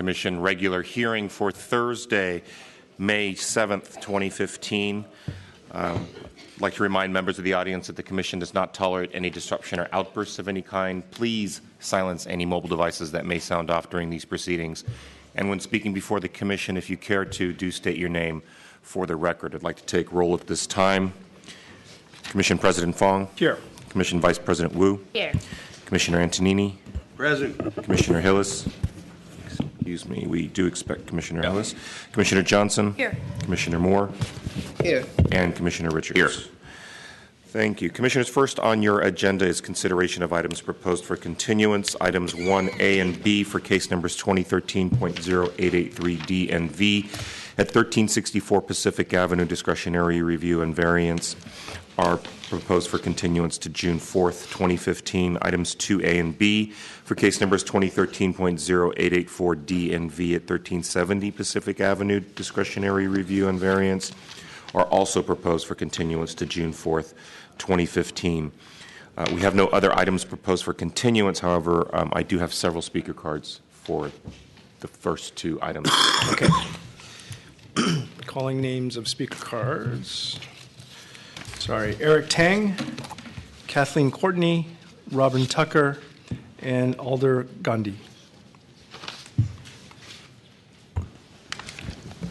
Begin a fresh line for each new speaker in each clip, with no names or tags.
Commission regular hearing for Thursday, May 7th, 2015. I'd like to remind members of the audience that the Commission does not tolerate any disruption or outbursts of any kind. Please silence any mobile devices that may sound off during these proceedings. And when speaking before the Commission, if you care to, do state your name for the record. I'd like to take roll at this time. Commission President Fong.
Here.
Commission Vice President Wu.
Here.
Commissioner Antonini.
Present.
Commissioner Hillis. Excuse me, we do expect Commissioner Hillis. Commissioner Johnson.
Here.
Commissioner Moore.
Here.
And Commissioner Richards.
Here.
Thank you. Commissioners, first on your agenda is consideration of items proposed for continuance. Items 1A and B for case numbers 2013.0883D and V at 1364 Pacific Avenue, discretionary review and variance are proposed for continuance to June 4th, 2015. Items 2A and B for case numbers 2013.0884D and V at 1370 Pacific Avenue, discretionary review and variance are also proposed for continuance to June 4th, 2015. We have no other items proposed for continuance. However, I do have several speaker cards for the first two items.
Okay. Calling names of speaker cards. Sorry, Eric Tang, Kathleen Courtney, Robin Tucker, and Alder Gandhi.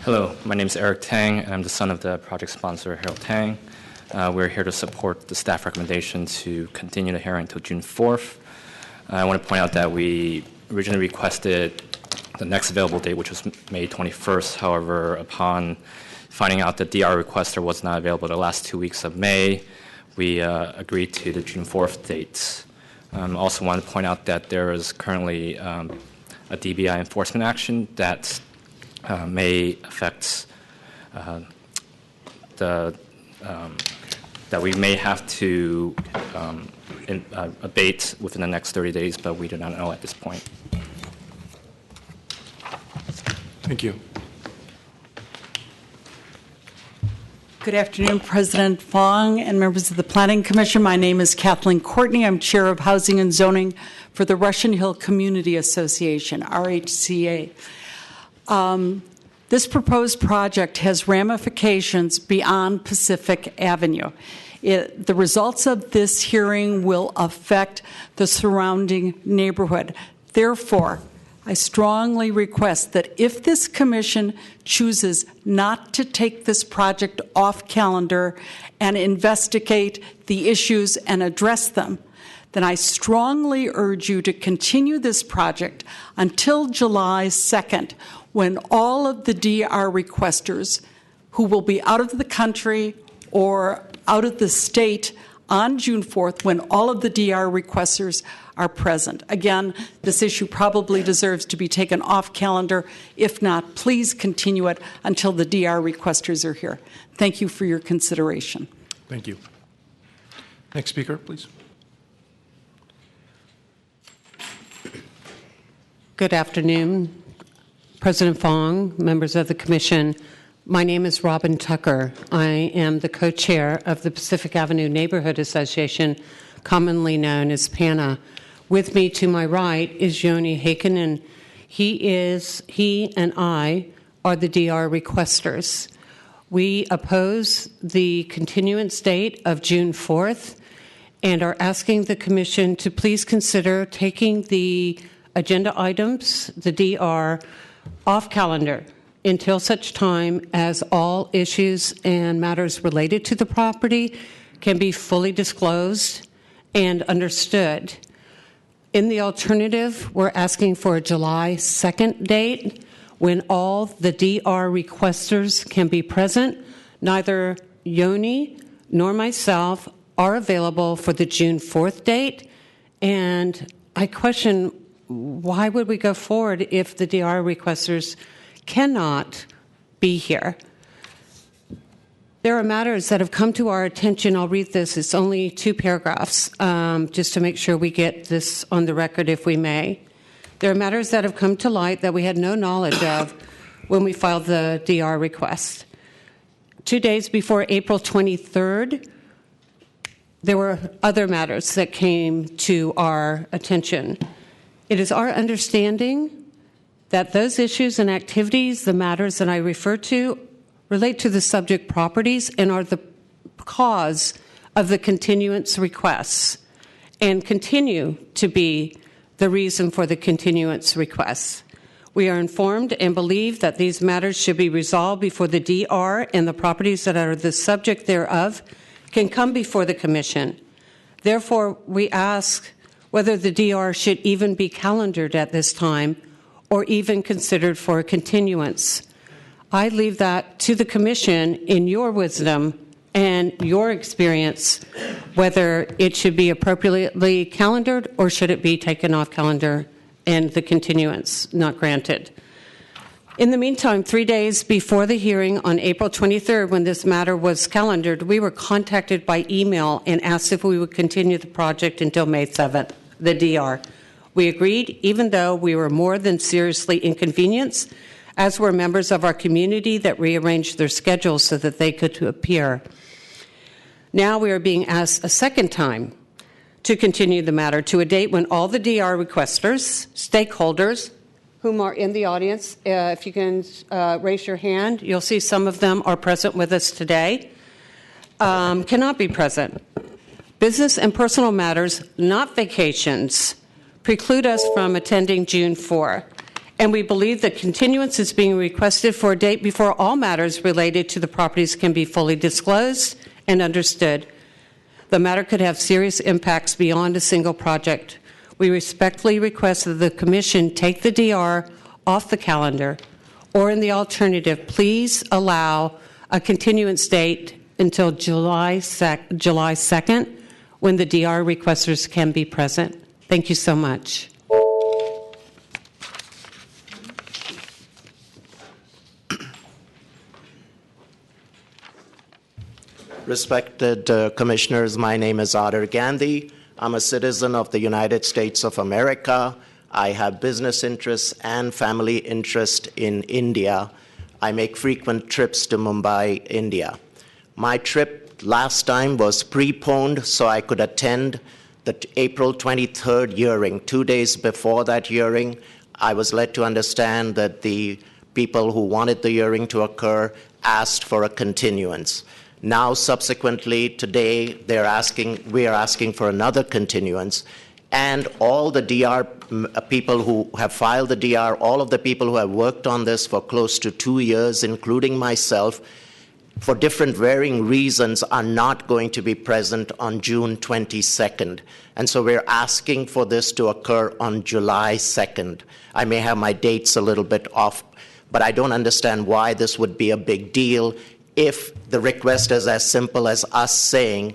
Hello, my name is Eric Tang, and I'm the son of the project sponsor, Harold Tang. We're here to support the staff recommendation to continue the hearing until June 4th. I want to point out that we originally requested the next available date, which was May 21st. However, upon finding out that DR requester was not available the last 2 weeks of May, we agreed to the June 4th date. Also want to point out that there is currently a DBI enforcement action that may affect that we may have to abate within the next 30 days, but we do not know at this point.
Thank you.
Good afternoon, President Fong and members of the Planning Commission. My name is Kathleen Courtney. I'm Chair of Housing and Zoning for the Russian Hill Community Association, RHCA. This proposed project has ramifications beyond Pacific Avenue. The results of this hearing will affect the surrounding neighborhood. Therefore, I strongly request that if this commission chooses not to take this project off calendar and investigate the issues and address them, then I strongly urge you to continue this project until July 2nd, when all of the DR requesters who will be out of the country or out of the state on June 4th, when all of the DR requesters are present. Again, this issue probably deserves to be taken off calendar. If not, please continue it until the DR requesters are here. Thank you for your consideration.
Thank you. Next speaker, please.
Good afternoon, President Fong, members of the Commission. My name is Robin Tucker. I am the co-chair of the Pacific Avenue Neighborhood Association, commonly known as PANA. With me to my right is Yoni Heikkinen. He and I are the DR requesters. We oppose the continuance date of June 4th and are asking the Commission to please consider taking the agenda items, the DR, off calendar until such time as all issues and matters related to the property can be fully disclosed and understood. In the alternative, we're asking for a July 2nd date when all the DR requesters can be present. Neither Yoni nor myself are available for the June 4th date, and I question, why would we go forward if the DR requesters cannot be here? There are matters that have come to our attention. I'll read this. It's only 2 paragraphs, just to make sure we get this on the record, if we may. There are matters that have come to light that we had no knowledge of when we filed the DR request. 2 days before April 23rd, there were other matters that came to our attention. It is our understanding that those issues and activities, the matters that I refer to, relate to the subject properties and are the cause of the continuance requests and continue to be the reason for the continuance requests. We are informed and believe that these matters should be resolved before the DR and the properties that are the subject thereof can come before the Commission. Therefore, we ask whether the DR should even be calendared at this time or even considered for a continuance. I leave that to the Commission in your wisdom and your experience, whether it should be appropriately calendared or should it be taken off calendar and the continuance not granted. In the meantime, 3 days before the hearing on April 23rd, when this matter was calendared, we were contacted by email and asked if we would continue the project until May 7th, the DR. We agreed, even though we were more than seriously inconvenienced, as were members of our community that rearranged their schedules so that they could appear. Now we are being asked a second time to continue the matter to a date when all the DR requesters, stakeholders, whom are in the audience, if you can raise your hand, you'll see some of them are present with us today, cannot be present. Business and personal matters, not vacations, preclude us from attending June 4. And we believe that continuance is being requested for a date before all matters related to the properties can be fully disclosed and understood. The matter could have serious impacts beyond a single project. We respectfully request that the Commission take the DR off the calendar, or in the alternative, please allow a continuance date until July 2nd, when the DR requesters can be present. Thank you so much.
Respected Commissioners, my name is Adar Gandhi. I'm a citizen of the United States of America. I have business interests and family interest in India. I make frequent trips to Mumbai, India. My trip last time was preponed so I could attend the April 23rd hearing. 2 days before that hearing, I was led to understand that the people who wanted the hearing to occur asked for a continuance. Now, subsequently, today, we are asking for another continuance, and all the DR people who have filed the DR, all of the people who have worked on this for close to 2 years, including myself, for different varying reasons, are not going to be present on June 22nd. And so we're asking for this to occur on July 2nd. I may have my dates a little bit off, but I don't understand why this would be a big deal if the request is as simple as us saying,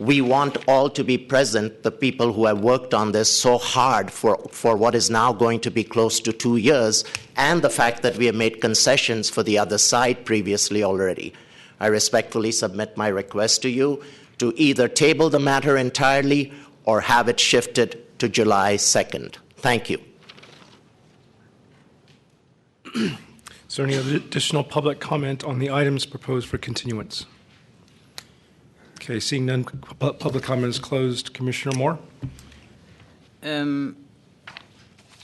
we want all to be present, the people who have worked on this so hard for what is now going to be close to 2 years, and the fact that we have made concessions for the other side previously already. I respectfully submit my request to you to either table the matter entirely or have it shifted to July 2nd. Thank you.
Is there any other additional public comment on the items proposed for continuance? Okay, seeing none, public comment is closed. Commissioner Moore?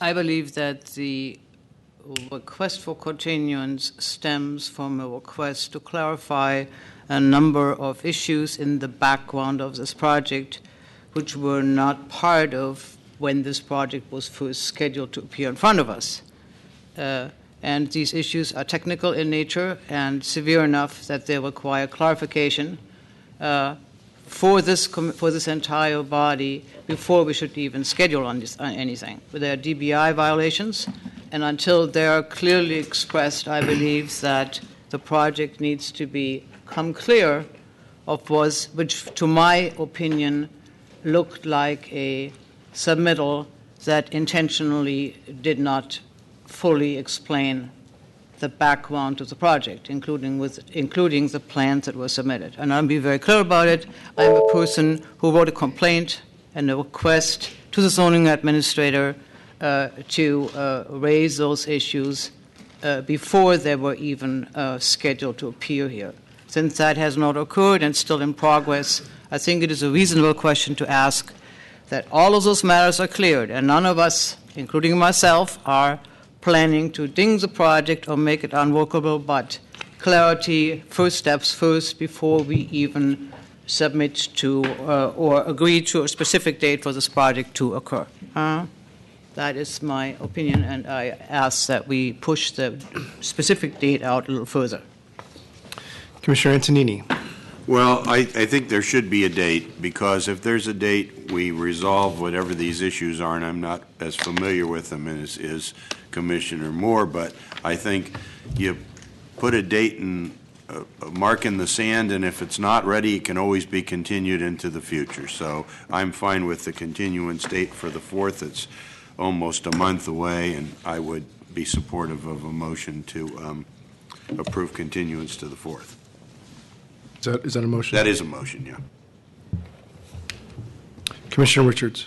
I believe that the request for continuance stems from a request to clarify a number of issues in the background of this project, which were not part of when this project was first scheduled to appear in front of us. And these issues are technical in nature and severe enough that they require clarification for this entire body before we should even schedule on anything. But there are DBI violations, and until they are clearly expressed, I believe that the project needs to become clear of which, to my opinion, looked like a submittal that intentionally did not fully explain the background to the project, including the plans that were submitted. And I'll be very clear about it. I'm a person who wrote a complaint and a request to the zoning administrator to raise those issues before they were even scheduled to appear here. Since that has not occurred and still in progress, I think it is a reasonable question to ask that all of those matters are cleared, and none of us, including myself, are planning to ding the project or make it unworkable, but clarity, first steps first before we even submit to or agree to a specific date for this project to occur. That is my opinion, and I ask that we push the specific date out a little further.
Commissioner Antonini.
Well, I think there should be a date, because if there's a date, we resolve whatever these issues are, and I'm not as familiar with them as is Commissioner Moore, but I think you put a date and a mark in the sand, and if it's not ready, it can always be continued into the future. So I'm fine with the continuance date for the 4th. It's almost a month away, and I would be supportive of a motion to approve continuance to the 4th.
Is that a motion?
That is a motion, yeah.
Commissioner Richards.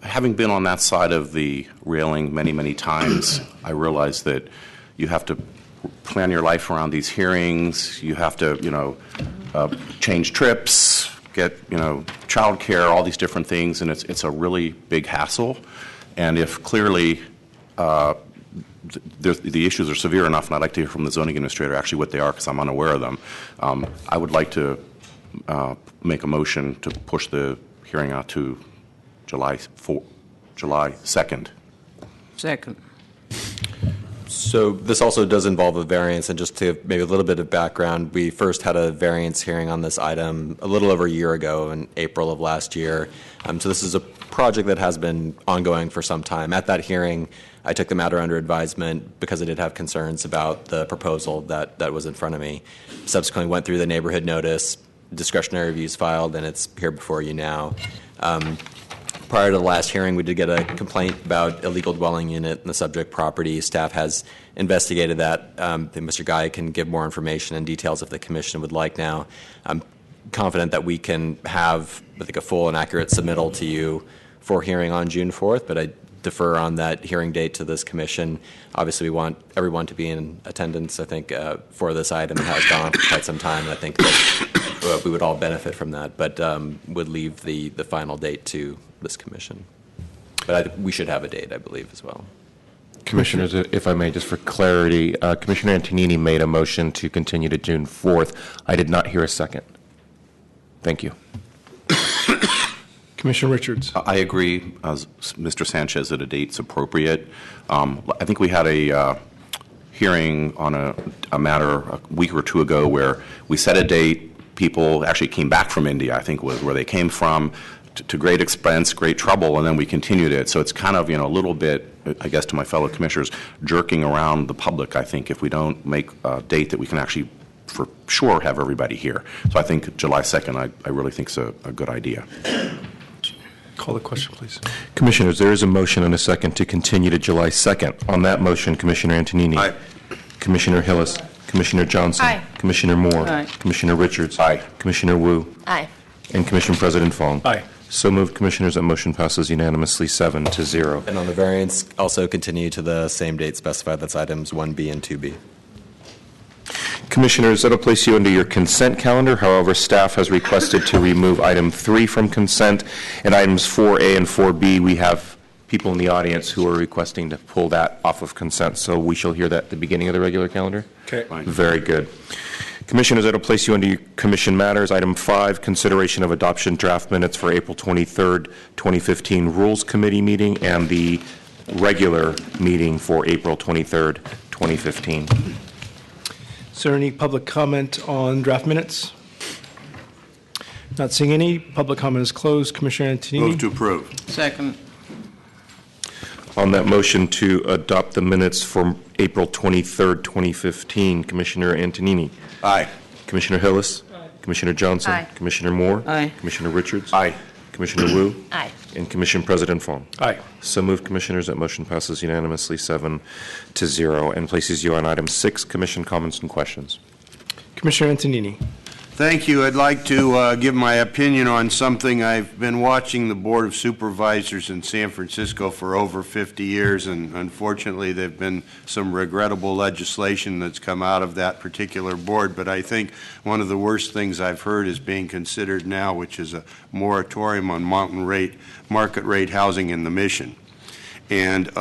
Having been on that side of the railing many, many times, I realize that you have to plan your life around these hearings. You have to, change trips, get, child care, all these different things, and it's a really big hassle. And if clearly the issues are severe enough, and I'd like to hear from the zoning administrator actually what they are, because I'm unaware of them, I would like to make a motion to push the hearing out to July 2nd.
Second.
So this also does involve a variance, and just to give maybe a little bit of background, we first had a variance hearing on this item a little over a year ago in April of last year. So this is a project that has been ongoing for some time. At that hearing, I took the matter under advisement because I did have concerns about the proposal that was in front of me. Subsequently went through the neighborhood notice, discretionary reviews filed, and it's here before you now. Prior to the last hearing, we did get a complaint about illegal dwelling unit in the subject property. Staff has investigated that. Mr. Guy can give more information and details if the commission would like now. I'm confident that we can have, I think, a full and accurate submittal to you for hearing on June 4th, but I defer on that hearing date to this commission. Obviously, we want everyone to be in attendance, I think, for this item. It has gone on for quite some time, and I think that we would all benefit from that, but would leave the final date to this commission. But we should have a date, I believe, as well.
Commissioners, if I may, just for clarity, Commissioner Antonini made a motion to continue to June 4th. I did not hear a second. Thank you.
Commissioner Richards.
I agree, Mr. Sanchez, that a date's appropriate. I think we had a hearing on a matter a week or two ago where we set a date. People actually came back from India, I think was where they came from, to great expense, great trouble, and then we continued it. So it's kind of, a little bit, I guess, to my fellow commissioners, jerking around the public, I think, if we don't make a date that we can actually, for sure, have everybody here. So I think July 2nd, I really think is a good idea.
Call the question, please.
Commissioners, there is a motion and a second to continue to July 2nd. On that motion, Commissioner Antonini.
Aye.
Commissioner Hillis. Commissioner Johnson.
Aye.
Commissioner Moore.
Aye.
Commissioner Richards.
Aye.
Commissioner Wu.
Aye.
And Commission President Fong.
Aye.
So moved, Commissioners. That motion passes unanimously 7-0.
And on the variance, also continue to the same date specified. That's items 1B and 2B.
Commissioners, that'll place you under your consent calendar. However, staff has requested to remove item 3 from consent, and items 4A and 4B, we have people in the audience who are requesting to pull that off of consent, so we shall hear that at the beginning of the regular calendar.
Okay.
Fine.
Very good. Commissioners, that'll place you under your commission matters. Item 5, consideration of adoption draft minutes for April 23rd, 2015 Rules Committee meeting and the regular meeting for April 23rd, 2015.
Is there any public comment on draft minutes? Not seeing any. Public comment is closed. Commissioner Antonini.
Move to approve.
Second.
On that motion to adopt the minutes from April 23rd, 2015, Commissioner Antonini.
Aye.
Commissioner Hillis. Aye. Commissioner Johnson.
Aye.
Commissioner Moore.
Aye.
Commissioner Richards.
Aye.
Commissioner Wu.
Aye.
And Commission President Fong.
Aye.
So moved, Commissioners. That motion passes unanimously 7-0 and places you on item 6, Commission comments and questions.
Commissioner Antonini.
Thank you. I'd like to give my opinion on something. I've been watching the Board of Supervisors in San Francisco for over 50 years, and unfortunately there have been some regrettable legislation that's come out of that particular board. But I think one of the worst things I've heard is being considered now, which is a moratorium on market rate housing in the Mission. And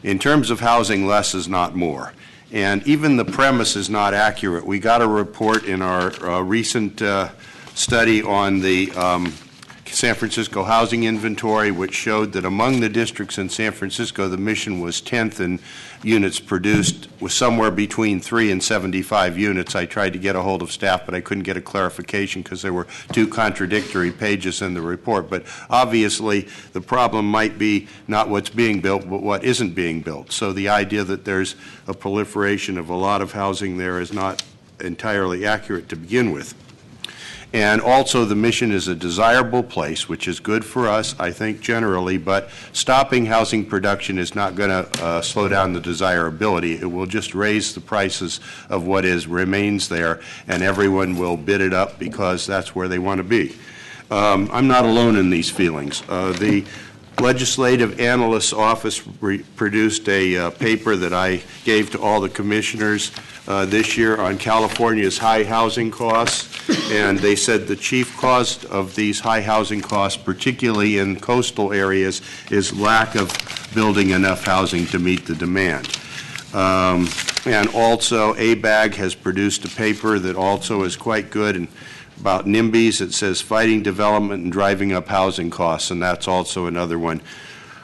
In terms of housing, less is not more. And even the premise is not accurate. We got a report in our recent study on the San Francisco housing inventory, which showed that among the districts in San Francisco, the Mission was 10th in units produced, was somewhere between 3 and 75 units. I tried to get a hold of staff, but I couldn't get a clarification because there were 2 contradictory pages in the report. But obviously, the problem might be not what's being built, but what isn't being built. So the idea that there's a proliferation of a lot of housing there is not entirely accurate to begin with. And also, the Mission is a desirable place, which is good for us, I think, generally, but stopping housing production is not going to slow down the desirability. It will just raise the prices of what remains there, and everyone will bid it up because that's where they want to be. I'm not alone in these feelings. The Legislative Analyst's Office produced a paper that I gave to all the commissioners this year on California's high housing costs, and they said the chief cause of these high housing costs, particularly in coastal areas, is lack of building enough housing to meet the demand. And also, ABAG has produced a paper that also is quite good and about NIMBYs. It says fighting development and driving up housing costs, and that's also another one.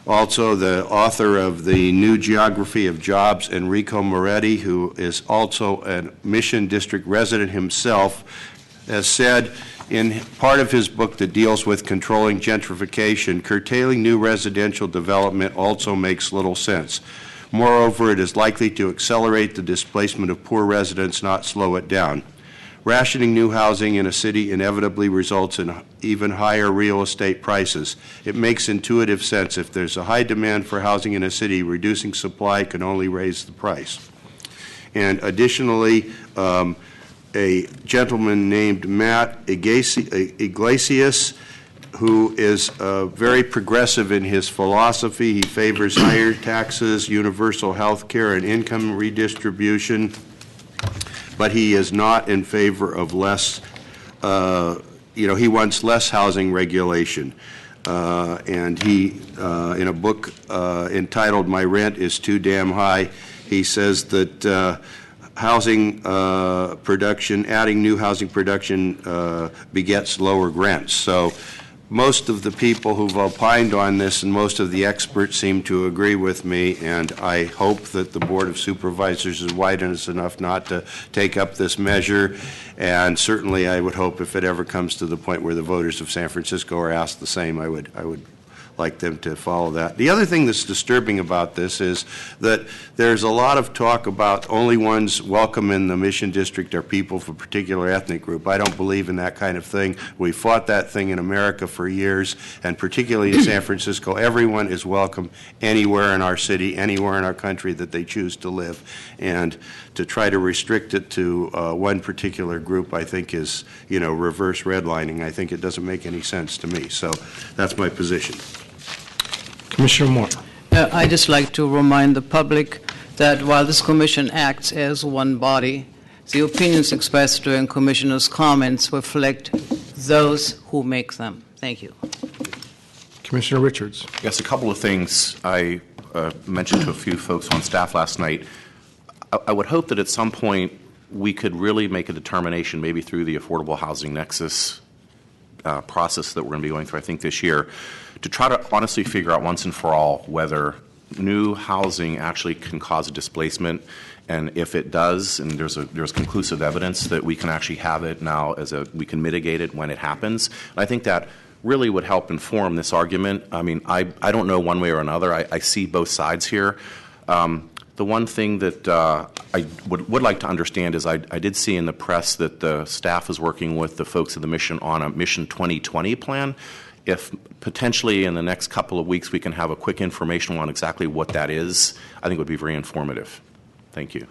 Also, the author of The New Geography of Jobs, Enrico Moretti, who is also a Mission District resident himself, has said in part of his book that deals with controlling gentrification, curtailing new residential development also makes little sense. Moreover, it is likely to accelerate the displacement of poor residents, not slow it down. Rationing new housing in a city inevitably results in even higher real estate prices. It makes intuitive sense. If there's a high demand for housing in a city, reducing supply can only raise the price. And additionally, a gentleman named Matt Iglesias, who is very progressive in his philosophy. He favors higher taxes, universal health care, and income redistribution, but he is not in favor of less, he wants less housing regulation. And he, in a book entitled My Rent is Too Damn High, he says that housing production, adding new housing production begets lower rents. So most of the people who've opined on this and most of the experts seem to agree with me, and I hope that the Board of Supervisors is wise enough not to take up this measure, and certainly I would hope if it ever comes to the point where the voters of San Francisco are asked the same, I would like them to follow that. The other thing that's disturbing about this is that there's a lot of talk about only ones welcome in the Mission District are people of a particular ethnic group. I don't believe in that kind of thing. We fought that thing in America for years, and particularly in San Francisco, everyone is welcome anywhere in our city, anywhere in our country that they choose to live. And to try to restrict it to one particular group, I think is, reverse redlining. I think it doesn't make any sense to me. So that's my position.
Commissioner Moore.
I'd just like to remind the public that while this commission acts as one body, the opinions expressed during commissioners' comments reflect those who make them. Thank you.
Commissioner Richards.
Yes, a couple of things I mentioned to a few folks on staff last night. I would hope that at some point we could really make a determination, maybe through the Affordable Housing Nexus process that we're going to be going through, I think, this year, to try to honestly figure out once and for all whether new housing actually can cause a displacement, and if it does, and there's conclusive evidence that we can actually have it now we can mitigate it when it happens. And I think that really would help inform this argument. I mean, I don't know one way or another. I see both sides here. The one thing that I would like to understand is I did see in the press that the staff is working with the folks of the Mission on a Mission 2020 plan. If potentially in the next couple of weeks we can have a quick information on exactly what that is, I think it would be very informative. Thank you.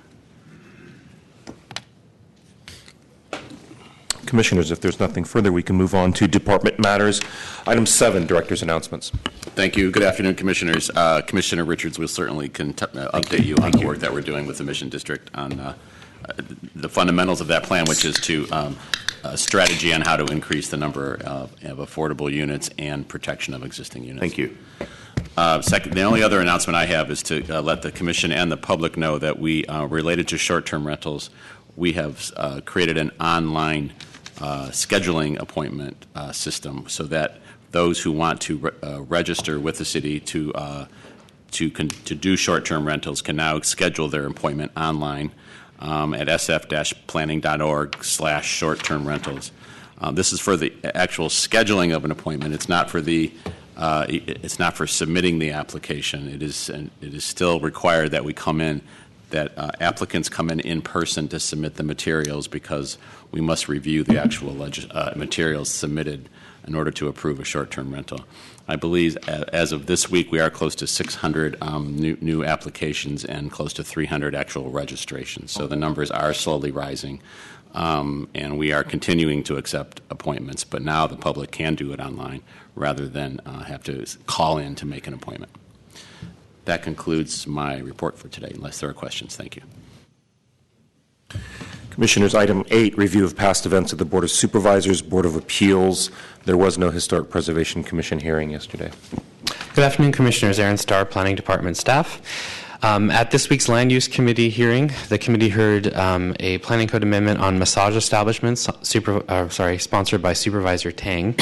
Commissioners, if there's nothing further, we can move on to department matters. Item 7, Director's announcements.
Thank you. Good afternoon, Commissioners. Commissioner Richards will certainly update you on the work that we're doing with the Mission District on the fundamentals of that plan, which is to a strategy on how to increase the number of affordable units and protection of existing units.
Thank you.
The only other announcement I have is to let the Commission and the public know that we, related to short-term rentals, we have created an online scheduling appointment system so that those who want to register with the city to do short-term rentals can now schedule their appointment online at sf-planning.org/short-term rentals. This is for the actual scheduling of an appointment. It's not for submitting the application. It is still required that we come in, that applicants come in person to submit the materials, because we must review the actual materials submitted in order to approve a short-term rental. I believe as of this week, we are close to 600 new applications and close to 300 actual registrations. So the numbers are slowly rising, and we are continuing to accept appointments. But now the public can do it online rather than have to call in to make an appointment. That concludes my report for today, unless there are questions. Thank you.
Commissioners, item 8, review of past events of the Board of Supervisors, Board of Appeals. There was no Historic Preservation Commission hearing yesterday.
Good afternoon, Commissioners. Aaron Starr, Planning Department staff. At this week's Land Use Committee hearing, the committee heard a planning code amendment on massage establishments, sponsored by Supervisor Tang.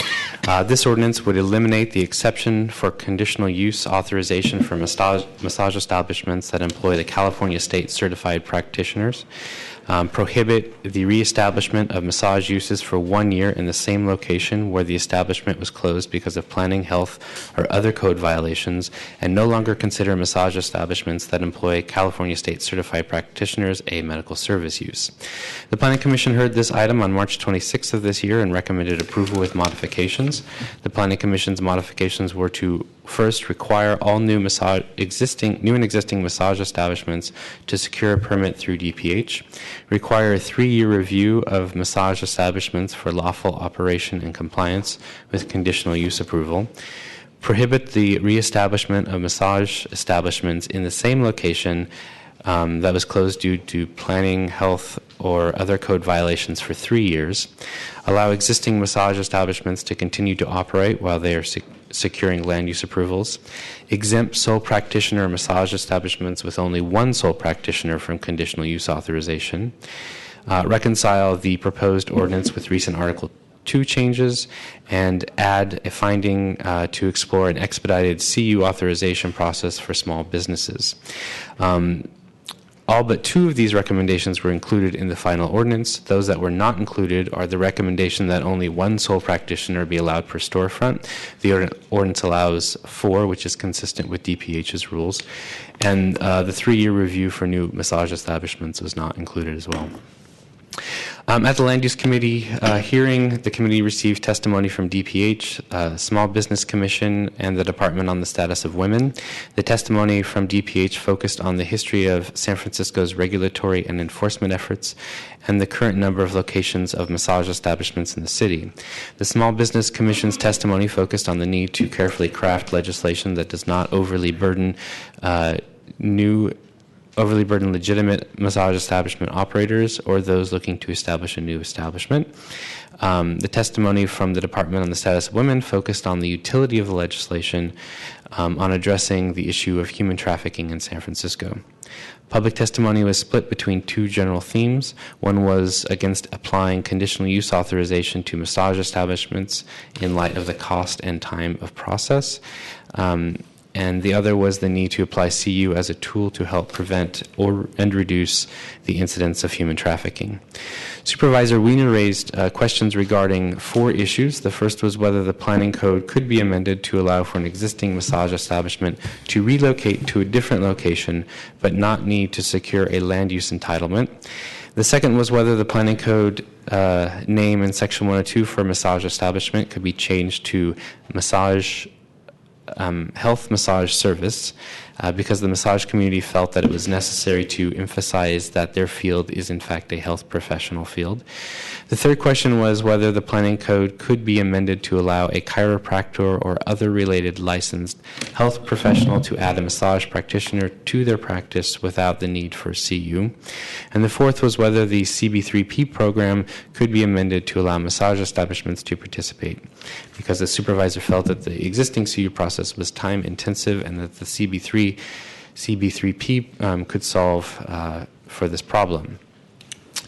This ordinance would eliminate the exception for conditional use authorization for massage establishments that employ the California State Certified Practitioners, prohibit the reestablishment of massage uses for 1 year in the same location where the establishment was closed because of planning, health, or other code violations, and no longer consider massage establishments that employ California State Certified Practitioners a medical service use. The Planning Commission heard this item on March 26th of this year and recommended approval with modifications. The Planning Commission's modifications were to first require all new and existing massage establishments to secure a permit through DPH, require a 3-year review of massage establishments for lawful operation and compliance with conditional use approval, prohibit the reestablishment of massage establishments in the same location that was closed due to planning, health, or other code violations for 3 years, allow existing massage establishments to continue to operate while they are securing land use approvals, exempt sole practitioner massage establishments with only one sole practitioner from conditional use authorization, reconcile the proposed ordinance with recent Article 2 changes, and add a finding to explore an expedited CU authorization process for small businesses. All but 2 of these recommendations were included in the final ordinance. Those that were not included are the recommendation that only one sole practitioner be allowed per storefront. The ordinance allows 4, which is consistent with DPH's rules. And the 3-year review for new massage establishments was not included as well. At the Land Use Committee hearing, the committee received testimony from DPH, Small Business Commission, and the Department on the Status of Women. The testimony from DPH focused on the history of San Francisco's regulatory and enforcement efforts and the current number of locations of massage establishments in the city. The Small Business Commission's testimony focused on the need to carefully craft legislation that does not overly burden legitimate massage establishment operators or those looking to establish a new establishment. The testimony from the Department on the Status of Women focused on the utility of the legislation on addressing the issue of human trafficking in San Francisco. Public testimony was split between 2 general themes. One was against applying conditional use authorization to massage establishments in light of the cost and time of process. And the other was the need to apply CU as a tool to help prevent and reduce the incidence of human trafficking. Supervisor Wiener raised questions regarding 4 issues. The first was whether the planning code could be amended to allow for an existing massage establishment to relocate to a different location but not need to secure a land use entitlement. The second was whether the planning code name in Section 102 for massage establishment could be changed to health massage service, because the massage community felt that it was necessary to emphasize that their field is in fact a health professional field. The third question was whether the planning code could be amended to allow a chiropractor or other related licensed health professional to add a massage practitioner to their practice without the need for CU. And the fourth was whether the CB3P program could be amended to allow massage establishments to participate, because the supervisor felt that the existing CU process was time intensive and that the CB3P could solve for this problem.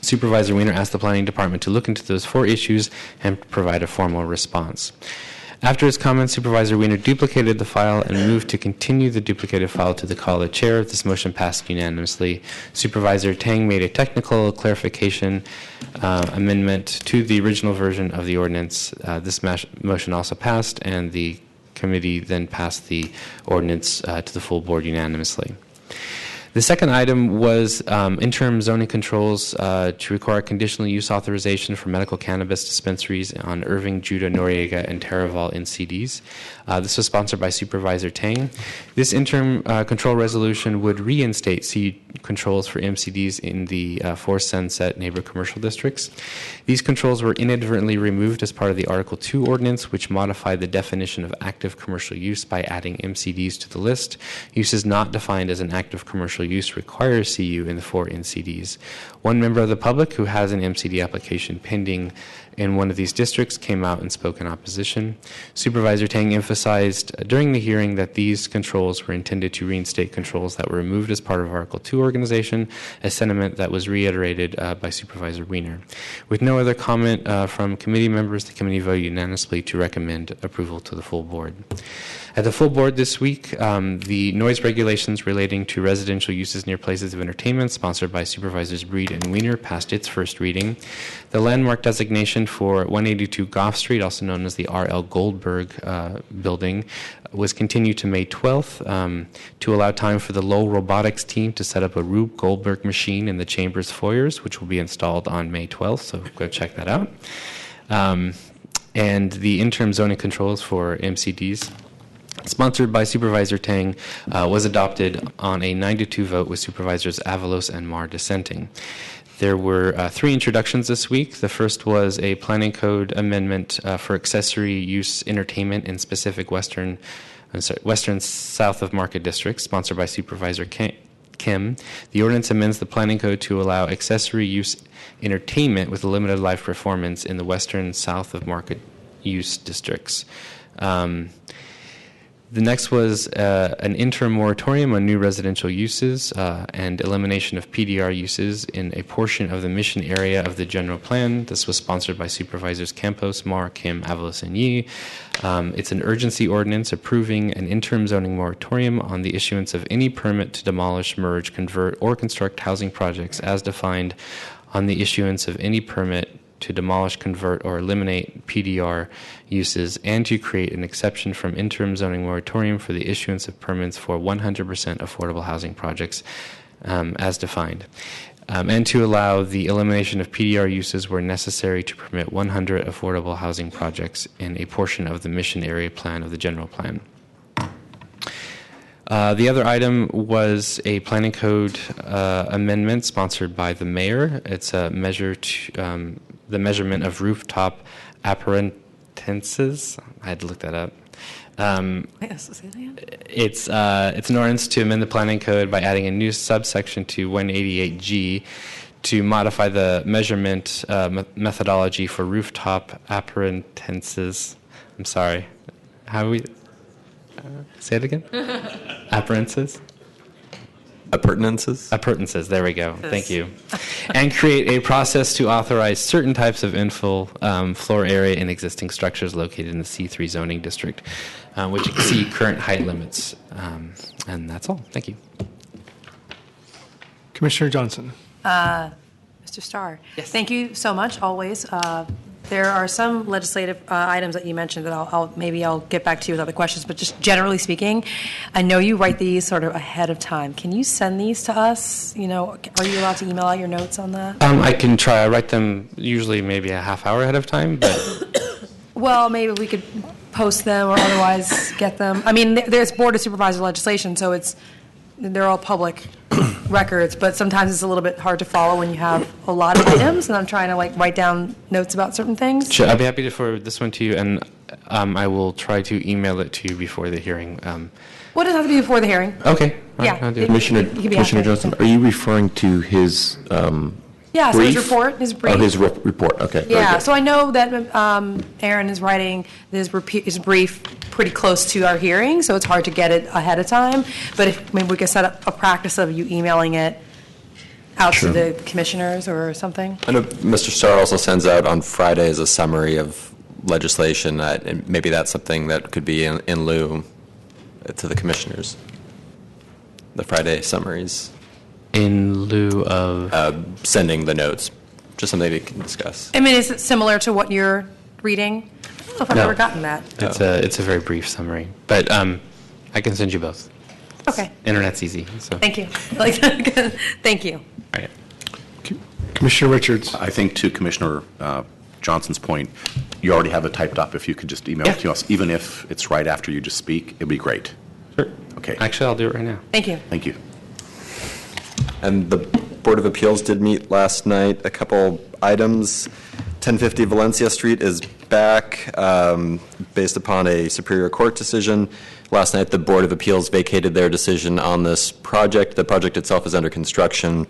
Supervisor Wiener asked the Planning Department to look into those 4 issues and provide a formal response. After his comments, Supervisor Wiener duplicated the file and moved to continue the duplicated file to the call of the chair. This motion passed unanimously. Supervisor Tang made a technical clarification amendment to the original version of the ordinance. This motion also passed, and the committee then passed the ordinance to the full board unanimously. The second item was interim zoning controls to require conditional use authorization for medical cannabis dispensaries on Irving, Judah, Noriega, and Taraval NCDs. This was sponsored by Supervisor Tang. This interim control resolution would reinstate controls for MCDs in the 4 Sunset neighbor commercial districts. These controls were inadvertently removed as part of the Article 2 ordinance, which modified the definition of active commercial use by adding MCDs to the list. Uses not defined as an active commercial use requires CU in the 4 NCDs. One member of the public who has an MCD application pending in one of these districts came out and spoke in opposition. Supervisor Tang emphasized during the hearing that these controls were intended to reinstate controls that were removed as part of Article 2 organization, a sentiment that was reiterated by Supervisor Wiener. With no other comment from committee members, the committee voted unanimously to recommend approval to the full board. At the full board this week, the noise regulations relating to residential uses near places of entertainment, sponsored by Supervisors Breed and Wiener, passed its first reading. The landmark designation for 182 Goff Street, also known as the R.L. Goldberg building, was continued to May 12th to allow time for the Lowell Robotics team to set up a Rube Goldberg machine in the chamber's foyers, which will be installed on May 12th, so go check that out. And the interim zoning controls for MCDs, sponsored by Supervisor Tang, was adopted on a 9-2 vote with Supervisors Avalos and Marr dissenting. There were 3 introductions this week. The first was a planning code amendment for accessory use entertainment in specific western south of Market districts, sponsored by Supervisor Kim. The ordinance amends the planning code to allow accessory use entertainment with a limited live performance in the western south of Market use districts. The next was an interim moratorium on new residential uses and elimination of PDR uses in a portion of the mission area of the general plan. This was sponsored by Supervisors Campos, Marr, Kim, Avalos, and Yee. It's an urgency ordinance approving an interim zoning moratorium on the issuance of any permit to demolish, merge, convert, or construct housing projects as defined on the issuance of any permit to demolish, convert, or eliminate PDR uses, and to create an exception from interim zoning moratorium for the issuance of permits for 100% affordable housing projects as defined, and to allow the elimination of PDR uses where necessary to permit 100 affordable housing projects in a portion of the mission area plan of the general plan. The other item was a planning code amendment sponsored by the mayor. It's a measure to the measurement of rooftop appurtenances. I had to look that up. It's an ordinance to amend the planning code by adding a new subsection to 188G to modify the measurement methodology for rooftop appurtenances. I'm sorry. How do we say it again? Appurtenances?
Appurtenances?
Appurtenances, there we go. Yes. Thank you. And create a process to authorize certain types of infill floor area in existing structures located in the C3 zoning district, which exceed current height limits. And that's all. Thank you.
Commissioner Johnson.
Mr. Starr. Yes. Thank you so much, always. There are some legislative items that you mentioned that I'll get back to you with other questions, but just generally speaking, I know you write these sort of ahead of time. Can you send these to us? Are you allowed to email out your notes on that?
I can try. I write them usually maybe a half hour ahead of time, but...
Well, maybe we could post them or otherwise get them. I mean, there's Board of Supervisor legislation, so it's they're all public records, but sometimes it's a little bit hard to follow when you have a lot of items, and I'm trying to like write down notes about certain things.
Sure, I'd be happy to forward this one to you, and I will try to email it to you before the hearing.
What does it have to be before the hearing?
Okay.
Yeah.
I'll do it.
Commissioner Johnson, are you referring to his
Yeah, so
brief?
his report, his brief.
Oh, his report, okay. very
Yeah,
good.
so I know that Aaron is writing his brief pretty close to our hearing, so it's hard to get it ahead of time. But if maybe we could set up a practice of you emailing it out to the commissioners or something.
I know Mr. Starr also sends out on Fridays a summary of legislation, and maybe that's something that could be in lieu to the commissioners. The Friday summaries.
In lieu of?
Sending the notes. Just something they can discuss.
I mean, is it similar to what you're reading? I don't know if I've ever gotten that.
It's a very brief summary, but I can send you both.
Okay.
Internet's easy. So.
Thank you. Thank you.
All right.
Commissioner Richards.
I think to Commissioner Johnson's point, you already have it typed up. If you could just email it to us, even if it's right after you just speak, it'd be great.
Sure.
Okay.
Actually, I'll do it right now.
Thank you.
Thank you.
And the Board of Appeals did meet last night. A couple items. 1050 Valencia Street is back based upon a Superior Court decision. Last night, the Board of Appeals vacated their decision on this project. The project itself is under construction.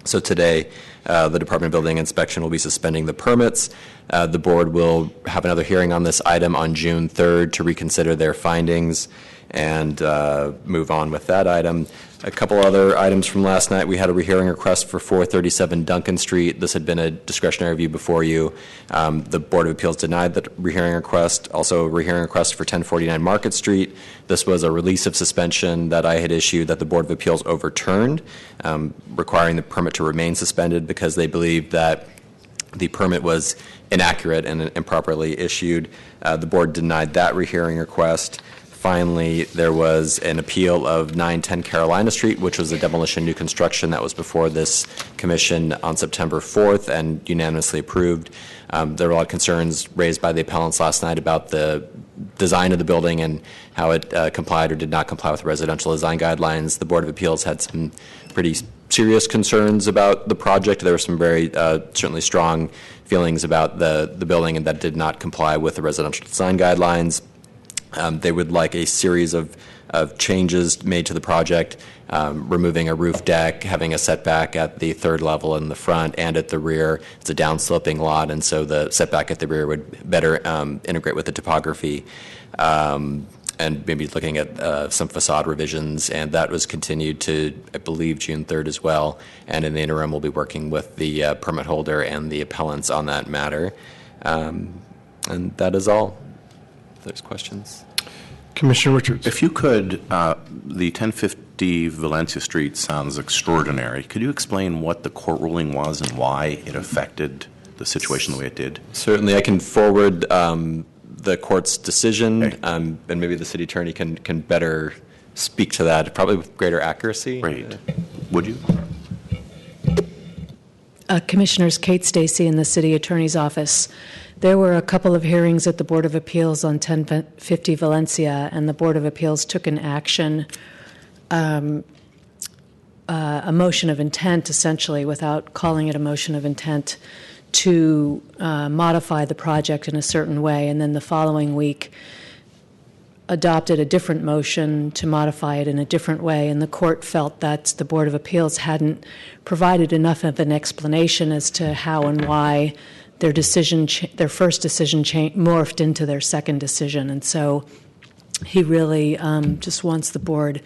So today, the Department of Building Inspection will be suspending the permits. The board will have another hearing on this item on June 3rd to reconsider their findings and move on with that item. A couple other items from last night. We had a rehearing request for 437 Duncan Street. This had been a discretionary review before you. The Board of Appeals denied the rehearing request. Also, a rehearing request for 1049 Market Street. This was a release of suspension that I had issued that the Board of Appeals overturned, requiring the permit to remain suspended because they believed that the permit was inaccurate and improperly issued. The board denied that rehearing request. Finally, there was an appeal of 910 Carolina Street, which was a demolition new construction that was before this commission on September 4th and unanimously approved. There were a lot of concerns raised by the appellants last night about the design of the building and how it complied or did not comply with residential design guidelines. The Board of Appeals had some pretty serious concerns about the project. There were some very certainly strong feelings about the building and that did not comply with the residential design guidelines. They would like a series of changes made to the project, removing a roof deck, having a setback at the third level in the front and at the rear. It's a downsloping lot, and so the setback at the rear would better integrate with the topography. And maybe looking at some facade revisions, and that was continued to, I believe, June 3rd as well. And in the interim, we'll be working with the permit holder and the appellants on that matter. And that is all. If there's questions.
Commissioner Richards.
If you could, the 1050 Valencia Street sounds extraordinary. Could you explain what the court ruling was and why it affected the situation the way it did?
Certainly, I can forward the court's decision, okay. And maybe the city attorney can better speak to that, probably with greater accuracy.
Great. Would you?
Commissioners Kate Stacy in the city attorney's office. There were a couple of hearings at the Board of Appeals on 1050 Valencia, and the Board of Appeals took an action, a motion of intent, essentially, without calling it a motion of intent, to modify the project in a certain way, and then the following week adopted a different motion to modify it in a different way, and the court felt that the Board of Appeals hadn't provided enough of an explanation as to how and why their first decision morphed into their second decision. And so he really just wants the board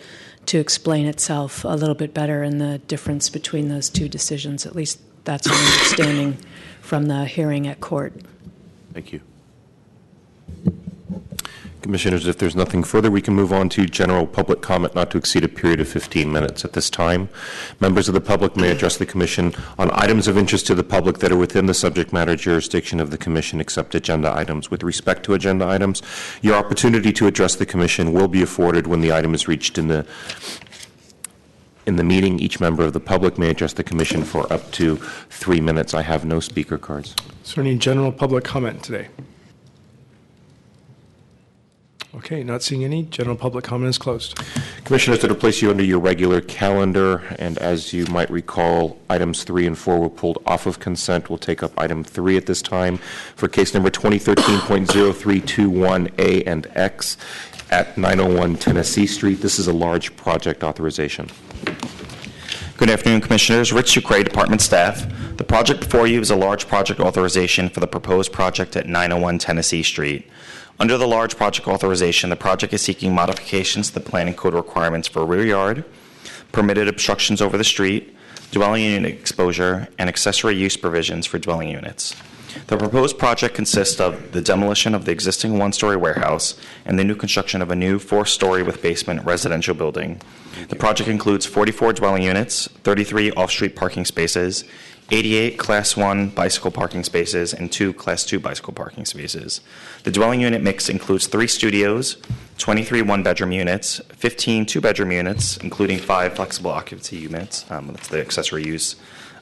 to explain itself a little bit better in the difference between those two decisions. At least that's my understanding from the hearing at court.
Thank you.
Commissioners, if there's nothing further, we can move on to general public comment not to exceed a period of 15 minutes at this time. Members of the public may address the Commission on items of interest to the public that are within the subject matter jurisdiction of the Commission, except agenda items. With respect to agenda items, your opportunity to address the Commission will be afforded when the item is reached in the meeting. Each member of the public may address the Commission for up to 3 minutes. I have no speaker cards.
Is there any general public comment today? Okay, not seeing any. General public comment is closed.
Commissioners, to place you under your regular calendar, and as you might recall, items 3 and 4 were pulled off of consent. We'll take up item 3 at this time for case number 2013.0321A and X at 901 Tennessee Street. This is a large project authorization.
Good afternoon, Commissioners. Rich Sucre, Department Staff. The project before you is a large project authorization for the proposed project at 901 Tennessee Street. Under the large project authorization, the project is seeking modifications to the planning code requirements for rear yard, permitted obstructions over the street, dwelling unit exposure, and accessory use provisions for dwelling units. The proposed project consists of the demolition of the existing one-story warehouse and the new construction of a new 4-story with basement residential building. The project includes 44 dwelling units, 33 off-street parking spaces, 88 Class 1 bicycle parking spaces, and 2 Class 2 bicycle parking spaces. The dwelling unit mix includes 3 studios, 23 one-bedroom units, 15 two-bedroom units, including 5 flexible occupancy units, that's the accessory use,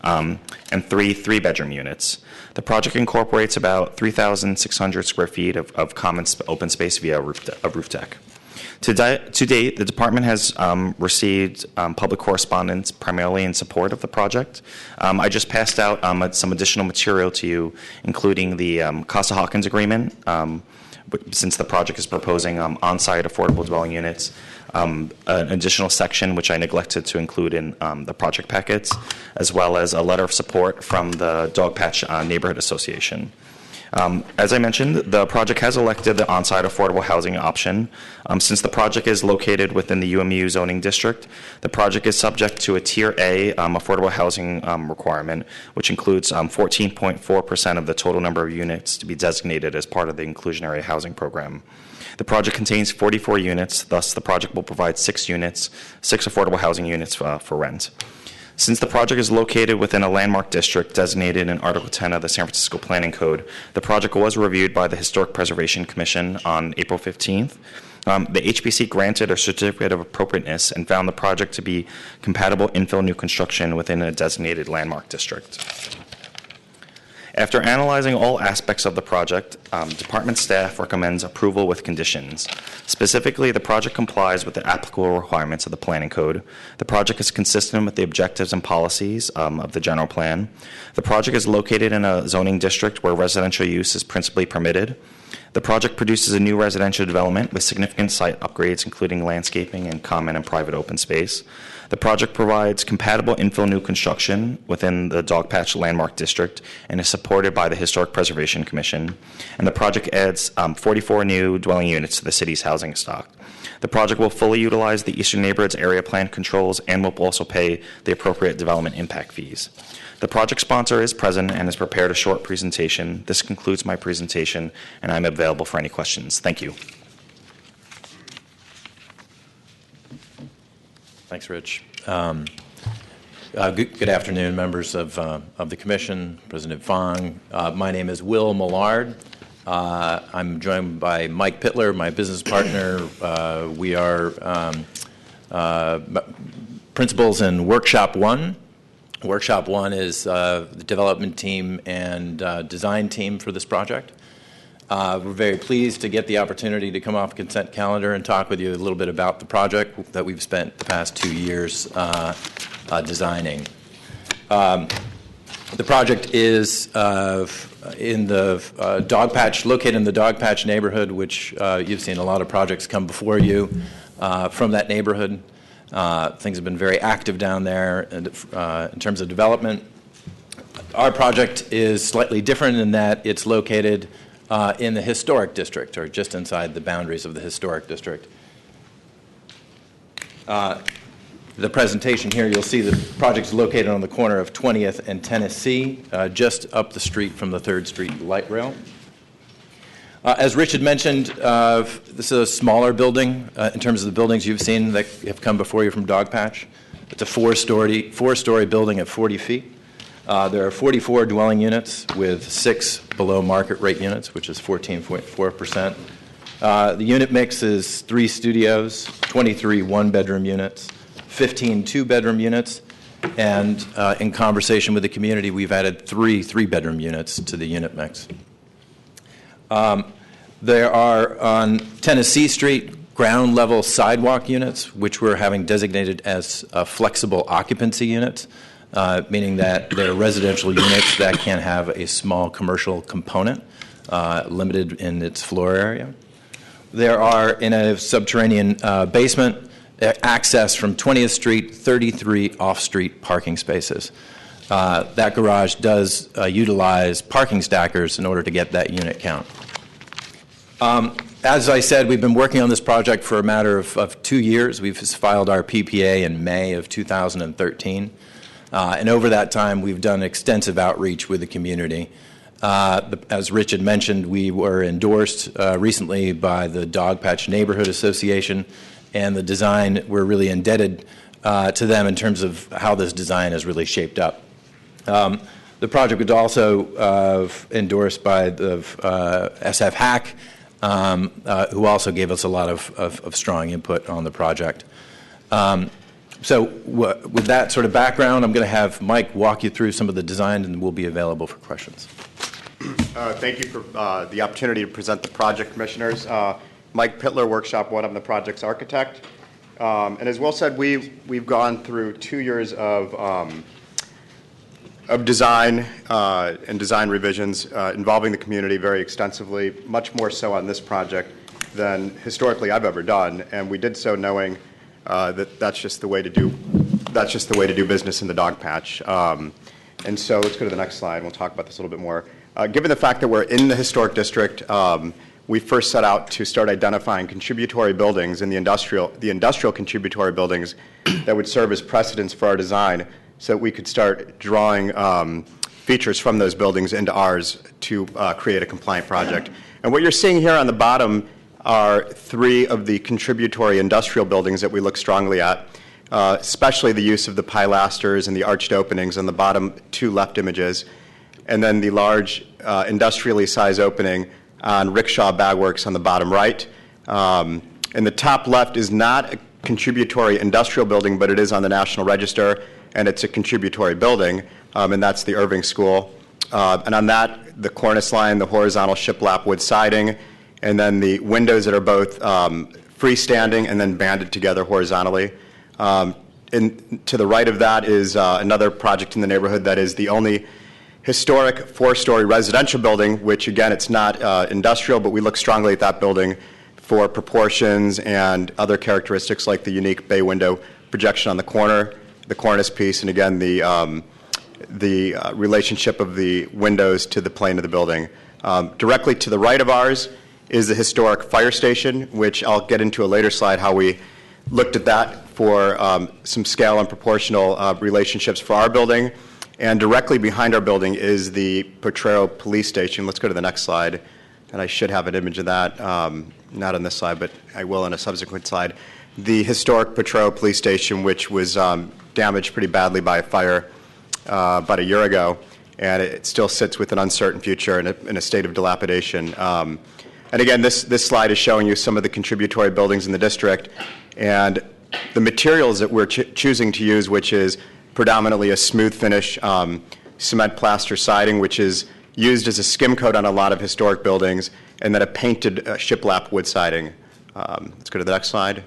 and 3 three-bedroom units. The project incorporates about 3,600 square feet of common open space via a roof deck. To date, the department has received public correspondence primarily in support of the project. I just passed out some additional material to you, including the Costa-Hawkins agreement, since the project is proposing on-site affordable dwelling units, an additional section which I neglected to include in the project packets, as well as a letter of support from the Dogpatch Neighborhood Association. As I mentioned, the project has elected the on-site affordable housing option. Since the project is located within the UMU zoning district, the project is subject to a Tier A affordable housing requirement, which includes 14.4% of the total number of units to be designated as part of the inclusionary housing program. The project contains 44 units, thus the project will provide 6 units, 6 affordable housing units for rent. Since the project is located within a landmark district designated in Article 10 of the San Francisco Planning Code, the project was reviewed by the Historic Preservation Commission on April 15th. The HPC granted a certificate of appropriateness and found the project to be compatible infill new construction within a designated landmark district. After analyzing all aspects of the project, department staff recommends approval with conditions. Specifically, the project complies with the applicable requirements of the Planning Code. The project is consistent with the objectives and policies of the general plan. The project is located in a zoning district where residential use is principally permitted. The project produces a new residential development with significant site upgrades, including landscaping and common and private open space. The project provides compatible infill new construction within the Dogpatch Landmark District and is supported by the Historic Preservation Commission. And the project adds 44 new dwelling units to the city's housing stock. The project will fully utilize the Eastern Neighborhoods area plan controls and will also pay the appropriate development impact fees. The project sponsor is present and has prepared a short presentation. This concludes my presentation, and I'm available for any questions. Thank you.
Thanks, Rich. Good afternoon, members of the Commission, President Fong. My name is Will Millard. I'm joined by Mike Pittler, my business partner. We are principals in Workshop 1. Workshop 1 is the development team and design team for this project. We're very pleased to get the opportunity to come off consent calendar and talk with you a little bit about the project that we've spent the past 2 years designing. The project is in the Dogpatch, located in the Dogpatch neighborhood, which you've seen a lot of projects come before you from that neighborhood. Things have been very active down there in terms of development. Our project is slightly different in that it's located in the historic district, or just inside the boundaries of the historic district. The presentation here, you'll see the project is located on the corner of 20th and Tennessee, just up the street from the 3rd Street light rail. As Rich had mentioned, this is a smaller building in terms of the buildings you've seen that have come before you from Dogpatch. It's a four-story building at 40 feet. There are 44 dwelling units with 6 below market rate units, which is 14.4%. The unit mix is 3 studios, 23 one-bedroom units, 15 two-bedroom units, and in conversation with the community, we've added 3 three-bedroom units to the unit mix. There are on Tennessee Street ground level sidewalk units, which we're having designated as flexible occupancy units, meaning that they're residential units that can have a small commercial component, limited in its floor area. There are, in a subterranean basement, access from 20th Street, 33 off-street parking spaces. That garage does utilize parking stackers in order to get that unit count. As I said, we've been working on this project for a matter of 2 years. We've filed our PPA in May of 2013. And over that time, we've done extensive outreach with the community. As Rich had mentioned, we were endorsed recently by the Dogpatch Neighborhood Association, and the design, we're really indebted to them in terms of how this design is really shaped up. The project was also endorsed by the SF Hack, who also gave us a lot of strong input on the project. With that sort of background, I'm going to have Mike walk you through some of the design, and we'll be available for questions.
Thank you for the opportunity to present the project, Commissioners. Mike Pittler, Workshop 1, I'm the project's architect. And as Will said, we've gone through 2 years of design and design revisions involving the community very extensively, much more so on this project than historically I've ever done. And we did so knowing that that's just the way to do business in the Dogpatch. And so let's go to the next slide, and we'll talk about this a little bit more. Given the fact that we're in the historic district, we first set out to start identifying contributory buildings in the industrial contributory buildings that would serve as precedents for our design, so that we could start drawing features from those buildings into ours to create a compliant project. And what you're seeing here on the bottom are 3 of the contributory industrial buildings that we look strongly at, especially the use of the pilasters and the arched openings on the bottom 2 left images, and then the large industrially sized opening on Rickshaw Bagworks on the bottom right. And the top left is not a contributory industrial building, but it is on the National Register, and it's a contributory building, and that's the Irving School. And on that, the cornice line, the horizontal shiplap wood siding, and then the windows that are both freestanding and then banded together horizontally. And to the right of that is another project in the neighborhood that is the only historic 4-story residential building, which again, it's not industrial, but we look strongly at that building for proportions and other characteristics like the unique bay window projection on the corner, the cornice piece, and again, the relationship of the windows to the plane of the building. Directly to the right of ours is the historic fire station, which I'll get into a later slide how we looked at that for some scale and proportional relationships for our building. And directly behind our building is the Potrero Police Station. Let's go to the next slide. And I should have an image of that, not on this slide, but I will in a subsequent slide. The historic Potrero Police Station, which was damaged pretty badly by a fire about a year ago, and it still sits with an uncertain future in a state of dilapidation. And again, this slide is showing you some of the contributory buildings in the district, and the materials that we're choosing to use, which is predominantly a smooth finish cement plaster siding, which is used as a skim coat on a lot of historic buildings, and then a painted shiplap wood siding. Let's go to the next slide.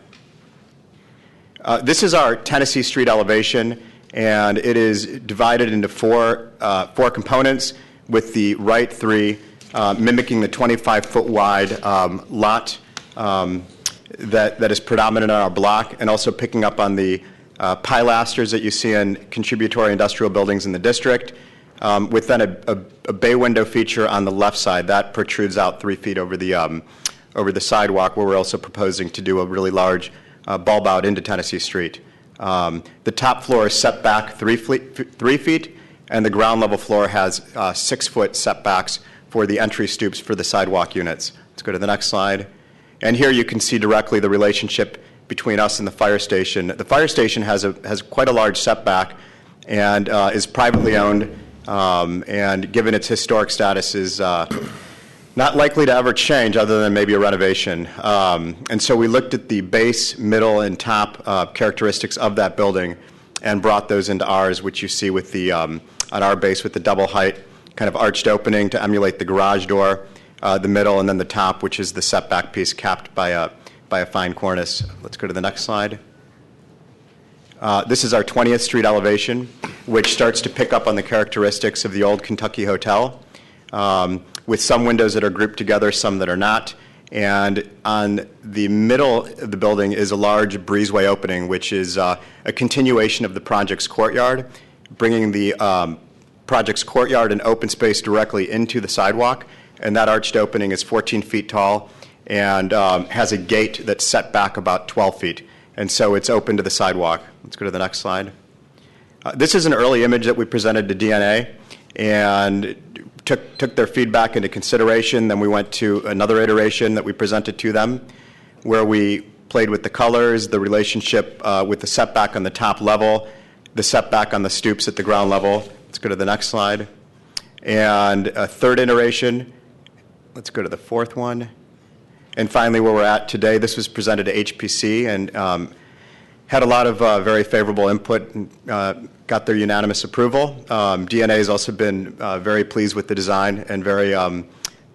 This is our Tennessee Street elevation, and it is divided into four components, with the right 3 mimicking the 25-foot wide lot that is predominant on our block, and also picking up on the pilasters that you see in contributory industrial buildings in the district, with then a bay window feature on the left side. That protrudes out 3 feet over the sidewalk, where we're also proposing to do a really large bulb out into Tennessee Street. The top floor is set back 3 feet, and the ground level floor has 6-foot setbacks for the entry stoops for the sidewalk units. Let's go to the next slide. And here you can see directly the relationship between us and the fire station. The fire station has quite a large setback and is privately owned, and given its historic status is not likely to ever change other than maybe a renovation. And so we looked at the base, middle, and top characteristics of that building and brought those into ours, which you see with the on our base with the double height kind of arched opening to emulate the garage door. the middle, and then the top, which is the setback piece capped by a fine cornice. Let's go to the next slide. This is our 20th Street elevation, which starts to pick up on the characteristics of the old Kentucky Hotel, with some windows that are grouped together, some that are not. And on the middle of the building is a large breezeway opening, which is a continuation of the project's courtyard, bringing the project's courtyard and open space directly into the sidewalk. And that arched opening is 14 feet tall and has a gate that's set back about 12 feet. And so it's open to the sidewalk. Let's go to the next slide. This is an early image that we presented to DNA and took their feedback into consideration. Then we went to another iteration that we presented to them where we played with the colors, the relationship with the setback on the top level, the setback on the stoops at the ground level. Let's go to the next slide. And a third iteration. Let's go to the fourth one. And finally, where we're at today, this was presented to HPC and had a lot of very favorable input and got their unanimous approval. DNA has also been very pleased with the design and very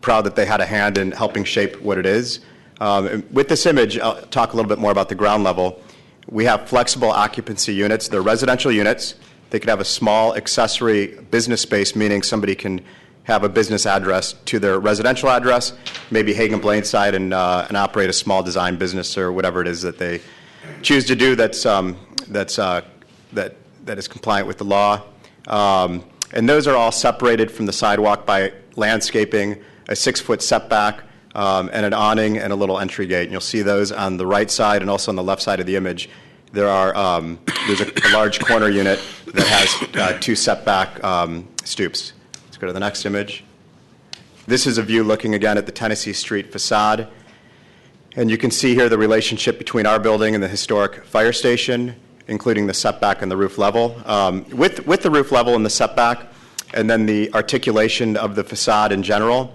proud that they had a hand in helping shape what it is. With this image, I'll talk a little bit more about the ground level. We have flexible occupancy units. They're residential units. They could have a small accessory business space, meaning somebody can have a business address to their residential address, maybe Hagen Blainside, and operate a small design business or whatever it is that they choose to do that is compliant with the law. And those are all separated from the sidewalk by landscaping, a 6-foot setback, and an awning and a little entry gate. And you'll see those on the right side and also on the left side of the image. There's a large corner unit that has 2 setback stoops. Let's go to the next image. This is a view looking again at the Tennessee Street facade. And you can see here the relationship between our building and the historic fire station, including the setback and the roof level. With the roof level and the setback, and then the articulation of the facade in general,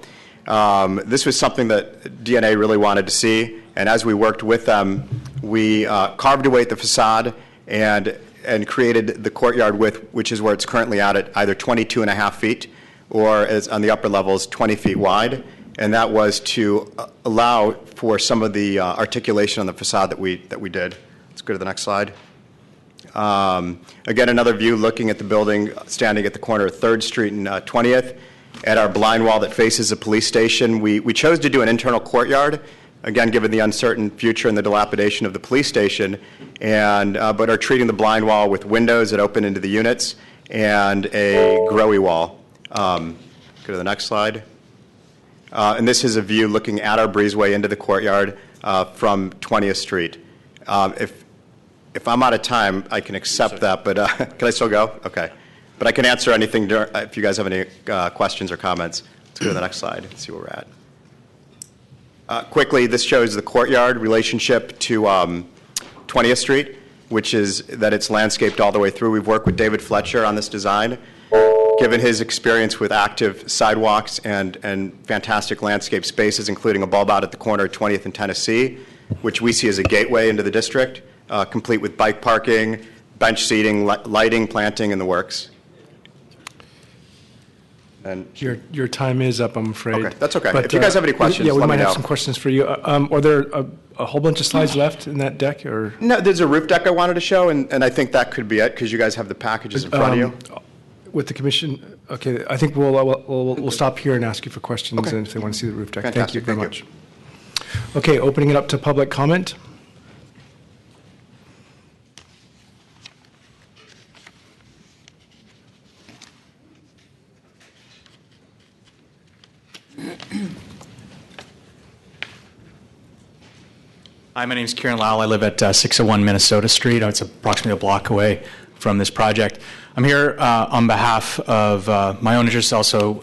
this was something that DNA really wanted to see. And as we worked with them, we carved away at the facade and created the courtyard width, which is where it's currently at either 22.5 feet or as on the upper levels 20 feet wide. And that was to allow for some of the articulation on the facade that we did. Let's go to the next slide. Again, another view looking at the building standing at the corner of 3rd Street and 20th. At our blind wall that faces the police station, we chose to do an internal courtyard, again, given the uncertain future and the dilapidation of the police station, but are treating the blind wall with windows that open into the units and a growy wall. Go to the next slide. And this is a view looking at our breezeway into the courtyard from 20th Street. If I'm out of time, I can accept that, but can I still go? Okay. But I can answer anything if you guys have any questions or comments. Let's go to the next slide and see where we're at. Quickly, this shows the courtyard relationship to 20th Street, which is that it's landscaped all the way through. We've worked with David Fletcher on this design. Given his experience with active sidewalks and fantastic landscape spaces, including a bulb out at the corner of 20th and Tennessee, which we see as a gateway into the district, complete with bike parking, bench seating, lighting, planting, and the works. And
your time is up, I'm afraid.
Okay, that's okay. But, if you guys have any questions,
we
let
might
me know.
have some questions for you. Are there a whole bunch of slides left in that deck, or
no? There's a roof deck I wanted to show, and I think that could be it because you guys have the packages in front of you.
With the commission, okay. I think we'll stop here and ask you for questions,
Okay.
and if they want to see the roof deck.
Fantastic.
Thank you very much. Okay, opening it up to public comment.
Hi, my name is Kieran Lowell. I live at 601 Minnesota Street. It's approximately a block away from this project. I'm here on behalf of my own interest, also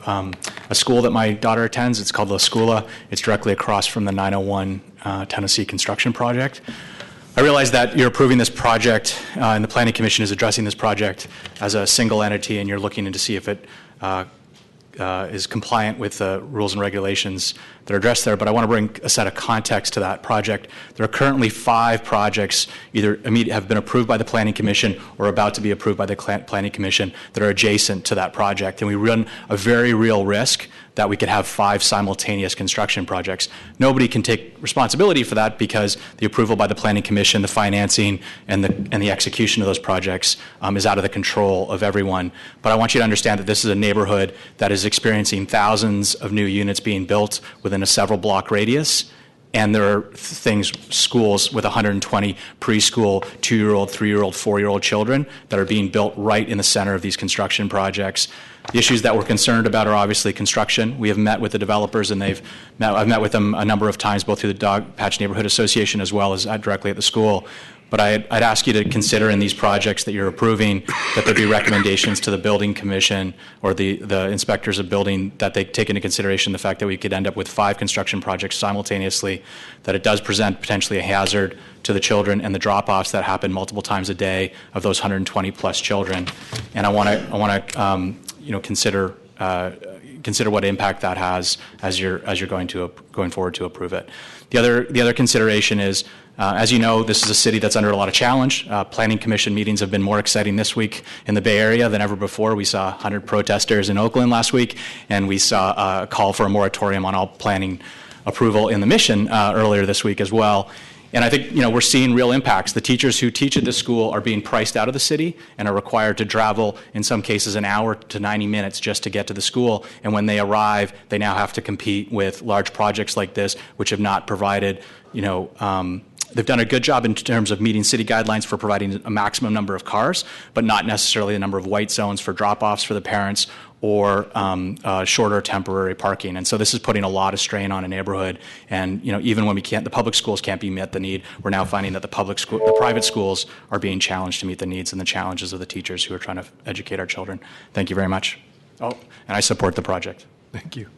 a school that my daughter attends. It's called La Escuela. It's directly across from the 901 Tennessee construction project. I realize that you're approving this project and the Planning Commission is addressing this project as a single entity, and you're looking into see if it is compliant with the rules and regulations that are addressed there, but I want to bring a set of context to that project. There are currently 5 projects either have been approved by the Planning Commission or about to be approved by the Planning Commission that are adjacent to that project, and we run a very real risk that we could have 5 simultaneous construction projects. Nobody can take responsibility for that because the approval by the Planning Commission, the financing, and the execution of those projects is out of the control of everyone. But I want you to understand that this is a neighborhood that is experiencing thousands of new units being built within a several block radius. And there are schools with 120 preschool, 2-year-old, 3-year-old, 4-year-old children that are being built right in the center of these construction projects. The issues that we're concerned about are obviously construction. We have met with the developers, and I've met with them a number of times, both through the Dogpatch Neighborhood Association as well as directly at the school. But I'd ask you to consider in these projects that you're approving that there be recommendations to the building commission or the inspectors of building that they take into consideration the fact that we could end up with 5 construction projects simultaneously, that it does present potentially a hazard to the children and the drop-offs that happen multiple times a day of those 120 plus children. And I want to consider what impact that has as you're going forward to approve it. The other consideration is, as you know, this is a city that's under a lot of challenge. Planning Commission meetings have been more exciting this week in the Bay Area than ever before. We saw 100 protesters in Oakland last week, and we saw a call for a moratorium on all planning approval in the Mission earlier this week as well. And I think, we're seeing real impacts. The teachers who teach at this school are being priced out of the city and are required to travel, in some cases, an hour to 90 minutes just to get to the school. And when they arrive, they now have to compete with large projects like this, which have not provided, they've done a good job in terms of meeting city guidelines for providing a maximum number of cars, but not necessarily the number of white zones for drop-offs for the parents or shorter temporary parking. And so this is putting a lot of strain on a neighborhood. And even when the public schools can't be met the need, we're now finding that the private schools are being challenged to meet the needs and the challenges of the teachers who are trying to educate our children. Thank you very much. Oh, and I support the project.
Thank you.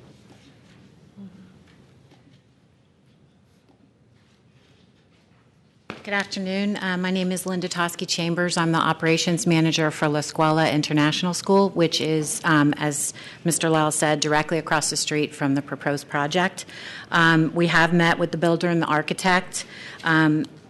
Good afternoon. My name is Linda Tosky Chambers. I'm the operations manager for La Escuela International School, which is, as Mr. Lyle said, directly across the street from the proposed project. We have met with the builder and the architect,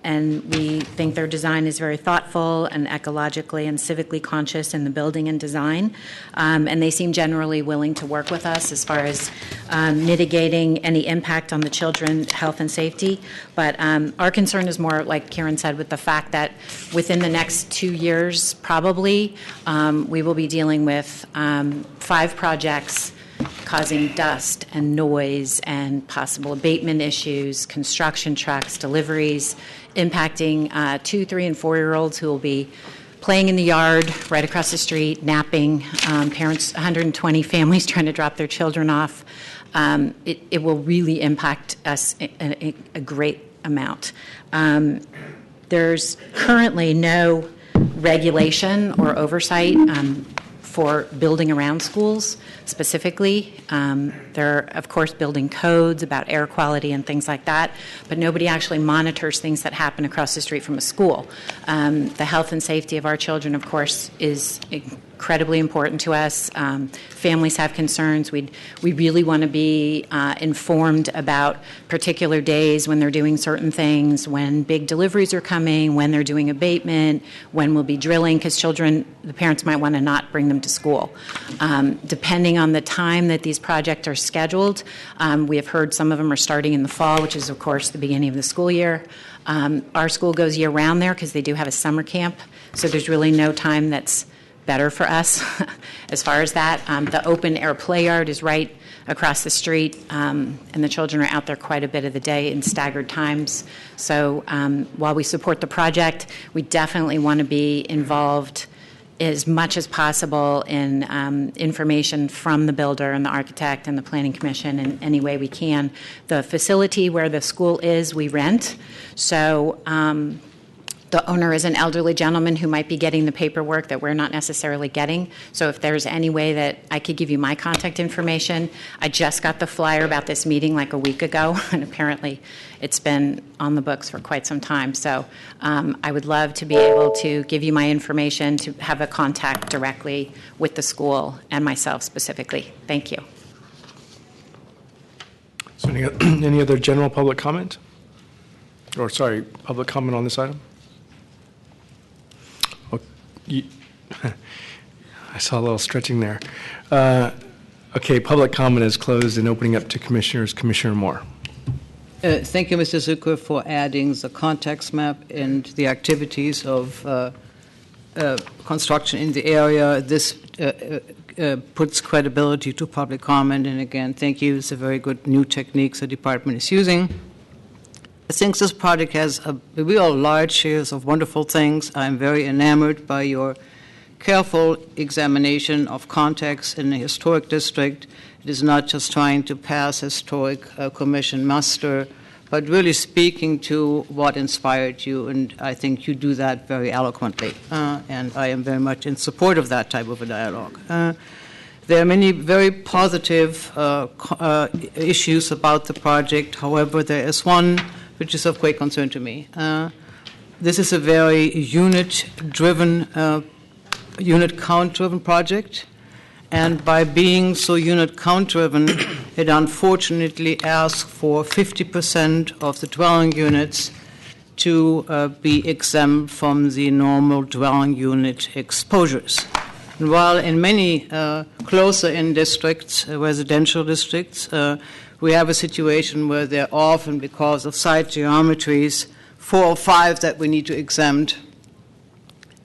and we think their design is very thoughtful and ecologically and civically conscious in the building and design. And they seem generally willing to work with us as far as mitigating any impact on the children's health and safety. But our concern is more, like Karen said, with the fact that within the next 2 years, probably, we will be dealing with 5 projects causing dust and noise and possible abatement issues, construction trucks, deliveries, impacting 2-, 3-, and 4-year-olds who will be playing in the yard right across the street, napping, parents, 120 families trying to drop their children off. It will really impact us a great amount. There's currently no regulation or oversight for building around schools specifically. There are, of course, building codes about air quality and things like that, but nobody actually monitors things that happen across the street from a school. The health and safety of our children, of course, is incredibly important to us. Families have concerns. We really want to be informed about particular days when they're doing certain things, when big deliveries are coming, when they're doing abatement, when we'll be drilling, because the parents might want to not bring them to school. Depending on the time that these projects are scheduled, we have heard some of them are starting in the fall, which is, of course, the beginning of the school year. Our school goes year-round there because they do have a summer camp, so there's really no time that's better for us as far as that. The open-air play yard is right across the street, and the children are out there quite a bit of the day in staggered times. So while we support the project, we definitely want to be involved as much as possible in information from the builder and the architect and the planning commission in any way we can. The facility where the school is, we rent. So the owner is an elderly gentleman who might be getting the paperwork that we're not necessarily getting. So if there's any way that I could give you my contact information, I just got the flyer about this meeting like a week ago, and apparently it's been on the books for quite some time. So I would love to be able to give you my information, to have a contact directly with the school and myself specifically. Thank you.
So any other general public comment? Or sorry, public comment on this item? I saw a little stretching there. Okay, public comment is closed and opening up to commissioners. Commissioner Moore.
Thank you, Mr. Zucker, for adding the context map and the activities of construction in the area. This puts credibility to public comment. And again, thank you. It's a very good new technique the department is using. I think this project has a real large series of wonderful things. I'm very enamored by your careful examination of context in the historic district. It is not just trying to pass historic commission muster, but really speaking to what inspired you, and I think you do that very eloquently. And I am very much in support of that type of a dialogue. There are many very positive issues about the project. However, there is one which is of great concern to me. This is a very unit-driven, unit count-driven project. And by being so unit count-driven, it unfortunately asks for 50% of the dwelling units to be exempt from the normal dwelling unit exposures. And while in many closer-in districts, residential districts, we have a situation where there are often, because of site geometries, 4 or 5 that we need to exempt,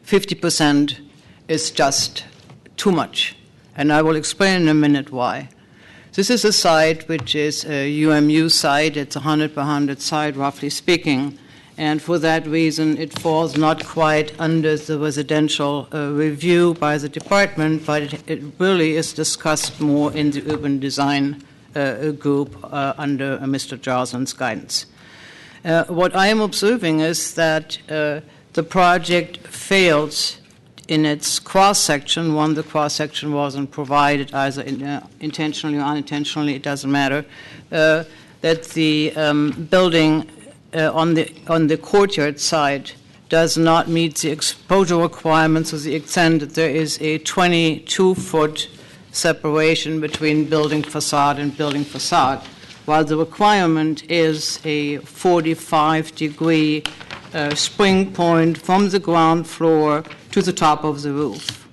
50% is just too much. And I will explain in a minute why. This is a site which is a UMU site. It's a 100 by 100 site, roughly speaking. And for that reason, it falls not quite under the residential review by the department, but it really is discussed more in the urban design group under Mr. Joslin's guidance. What I am observing is that the project fails in its cross-section. One, the cross-section wasn't provided either intentionally or unintentionally, it doesn't matter, that the building on the courtyard side does not meet the exposure requirements to the extent that there is a 22-foot separation between building facade and building facade, while the requirement is a 45-degree spring point from the ground floor to the top of the roof.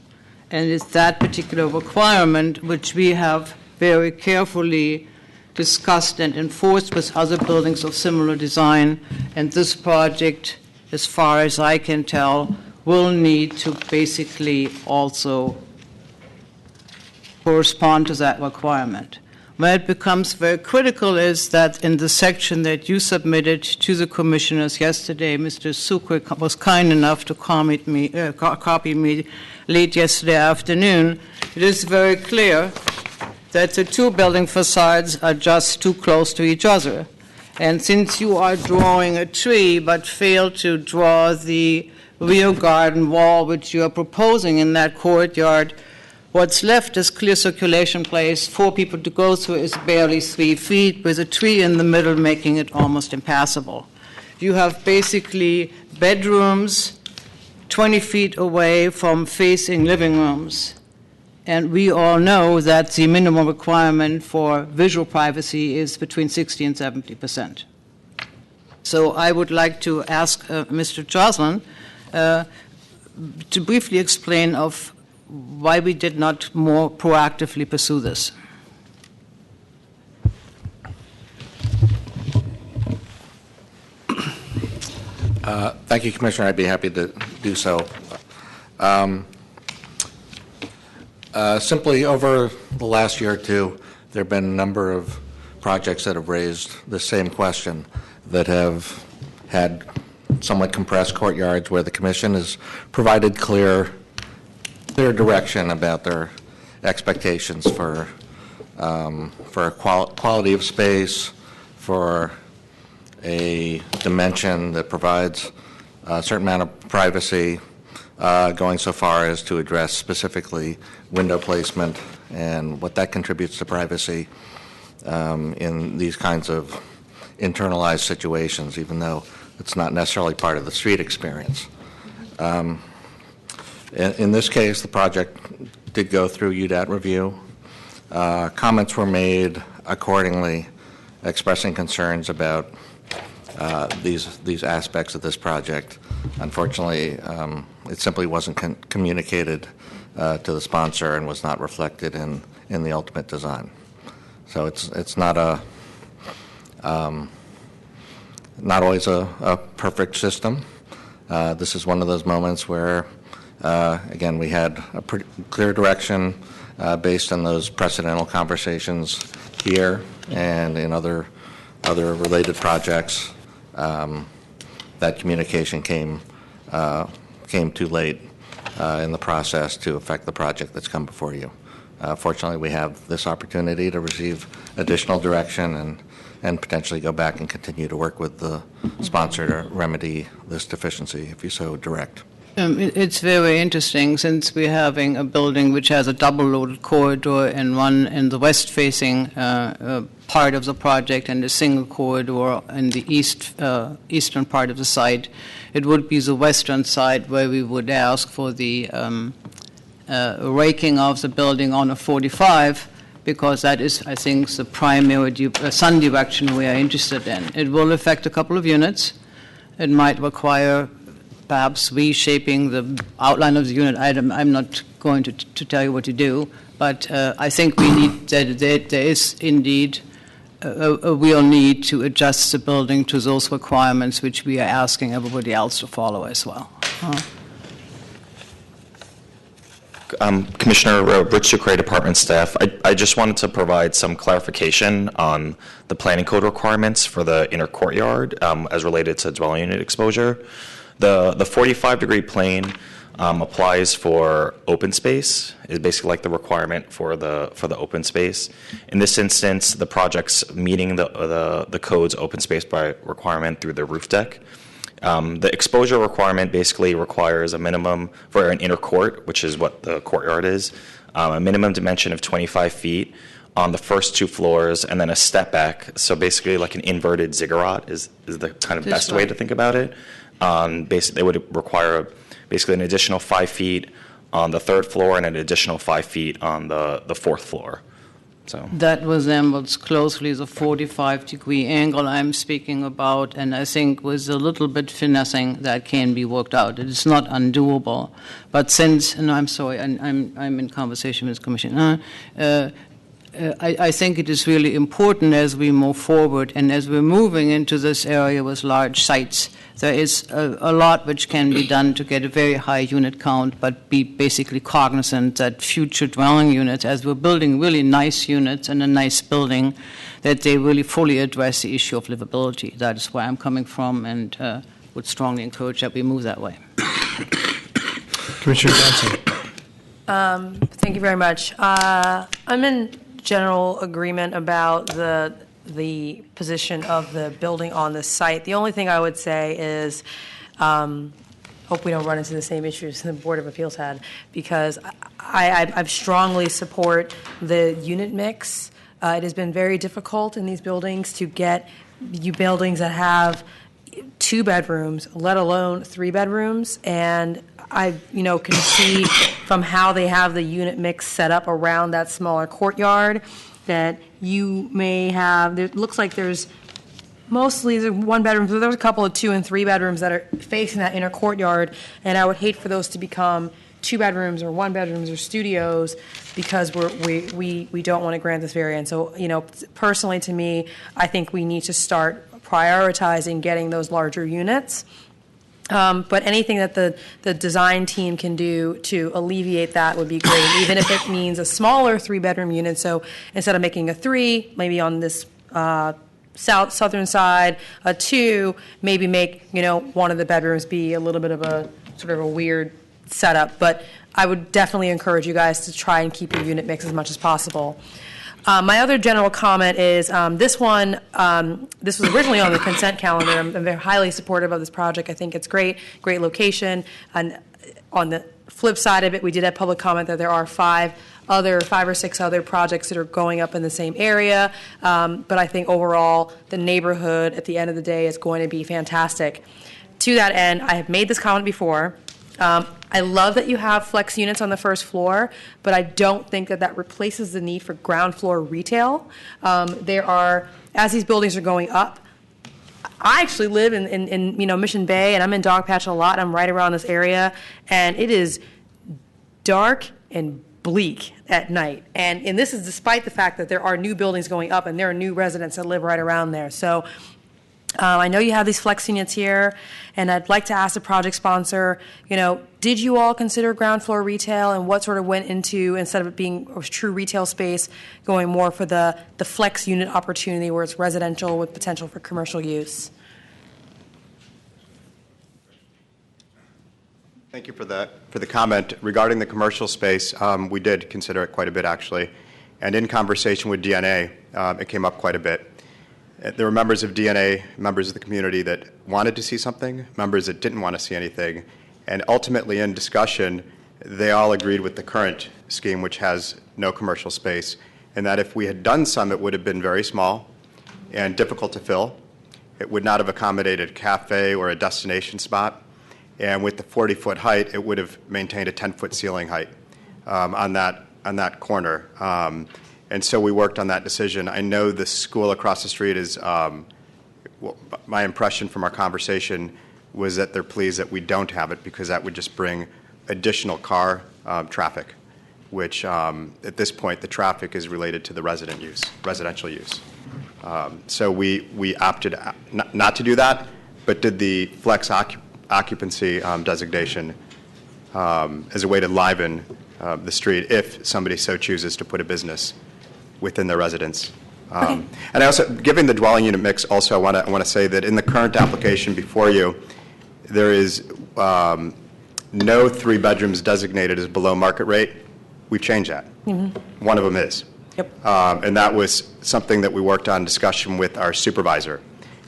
And it's that particular requirement which we have very carefully discussed and enforced with other buildings of similar design. And this project, as far as I can tell, will need to basically also correspond to that requirement. Where it becomes very critical is that in the section that you submitted to the commissioners yesterday, Mr. Zucker was kind enough to copy me late yesterday afternoon. It is very clear that the 2 building facades are just too close to each other. And since you are drawing a tree but fail to draw the rear garden wall which you are proposing in that courtyard, what's left is clear circulation place. 4 people to go through is barely 3 feet, with a tree in the middle making it almost impassable. You have basically bedrooms 20 feet away from facing living rooms. And we all know that the minimum requirement for visual privacy is between 60 and 70%. So I would like to ask Mr. Joslin to briefly explain of why we did not more proactively pursue this.
Thank you, Commissioner. I'd be happy to do so. Simply over the last year or two, there have been a number of projects that have raised the same question, that have had somewhat compressed courtyards where the Commission has provided clear direction about their expectations for quality of space, for a dimension that provides a certain amount of privacy, going so far as to address specifically window placement and what that contributes to privacy in these kinds of internalized situations, even though it's not necessarily part of the street experience. In this case, the project did go through UDAT review. Comments were made accordingly, expressing concerns about these aspects of this project. Unfortunately, it simply wasn't communicated to the sponsor and was not reflected in the ultimate design. So it's not not always a perfect system. This is one of those moments where, again, we had a pretty clear direction based on those precedental conversations here and in other related projects. That communication came too late in the process to affect the project that's come before you. Fortunately, we have this opportunity to receive additional direction and potentially go back and continue to work with the sponsor to remedy this deficiency if you so direct.
It's very interesting since we're having a building which has a double-loaded corridor and one in the west-facing part of the project and a single corridor in the eastern part of the site. It would be the western side where we would ask for the raking of the building on a 45, because that is, I think, the primary sun direction we are interested in. It will affect a couple of units. It might require perhaps reshaping the outline of the unit. I'm not going to tell you what to do, but I think we need that there is indeed a real need to adjust the building to those requirements which we are asking everybody else to follow as well.
Commissioner Rich Sucre, department staff. I just wanted to provide some clarification on the planning code requirements for the inner courtyard as related to dwelling unit exposure. The 45-degree plane applies for open space. Is basically like the requirement for the open space. In this instance, the project's meeting the code's open space by requirement through the roof deck. The exposure requirement basically requires a minimum for an inner court, which is what the courtyard is, a minimum dimension of 25 feet on the first two floors, and then a step back. So basically like an inverted ziggurat is the kind of best way to think about it. Basically, they would require basically an additional 5 feet on the third floor and an additional 5 feet on the fourth floor. So
that resembles closely the 45-degree angle I'm speaking about, and I think with a little bit finessing that can be worked out. It is not undoable, but since, and I'm sorry, I'm in conversation with the Commission. I think it is really important as we move forward and as we're moving into this area with large sites. There is a lot which can be done to get a very high unit count, but be basically cognizant that future dwelling units, as we're building really nice units and a nice building, that they really fully address the issue of livability. That is where I'm coming from, and would strongly encourage that we move that way.
Commissioner Johnson.
Thank you very much. I'm in general agreement about the position of the building on the site. The only thing I would say is hope we don't run into the same issues the Board of Appeals had, because I strongly support the unit mix. It has been very difficult in these buildings to get buildings that have 2 bedrooms, let alone 3 bedrooms, and I can see from how they have the unit mix set up around that smaller courtyard that you may have, it looks like there's mostly 1 bedroom, so there's a couple of 2 and 3 bedrooms that are facing that inner courtyard, and I would hate for those to become 2 bedrooms or 1 bedrooms or studios because we don't want to grant this variance. So, personally to me, I think we need to start prioritizing getting those larger units. But anything that the design team can do to alleviate that would be great, even if it means a smaller 3-bedroom unit. So instead of making a 3, maybe on this southern side, a 2, maybe make one of the bedrooms be a little bit of a sort of a weird setup. But I would definitely encourage you guys to try and keep your unit mix as much as possible. My other general comment is this one, this was originally on the consent calendar. I'm very highly supportive of this project. I think it's great location. And on the flip side of it, we did have public comment that there are 5 or 6 other projects that are going up in the same area. But I think overall, the neighborhood at the end of the day is going to be fantastic. To that end, I have made this comment before. I love that you have flex units on the first floor, but I don't think that replaces the need for ground floor retail. There are, as these buildings are going up, I actually live in Mission Bay, and I'm in Dogpatch a lot. I'm right around this area, and it is dark and bleak at night. And this is despite the fact that there are new buildings going up and there are new residents that live right around there. So I know you have these flex units here, and I'd like to ask the project sponsor, did you all consider ground floor retail, and what sort of went into, instead of it being a true retail space, going more for the flex unit opportunity where it's residential with potential for commercial use?
Thank you for the comment. Regarding the commercial space, we did consider it quite a bit, actually. And in conversation with DNA, it came up quite a bit. There were members of DNA, members of the community that wanted to see something, members that didn't want to see anything. And ultimately, in discussion, they all agreed with the current scheme, which has no commercial space, and that if we had done some, it would have been very small and difficult to fill. It would not have accommodated a cafe or a destination spot. And with the 40-foot height, it would have maintained a 10-foot ceiling height on that corner. And so we worked on that decision. I know the school across the street is, my impression from our conversation was that they're pleased that we don't have it, because that would just bring additional car traffic, which at this point the traffic is related to the residential use. So we opted not to do that, but did the flex occupancy designation as a way to liven the street if somebody so chooses to put a business within their residence. And I also, given the dwelling unit mix, also I want to say that in the current application before you, there is no 3 bedrooms designated as below market rate. We've changed that. Mm-hmm. One of them is. Yep. And that was something that we worked on in discussion with our supervisor.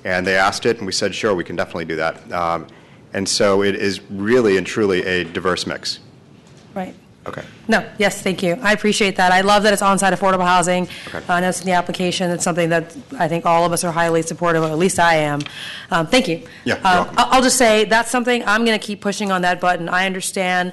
And they asked it, and we said, sure, we can definitely do that. And so it is really and truly a diverse mix.
Right.
Okay.
No, yes, thank you. I appreciate that. I love that it's on-site affordable housing.
Okay.
I know it's in the application. It's something that I think all of us are highly supportive of, at least I am. Thank you.
Yeah, you're welcome.
I'll just say that's something I'm going to keep pushing on that button. I understand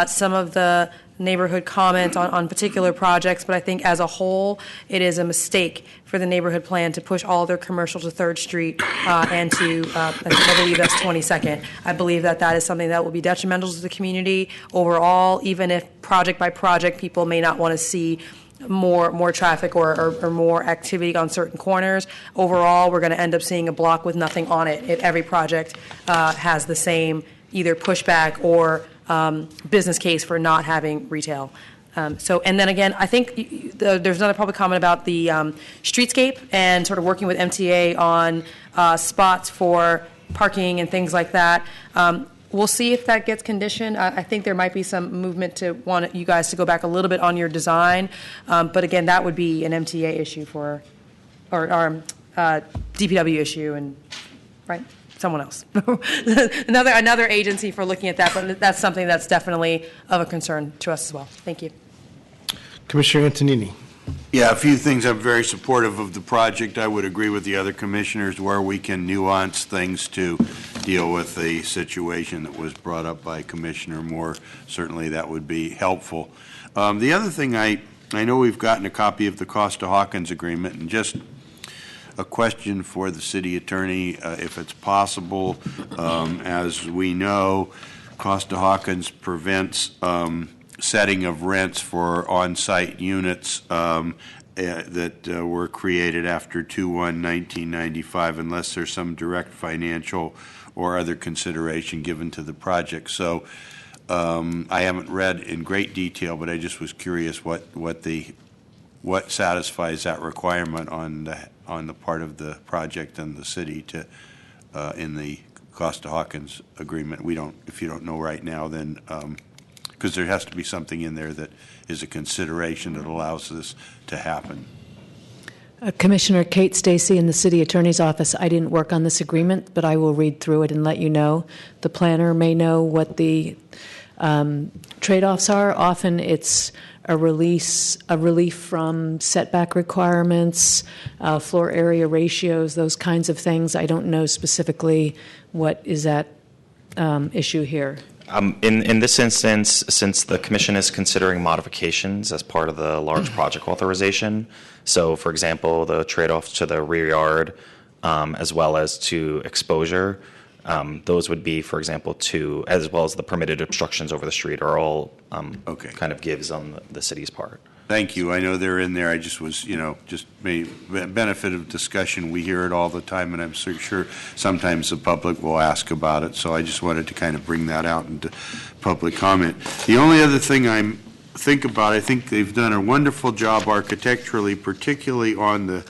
some of the neighborhood comments on particular projects, but I think as a whole, it is a mistake for the neighborhood plan to push all their commercial to 3rd Street and to, I believe that's 22nd. I believe that is something that will be detrimental to the community overall, even if project by project people may not want to see more traffic or more activity on certain corners. Overall, we're going to end up seeing a block with nothing on it if every project has the same either pushback or business case for not having retail. And then again, I think there's another public comment about the streetscape and sort of working with MTA on spots for parking and things like that. We'll see if that gets conditioned. I think there might be some movement to want you guys to go back a little bit on your design. But again, that would be an MTA issue or DPW issue, and right? Someone else. another agency for looking at that, but that's something that's definitely of a concern to us as well. Thank you.
Commissioner Antonini.
Yeah, a few things. I'm very supportive of the project. I would agree with the other commissioners where we can nuance things to deal with the situation that was brought up by Commissioner Moore. Certainly that would be helpful. The other thing, I know we've gotten a copy of the Costa-Hawkins agreement, and just a question for the city attorney, if it's possible. As we know, Costa-Hawkins prevents setting of rents for on-site units that were created after 2/1/1995 unless there's some direct financial or other consideration given to the project. So I haven't read in great detail, but I just was curious what satisfies that requirement on the part of the project and the city to in the Costa-Hawkins agreement. If you don't know right now, then because there has to be something in there that is a consideration that allows this to happen.
Commissioner Kate Stacy in the City Attorney's Office. I didn't work on this agreement, but I will read through it and let you know. The planner may know what the trade-offs are. Often it's a relief from setback requirements, floor area ratios, those kinds of things. I don't know specifically what is at issue here.
In this instance, since the Commission is considering modifications as part of the large project authorization, so for example, the trade-offs to the rear yard as well as to exposure, Those would be, for example, two, as well as the permitted obstructions over the street are all kind of gives on the city's part.
Thank you. I know they're in there. I just was, just benefit of discussion. We hear it all the time, and I'm sure sometimes the public will ask about it. So I just wanted to kind of bring that out into public comment. The only other thing I think they've done a wonderful job architecturally, particularly on the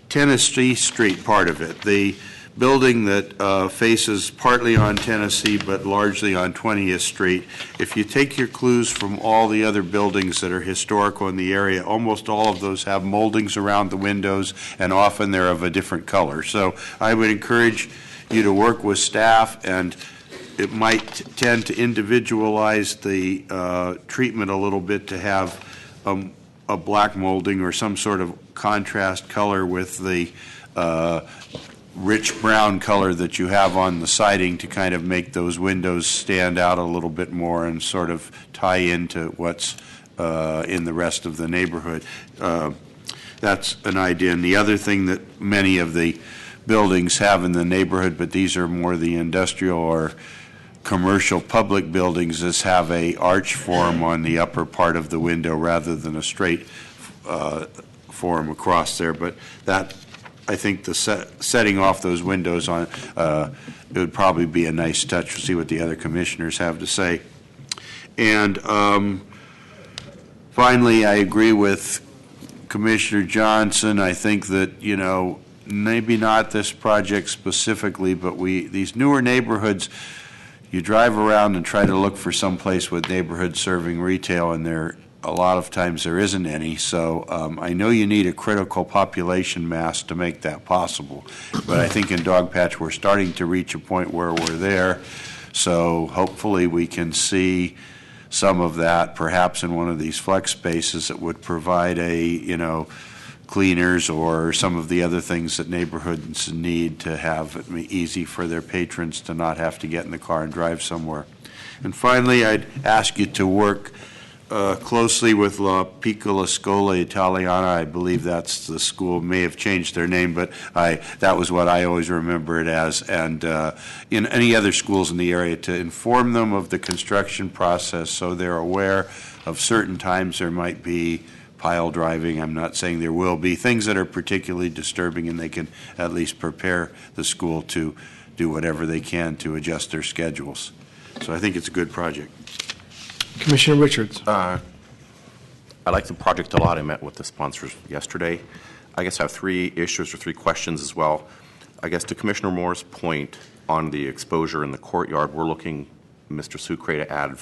Tennessee Street part of it. The building that faces partly on Tennessee but largely on 20th Street. If you take your clues from all the other buildings that are historical in the area, almost all of those have moldings around the windows, and often they're of a different color. So I would encourage you to work with staff, and it might tend to individualize the treatment a little bit to have a black molding or some sort of contrast color with the rich brown color that you have on the siding to kind of make those windows stand out a little bit more and sort of tie into what's in the rest of the neighborhood. That's an idea. And the other thing that many of the buildings have in the neighborhood, but these are more the industrial or commercial public buildings, is have a arch form on the upper part of the window rather than a straight form across there. But that, I think the setting off those windows on it would probably be a nice touch. We'll see what the other commissioners have to say. And finally, I agree with Commissioner Johnson. I think that, maybe not this project specifically, but these newer neighborhoods, you drive around and try to look for some place with neighborhoods serving retail, and a lot of times there isn't any. So I know you need a critical population mass to make that possible. But I think in Dogpatch we're starting to reach a point where we're there. So hopefully we can see some of that perhaps in one of these flex spaces that would provide cleaners or some of the other things that neighborhoods need to have it easy for their patrons to not have to get in the car and drive somewhere. And finally, I'd ask you to work closely with La Piccola Scuola Italiana. I believe that's the school. May have changed their name, but that was what I always remember it as. And in any other schools in the area, to inform them of the construction process so they're aware of certain times there might be pile driving. I'm not saying there will be things that are particularly disturbing, and they can at least prepare the school to do whatever they can to adjust their schedules. So I think it's a good project.
Commissioner Richards.
I like the project a lot. I met with the sponsors yesterday. I guess I have three issues or three questions as well. I guess to Commissioner Moore's point on the exposure in the courtyard, we're looking, Mr. Sucre, to add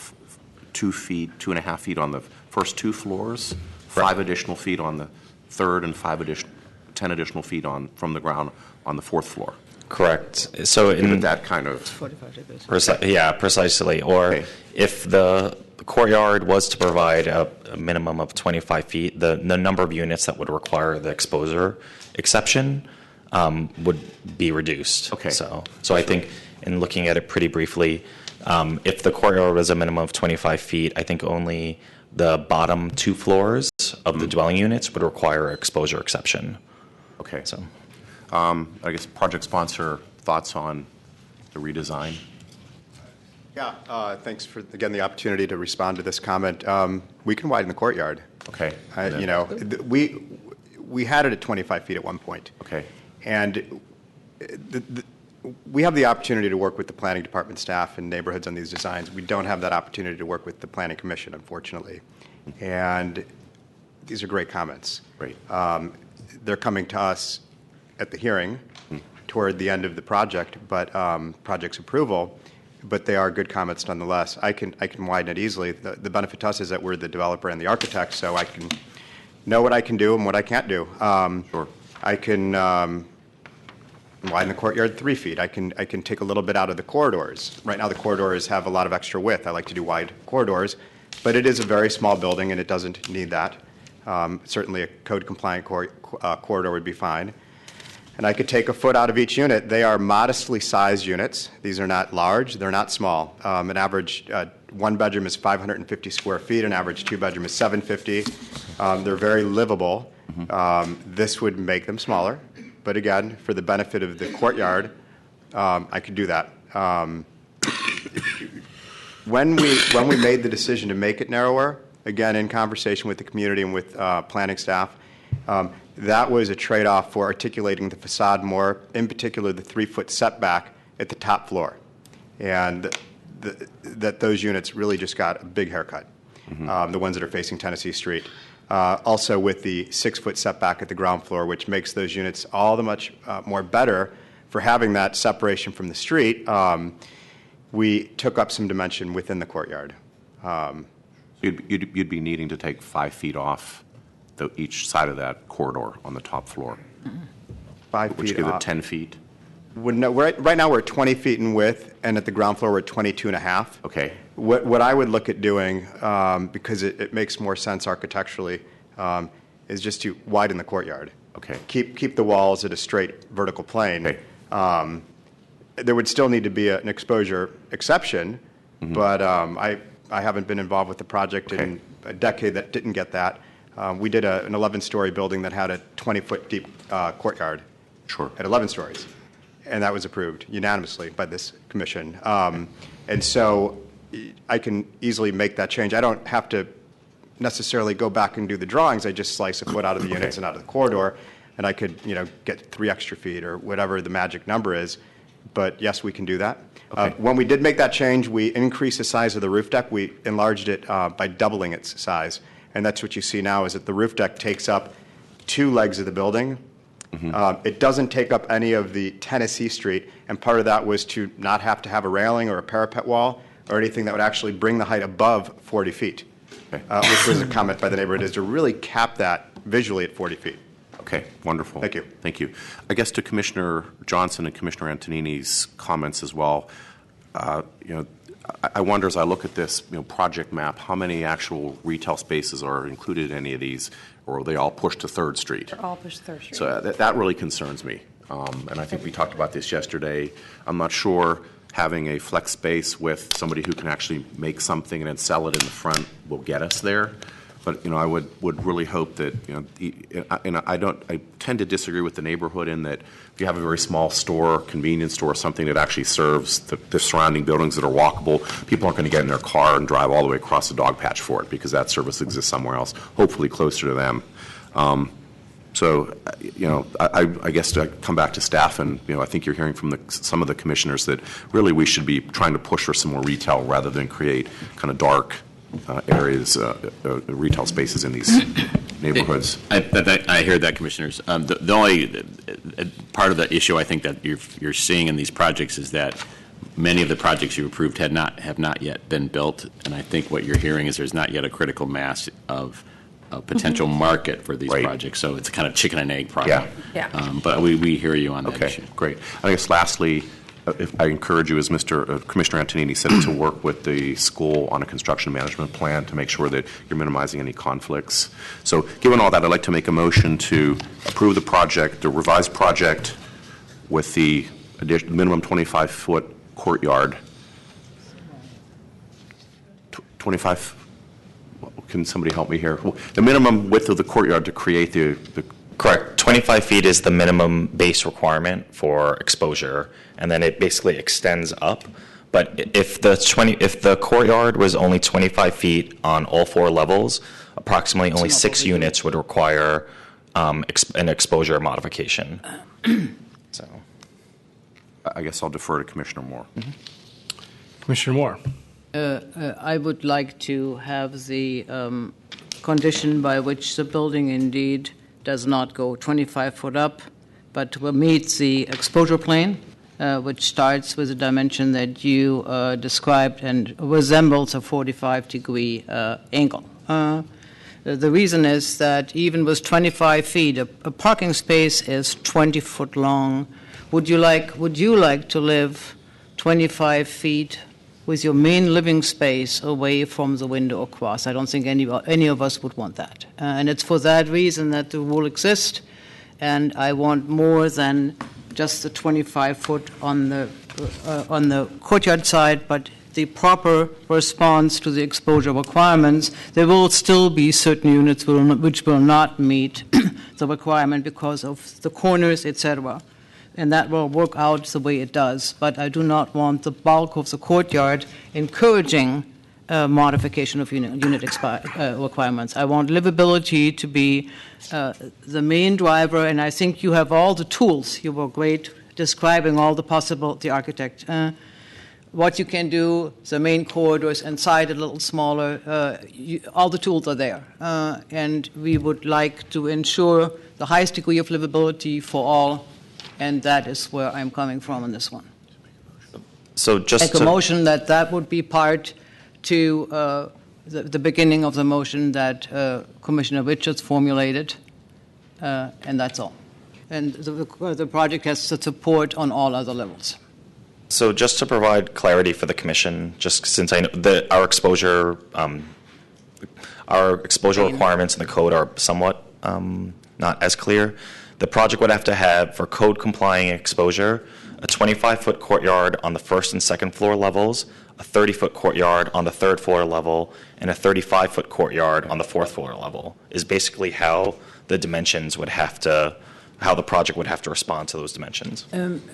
2 feet, 2.5 feet on the first 2 floors, 5 additional feet on the third, and 10 additional feet from the ground on the 4th floor.
Correct. So in
that kind of
precisely. Or if the courtyard was to provide a minimum of 25 feet, the number of units that would require the exposure exception would be reduced.
Okay.
So I think in looking at it pretty briefly, if the courtyard was a minimum of 25 feet, I think only the bottom 2 floors of the dwelling units would require exposure exception.
Okay. So, I guess project sponsor thoughts on the redesign.
Yeah, thanks for, again, the opportunity to respond to this comment. We can widen the courtyard.
Okay.
We had it at 25 feet at one point.
Okay.
And we have the opportunity to work with the planning department staff and neighborhoods on these designs. We don't have that opportunity to work with the planning commission, unfortunately. And these are great comments.
Great.
They're coming to us at the hearing toward the end of the project, but project's approval. But they are good comments nonetheless. I can widen it easily. The benefit to us is that we're the developer and the architect, so I can know what I can do and what I can't do.
Sure.
I can widen the courtyard 3 feet. I can take a little bit out of the corridors. Right now the corridors have a lot of extra width. I like to do wide corridors, but it is a very small building and it doesn't need that. Certainly a code compliant corridor would be fine. And I could take a foot out of each unit. They are modestly sized units. These are not large. They're not small. An average 1 bedroom is 550 square feet. An average 2 bedroom is 750. They're very livable. This would make them smaller. But again, for the benefit of the courtyard, I could do that. When we made the decision to make it narrower, again, in conversation with the community and with planning staff, that was a trade-off for articulating the facade more, in particular the 3-foot setback at the top floor. And that those units really just got a big haircut, the ones that are facing Tennessee Street. Also with the 6-foot setback at the ground floor, which makes those units all the much more better for having that separation from the street. We took up some dimension within the courtyard.
You'd be needing to take 5 feet off each side of that corridor on the top floor.
5 feet
Which gives it
off.
10 feet.
Right now we're 20 feet in width, and at the ground floor we're 22 and a half.
Okay.
What I would look at doing, because it makes more sense architecturally, is just to widen the courtyard.
Okay.
Keep the walls at a straight vertical plane. Okay. There would still need to be an exposure exception, but I haven't been involved with the project in a decade that didn't get that. We did an 11-story building that had a 20-foot deep courtyard at 11 stories, and that was approved unanimously by this commission. And so I can easily make that change. I don't have to necessarily go back and do the drawings. I just slice a foot out of the units and out of the corridor, and I could get 3 extra feet or whatever the magic number is. But yes, we can do that. When we did make that change, we increased the size of the roof deck. We enlarged it by doubling its size. And that's what you see now is that the roof deck takes up 2 legs of the building. It doesn't take up any of the Tennessee Street, and part of that was to not have to have a railing or a parapet wall or anything that would actually bring the height above 40 feet, which was a comment by the neighborhood, is to really cap that visually at 40 feet.
Okay, wonderful.
Thank you.
Thank you. I guess to Commissioner Johnson and Commissioner Antonini's comments as well, I wonder as I look at this project map, how many actual retail spaces are included in any of these, or are they all pushed to 3rd Street?
They're all pushed to 3rd Street.
So that really concerns me. And I think we talked about this yesterday. I'm not sure having a flex space with somebody who can actually make something and then sell it in the front will get us there. But I would really hope that I tend to disagree with the neighborhood in that if you have a very small store, convenience store, something that actually serves the surrounding buildings that are walkable, people aren't going to get in their car and drive all the way across the dog patch for it because that service exists somewhere else, hopefully closer to them. I guess to come back to staff, and I think you're hearing from some of the commissioners that really we should be trying to push for some more retail rather than create kind of dark areas, retail spaces in these neighborhoods.
I hear that, Commissioners. The only part of the issue I think that you're seeing in these projects is that many of the projects you approved have not yet been built, and I think what you're hearing is there's not yet a critical mass of a potential market for these projects. So it's a kind of chicken and egg problem.
Yeah.
But we hear you on that issue.
Great. I guess lastly, if I encourage you, as Commissioner Antonini said, to work with the school on a construction management plan to make sure that you're minimizing any conflicts. So given all that, I'd like to make a motion to approve the project, the revised project with the minimum 25-foot courtyard. 25, can somebody help me here? The minimum width of the courtyard to create the
Correct. 25 feet is the minimum base requirement for exposure, and then it basically extends up. But if the courtyard was only 25 feet on all 4 levels, approximately only 6 units would require an exposure modification. So,
I guess I'll defer to Commissioner Moore.
Commissioner Moore.
I would like to have the condition by which the building indeed does not go 25 foot up, but will meet the exposure plane, which starts with a dimension that you described and resembles a 45-degree angle. The reason is that even with 25 feet, a parking space is 20 foot long. Would you like to live 25 feet with your main living space away from the window across? I don't think any of us would want that. And it's for that reason that the rule exists, and I want more than just the 25-foot on the courtyard side, but the proper response to the exposure requirements. There will still be certain units which will not meet the requirement because of the corners, etc. and that will work out the way it does. But I do not want the bulk of the courtyard encouraging modification of unit requirements. I want livability to be the main driver, and I think you have all the tools. You were great describing all the possible, the architect. What you can do, the main corridors inside a little smaller, all the tools are there. And we would like to ensure the highest degree of livability for all, and that is where I'm coming from on this one.
So just
make a motion that would be part to the beginning of the motion that Commissioner Richards formulated, and that's all. And the project has the support on all other levels.
So just to provide clarity for the commission, just since I know that our exposure requirements in the code are somewhat not as clear, the project would have to have, for code complying exposure, a 25-foot courtyard on the first and second floor levels, a 30-foot courtyard on the third floor level, and a 35-foot courtyard on the fourth floor level, is basically how the dimensions would have to, how the project would have to respond to those dimensions.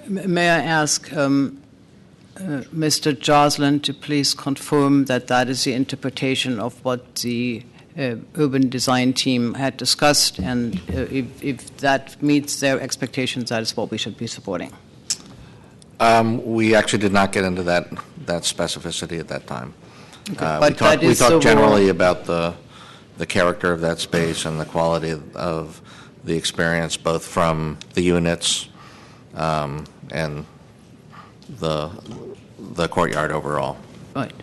May I ask Mr. Joslin to please confirm that that is the interpretation of what the urban design team had discussed, and if that meets their expectations, that is what we should be supporting.
We actually did not get into that specificity at that time.
Okay,
we talked generally about the character of that space and the quality of the experience, both from the units and the courtyard overall.
Right.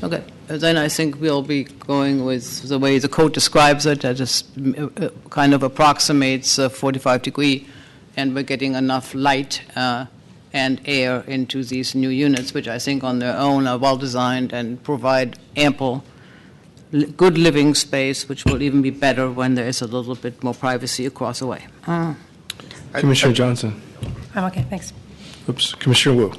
Okay. Then I think we'll be going with the way the code describes it. That just kind of approximates 45 degree, and we're getting enough light and air into these new units, which I think on their own are well designed and provide ample, good living space, which will even be better when there is a little bit more privacy across the way.
Commissioner Johnson.
I'm okay, thanks.
Oops, Commissioner Wu.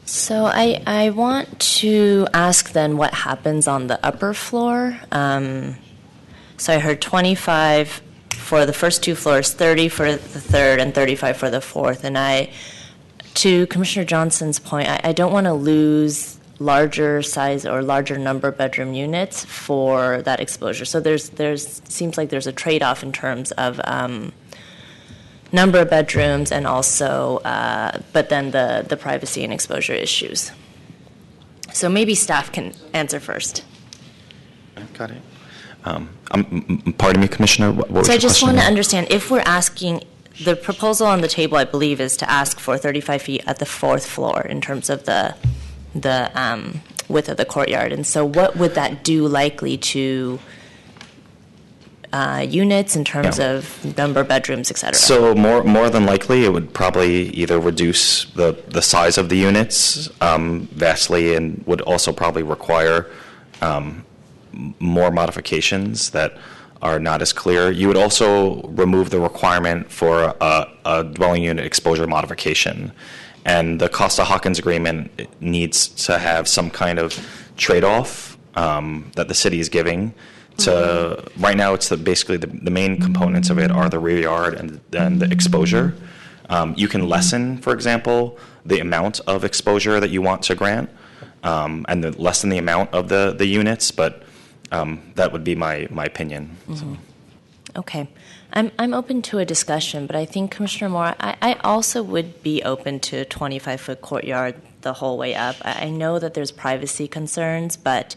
So I want to ask then what happens on the upper floor. So I heard 25 for the first two floors, 30 for the third, and 35 for the fourth. And to Commissioner Johnson's point, I don't want to lose larger size or larger number bedroom units for that exposure. So there's seems like there's a trade-off in terms of number of bedrooms and also, but then the privacy and exposure issues. So maybe staff can answer first.
Got it. Pardon me, Commissioner. What was
so I
your
just
question
want to
again?
understand if we're asking. The proposal on the table, I believe, is to ask for 35 feet at the fourth floor in terms of the width of the courtyard. And so what would that do likely to units in terms of number of bedrooms, et cetera?
So more than likely, it would probably either reduce the size of the units vastly, and would also probably require more modifications that are not as clear. You would also remove the requirement for a dwelling unit exposure modification. And the Costa-Hawkins agreement needs to have some kind of trade-off that the city is giving. Right now, it's basically the main components of it are the rear yard and the exposure. You can lessen, for example, the amount of exposure that you want to grant, and lessen the amount of the units, but that would be my opinion.
Mm-hmm. Okay. I'm open to a discussion, but I think, Commissioner Moore, I also would be open to a 25-foot courtyard the whole way up. I know that there's privacy concerns, but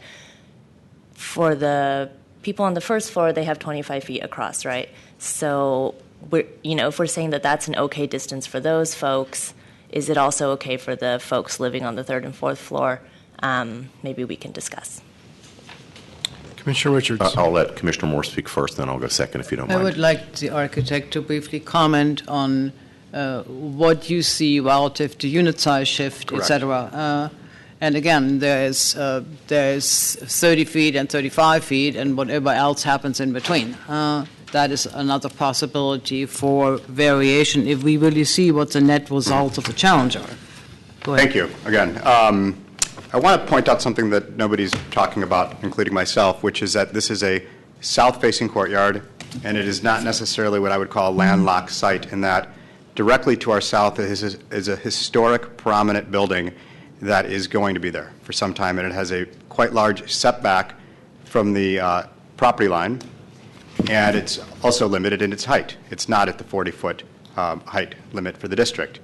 for the people on the first floor, they have 25 feet across, right? So, if we're saying that that's an okay distance for those folks, is it also okay for the folks living on the third and fourth floor? Maybe we can discuss.
Commissioner Richards.
I'll let Commissioner Moore speak first, then I'll go second if you don't mind.
I would like the architect to briefly comment on what you see relative to unit size shift, et cetera. And again, there's 30 feet and 35 feet and whatever else happens in between. That is another possibility for variation if we really see what the net results of the challenge are. Go ahead.
Thank you. Again, I want to point out something that nobody's talking about, including myself, which is that this is a south-facing courtyard, and it is not necessarily what I would call a landlocked site in that directly to our south is a historic, prominent building that is going to be there for some time, and it has a quite large setback from the property line, and it's also limited in its height. It's not at the 40-foot height limit for the district.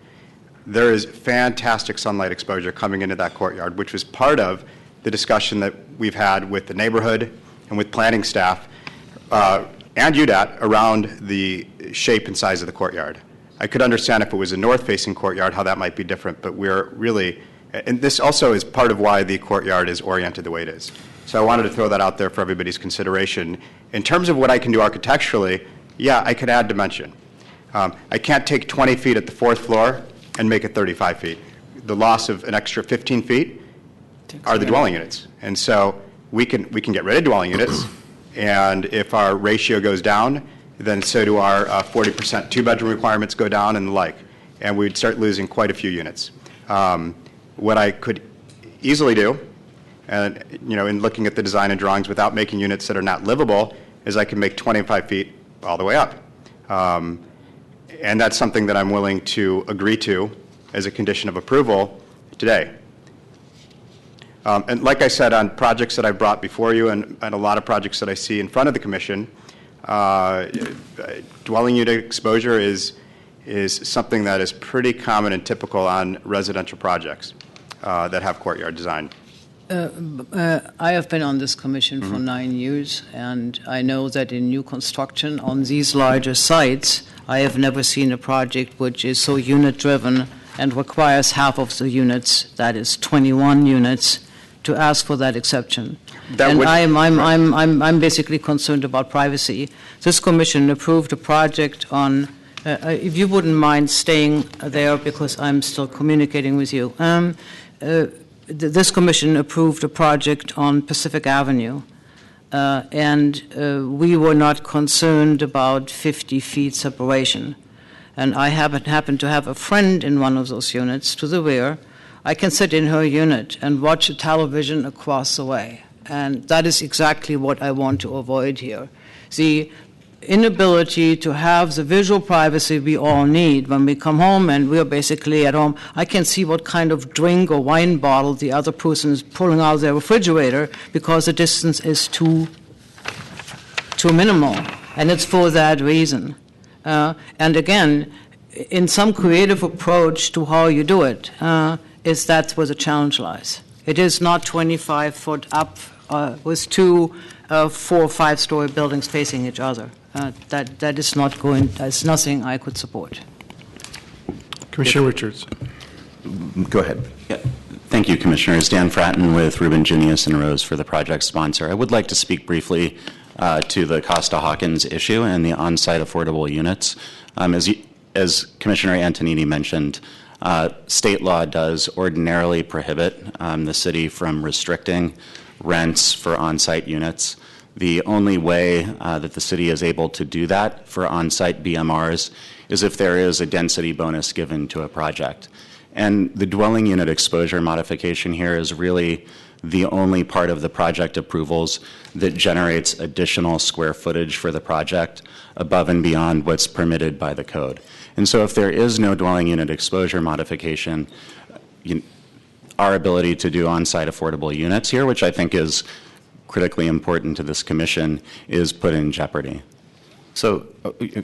There is fantastic sunlight exposure coming into that courtyard, which was part of the discussion that we've had with the neighborhood and with planning staff and UDAT around the shape and size of the courtyard. I could understand if it was a north-facing courtyard how that might be different, but we're really, and this also is part of why the courtyard is oriented the way it is. So I wanted to throw that out there for everybody's consideration. In terms of what I can do architecturally, yeah, I could add dimension. I can't take 20 feet at the fourth floor and make it 35 feet. The loss of an extra 15 feet are the dwelling units. And so we can get rid of dwelling units, and if our ratio goes down, then so do our 40% two-bedroom requirements go down and the like, and we'd start losing quite a few units. What I could easily do, and in looking at the design and drawings without making units that are not livable, is I can make 25 feet all the way up. And that's something that I'm willing to agree to as a condition of approval today. And like I said, on projects that I brought before you and a lot of projects that I see in front of the Commission, dwelling unit exposure is something that is pretty common and typical on residential projects that have courtyard design.
I have been on this commission for 9 years, and I know that in new construction on these larger sites, I have never seen a project which is so unit-driven and requires half of the units, that is 21 units, to ask for that exception. I'm basically concerned about privacy. This commission approved a project on, if you wouldn't mind staying there because I'm still communicating with you. This commission approved a project on Pacific Avenue, and we were not concerned about 50 feet separation. And I happen to have a friend in one of those units to the rear. I can sit in her unit and watch a television across the way. And that is exactly what I want to avoid here. The inability to have the visual privacy we all need when we come home and we're basically at home. I can see what kind of drink or wine bottle the other person is pulling out of their refrigerator because the distance is too minimal. And it's for that reason. And again, in some creative approach to how you do it, is that's where the challenge lies. It is not 25 foot up with two 4 or 5 story buildings facing each other. That is not going. That's nothing I could support.
Commissioner Richards.
Go ahead. Yeah. Thank you, Commissioners. Dan Fratton with Ruben Junius and Rose for the project sponsor. I would like to speak briefly to the Costa-Hawkins issue and the on-site affordable units. As Commissioner Antonini mentioned, state law does ordinarily prohibit the city from restricting rents for on-site units. The only way that the city is able to do that for on-site BMRs is if there is a density bonus given to a project. And the dwelling unit exposure modification here is really the only part of the project approvals that generates additional square footage for the project above and beyond what's permitted by the code. And so if there is no dwelling unit exposure modification, our ability to do on-site affordable units here, which I think is critically important to this commission, is put in jeopardy.
So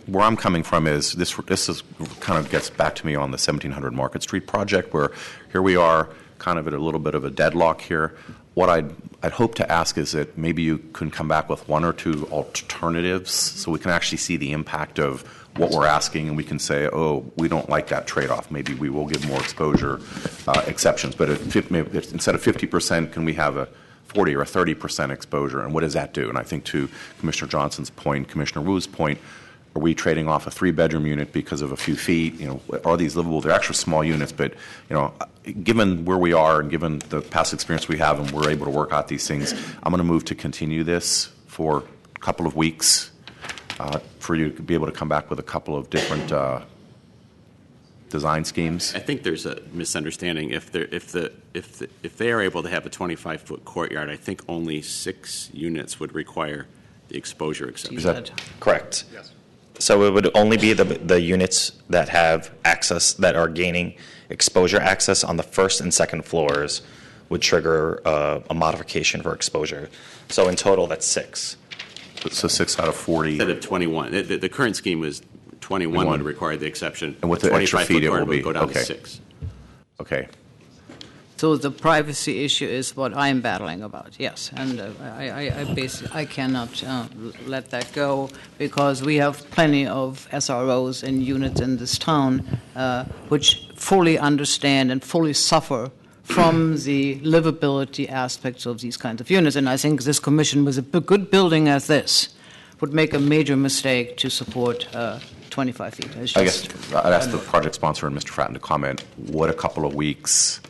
where I'm coming from is this is kind of gets back to me on the 1700 Market Street project, where here we are kind of at a little bit of a deadlock here. What I'd hope to ask is that maybe you can come back with 1 or 2 alternatives so we can actually see the impact of what we're asking, and we can say, oh, we don't like that trade-off. Maybe we will give more exposure exceptions. But if instead of 50%, can we have a 40 or a 30% exposure, and what does that do? And I think to Commissioner Johnson's point, Commissioner Wu's point, are we trading off a 3-bedroom unit because of a few feet? Are these livable? They're actually small units, but given where we are and given the past experience we have, and we're able to work out these things, I'm going to move to continue this for a couple of weeks for you to be able to come back with a couple of different design schemes.
I think there's a misunderstanding. If they are able to have a 25-foot courtyard, I think only 6 units would require the exposure exception.
Is that correct?
Yes.
So it would only be the units that have access, that are gaining exposure access on the first and second floors would trigger a modification for exposure. So in total, that's 6.
So 6 out of 40.
Instead of 21. The current scheme was 21 would require the exception.
And with the extra
25
feet, it
foot
will be.
go down
Okay.
to 6.
Okay.
So the privacy issue is what I'm battling about, yes. And I cannot let that go because we have plenty of SROs and units in this town which fully understand and fully suffer from the livability aspects of these kinds of units. And I think this commission, with a good building as this, would make a major mistake to support 25 feet.
I guess I'd ask the project sponsor and Mr. Fratton to comment. Would a couple of weeks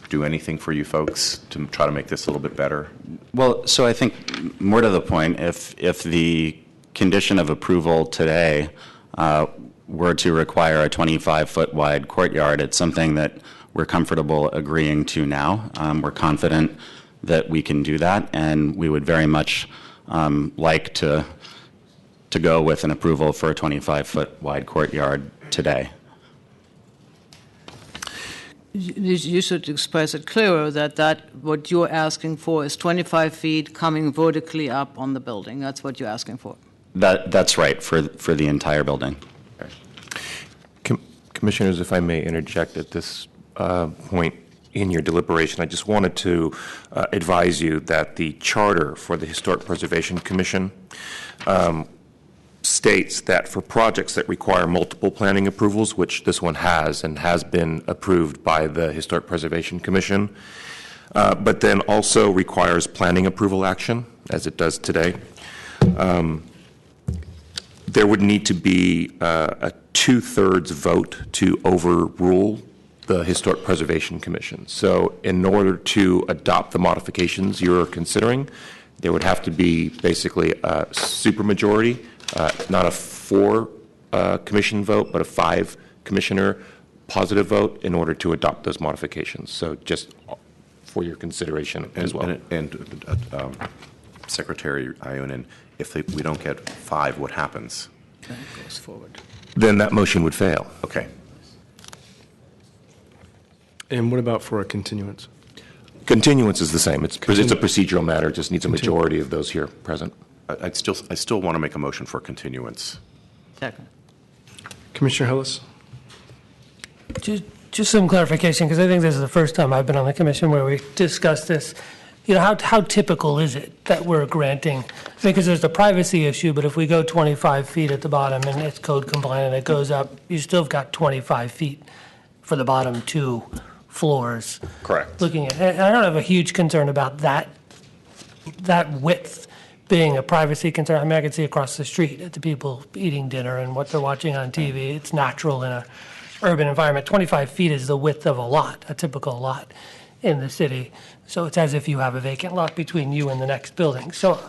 do anything for you folks to try to make this a little bit better?
Well, so I think more to the point, if the condition of approval today were to require a 25-foot wide courtyard, it's something that we're comfortable agreeing to now. We're confident that we can do that, and we would very much like to go with an approval for a 25-foot wide courtyard today.
You should express it clearer that what you're asking for is 25 feet coming vertically up on the building. That's what you're asking for.
That's right, for the entire building.
Commissioners, if I may interject at this point in your deliberation, I just wanted to advise you that the charter for the Historic Preservation Commission states that for projects that require multiple planning approvals, which this one has and has been approved by the Historic Preservation Commission, but then also requires planning approval action, as it does today, there would need to be a 2/3 vote to overrule the Historic Preservation Commission. So in order to adopt the modifications you're considering, there would have to be basically a supermajority, not a 4 commission vote, but a 5 commissioner positive vote in order to adopt those modifications. So just for your consideration as well.
Secretary Ionin, if we don't get 5, what happens?
Then it goes forward.
Then that motion would fail.
Okay.
And what about for a continuance?
Continuance is the same. It's a procedural matter. It just needs a majority of those here present.
I still want to make a motion for continuance.
Second.
Commissioner Hillis?
Just some clarification, because I think this is the first time I've been on the commission where we discussed this. You know, how typical is it that we're granting? Because there's the privacy issue, but if we go 25 feet at the bottom and it's code compliant and it goes up, you still have got 25 feet for the bottom 2 floors.
Correct.
Looking at, and I don't have a huge concern about that width being a privacy concern. I mean, I can see across the street at the people eating dinner and what they're watching on TV. It's natural in a urban environment. 25 feet is the width of a lot, a typical lot in the city. So it's as if you have a vacant lot between you and the next building. So,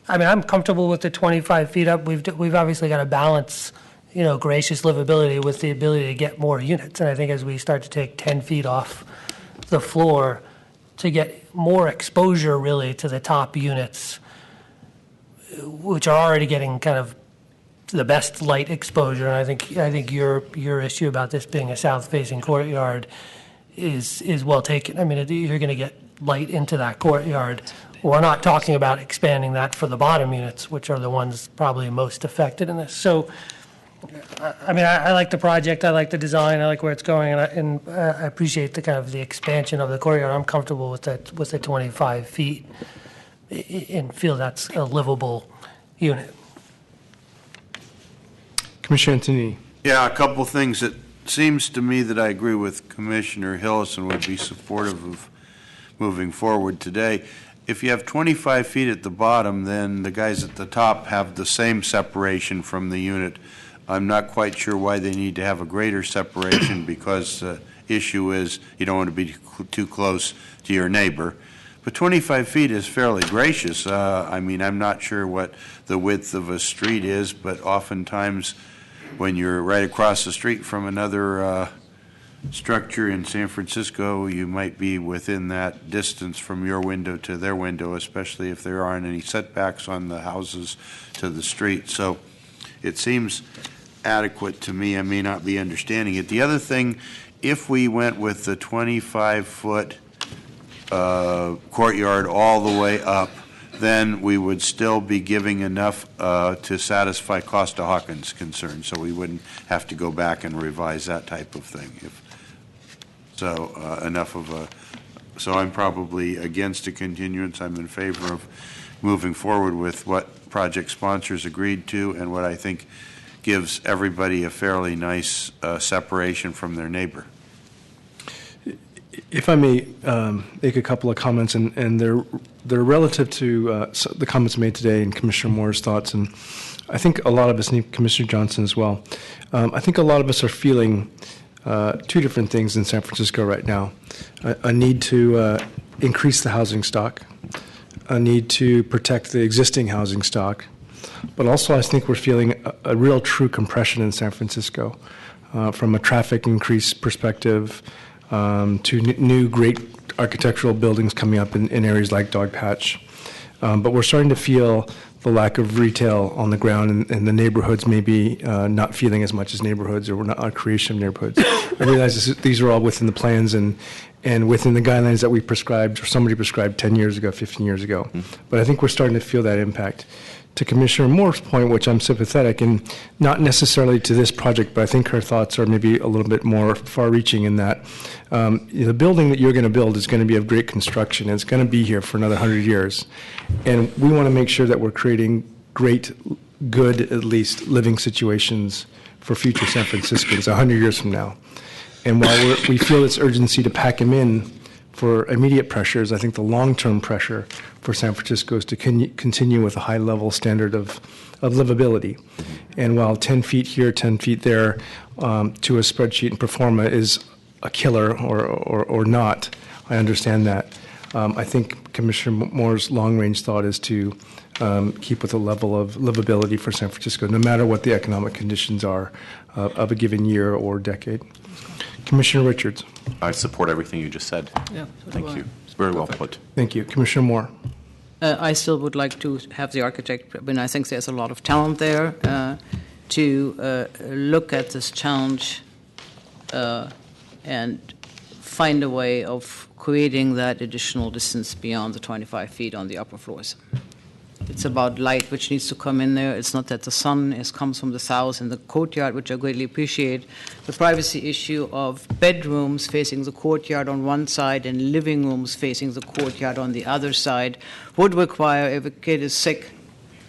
I mean, I'm comfortable with the 25 feet up. We've obviously got to balance, you know, gracious livability with the ability to get more units. And I think as we start to take 10 feet off the floor to get more exposure really to the top units, which are already getting kind of the best light exposure. And I think your issue about this being a south-facing courtyard is well taken. I mean, you're going to get light into that courtyard. We're not talking about expanding that for the bottom units, which are the ones probably most affected in this. So, I mean, I like the project. I like the design. I like where it's going, and I appreciate the kind of the expansion of the courtyard. I'm comfortable with that, with the 25 feet, and feel that's a livable unit.
Commissioner Antonini.
Yeah, a couple things. It seems to me that I agree with Commissioner Hillis and would be supportive of moving forward today. If you have 25 feet at the bottom, then the guys at the top have the same separation from the unit. I'm not quite sure why they need to have a greater separation because the issue is you don't want to be too close to your neighbor. But 25 feet is fairly gracious. I mean, I'm not sure what the width of a street is, but oftentimes when you're right across the street from another structure in San Francisco, you might be within that distance from your window to their window, especially if there aren't any setbacks on the houses to the street. So it seems adequate to me. I may not be understanding it. The other thing, if we went with the 25-foot courtyard all the way up, then we would still be giving enough to satisfy Costa Hawkins' concern, so we wouldn't have to go back and revise that type of thing. So I'm probably against a continuance. I'm in favor of moving forward with what project sponsors agreed to and what I think gives everybody a fairly nice separation from their neighbor.
If I may make a couple of comments, and they're relative to the comments made today and Commissioner Moore's thoughts, and I think a lot of us need Commissioner Johnson as well. I think a lot of us are feeling two different things in San Francisco right now: a need to increase the housing stock, a need to protect the existing housing stock, but also I think we're feeling a real true compression in San Francisco from a traffic increase perspective. To new great architectural buildings coming up in areas like Dogpatch. But we're starting to feel the lack of retail on the ground, and the neighborhoods maybe not feeling as much as neighborhoods, or not our creation of neighborhoods. I realize these are all within the plans and within the guidelines that we prescribed, or somebody prescribed 10 years ago, 15 years ago. But I think we're starting to feel that impact. To Commissioner Moore's point, which I'm sympathetic, and not necessarily to this project, but I think her thoughts are maybe a little bit more far-reaching in that the building that you're going to build is going to be of great construction. It's going to be here for another 100 years. And we want to make sure that we're creating great, good, at least, living situations for future San Franciscans 100 years from now. And while we feel this urgency to pack them in for immediate pressures, I think the long-term pressure for San Francisco is to continue with a high-level standard of livability. And while 10 feet here, 10 feet there to a spreadsheet and performa is a killer or not, I understand that. I think Commissioner Moore's long-range thought is to keep with a level of livability for San Francisco, no matter what the economic conditions are of a given year or decade. Commissioner Richards.
I support everything you just said.
Yeah,
Thank you. It's very well put.
Thank you. Commissioner Moore.
I still would like to have the architect, I think there's a lot of talent there to look at this challenge and find a way of creating that additional distance beyond the 25 feet on the upper floors. It's about light which needs to come in there. It's not that the sun comes from the south in the courtyard, which I greatly appreciate. The privacy issue of bedrooms facing the courtyard on one side and living rooms facing the courtyard on the other side would require, if a kid is sick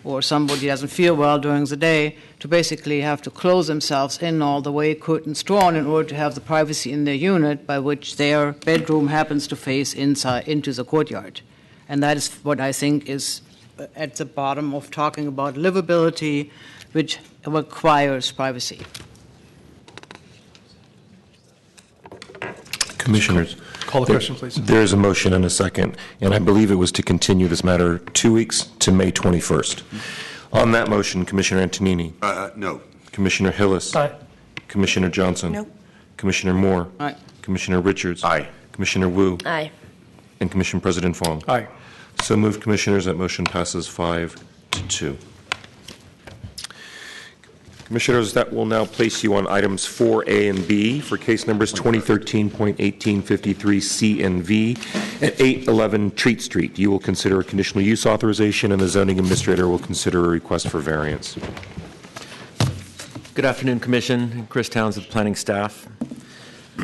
or somebody doesn't feel well during the day, to basically have to close themselves in all the way, curtains drawn, in order to have the privacy in their unit by which their bedroom happens to face inside into the courtyard. And that is what I think is at the bottom of talking about livability, which requires privacy.
Commissioners.
Call the question, please.
There is a motion and a second, and I believe it was to continue this matter 2 weeks to May 21st. On that motion, Commissioner Antonini.
No.
Commissioner Hillis.
Aye.
Commissioner Johnson.
No.
Commissioner Moore.
Aye.
Commissioner Richards.
Aye.
Commissioner Wu.
Aye.
And Commission President Fong.
Aye.
So moved, Commissioners. That motion passes 5-2. Commissioners, that will now place you on items 4A and B for case numbers 2013.1853C and V at 811 Treat Street. You will consider a conditional use authorization, and the zoning administrator will consider a request for variance.
Good afternoon, Commission. Chris Towns with planning staff.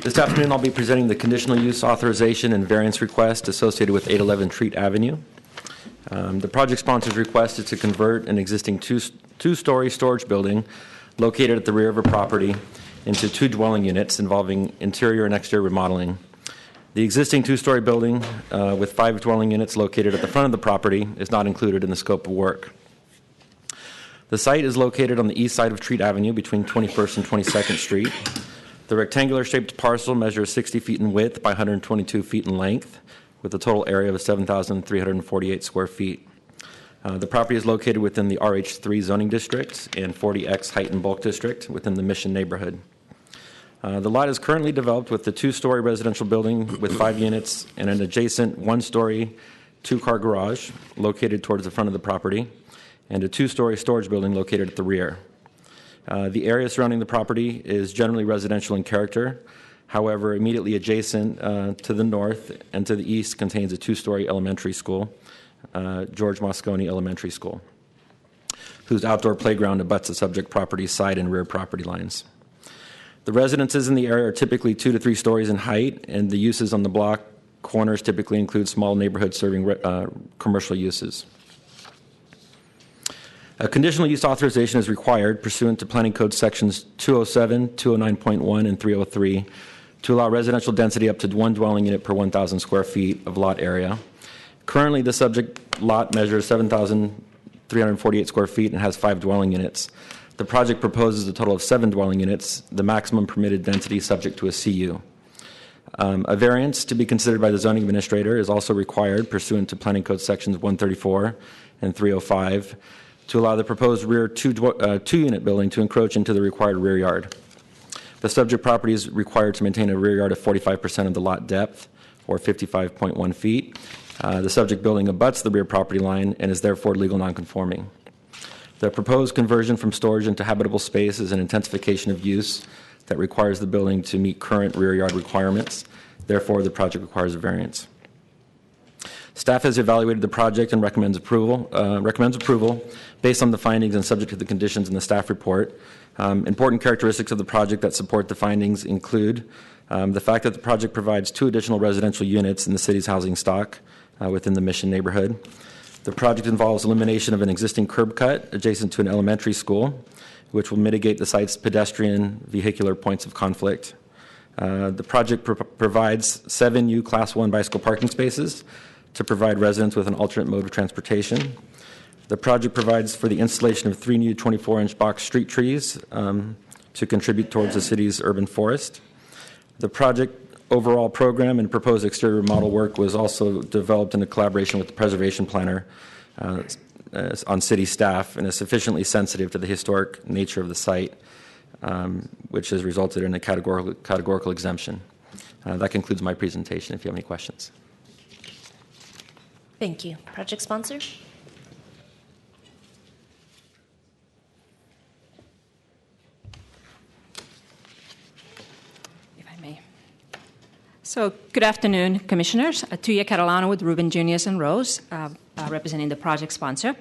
This afternoon, I'll be presenting the conditional use authorization and variance request associated with 811 Treat Avenue. The project sponsor's request is to convert an existing two-story storage building located at the rear of a property into 2 dwelling units involving interior and exterior remodeling. The existing two-story building with 5 dwelling units located at the front of the property is not included in the scope of work. The site is located on the east side of Treat Avenue between 21st and 22nd Street. The rectangular-shaped parcel measures 60 feet in width by 122 feet in length, with a total area of 7,348 square feet. The property is located within the RH3 zoning district and 40X height and bulk district within the Mission neighborhood. The lot is currently developed with the 2-story residential building with 5 units and an adjacent 1-story 2-car garage located towards the front of the property, and a 2-story storage building located at the rear. The area surrounding the property is generally residential in character. However, immediately adjacent to the north and to the east contains a two-story elementary school, George Moscone Elementary School, whose outdoor playground abuts the subject property's side and rear property lines. The residences in the area are typically 2 to 3 stories in height, and the uses on the block corners typically include small neighborhoods serving commercial uses. A conditional use authorization is required pursuant to Planning Code Sections 207, 209.1, and 303 to allow residential density up to 1 dwelling unit per 1,000 square feet of lot area. Currently, the subject lot measures 7,348 square feet and has 5 dwelling units. The project proposes a total of 7 dwelling units, the maximum permitted density subject to a CU. A variance to be considered by the zoning administrator is also required pursuant to Planning Code Sections 134 and 305 to allow the proposed rear two-unit building to encroach into the required rear yard. The subject property is required to maintain a rear yard of 45% of the lot depth, or 55.1 feet. The subject building abuts the rear property line and is therefore legal nonconforming. The proposed conversion from storage into habitable space is an intensification of use that requires the building to meet current rear yard requirements. Therefore, the project requires a variance. Staff has evaluated the project and recommends approval based on the findings and subject to the conditions in the staff report. Important characteristics of the project that support the findings include the fact that the project provides 2 additional residential units in the city's housing stock within the Mission neighborhood. The project involves elimination of an existing curb cut adjacent to an elementary school, which will mitigate the site's pedestrian vehicular points of conflict. The project provides 7 new Class 1 bicycle parking spaces to provide residents with an alternate mode of transportation. The project provides for the installation of 3 new 24-inch box street trees to contribute towards the city's urban forest. The project overall program and proposed exterior model work was also developed in a collaboration with the preservation planner on city staff and is sufficiently sensitive to the historic nature of the site, which has resulted in a categorical exemption. That concludes my presentation, if you have any questions.
Thank you. Project sponsor?
If I may. So, good afternoon, Commissioners. Tuya Catalano with Rubin, Junius and Rose, representing the project sponsor.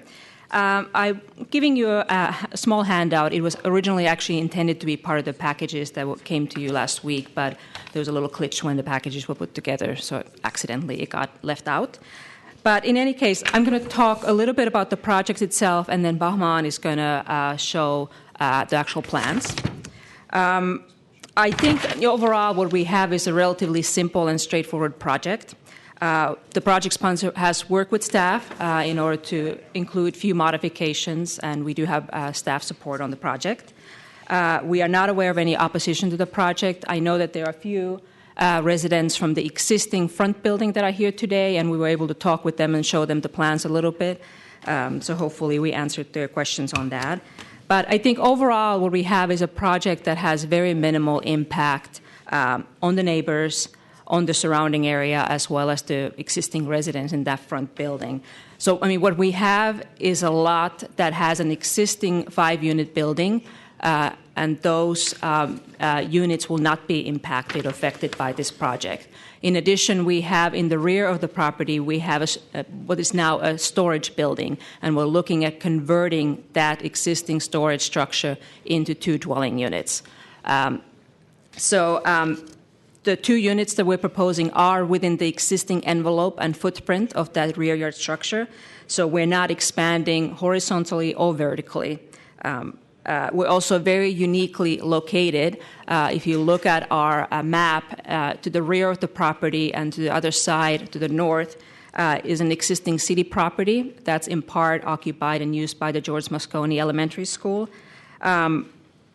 I'm giving you a small handout. It was originally actually intended to be part of the packages that came to you last week, but there was a little glitch when the packages were put together, so accidentally it got left out. But in any case, I'm going to talk a little bit about the project itself, and then Bahman is going to show the actual plans. I think overall what we have is a relatively simple and straightforward project. The project sponsor has worked with staff in order to include few modifications, and we do have staff support on the project. We are not aware of any opposition to the project. I know that there are a few residents from the existing front building that are here today, and we were able to talk with them and show them the plans a little bit. So hopefully we answered their questions on that. But I think overall what we have is a project that has very minimal impact on the neighbors, on the surrounding area, as well as the existing residents in that front building. So, I mean, what we have is a lot that has an existing 5-unit building, and those units will not be impacted or affected by this project. In addition, we have in the rear of the property, we have what is now a storage building, and we're looking at converting that existing storage structure into 2 dwelling units. The 2 units that we're proposing are within the existing envelope and footprint of that rear yard structure, so we're not expanding horizontally or vertically. We're also very uniquely located. If you look at our map, to the rear of the property and to the other side, to the north, is an existing city property that's in part occupied and used by the George Moscone Elementary School.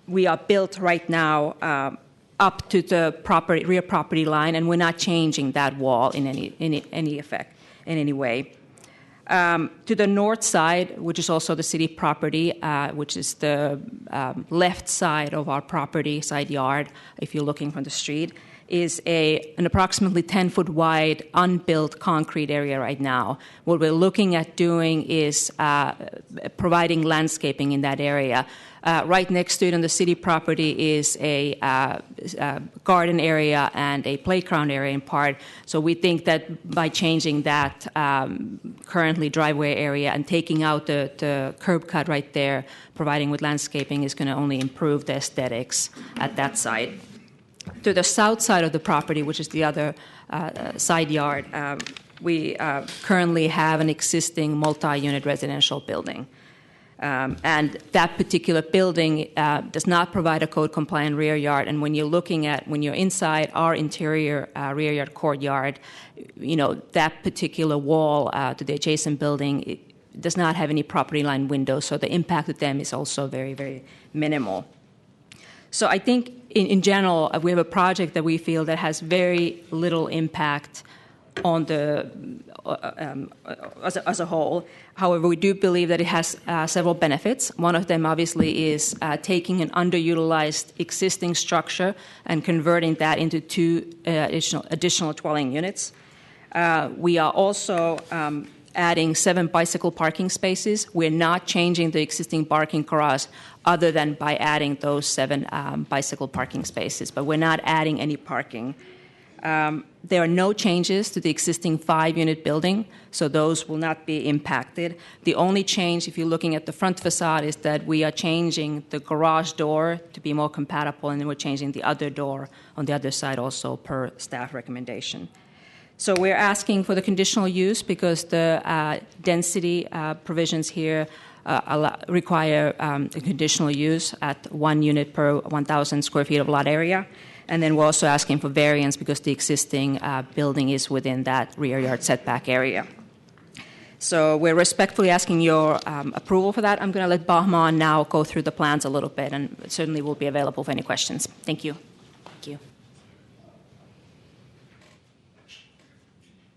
We are built right now up to the rear property line, and we're not changing that wall in any effect, in any way. To the north side, which is also the city property, which is the left side of our property, side yard, if you're looking from the street, is an approximately 10-foot wide unbuilt concrete area right now. What we're looking at doing is providing landscaping in that area. Right next to it on the city property is a garden area and a playground area in part. So we think that by changing that currently driveway area and taking out the curb cut right there, providing with landscaping, is going to only improve the aesthetics at that site. To the south side of the property, which is the other side yard, we currently have an existing multi-unit residential building. And that particular building does not provide a code-compliant rear yard. And when you're inside our interior rear yard courtyard, that particular wall to the adjacent building, it does not have any property line windows, so the impact of them is also very, very minimal. So I think in general, we have a project that we feel that has very little impact on the as a whole. However, we do believe that it has several benefits. One of them, obviously, is taking an underutilized existing structure and converting that into 2 additional dwelling units. We are also adding 7 bicycle parking spaces. We're not changing the existing parking garage other than by adding those 7 bicycle parking spaces, but we're not adding any parking. There are no changes to the existing 5-unit building, so those will not be impacted. The only change, if you're looking at the front facade, is that we are changing the garage door to be more compatible, and then we're changing the other door on the other side also per staff recommendation. So we're asking for the conditional use because the density provisions here require a conditional use at 1 unit per 1,000 square feet of lot area. And then we're also asking for variance because the existing building is within that rear yard setback area. So we're respectfully asking your approval for that. I'm going to let Bahman now go through the plans a little bit, and certainly will be available for any questions. Thank you. Thank you.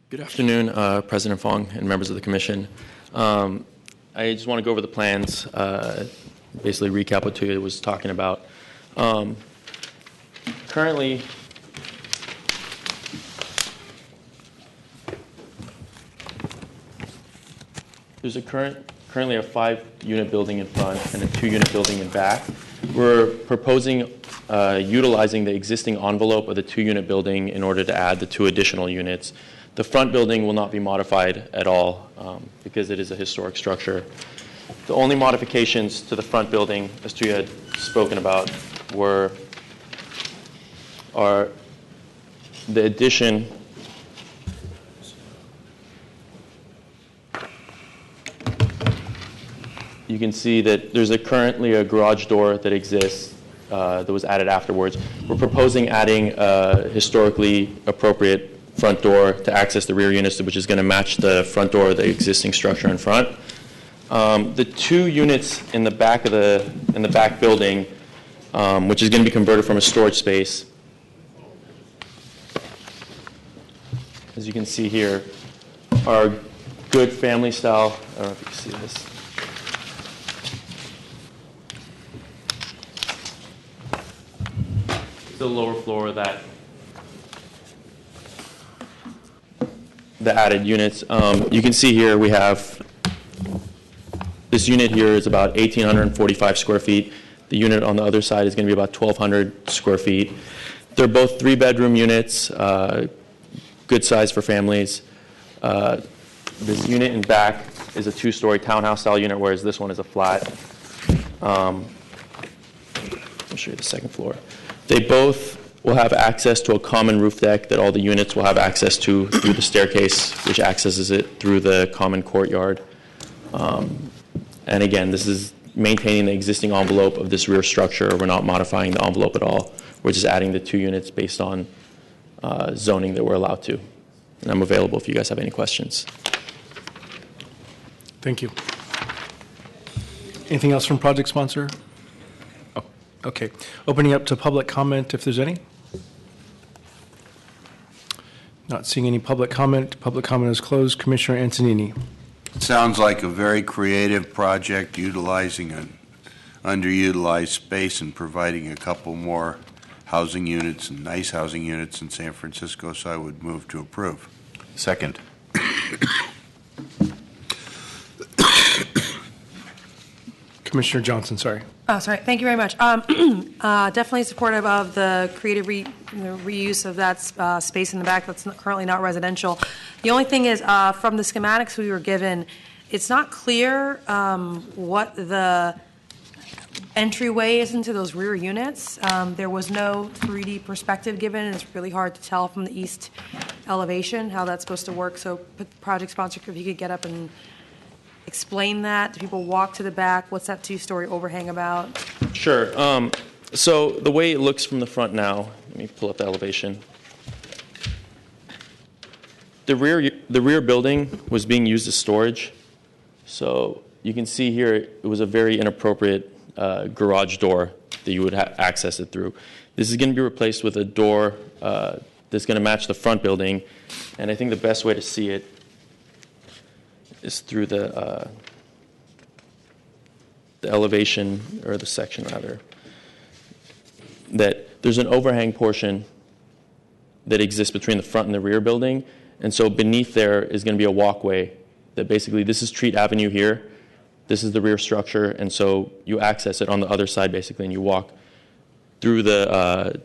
Good afternoon, President Fong and members of the Commission. I just want to go over the plans, basically recap what Tuya was talking about. Currently, there's currently a 5-unit building in front and a 2-unit building in back. We're proposing utilizing the existing envelope of the 2-unit building in order to add the 2 additional units. The front building will not be modified at all because it is a historic structure. The only modifications to the front building, as Tuya had spoken about, are the addition you can see that there's currently a garage door that exists that was added afterwards. We're proposing adding a historically appropriate front door to access the rear units, which is going to match the front door of the existing structure in front. The 2 units in the back building, which is going to be converted from a storage space, as you can see here, are good family style. I don't know if you can see this. The lower floor, the added units. You can see here we have this unit here is about 1,845 square feet. The unit on the other side is going to be about 1,200 square feet. They're both 3-bedroom units, good size for families. This unit in back is a 2-story townhouse-style unit, whereas this one is a flat. I'll show you the second floor. They both will have access to a common roof deck that all the units will have access to through the staircase, which accesses it through the common courtyard. And again, this is maintaining the existing envelope of this rear structure. We're not modifying the envelope at all. We're just adding the 2 units based on zoning that we're allowed to. And I'm available if you guys have any questions.
Thank you. Anything else from project sponsor? Oh, okay. Opening up to public comment if there's any. Not seeing any public comment. Public comment is closed. Commissioner Antonini.
It sounds like a very creative project utilizing an underutilized space and providing a couple more housing units and nice housing units in San Francisco, so I would move to approve.
Second.
Commissioner Johnson, sorry.
Oh, sorry. Thank you very much. Definitely supportive of the creative reuse of that space in the back that's currently not residential. The only thing is, from the schematics we were given, it's not clear what the entryway is into those rear units. There was no 3D perspective given, and it's really hard to tell from the east elevation how that's supposed to work. So, project sponsor, if you could get up and explain that. Do people walk to the back? What's that two-story overhang about?
Sure. So the way it looks from the front now, let me pull up the elevation. The rear building was being used as storage. So you can see here it was a very inappropriate garage door that you would access it through. This is going to be replaced with a door that's going to match the front building, and I think the best way to see it is through the elevation, or the section rather, that there's an overhang portion that exists between the front and the rear building, and so beneath there is going to be a walkway that basically, this is Treat Avenue here, this is the rear structure, and so you access it on the other side basically, and you walk through the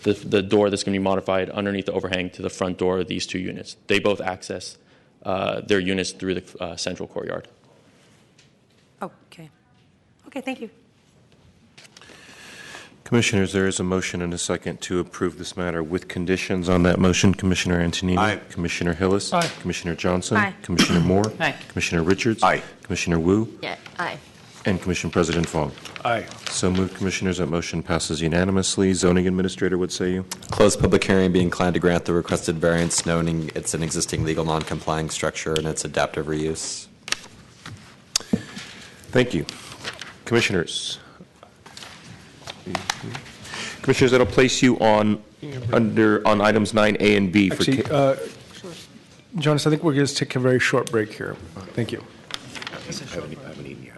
door that's going to be modified underneath the overhang to the front door of these two units. They both access their units through the central courtyard.
Okay. Okay, thank you.
Commissioners, there is a motion and a second to approve this matter with conditions on that motion. Commissioner Antonini.
Aye.
Commissioner Hillis.
Aye.
Commissioner Johnson.
Aye.
Commissioner Moore.
Aye.
Commissioner Richards.
Aye.
Commissioner Wu.
Yeah, aye.
And Commission President Fong.
Aye.
So moved, Commissioners. That motion passes unanimously. Zoning Administrator, what say you?
Closed public hearing, be inclined to grant the requested variance, noting it's an existing legal non-complying structure and its adaptive reuse.
Thank you. Commissioners. Commissioners, that'll place you on items 9A and B.
Actually, Jonas, I think we're going to take a very short break here. Thank you.
I haven't eaten yet.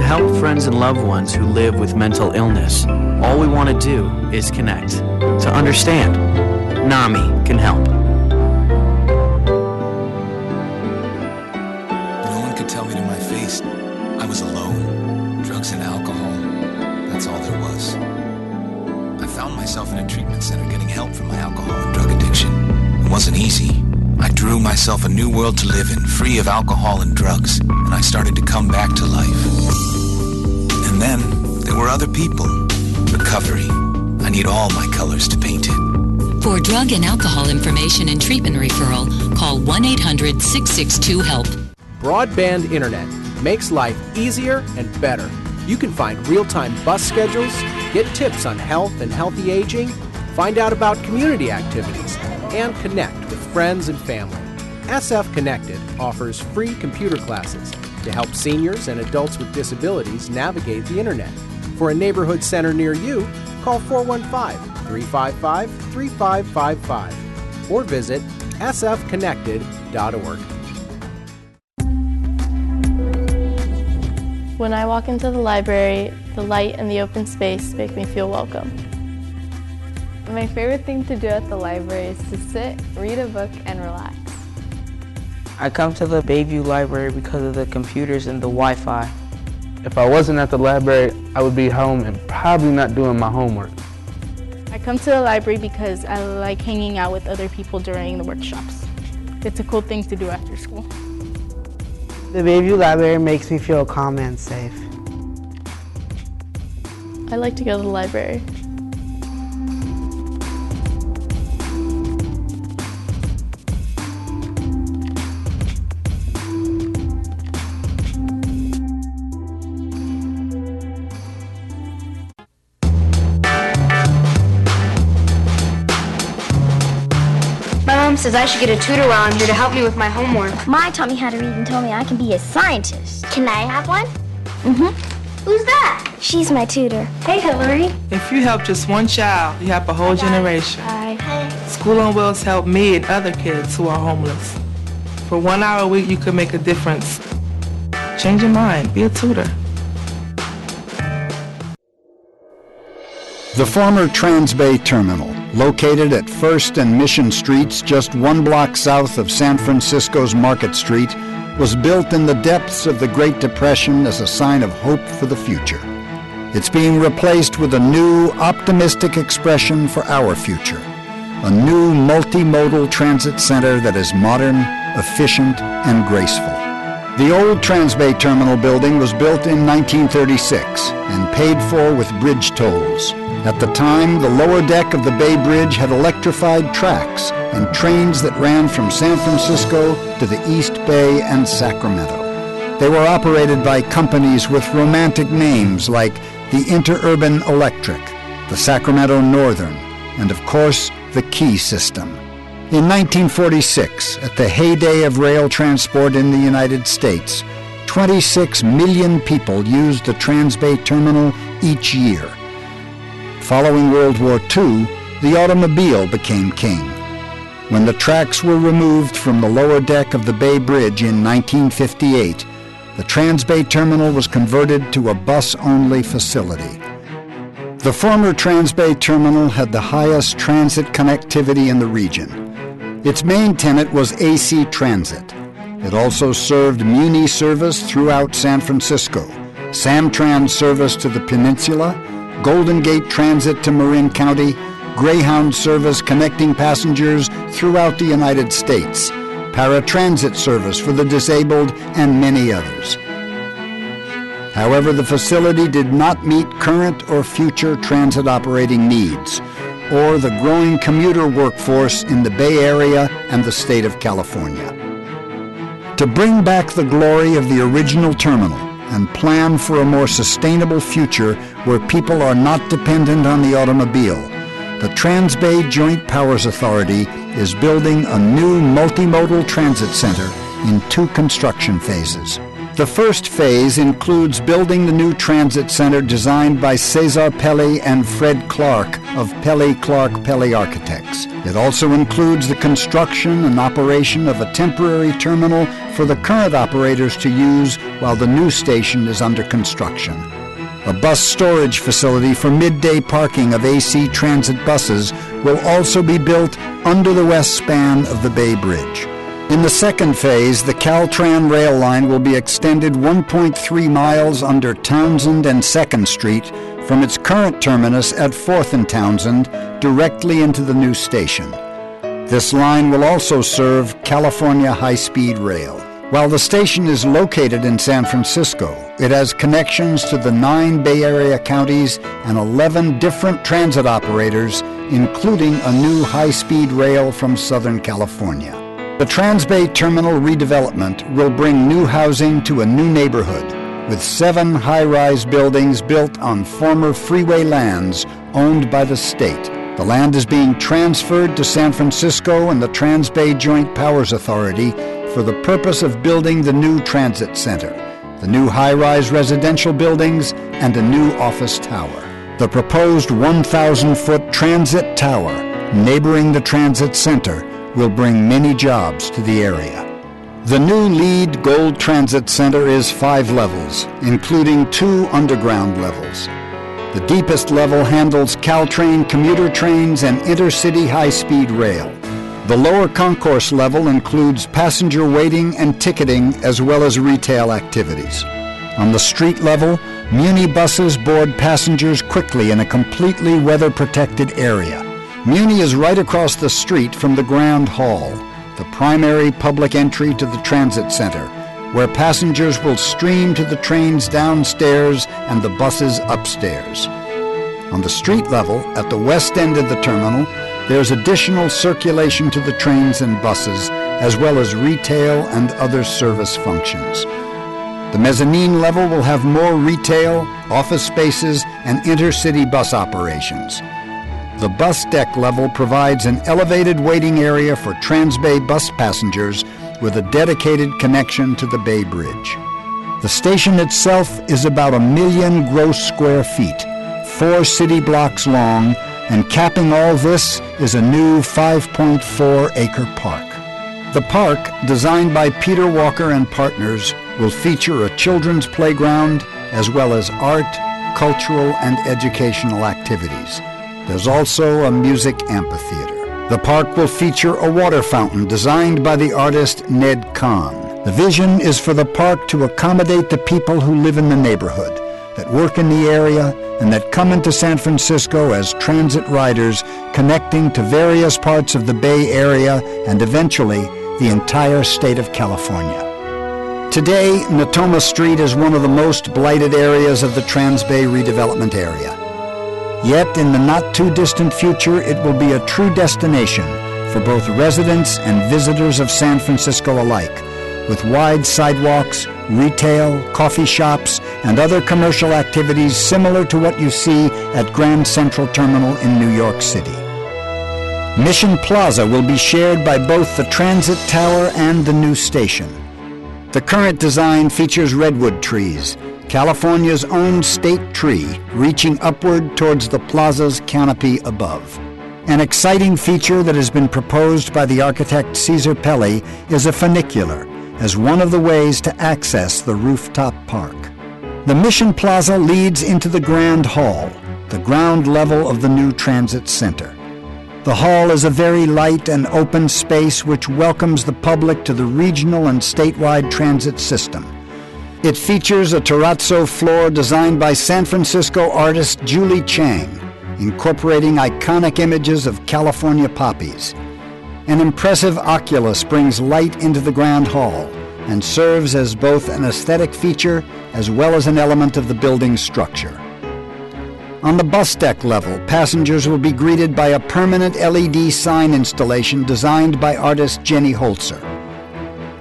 help friends and loved ones who live with mental illness. All we want to do is connect, to understand. NAMI can help.
No one could tell me to my face I was alone. Drugs and alcohol, that's all there was. I found myself in a treatment center getting help from my alcohol and drug addiction. It wasn't easy. I drew myself a new world to live in, free of alcohol and drugs, and I started to come back to life. And then there were other people. Recovery. I need all my colors to paint it.
For drug and alcohol information and treatment referral, call 1-800-662-HELP.
Broadband internet makes life easier and better. You can find real-time bus schedules, get tips on health and healthy aging, find out about community activities, and connect with friends and family. SF Connected offers free computer classes to help seniors and adults with disabilities navigate the internet. For a neighborhood center near you, call 415-355-3555 or visit sfconnected.org.
When I walk into the library, the light and the open space make me feel welcome.
My favorite thing to do at the library is to sit, read a book, and relax.
I come to the Bayview Library because of the computers and the Wi-Fi.
If I wasn't at the library, I would be home and probably not doing my homework.
I come to the library because I like hanging out with other people during the workshops. It's a cool thing to do after school.
The Bayview Library makes me feel calm and safe.
I like to go to the library.
My mom says I should get a tutor while I'm here to help me with my homework.
Mine taught me how to read and told me I can be a scientist.
Can I have one?
Mm-hmm.
Who's that?
She's my tutor.
Hey, Hillary.
If you help just one child, you help a whole generation.
Hi.
School on Wheels helped me and other kids who are homeless. For 1 hour a week, you could make a difference. Change your mind. Be a tutor.
The former Transbay Terminal, located at 1st and Mission Streets just 1 block south of San Francisco's Market Street, was built in the depths of the Great Depression as a sign of hope for the future. It's being replaced with a new, optimistic expression for our future, a new multimodal transit center that is modern, efficient, and graceful. The old Transbay Terminal building was built in 1936 and paid for with bridge tolls. At the time, the lower deck of the Bay Bridge had electrified tracks and trains that ran from San Francisco to the East Bay and Sacramento. They were operated by companies with romantic names like the Interurban Electric, the Sacramento Northern, and of course, the Key System. In 1946, at the heyday of rail transport in the United States, 26 million people used the Transbay Terminal each year. Following World War II, the automobile became king. When the tracks were removed from the lower deck of the Bay Bridge in 1958, the Transbay Terminal was converted to a bus-only facility. The former Transbay Terminal had the highest transit connectivity in the region. Its main tenant was AC Transit. It also served Muni service throughout San Francisco, Samtrans service to the Peninsula, Golden Gate Transit to Marin County, Greyhound service connecting passengers throughout the United States, paratransit service for the disabled, and many others. However, the facility did not meet current or future transit operating needs, or the growing commuter workforce in the Bay Area and the state of California. To bring back the glory of the original terminal and plan for a more sustainable future where people are not dependent on the automobile, the Transbay Joint Powers Authority is building a new multimodal transit center in 2 construction phases. The first phase includes building the new transit center designed by Cesar Pelli and Fred Clark of Pelli Clark Pelli Architects. It also includes the construction and operation of a temporary terminal for the current operators to use while the new station is under construction. A bus storage facility for midday parking of AC Transit buses will also be built under the west span of the Bay Bridge. In the second phase, the Caltran rail line will be extended 1.3 miles under Townsend and 2nd Street from its current terminus at 4th and Townsend directly into the new station. This line will also serve California High-Speed Rail. While the station is located in San Francisco, it has connections to the 9 Bay Area counties and 11 different transit operators, including a new high-speed rail from Southern California. The Transbay Terminal redevelopment will bring new housing to a new neighborhood, with 7 high-rise buildings built on former freeway lands owned by the state. The land is being transferred to San Francisco and the Transbay Joint Powers Authority for the purpose of building the new transit center, the new high-rise residential buildings, and a new office tower. The proposed 1,000-foot transit tower neighboring the transit center will bring many jobs to the area. The new LEED Gold Transit Center is 5 levels, including 2 underground levels. The deepest level handles Caltrain commuter trains and intercity high-speed rail. The lower concourse level includes passenger waiting and ticketing as well as retail activities. On the street level, Muni buses board passengers quickly in a completely weather-protected area. Muni is right across the street from the Grand Hall, the primary public entry to the transit center, where passengers will stream to the trains downstairs and the buses upstairs. On the street level, at the west end of the terminal, there's additional circulation to the trains and buses, as well as retail and other service functions. The mezzanine level will have more retail, office spaces, and intercity bus operations. The bus deck level provides an elevated waiting area for Transbay bus passengers with a dedicated connection to the Bay Bridge. The station itself is about 1 million gross square feet, 4 city blocks long, and capping all this is a new 5.4-acre park. The park, designed by Peter Walker and Partners, will feature a children's playground as well as art, cultural, and educational activities. There's also a music amphitheater. The park will feature a water fountain designed by the artist Ned Kahn. The vision is for the park to accommodate the people who live in the neighborhood, that work in the area, and that come into San Francisco as transit riders connecting to various parts of the Bay Area and eventually the entire state of California. Today, Natoma Street is one of the most blighted areas of the Transbay redevelopment area. Yet, in the not-too-distant future, it will be a true destination for both residents and visitors of San Francisco alike, with wide sidewalks, retail, coffee shops, and other commercial activities similar to what you see at Grand Central Terminal in New York City. Mission Plaza will be shared by both the transit tower and the new station. The current design features redwood trees, California's own state tree, reaching upward towards the plaza's canopy above. An exciting feature that has been proposed by the architect Cesar Pelli is a funicular as one of the ways to access the rooftop park. The Mission Plaza leads into the Grand Hall, the ground level of the new transit center. The hall is a very light and open space which welcomes the public to the regional and statewide transit system. It features a terrazzo floor designed by San Francisco artist Julie Chang, incorporating iconic images of California poppies. An impressive oculus brings light into the Grand Hall and serves as both an aesthetic feature as well as an element of the building's structure. On the bus deck level, passengers will be greeted by a permanent LED sign installation designed by artist Jenny Holzer.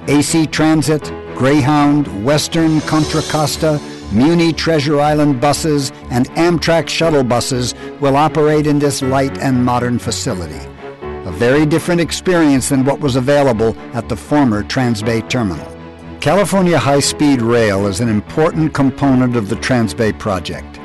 AC Transit, Greyhound, Western, Contra Costa, Muni Treasure Island buses, and Amtrak shuttle buses will operate in this light and modern facility. A very different experience than what was available at the former Transbay Terminal. California High-Speed Rail is an important component of the Transbay project.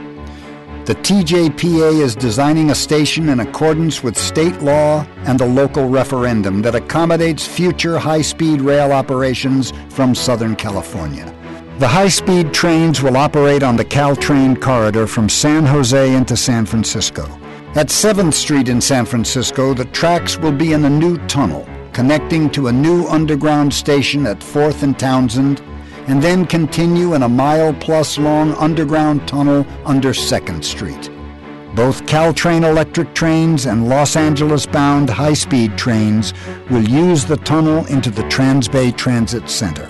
The TJPA is designing a station in accordance with state law and a local referendum that accommodates future high-speed rail operations from Southern California. The high-speed trains will operate on the Caltrain corridor from San Jose into San Francisco. At 7th Street in San Francisco, the tracks will be in a new tunnel connecting to a new underground station at 4th and Townsend, and then continue in a mile-plus long underground tunnel under 2nd Street. Both Caltrain electric trains and Los Angeles-bound high-speed trains will use the tunnel into the Transbay Transit Center.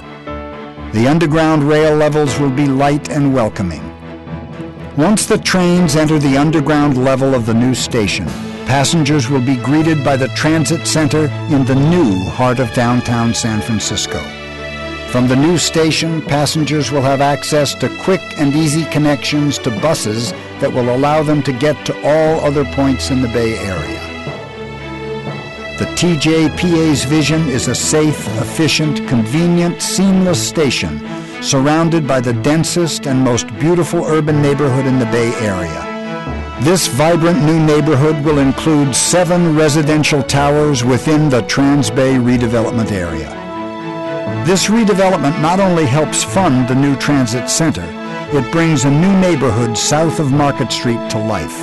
The underground rail levels will be light and welcoming. Once the trains enter the underground level of the new station, passengers will be greeted by the transit center in the new heart of downtown San Francisco. From the new station, passengers will have access to quick and easy connections to buses that will allow them to get to all other points in the Bay Area. The TJPA's vision is a safe, efficient, convenient, seamless station surrounded by the densest and most beautiful urban neighborhood in the Bay Area. This vibrant new neighborhood will include 7 residential towers within the Transbay redevelopment area. This redevelopment not only helps fund the new transit center, it brings a new neighborhood south of Market Street to life.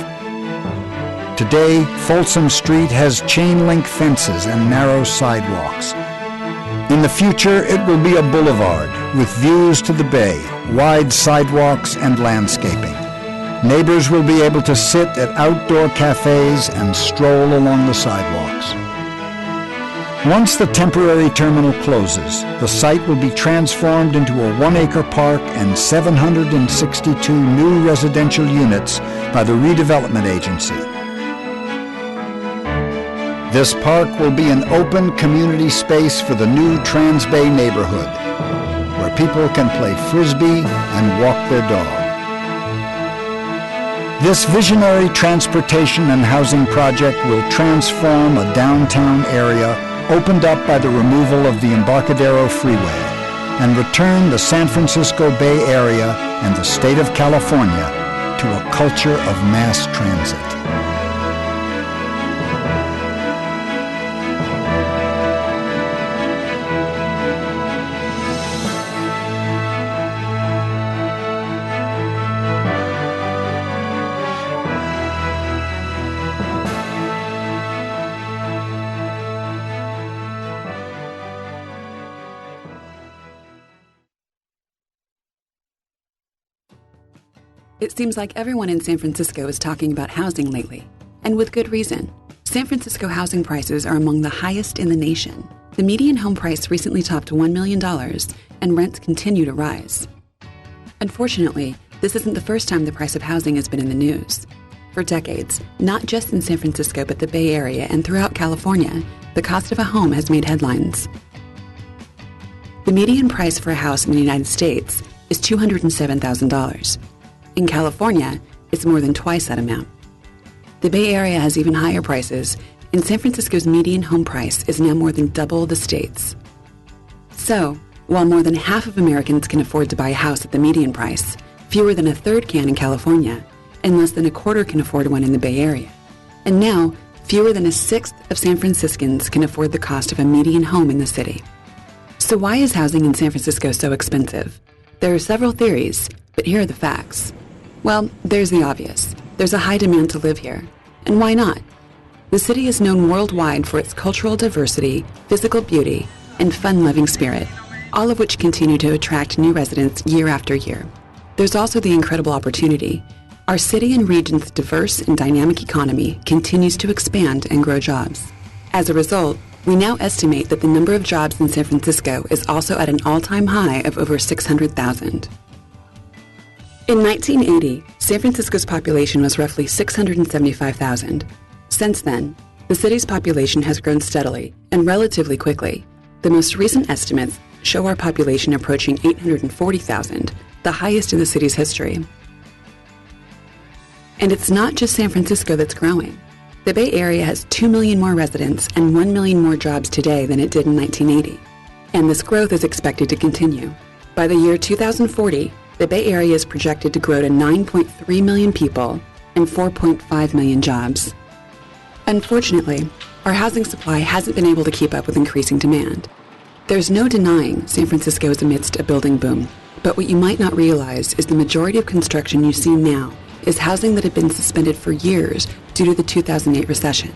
Today, Folsom Street has chain-link fences and narrow sidewalks. In the future, it will be a boulevard with views to the bay, wide sidewalks, and landscaping. Neighbors will be able to sit at outdoor cafes and stroll along the sidewalks. Once the temporary terminal closes, the site will be transformed into a 1-acre park and 762 new residential units by the redevelopment agency. This park will be an open community space for the new Transbay neighborhood, where people can play frisbee and walk their dog. This visionary transportation and housing project will transform a downtown area opened up by the removal of the Embarcadero Freeway and return the San Francisco Bay Area and the state of California to a culture of mass transit.
It seems like everyone in San Francisco is talking about housing lately, and with good reason. San Francisco housing prices are among the highest in the nation. The median home price recently topped $1 million, and rents continue to rise. Unfortunately, this isn't the first time the price of housing has been in the news. For decades, not just in San Francisco but the Bay Area and throughout California, the cost of a home has made headlines. The median price for a house in the United States is $207,000. In California, it's more than twice that amount. The Bay Area has even higher prices, and San Francisco's median home price is now more than double the state's. So, while more than half of Americans can afford to buy a house at the median price, fewer than a third can in California, and less than a quarter can afford one in the Bay Area. And now, fewer than a sixth of San Franciscans can afford the cost of a median home in the city. So why is housing in San Francisco so expensive? There are several theories, but here are the facts. Well, there's the obvious. There's a high demand to live here. And why not? The city is known worldwide for its cultural diversity, physical beauty, and fun-loving spirit, all of which continue to attract new residents year after year. There's also the incredible opportunity. Our city and region's diverse and dynamic economy continues to expand and grow jobs. As a result, we now estimate that the number of jobs in San Francisco is also at an all-time high of over 600,000. In 1980, San Francisco's population was roughly 675,000. Since then, the city's population has grown steadily and relatively quickly. The most recent estimates show our population approaching 840,000, the highest in the city's history. And it's not just San Francisco that's growing. The Bay Area has 2 million more residents and 1 million more jobs today than it did in 1980. and this growth is expected to continue. By the year 2040, the Bay Area is projected to grow to 9.3 million people and 4.5 million jobs. Unfortunately, our housing supply hasn't been able to keep up with increasing demand. There's no denying San Francisco is amidst a building boom, but what you might not realize is the majority of construction you see now is housing that had been suspended for years due to the 2008 recession.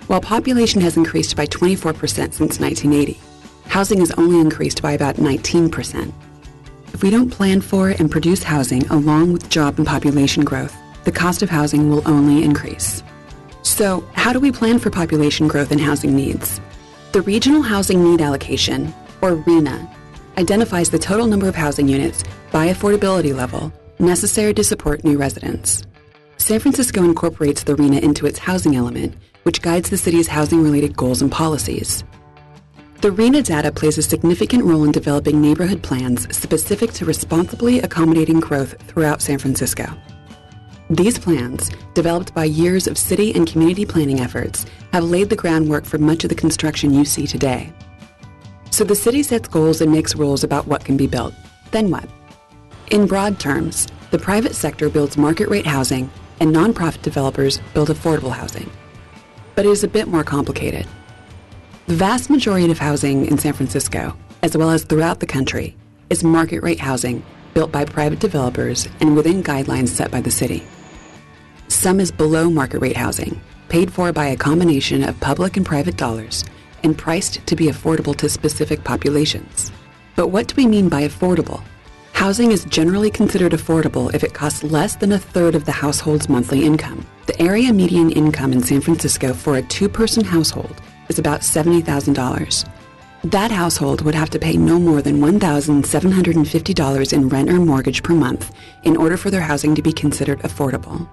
While population has increased by 24% since 1980, housing has only increased by about 19%. If we don't plan for and produce housing along with job and population growth, the cost of housing will only increase. So, how do we plan for population growth and housing needs? The Regional Housing Need Allocation, or RHNA, identifies the total number of housing units by affordability level necessary to support new residents. San Francisco incorporates the RHNA into its housing element, which guides the city's housing-related goals and policies. The RHNA data plays a significant role in developing neighborhood plans specific to responsibly accommodating growth throughout San Francisco. These plans, developed by years of city and community planning efforts, have laid the groundwork for much of the construction you see today. So the city sets goals and makes rules about what can be built. Then what? In broad terms, the private sector builds market-rate housing and nonprofit developers build affordable housing. But it is a bit more complicated. The vast majority of housing in San Francisco, as well as throughout the country, is market-rate housing built by private developers and within guidelines set by the city. Some is below market-rate housing, paid for by a combination of public and private dollars, and priced to be affordable to specific populations. But what do we mean by affordable? Housing is generally considered affordable if it costs less than a third of the household's monthly income. The area median income in San Francisco for a two-person household is about $70,000. That household would have to pay no more than $1,750 in rent or mortgage per month in order for their housing to be considered affordable.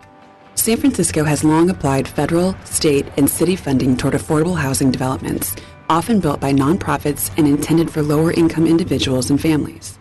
San Francisco has long applied federal, state, and city funding toward affordable housing developments, often built by nonprofits and intended for lower-income individuals and families.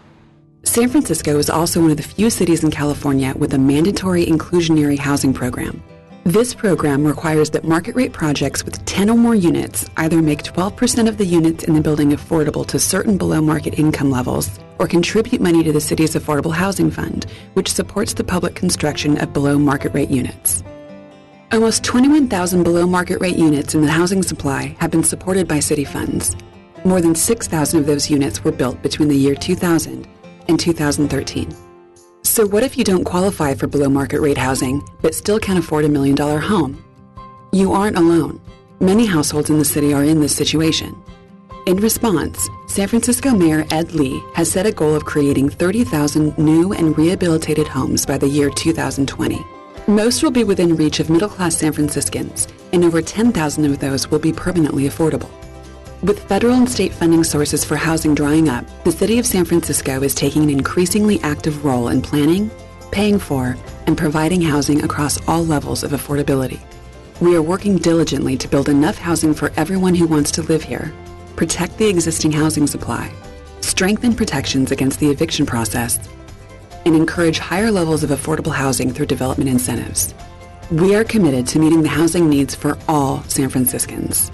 San Francisco is also one of the few cities in California with a mandatory inclusionary housing program. This program requires that market-rate projects with 10 or more units either make 12% of the units in the building affordable to certain below-market income levels or contribute money to the city's Affordable Housing Fund, which supports the public construction of below-market-rate units. Almost 21,000 below-market-rate units in the housing supply have been supported by city funds. More than 6,000 of those units were built between the year 2000 and 2013. So what if you don't qualify for below-market-rate housing, but still can't afford $1 million home? You aren't alone. Many households in the city are in this situation. In response, San Francisco Mayor Ed Lee has set a goal of creating 30,000 new and rehabilitated homes by the year 2020. Most will be within reach of middle-class San Franciscans, and over 10,000 of those will be permanently affordable. With federal and state funding sources for housing drying up, the city of San Francisco is taking an increasingly active role in planning, paying for, and providing housing across all levels of affordability. We are working diligently to build enough housing for everyone who wants to live here, protect the existing housing supply, strengthen protections against the eviction process, and encourage higher levels of affordable housing through development incentives. We are committed to meeting the housing needs for all San Franciscans.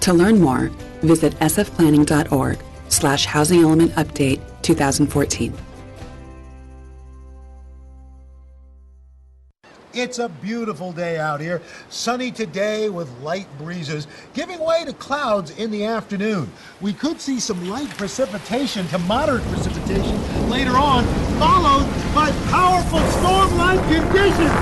To learn more, visit sfplanning.org/Housing Element Update 2014.
It's a beautiful day out here, sunny today with light breezes, giving way to clouds in the afternoon. We could see some light precipitation to moderate precipitation later on, followed by powerful storm-like conditions.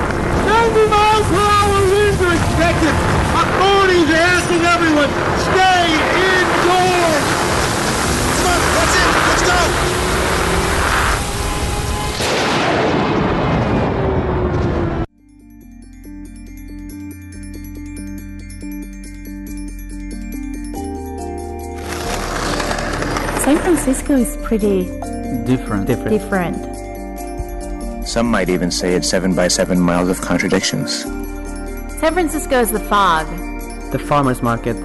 90 miles per hour winds are expected. Authorities are asking everyone, stay indoors. Come on, that's it, let's go.
San Francisco is pretty
different.
Some might even say it's 7 by 7 miles of contradictions.
San Francisco is the fog,
The farmer's market.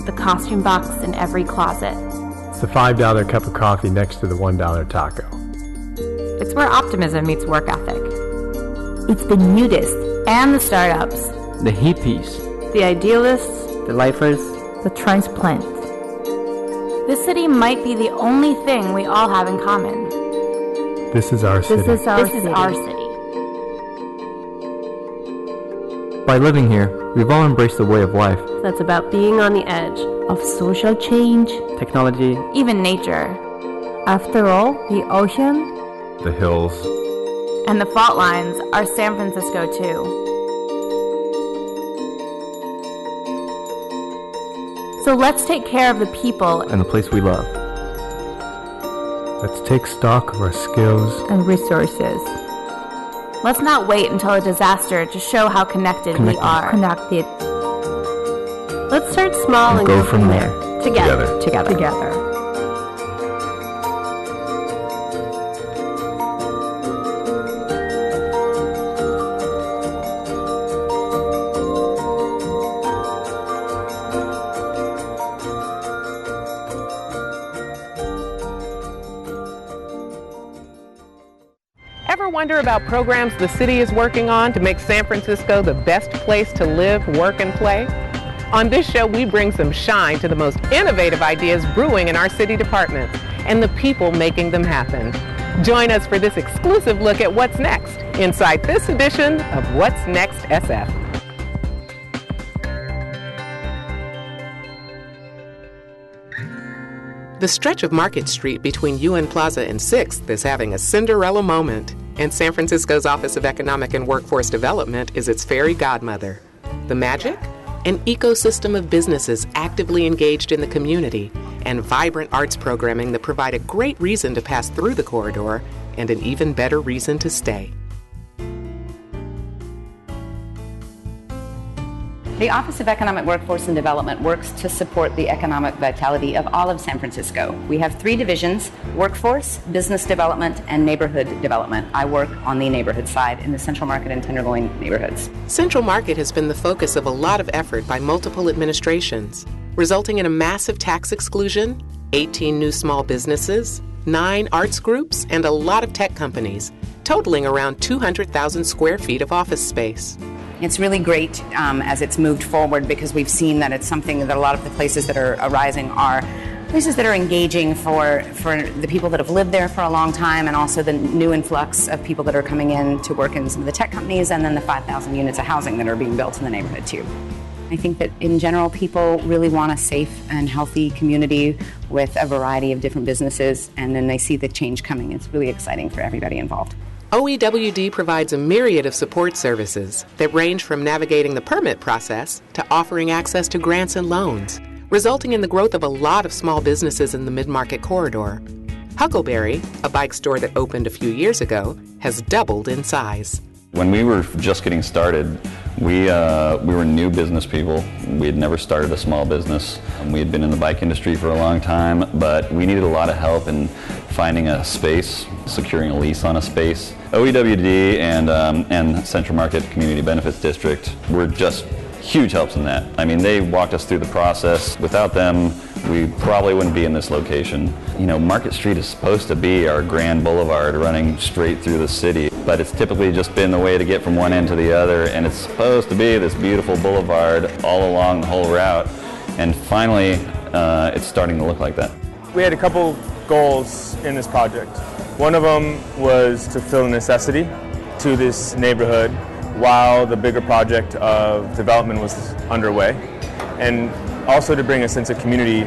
the costume box in every closet.
It's the $5 cup of coffee next to the $1 taco.
It's where optimism meets work ethic.
It's the nudist
And the startups.
The hippies.
The idealists.
The lifers.
the transplant.
This city might be the only thing we all have in common.
This is our city.
This is our city.
By living here, we've all embraced a way of life.
That's about being on the edge of social change,
Technology,
even nature. After all, the ocean
the hills,
and the fault lines are San Francisco too. So let's take care of the people
and the place we love. Let's take stock of our skills
and resources. Let's not wait until a disaster to show how connected we are.
Connected.
Let's start small and
go from there.
Together.
Ever wonder about programs the city is working on to make San Francisco the best place to live, work, and play? On this show, we bring some shine to the most innovative ideas brewing in our city departments and the people making them happen. Join us for this exclusive look at what's next inside this edition of What's Next SF. The stretch of Market Street between UN Plaza and 6th is having a Cinderella moment, and San Francisco's Office of Economic and Workforce Development is its fairy godmother. The magic? An ecosystem of businesses actively engaged in the community and vibrant arts programming that provide a great reason to pass through the corridor and an even better reason to stay.
The Office of Economic Workforce and Development works to support the economic vitality of all of San Francisco. We have 3 divisions: workforce, business development, and neighborhood development. I work on the neighborhood side in the Central Market and Tenderloin neighborhoods.
Central Market has been the focus of a lot of effort by multiple administrations, resulting in a massive tax exclusion, 18 new small businesses, 9 arts groups, and a lot of tech companies, totaling around 200,000 square feet of office space.
It's really great as it's moved forward because we've seen that it's something that a lot of the places that are arising are places that are engaging for the people that have lived there for a long time, and also the new influx of people that are coming in to work in some of the tech companies, and then the 5,000 units of housing that are being built in the neighborhood too. I think that in general people really want a safe and healthy community with a variety of different businesses, and then they see the change coming. It's really exciting for everybody involved.
OEWD provides a myriad of support services that range from navigating the permit process to offering access to grants and loans, resulting in the growth of a lot of small businesses in the mid-market corridor. Huckleberry, a bike store that opened a few years ago, has doubled in size.
When we were just getting started, we were new business people. We had never started a small business. We had been in the bike industry for a long time, but we needed a lot of help in finding a space, securing a lease on a space. OEWD and Central Market Community Benefits District were just huge helps in that. I mean, they walked us through the process. Without them, we probably wouldn't be in this location. You know, Market Street is supposed to be our grand boulevard running straight through the city, but it's typically just been the way to get from one end to the other, and it's supposed to be this beautiful boulevard all along the whole route, and finally, it's starting to look like that.
We had a couple goals in this project. One of them was to fill a necessity to this neighborhood while the bigger project of development was underway, and also to bring a sense of community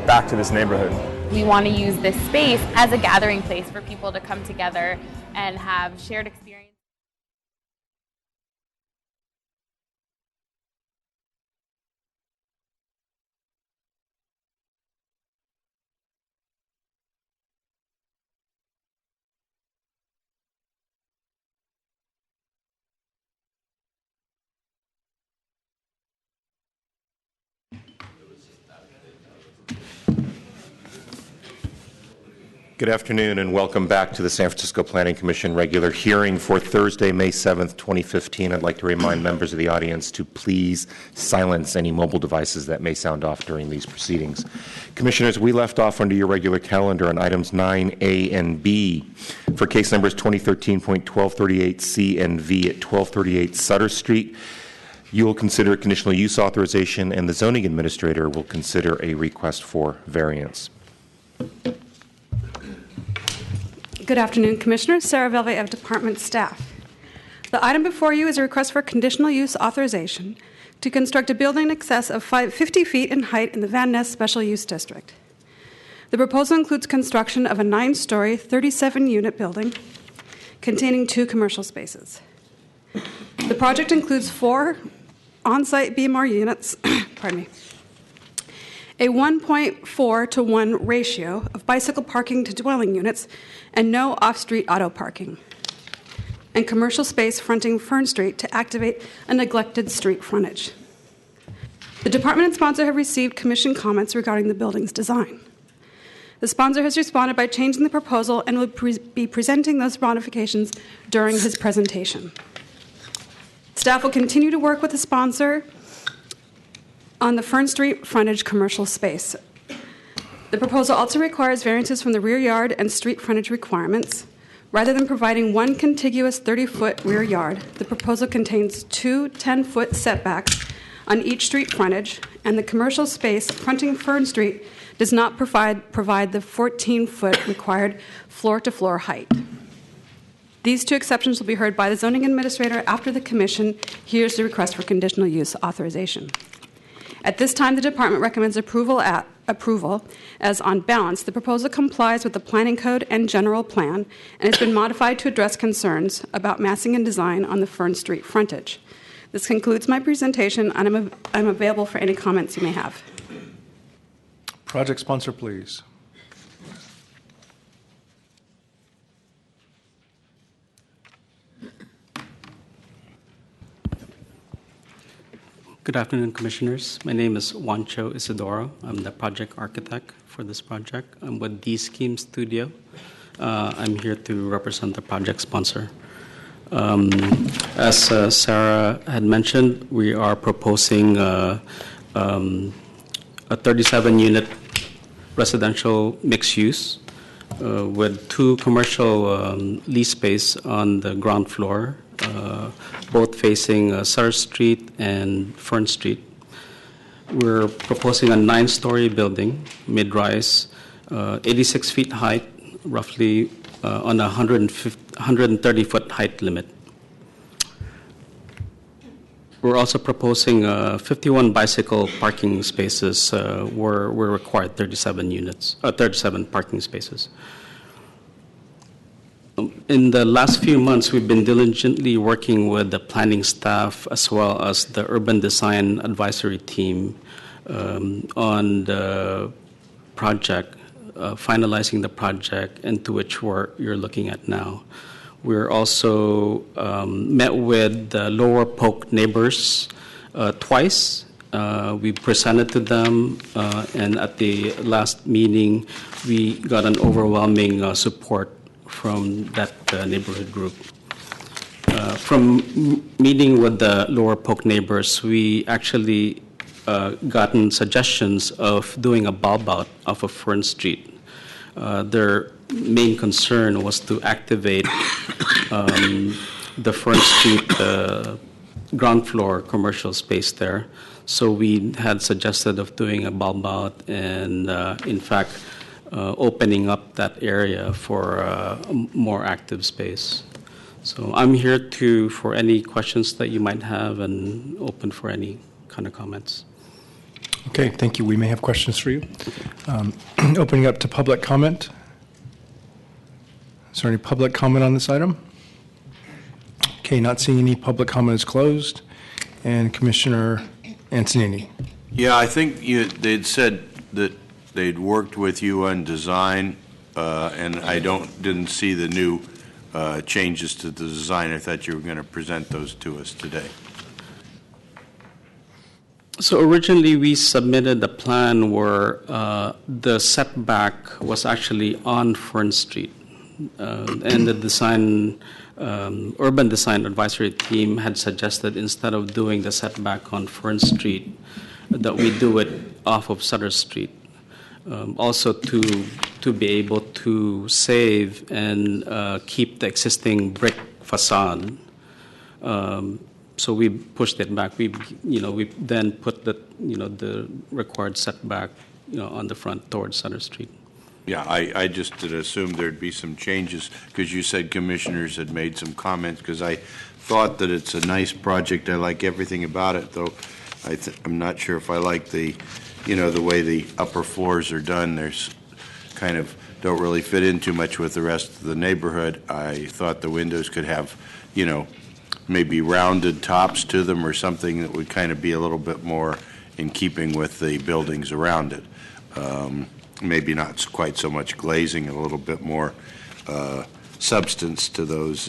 back to this neighborhood.
We want to use this space as a gathering place for people to come together and have shared experience.
Good afternoon and welcome back to the San Francisco Planning Commission regular hearing for Thursday, May 7th, 2015. I'd like to remind members of the audience to please silence any mobile devices that may sound off during these proceedings. Commissioners, we left off under your regular calendar on items 9A and B for case numbers 2013.1238C and V at 1238 Sutter Street. You will consider conditional use authorization, and the zoning administrator will consider a request for variance.
Good afternoon, Commissioners. Sarah Velve of Department Staff. The item before you is a request for conditional use authorization to construct a building in excess of 50 feet in height in the Van Ness Special Use District. The proposal includes construction of a 9-story, 37-unit building containing 2 commercial spaces. The project includes 4 on-site BMR units, pardon me, a 1.4 to 1 ratio of bicycle parking to dwelling units, and no off-street auto parking, and commercial space fronting Fern Street to activate a neglected street frontage. The department and sponsor have received commission comments regarding the building's design. The sponsor has responded by changing the proposal and will be presenting those modifications during his presentation. Staff will continue to work with the sponsor on the Fern Street frontage commercial space. The proposal also requires variances from the rear yard and street frontage requirements. Rather than providing one contiguous 30-foot rear yard, the proposal contains 2 10-foot setbacks on each street frontage, and the commercial space fronting Fern Street does not provide the 14-foot required floor-to-floor height. These 2 exceptions will be heard by the zoning administrator after the commission hears the request for conditional use authorization. At this time, the department recommends approval as, on balance, the proposal complies with the planning code and general plan and has been modified to address concerns about massing and design on the Fern Street frontage. This concludes my presentation, and I'm available for any comments you may have.
Project sponsor, please.
Good afternoon, Commissioners. My name is Juancho Isidoro. I'm the project architect for this project. I'm with D-Scheme Studio. I'm here to represent the project sponsor. As Sarah had mentioned, we are proposing a 37-unit residential mixed use with 2 commercial lease space on the ground floor, both facing Sutter Street and Fern Street. We're proposing a 9-story building, mid-rise, 86 feet height, roughly on a 130-foot height limit. We're also proposing 51 bicycle parking spaces. We're required 37 parking spaces. In the last few months, we've been diligently working with the planning staff as well as the urban design advisory team on the project, finalizing the project into which you're looking at now. We're also met with the Lower Polk neighbors twice. We presented to them, and at the last meeting, we got an overwhelming support from that neighborhood group. From meeting with the Lower Polk neighbors, we actually gotten suggestions of doing a bulb out off of Fern Street. Their main concern was to activate the Fern Street ground floor commercial space there. So we had suggested of doing a bulb out and, in fact, opening up that area for a more active space. So I'm here for any questions that you might have and open for any kind of comments.
Okay, thank you. We may have questions for you. Opening up to public comment. Is there any public comment on this item? Okay, not seeing any public comment is closed. And Commissioner Antonini.
Yeah, I think they'd said that they'd worked with you on design, and I didn't see the new changes to the design. I thought you were going to present those to us today.
So originally we submitted a plan where the setback was actually on Fern Street, and the urban design advisory team had suggested instead of doing the setback on Fern Street, that we do it off of Sutter Street. Also to be able to save and keep the existing brick facade. So we pushed it back. We then put the required setback on the front towards Sutter Street.
Yeah, I just had assumed there'd be some changes because you said commissioners had made some comments, because I thought that it's a nice project. I like everything about it, though I'm not sure if I like the way the upper floors are done. There's kind of don't really fit in too much with the rest of the neighborhood. I thought the windows could have, maybe rounded tops to them or something that would kind of be a little bit more in keeping with the buildings around it. Maybe not quite so much glazing, and a little bit more substance to those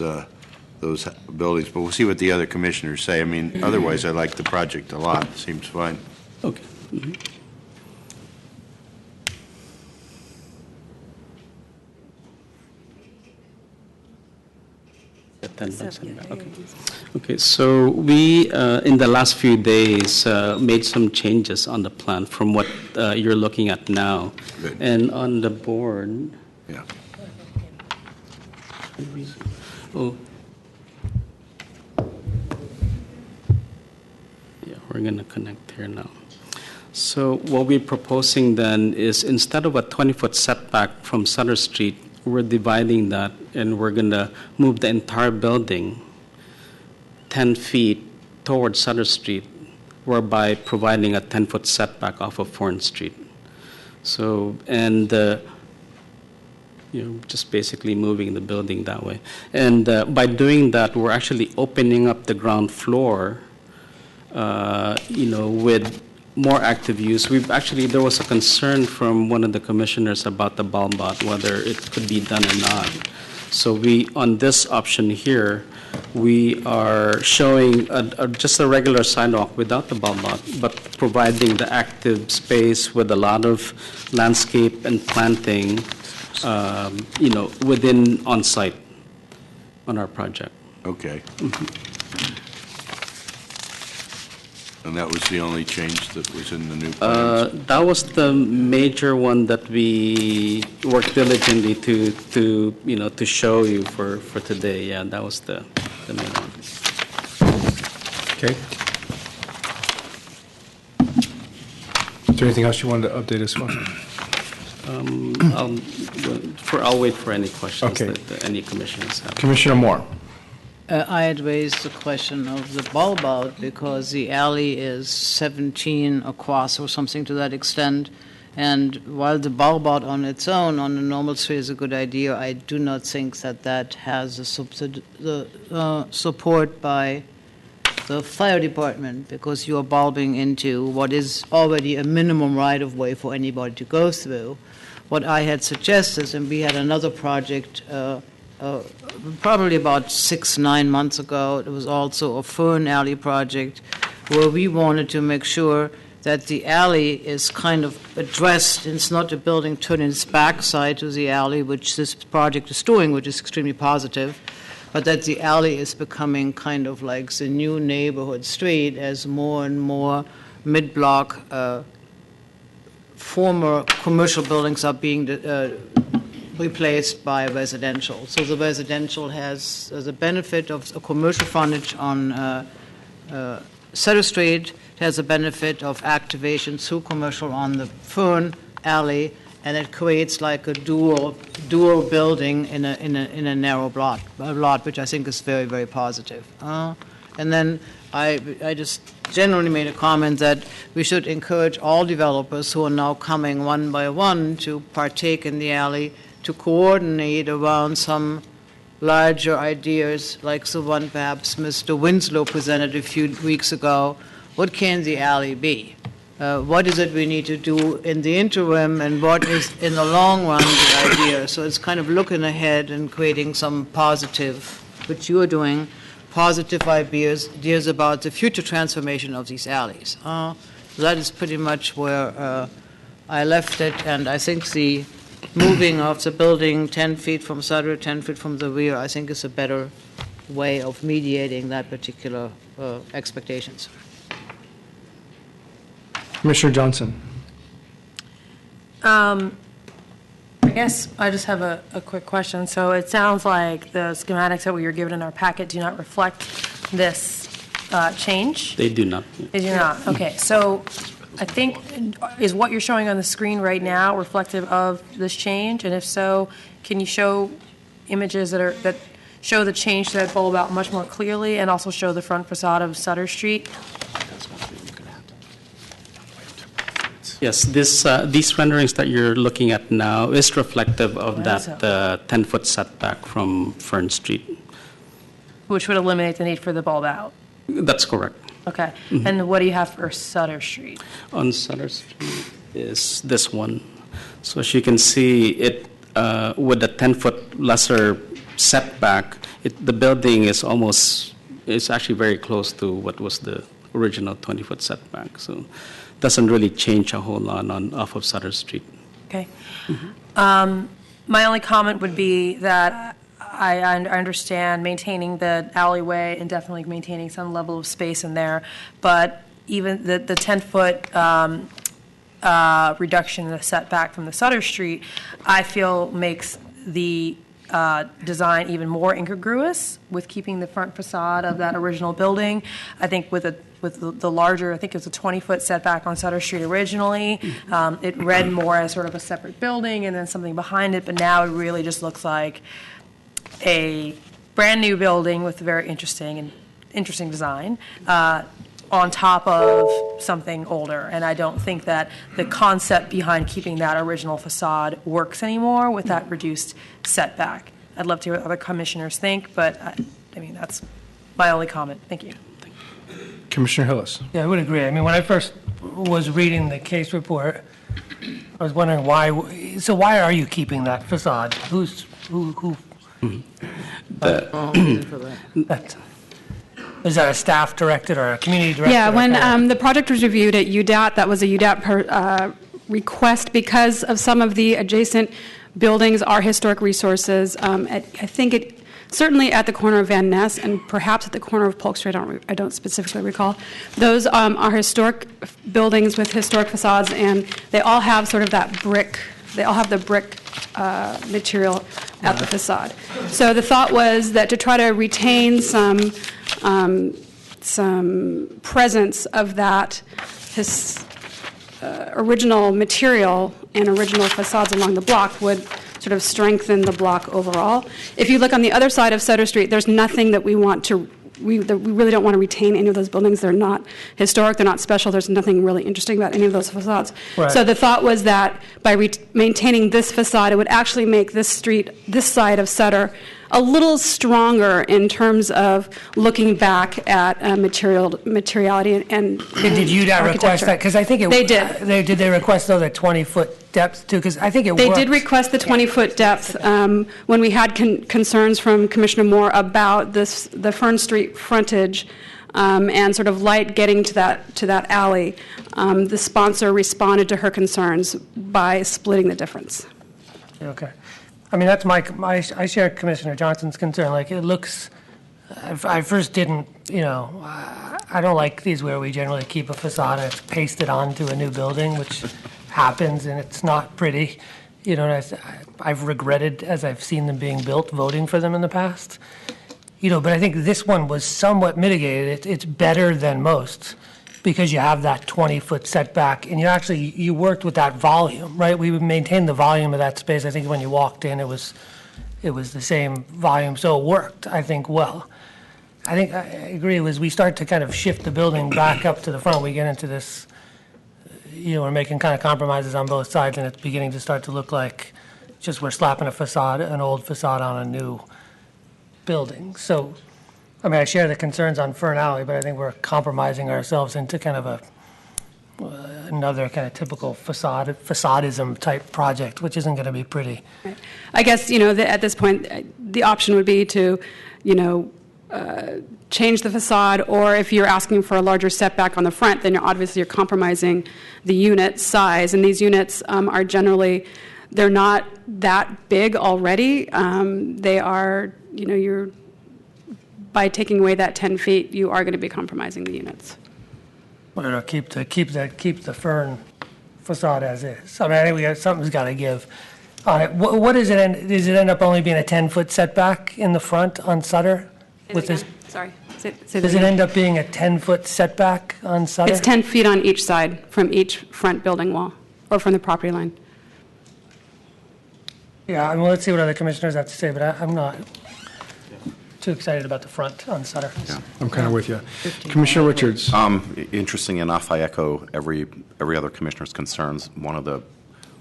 buildings. But we'll see what the other commissioners say. I mean, otherwise, I like the project a lot. It seems fine.
Okay. Mm-hmm. Okay, so we, in the last few days, made some changes on the plan from what you're looking at now.
Good.
And on the board...
Yeah.
Oh. Yeah, we're going to connect here now. So what we're proposing then is, instead of a 20-foot setback from Sutter Street, we're dividing that, and we're going to move the entire building 10 feet towards Sutter Street, whereby providing a 10-foot setback off of Fourn Street. So, and just basically moving the building that way. And by doing that, we're actually opening up the ground floor, with more active use. There was a concern from one of the commissioners about the bulb out, whether it could be done or not. So on this option here, we are showing just a regular sidewalk without the bulb out, but providing the active space with a lot of landscape and planting, within on-site on our project.
Okay.
Mm-hmm.
And that was the only change that was in the new plans?
That was the major one that we worked diligently to show you for today. Yeah, that was the main one.
Okay. Is there anything else you wanted to update us on?
I'll wait for any questions
Okay.
that any commissioners have.
Commissioner Moore.
I had raised the question of the bulb out because the alley is 17 across or something to that extent. And while the bulb out on its own on a normal street is a good idea, I do not think that has the support by the fire department, because you are bulbing into what is already a minimum right-of-way for anybody to go through. What I had suggested, and we had another project probably about 6-9 months ago. It was also a Fern Alley project where we wanted to make sure that the alley is kind of addressed. It's not a building turning its backside to the alley, which this project is doing, which is extremely positive, but that the alley is becoming kind of like the new neighborhood street as more and more mid-block former commercial buildings are being replaced by residential. So the residential has the benefit of a commercial frontage on Sutter Street. It has a benefit of activation through commercial on the Fern Alley, and it creates like a dual building in a narrow lot, which I think is very, very positive. And then I just generally made a comment that we should encourage all developers who are now coming one by one to partake in the alley to coordinate around some larger ideas like the one perhaps Mr. Winslow presented a few weeks ago. What can the alley be? What is it we need to do in the interim, and what is in the long run the idea? So it's kind of looking ahead and creating some positive, which you are doing, positive ideas about the future transformation of these alleys. That is pretty much where I left it, and I think the moving of the building 10 feet from Sutter, 10 feet from the rear, I think is a better way of mediating that particular expectations.
Commissioner Johnson.
I guess I just have a quick question. So it sounds like the schematics that we were given in our packet do not reflect this change.
They do not.
They do not. Okay. So I think, is what you're showing on the screen right now reflective of this change? And if so, can you show images that show the change to that bulb out much more clearly, and also show the front facade of Sutter Street?
Yes, these renderings that you're looking at now is reflective of that 10-foot setback from Fern Street.
Which would eliminate the need for the bulb out.
That's correct.
Okay. Mm-hmm. And what do you have for Sutter Street?
On Sutter Street is this one. So as you can see, it with the 10-foot lesser setback, the building is actually very close to what was the original 20-foot setback. So doesn't really change a whole lot off of Sutter Street.
Okay. Mm-hmm. My only comment would be that I understand maintaining the alleyway and definitely maintaining some level of space in there, but even the 10-foot reduction in the setback from the Sutter Street, I feel makes the design even more incongruous with keeping the front facade of that original building. I think with the larger, I think it was a 20-foot setback on Sutter Street originally. It read more as sort of a separate building and then something behind it, but now it really just looks like a brand new building with a very interesting design on top of something older. And I don't think that the concept behind keeping that original facade works anymore with that reduced setback. I'd love to hear what other commissioners think, but I mean, that's my only comment. Thank you.
Commissioner Hillis.
Yeah, I would agree. I mean, when I first was reading the case report, I was wondering why. So why are you keeping that facade? Who? Is that a staff directed or a community directed?
Yeah, when the project was reviewed at UDAT, that was a UDAT request because of some of the adjacent buildings are historic resources. I think it certainly at the corner of Van Ness and perhaps at the corner of Polk Street. I don't specifically recall. Those are historic buildings with historic facades, and they all have sort of that brick. They all have the brick material at the facade. So the thought was that to try to retain some presence of that original material and original facades along the block would sort of strengthen the block overall. If you look on the other side of Sutter Street, there's nothing that we want to we really don't want to retain any of those buildings. They're not historic. They're not special. There's nothing really interesting about any of those facades. Right. So the thought was that by maintaining this facade, it would actually make this street, this side of Sutter, a little stronger in terms of looking back at materiality and
did UDOT request that? Because I think
they did.
Did they request though the 20-foot depth too? Because I think it.
They did request the 20-foot depth when we had concerns from Commissioner Moore about the Fern Street frontage and sort of light getting to that alley. The sponsor responded to her concerns by splitting the difference.
Okay. I mean, that's I share Commissioner Johnson's concern. Like, it looks, I first didn't, I don't like these where we generally keep a facade and it's pasted onto a new building, which happens and it's not pretty. I've regretted, as I've seen them being built, voting for them in the past. But I think this one was somewhat mitigated. It's better than most, because you have that 20-foot setback, and you worked with that volume, right? We maintained the volume of that space. I think when you walked in, it was the same volume, so it worked, I think, well. I think I agree. As we start to kind of shift the building back up to the front, we get into this, we're making kind of compromises on both sides, and it's beginning to start to look like just we're slapping an old facade on a new building. So, I mean, I share the concerns on Fern Alley, but I think we're compromising ourselves into kind of another kind of typical facadism type project, which isn't going to be pretty.
Right. I guess, at this point, the option would be to, change the facade, or if you're asking for a larger setback on the front, then you're compromising the unit size. And these units are generally, they're not that big already. They are, by taking away that 10 feet, you are going to be compromising the units.
Well, keep the Fern facade as is. I mean, I think something's got to give on it. What does it end? Does it end up only being a 10-foot setback in the front on Sutter? With this?
Sorry.
Does it end up being a 10-foot setback on Sutter?
It's 10 feet on each side from each front building wall or from the property line.
Yeah, I mean, let's see what other commissioners have to say, but I'm not too excited about the front on Sutter.
Yeah, I'm kind of with you. Commissioner Richards.
Interesting enough, I echo every other commissioner's concerns. One of the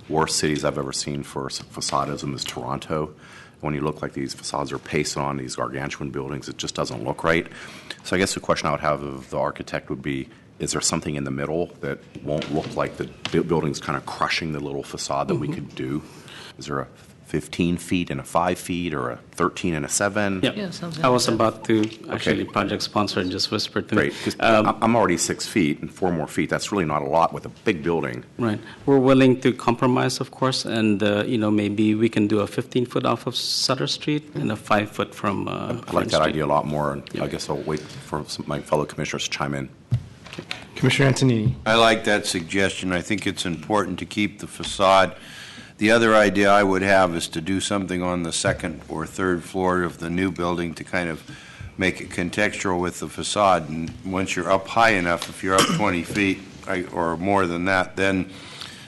worst cities I've ever seen for facadism is Toronto. When you look like these facades are pasted on these gargantuan buildings, it just doesn't look right. So I guess the question I would have of the architect would be, is there something in the middle that won't look like the building's kind of crushing the little facade that we could do? Is there a 15 feet and a 5 feet, or a 13 and a 7?
Yeah, I was about to actually project sponsor and just whisper to
me. I'm already 6 feet, and 4 more feet. That's really not a lot with a big building.
Right. We're willing to compromise, of course, and maybe we can do a 15-foot off of Sutter Street and a 5-foot from.
I like that idea a lot more, and I guess I'll wait for my fellow commissioners to chime in.
Commissioner Antonini.
I like that suggestion. I think it's important to keep the facade. The other idea I would have is to do something on the second or third floor of the new building to kind of make it contextual with the facade. And once you're up high enough, if you're up 20 feet or more than that, then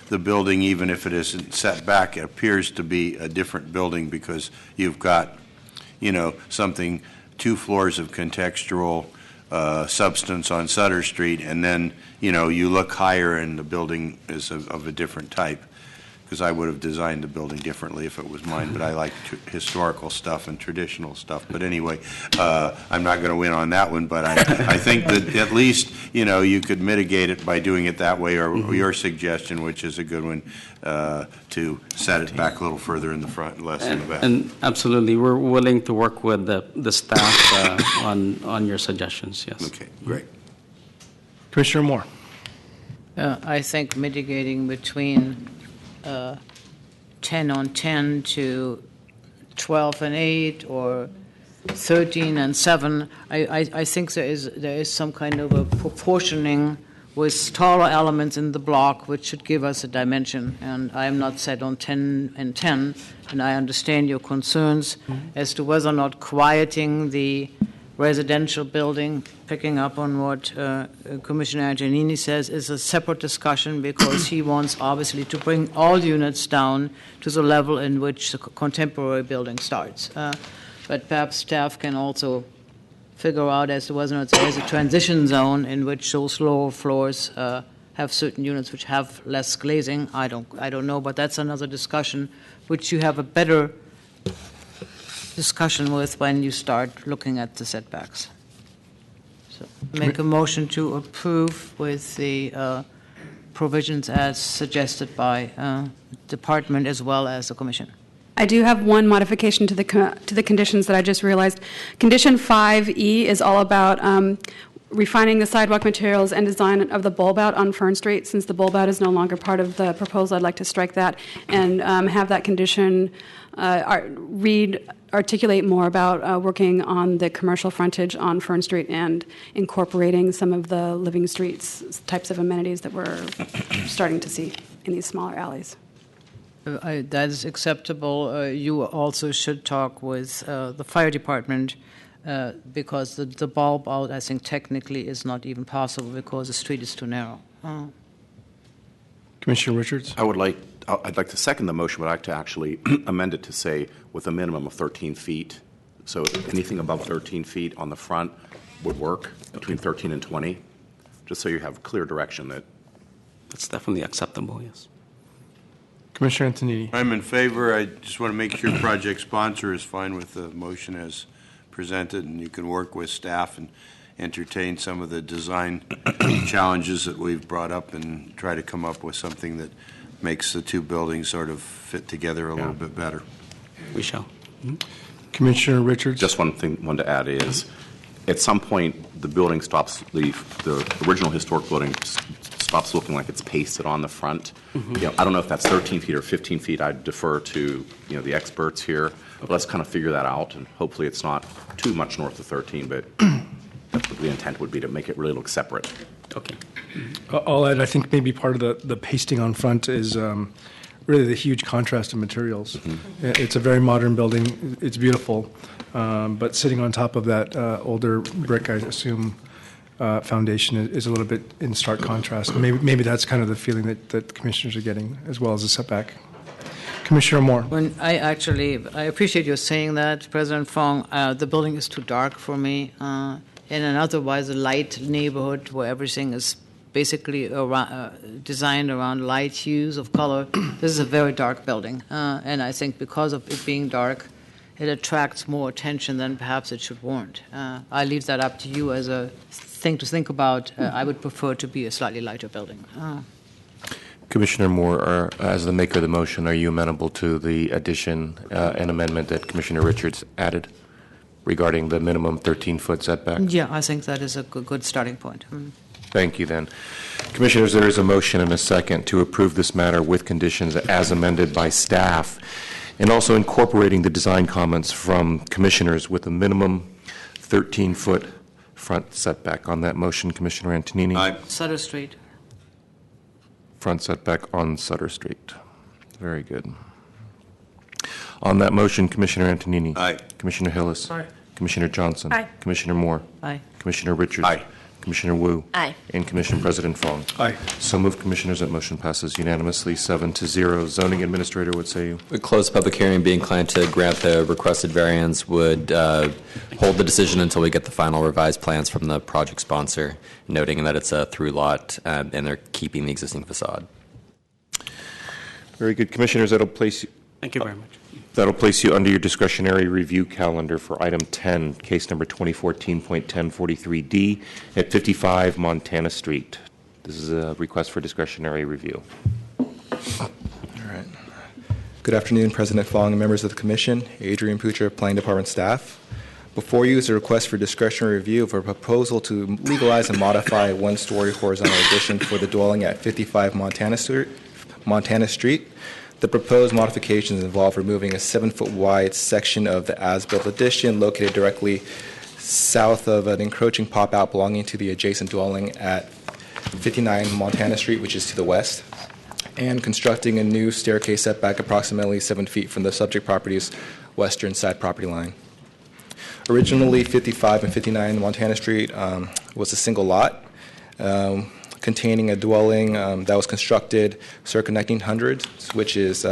the building, even if it isn't set back, it appears to be a different building because you've got, something, 2 floors of contextual substance on Sutter Street, and then, you look higher and the building is of a different type. Because I would have designed the building differently if it was mine, but I like historical stuff and traditional stuff. But anyway, I'm not going to win on that one, but I think that at least, you could mitigate it by doing it that way, or your suggestion, which is a good one, to set it back a little further in the front and less in the back.
And absolutely, we're willing to work with the staff on your suggestions, yes.
Okay, great.
Commissioner Moore.
I think mitigating between 10 on 10 to 12 and 8 or 13 and 7. I think there is some kind of a proportioning with taller elements in the block which should give us a dimension. And I am not set on 10 and 10, and I understand your concerns as to whether or not quieting the residential building, picking up on what Commissioner Antonini says, is a separate discussion because he wants obviously to bring all units down to the level in which the contemporary building starts. But perhaps staff can also figure out as to whether or not there is a transition zone in which those lower floors have certain units which have less glazing. I don't know, but that's another discussion which you have a better discussion with when you start looking at the setbacks. So make a motion to approve with the provisions as suggested by department as well as the commission.
I do have one modification to the conditions that I just realized. Condition 5E is all about refining the sidewalk materials and design of the bulb out on Fern Street. Since the bulb out is no longer part of the proposal, I'd like to strike that and have that condition articulate more about working on the commercial frontage on Fern Street and incorporating some of the living streets types of amenities that we're starting to see in these smaller alleys.
That is acceptable. You also should talk with the fire department because the bulb out, I think, technically is not even possible because the street is too narrow.
Commissioner Richards?
I'd like to second the motion, but I'd like to actually amend it to say with a minimum of 13 feet. So anything above 13 feet on the front would work, between 13 and 20, just so you have clear direction that.
That's definitely acceptable, yes.
Commissioner Antonini.
I'm in favor. I just want to make sure project sponsor is fine with the motion as presented, and you can work with staff and entertain some of the design challenges that we've brought up and try to come up with something that makes the two buildings sort of fit together a little bit better.
We shall. Mm-hmm.
Commissioner Richards?
Just one to add is, at some point, the building stops, the original historic building stops looking like it's pasted on the front. Mm-hmm. I don't know if that's 13 feet or 15 feet. I'd defer to the experts here. But let's kind of figure that out, and hopefully it's not too much north of 13, but that's what the intent would be, to make it really look separate.
Okay.
I'll add, I think maybe part of the pasting on front is really the huge contrast in materials. It's a very modern building. It's beautiful. But sitting on top of that older brick, I assume, foundation is a little bit in stark contrast. Maybe that's kind of the feeling that the commissioners are getting, as well as the setback. Commissioner Moore.
When I appreciate your saying that, President Fong. The building is too dark for me. In an otherwise light neighborhood where everything is basically designed around light hues of color, this is a very dark building. And I think because of it being dark, it attracts more attention than perhaps it should warrant. I leave that up to you as a thing to think about. I would prefer to be a slightly lighter building.
Commissioner Moore, as the maker of the motion, are you amenable to the addition and amendment that Commissioner Richards added regarding the minimum 13-foot setback?
Yeah, I think that is a good starting point.
Thank you, then. Commissioners, there is a motion and a second to approve this matter with conditions as amended by staff, and also incorporating the design comments from commissioners with a minimum 13-foot front setback. On that motion, Commissioner Antonini?
Aye. Sutter Street.
Front setback on Sutter Street. Very good. On that motion, Commissioner Antonini?
Aye.
Commissioner Hillis?
Aye.
Commissioner Johnson?
Aye.
Commissioner Moore?
Aye.
Commissioner Richards?
Aye.
Commissioner Wu?
Aye.
And Commissioner President Fong?
Aye.
So moved, Commissioners. That motion passes unanimously, 7-0. Zoning Administrator, what say you?
We close the public hearing. Be inclined to grant the requested variance. Would hold the decision until we get the final revised plans from the project sponsor, noting that it's a through lot and they're keeping the existing facade.
Very good. Commissioners, that'll place you.
Thank you very much.
That'll place you under your discretionary review calendar for item 10, case number 2014.1043D at 55 Montana Street. This is a request for discretionary review.
All right. Good afternoon, President Fong and members of the Commission. Adrian Pucher, Planning Department staff. Before you is a request for discretionary review of a proposal to legalize and modify a one-story horizontal addition for the dwelling at 55 Montana Street. The proposed modifications involve removing a 7-foot wide section of the as-built addition located directly south of an encroaching pop-out belonging to the adjacent dwelling at 59 Montana Street, which is to the west, and constructing a new staircase setback approximately 7 feet from the subject property's western side property line. Originally, 55 and 59 Montana Street was a single lot containing a dwelling that was constructed circa 1900, which is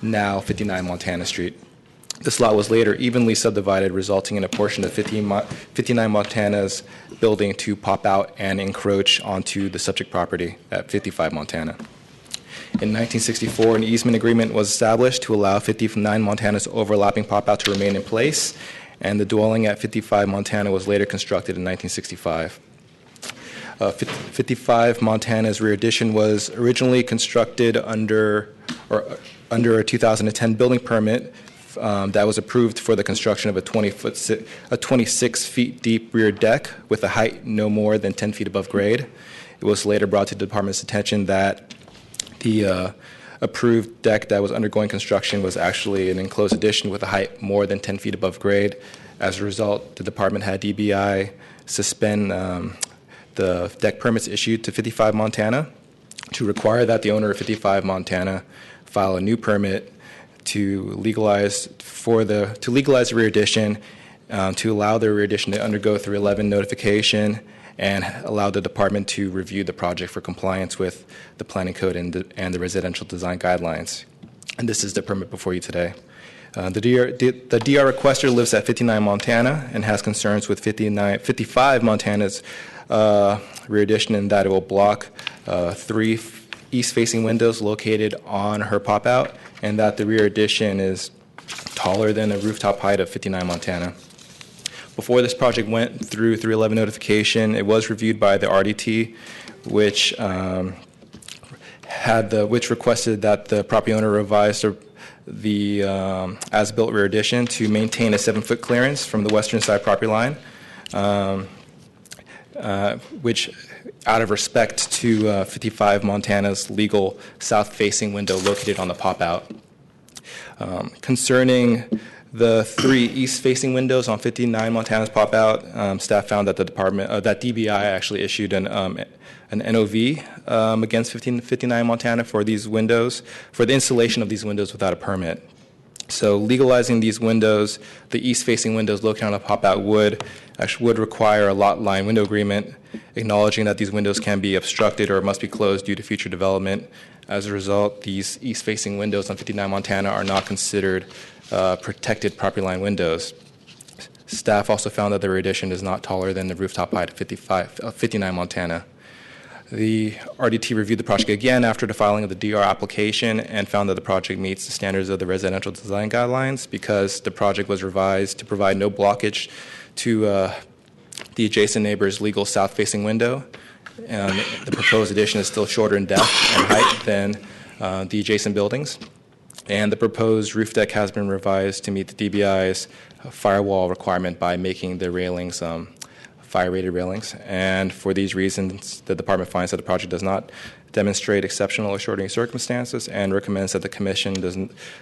now 59 Montana Street. This lot was later evenly subdivided, resulting in a portion of 59 Montana's building to pop out and encroach onto the subject property at 55 Montana. In 1964, an easement agreement was established to allow 59 Montana's overlapping pop-out to remain in place, and the dwelling at 55 Montana was later constructed in 1965. 55 Montana's rear addition was originally constructed under a 2010 building permit that was approved for the construction of a 26 feet deep rear deck with a height no more than 10 feet above grade. It was later brought to the department's attention that the approved deck that was undergoing construction was actually an enclosed addition with a height more than 10 feet above grade. As a result, the department had DBI suspend the deck permits issued to 55 Montana to require that the owner of 55 Montana file a new permit to legalize the rear addition, to allow the rear addition to undergo 311 notification, and allow the department to review the project for compliance with the planning code and the residential design guidelines. And this is the permit before you today. The DR requester lives at 59 Montana and has concerns with 55 Montana's rear addition, in that it will block 3 east-facing windows located on her pop-out, and that the rear addition is taller than the rooftop height of 59 Montana. Before this project went through 311 notification, it was reviewed by the RDT, which requested that the property owner revise the as-built rear addition to maintain a 7-foot clearance from the western side property line, which, out of respect to 55 Montana's legal south-facing window located on the pop-out. Concerning The 3 east-facing windows on 59 Montana's pop out. Staff found that that DBI actually issued an NOV against 59 Montana for these windows, for the installation of these windows without a permit. So legalizing these windows, the east-facing windows located on a pop-out would require a lot line window agreement, acknowledging that these windows can be obstructed or must be closed due to future development. As a result, these east-facing windows on 59 Montana are not considered protected property line windows. Staff also found that the addition is not taller than the rooftop height of 59 Montana. The RDT reviewed the project again after the filing of the DR application and found that the project meets the standards of the residential design guidelines because the project was revised to provide no blockage to the adjacent neighbor's legal south-facing window. The proposed addition is still shorter in depth and height than the adjacent buildings. And the proposed roof deck has been revised to meet the DBI's firewall requirement by making the railings fire-rated railings. And for these reasons, the department finds that the project does not demonstrate exceptional or extraordinary circumstances and recommends that the commission does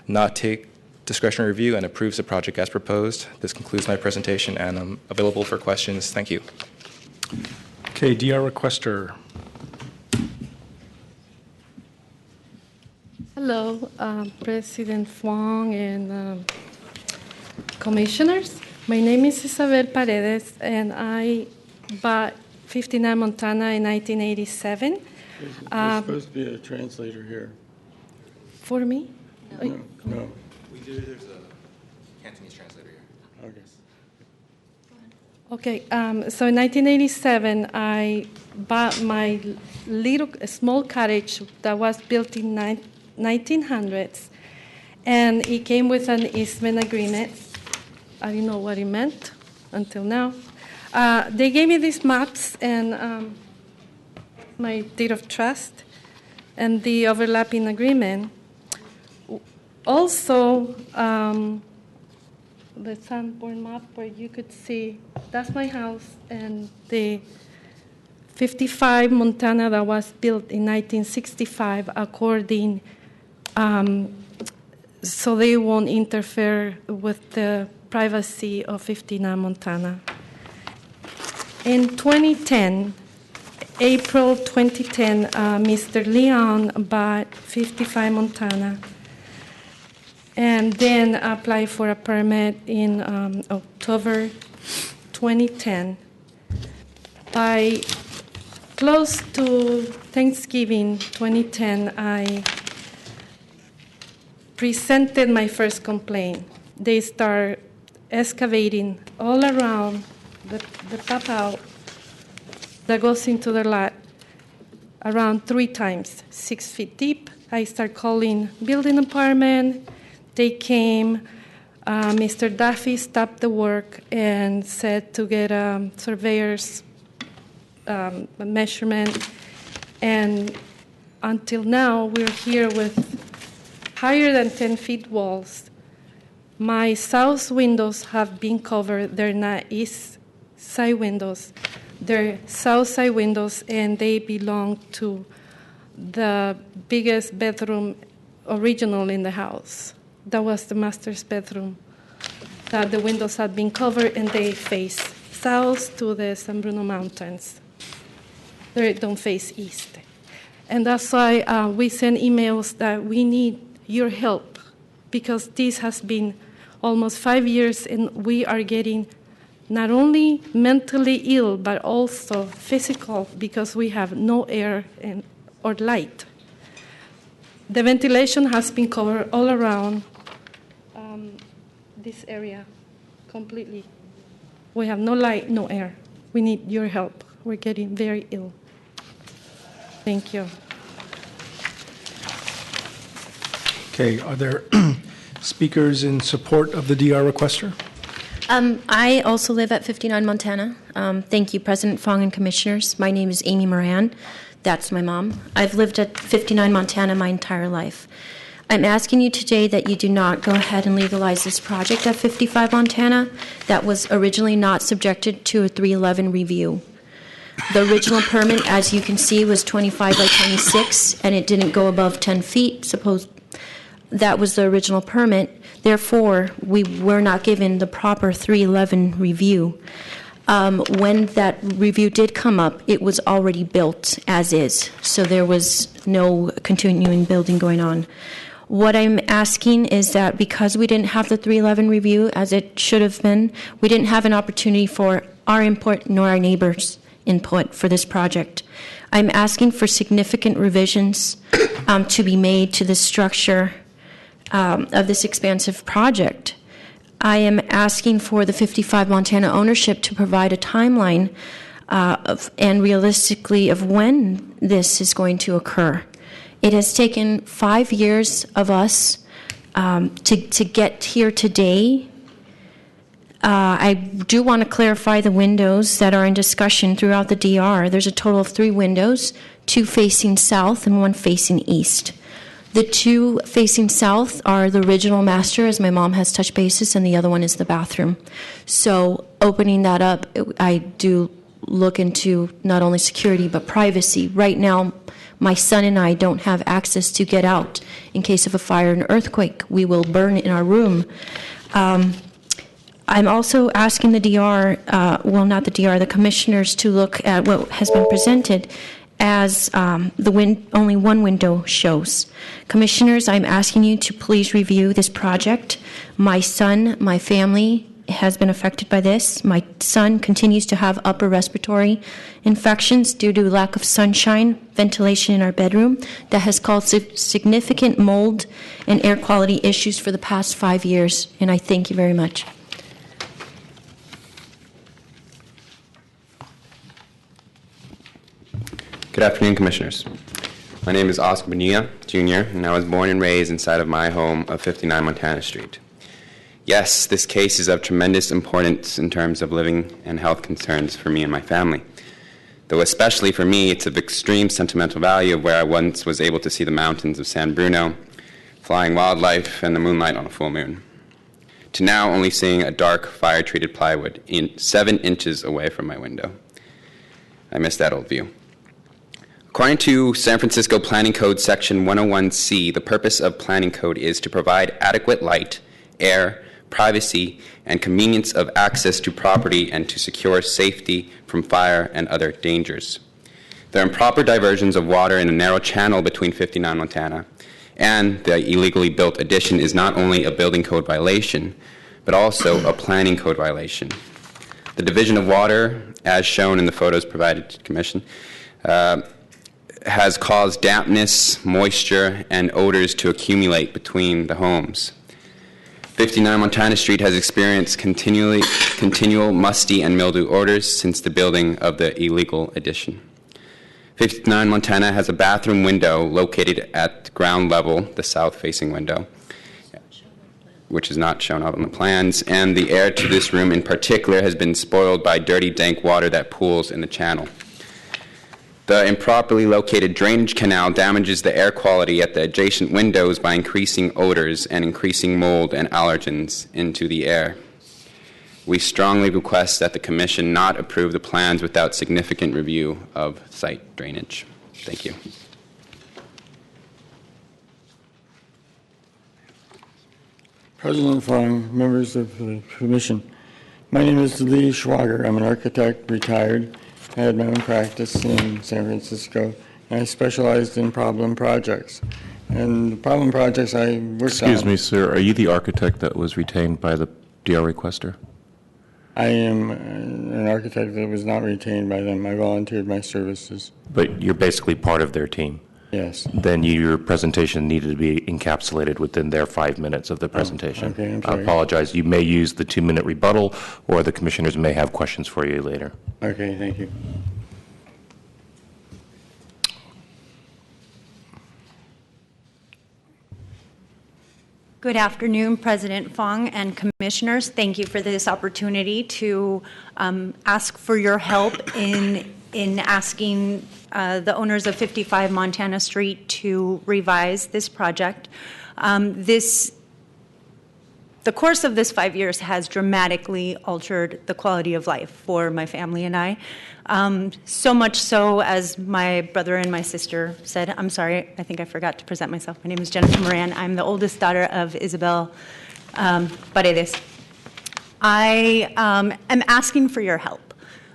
not take discretionary review and approves the project as proposed. This concludes my presentation, and I'm available for questions. Thank you.
Okay, DR requester.
Hello, President Fong and commissioners. My name is Isabel Paredes, and I bought 59 Montana in 1987.
There's supposed to be a translator here.
For me?
No.
We do. There's a Cantonese translator here.
Okay. So in 1987, I bought my small cottage that was built in 1900s, and it came with an easement agreement. I didn't know what it meant until now. They gave me these maps and my deed of trust and the overlapping agreement. Also, the Sanborn map where you could see that's my house and the 55 Montana that was built in 1965 according so they won't interfere with the privacy of 59 Montana. In 2010, April 2010, Mr. Leon bought 55 Montana and then applied for a permit in October 2010. By close to Thanksgiving 2010, I presented my first complaint. They start excavating all around the pop-out that goes into the lot around 3 times, 6 feet deep. I start calling building department. They came. Mr. Duffy stopped the work and said to get a surveyor's measurement. And until now, we're here with higher than 10 feet walls. My south windows have been covered. They're not east side windows. They're south side windows, and they belong to the biggest bedroom original in the house. That was the master's bedroom. That the windows had been covered, and they face south to the San Bruno Mountains. They don't face east. And that's why we send emails that we need your help, because this has been almost 5 years, and we are getting not only mentally ill, but also physical, because we have no air or light. The ventilation has been covered all around this area completely. We have no light, no air. We need your help. We're getting very ill. Thank you.
Okay, are there speakers in support of the DR requester?
I also live at 59 Montana. Thank you, President Fong and Commissioners. My name is Amy Moran. That's my mom. I've lived at 59 Montana my entire life. I'm asking you today that you do not go ahead and legalize this project at 55 Montana that was originally not subjected to a 311 review. The original permit, as you can see, was 25 by 26, and it didn't go above 10 feet. that was the original permit. Therefore, we were not given the proper 311 review. When that review did come up, it was already built as is, so there was no continuing building going on. What I'm asking is that because we didn't have the 311 review as it should have been, we didn't have an opportunity for our input nor our neighbors' input for this project. I'm asking for significant revisions to be made to the structure of this expansive project. I am asking for the 55 Montana ownership to provide a timeline and realistically of when this is going to occur. It has taken 5 years of us to get here today. I do want to clarify the windows that are in discussion throughout the DR. There's a total of 3 windows, 2 facing south and 1 facing east. The 2 facing south are the original master, as my mom has touched bases, and the other one is the bathroom. So opening that up, I do look into not only security but privacy. Right now, my son and I don't have access to get out in case of a fire and earthquake. We will burn in our room. I'm also asking the DR, not the DR, the commissioners to look at what has been presented as only one window shows. Commissioners, I'm asking you to please review this project. My son, my family has been affected by this. My son continues to have upper respiratory infections due to lack of sunshine, ventilation in our bedroom that has caused significant mold and air quality issues for the past 5 years, and I thank you very much.
Good afternoon, Commissioners. My name is Oscar Bonilla, Jr., and I was born and raised inside of my home of 59 Montana Street. Yes, this case is of tremendous importance in terms of living and health concerns for me and my family. Though especially for me, it's of extreme sentimental value of where I once was able to see the mountains of San Bruno, flying wildlife, and the moonlight on a full moon, to now only seeing a dark fire-treated plywood 7 inches away from my window. I miss that old view. According to San Francisco Planning Code Section 101C, the purpose of Planning Code is to provide adequate light, air, privacy, and convenience of access to property and to secure safety from fire and other dangers. The improper diversions of water in a narrow channel between 59 Montana and the illegally built addition is not only a building code violation, but also a planning code violation. The division of water, as shown in the photos provided to the Commission, has caused dampness, moisture, and odors to accumulate between the homes. 59 Montana Street has experienced continual musty and mildew odors since the building of the illegal addition. 59 Montana has a bathroom window located at ground level, the south-facing window, which is not shown out on the plans, and the air to this room in particular has been spoiled by dirty, dank water that pools in the channel. The improperly located drainage canal damages the air quality at the adjacent windows by increasing odors and increasing mold and allergens into the air. We strongly request that the Commission not approve the plans without significant review of site drainage. Thank you.
President Fong, members of the Commission, my name is Lee Schwager. I'm an architect, retired. I had my own practice in San Francisco, and I specialized in problem projects. And the problem projects I worked on...
Excuse me, sir. Are you the architect that was retained by the DR requester?
I am an architect that was not retained by them. I volunteered my services.
But you're basically part of their team?
Yes.
Then your presentation needed to be encapsulated within their 5 minutes of the presentation.
Okay, I'm
I
sorry.
apologize. You may use the 2-minute rebuttal, or the commissioners may have questions for you later.
Okay, thank you.
Good afternoon, President Fong and Commissioners. Thank you for this opportunity to ask for your help in asking the owners of 55 Montana Street to revise this project. The the course of this 5 years has dramatically altered the quality of life for my family and I. So much so, as my brother and my sister said, I'm sorry, I think I forgot to present myself. My name is Jennifer Moran. I'm the oldest daughter of Isabel Paredes. I am asking for your help.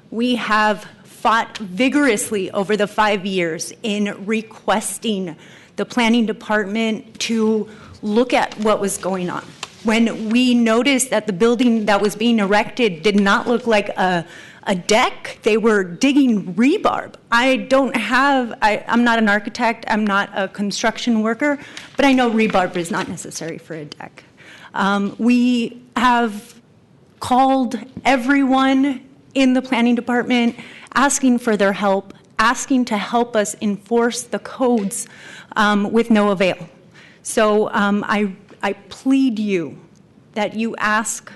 We have fought vigorously over the 5 years in requesting the planning department to look at what was going on. When we noticed that the building that was being erected did not look like a deck, they were digging rebarb. I'm not an architect, I'm not a construction worker, but I know rebarb is not necessary for a deck. We have called everyone in the planning department asking for their help, asking to help us enforce the codes with no avail. So I plead you that you ask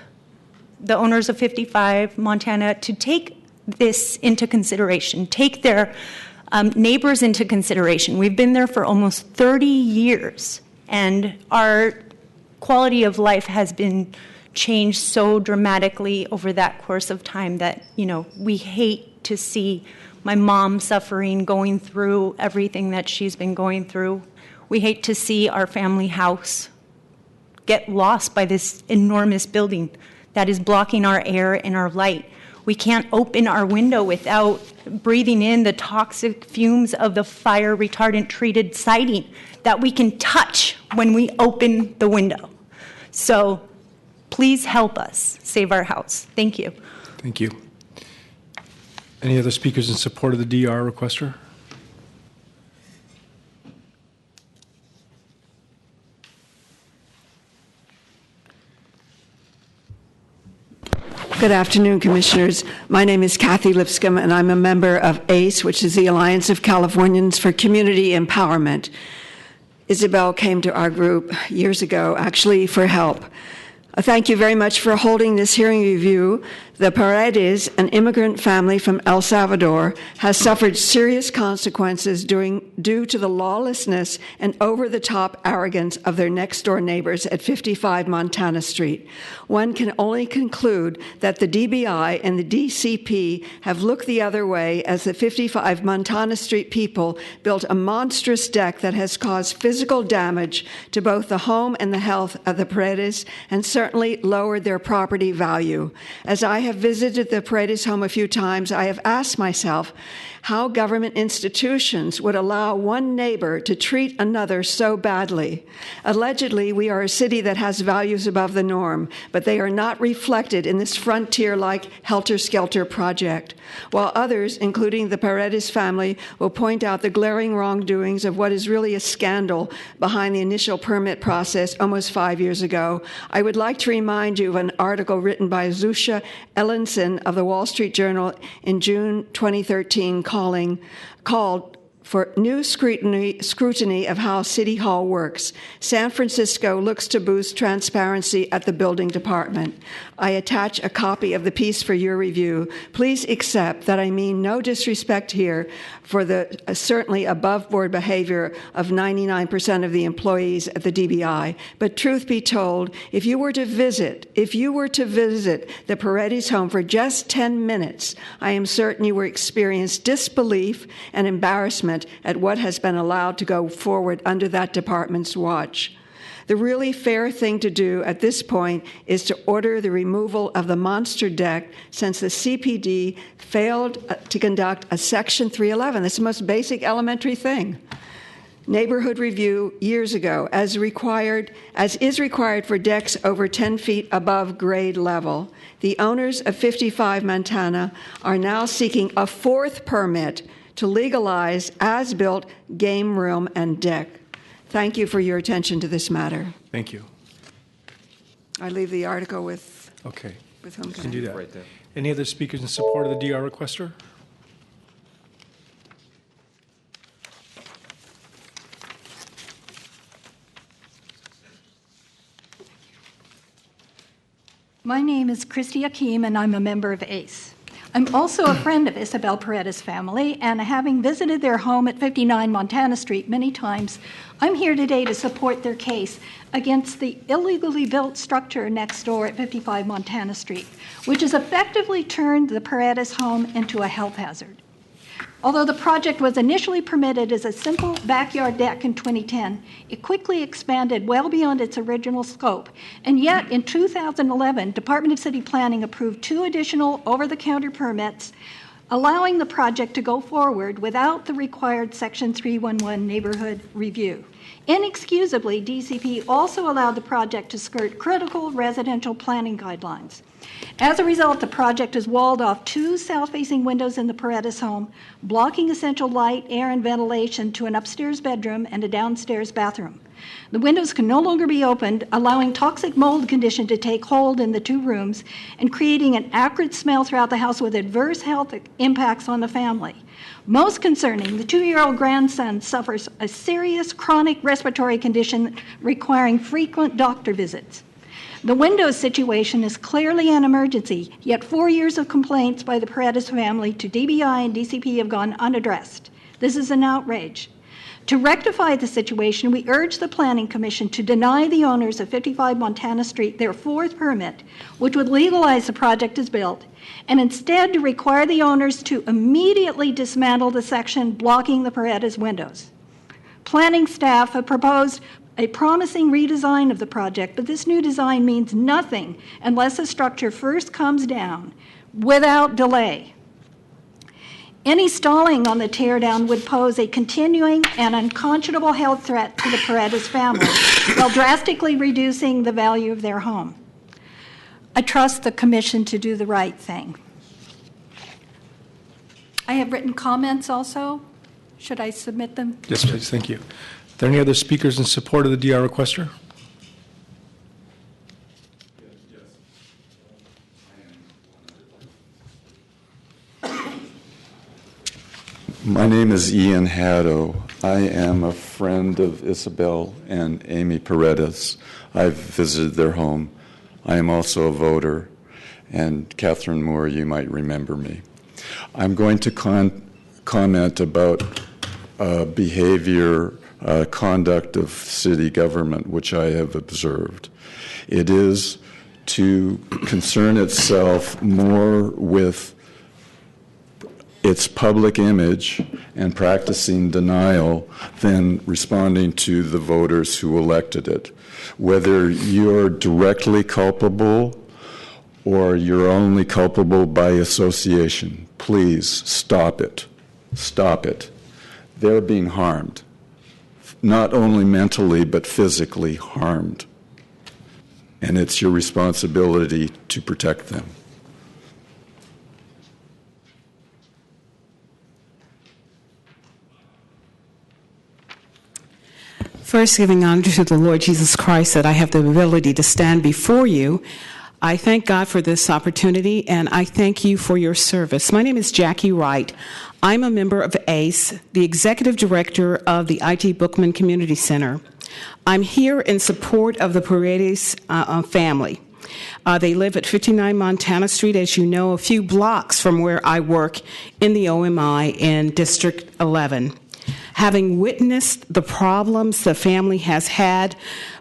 the owners of 55 Montana to take this into consideration, take their neighbors into consideration. We've been there for almost 30 years, and our quality of life has been changed so dramatically over that course of time that, we hate to see my mom suffering, going through everything that she's been going through. We hate to see our family house get lost by this enormous building that is blocking our air and our light. We can't open our window without breathing in the toxic fumes of the fire retardant treated siding that we can touch when we open the window. So please help us save our house. Thank you.
Thank you. Any other speakers in support of the DR requester?
Good afternoon, Commissioners. My name is Kathy Lipscomb, and I'm a member of ACE, which is the Alliance of Californians for Community Empowerment. Isabel came to our group years ago, actually, for help. Thank you very much for holding this hearing review. The Paredes, an immigrant family from El Salvador, has suffered serious consequences due to the lawlessness and over-the-top arrogance of their next-door neighbors at 55 Montana Street. One can only conclude that the DBI and the DCP have looked the other way as the 55 Montana Street people built a monstrous deck that has caused physical damage to both the home and the health of the Paredes and certainly lowered their property value. As I have visited the Paredes home a few times, I have asked myself how government institutions would allow one neighbor to treat another so badly. Allegedly, we are a city that has values above the norm, but they are not reflected in this frontier-like helter-skelter project. While others, including the Paredes family, will point out the glaring wrongdoings of what is really a scandal behind the initial permit process almost 5 years ago, I would like to remind you of an article written by Zusha Ellenson of the Wall Street Journal in June 2013 called for new scrutiny of how City Hall works. San Francisco looks to boost transparency at the building department. I attach a copy of the piece for your review. Please accept that I mean no disrespect here for the certainly above-board behavior of 99% of the employees at the DBI. But truth be told, if you were to visit the Paredes home for just 10 minutes, I am certain you will experience disbelief and embarrassment at what has been allowed to go forward under that department's watch. The really fair thing to do at this point is to order the removal of the monster deck since the CPD failed to conduct a Section 311. That's the most basic elementary thing. Neighborhood review years ago, as is required for decks over 10 feet above grade level. The owners of 55 Montana are now seeking a fourth permit to legalize as-built game room and deck. Thank you for your attention to this matter.
Thank you.
I leave the article with
home
you
can do that. Right there. Any other speakers in support of the DR requester?
My name is Christy Akeem, and I'm a member of ACE. I'm also a friend of Isabel Paredes' family, and having visited their home at 59 Montana Street many times, I'm here today to support their case against the illegally built structure next door at 55 Montana Street, which has effectively turned the Paredes home into a health hazard. Although the project was initially permitted as a simple backyard deck in 2010, it quickly expanded well beyond its original scope. And yet, in 2011, Department of City Planning approved 2 additional over-the-counter permits, allowing the project to go forward without the required Section 311 neighborhood review. Inexcusably, DCP also allowed the project to skirt critical residential planning guidelines. As a result, the project has walled off 2 south-facing windows in the Paredes home, blocking essential light, air, and ventilation to an upstairs bedroom and a downstairs bathroom. The windows can no longer be opened, allowing toxic mold condition to take hold in the 2 rooms and creating an acrid smell throughout the house with adverse health impacts on the family. Most concerning, the 2-year-old grandson suffers a serious chronic respiratory condition requiring frequent doctor visits. The windows situation is clearly an emergency, yet 4 years of complaints by the Paredes family to DBI and DCP have gone unaddressed. This is an outrage. To rectify the situation, we urge the Planning Commission to deny the owners of 55 Montana Street their 4th permit, which would legalize the project as built, and instead to require the owners to immediately dismantle the section blocking the Paredes windows. Planning staff have proposed a promising redesign of the project, but this new design means nothing unless the structure first comes down without delay. Any stalling on the teardown would pose a continuing and unconscionable health threat to the Paredes family while drastically reducing the value of their home. I trust the Commission to do the right thing. I have written comments also. Should I submit them?
Yes, please. Thank you. Are there any other speakers in support of the DR requester?
My name is Ian Haddo. I am a friend of Isabel and Amy Paredes. I've visited their home. I am also a voter. And Catherine Moore, you might remember me. I'm going to comment about behavior, conduct of city government, which I have observed. It is to concern itself more with its public image and practicing denial than responding to the voters who elected it. Whether you're directly culpable or you're only culpable by association, please stop it. Stop it. They're being harmed, not only mentally but physically harmed. And it's your responsibility to protect them.
First, giving honor to the Lord Jesus Christ that I have the ability to stand before you. I thank God for this opportunity, and I thank you for your service. My name is Jackie Wright. I'm a member of ACE, the executive director of the I.T. Bookman Community Center. I'm here in support of the Paredes family. They live at 59 Montana Street, as you know, a few blocks from where I work in the OMI in District 11. Having witnessed the problems the family has had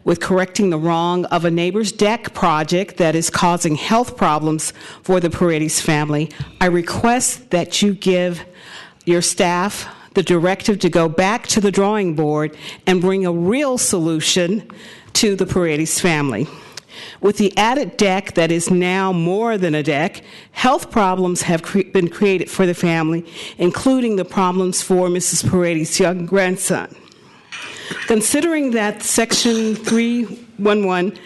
with correcting the wrong of a neighbor's deck project that is causing health problems for the Paredes family, I request that you give your staff the directive to go back to the drawing board and bring a real solution to the Paredes family. With the added deck that is now more than a deck, health problems have been created for the family, including the problems for Mrs. Paredes' young grandson. Considering that Section 311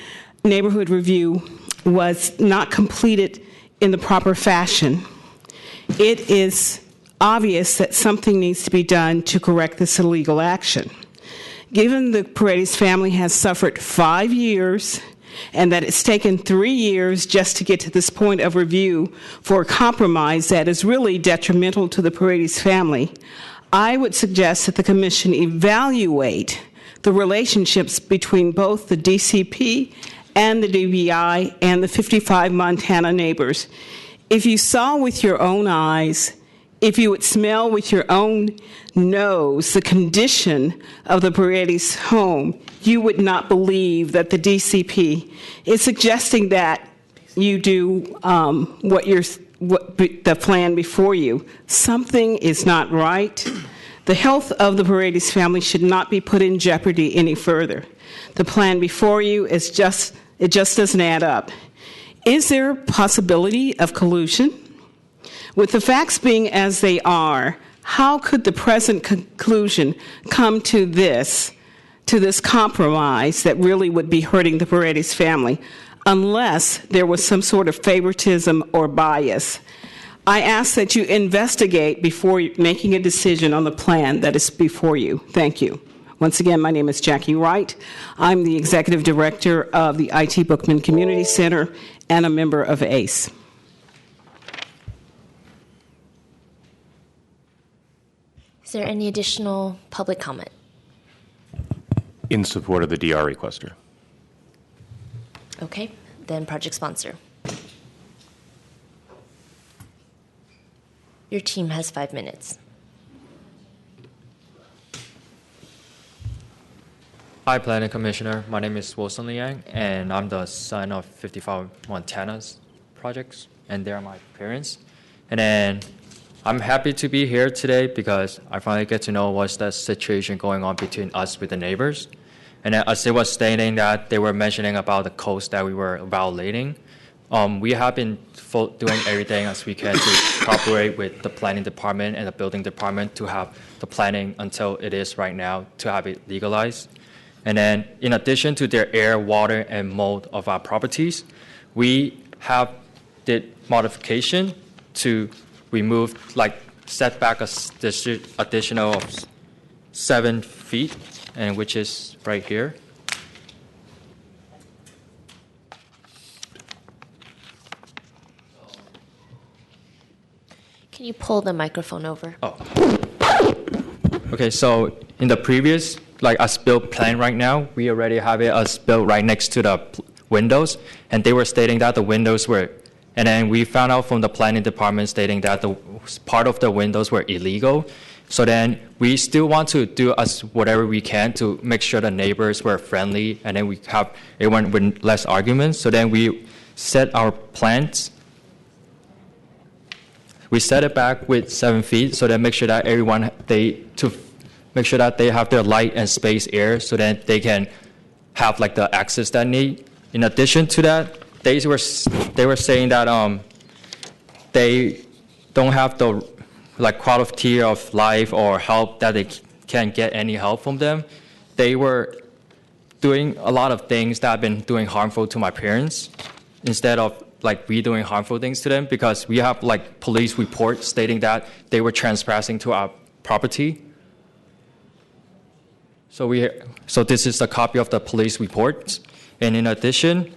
neighborhood review was not completed in the proper fashion, it is obvious that something needs to be done to correct this illegal action. Given the Paredes family has suffered 5 years and that it's taken 3 years just to get to this point of review for a compromise that is really detrimental to the Paredes family, I would suggest that the Commission evaluate the relationships between both the DCP and the DBI and the 55 Montana neighbors. If you saw with your own eyes, if you would smell with your own nose the condition of the Paredes home, you would not believe that the DCP is suggesting that you do what the plan before you. Something is not right. The health of the Paredes family should not be put in jeopardy any further. The plan before you is just doesn't add up. Is there a possibility of collusion? With the facts being as they are, how could the present conclusion come to this compromise that really would be hurting the Paredes family, unless there was some sort of favoritism or bias? I ask that you investigate before making a decision on the plan that is before you. Thank you. Once again, my name is Jackie Wright. I'm the Executive Director of the I.T. Bookman Community Center and a member of ACE.
Is there any additional public comment?
In support of the DR requester.
Okay, then project sponsor. Your team has 5 minutes.
Hi, Planning Commissioner. My name is Wilson Liang, and I'm the son of 55 Montana's projects, and they're my parents. And then I'm happy to be here today because I finally get to know what's the situation going on between us with the neighbors. And as it was stating that they were mentioning about the codes that we were violating, we have been doing everything as we can to cooperate with the planning department and the building department to have the planning until it is right now to have it legalized. And then in addition to their air, water, and mold of our properties, we have did modification to remove, setback additional of 7 feet, and which is right here.
Can you pull the microphone over?
Oh. Okay, so in the previous, as-built plan right now, we already have it as-built right next to the windows, and they were stating that the windows were, and then we found out from the planning department stating that the part of the windows were illegal. So then we still want to do whatever we can to make sure the neighbors were friendly, and then we have everyone with less arguments. So then we set our plans. We set it back with 7 feet, so then make sure that make sure that they have their light and space air, so that they can have the access that need. In addition to that, they were saying that they don't have the quality of life or help, that they can't get any help from them. They were doing a lot of things that have been doing harmful to my parents instead of we doing harmful things to them, because we have police reports stating that they were trespassing to our property. So this is a copy of the police reports. And in addition,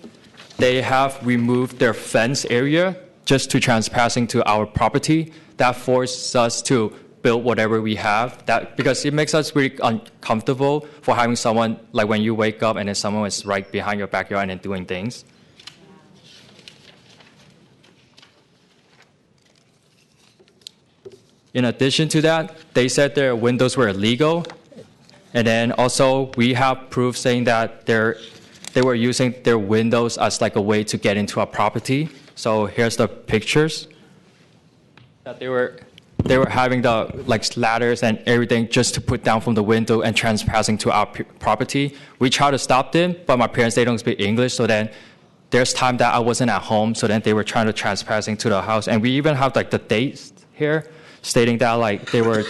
they have removed their fence area just to trespassing to our property. That forces us to build whatever we have, because it makes us really uncomfortable for having someone, when you wake up and then someone is right behind your backyard and then doing things. In addition to that, they said their windows were illegal. And then also we have proof saying that they were using their windows as a way to get into our property. So here's the pictures. That they were having the ladders and everything just to put down from the window and trespassing to our property. We tried to stop them, but my parents, they don't speak English, so then there's time that I wasn't at home, so then they were trying to trespassing to the house. And we even have the dates here stating that they were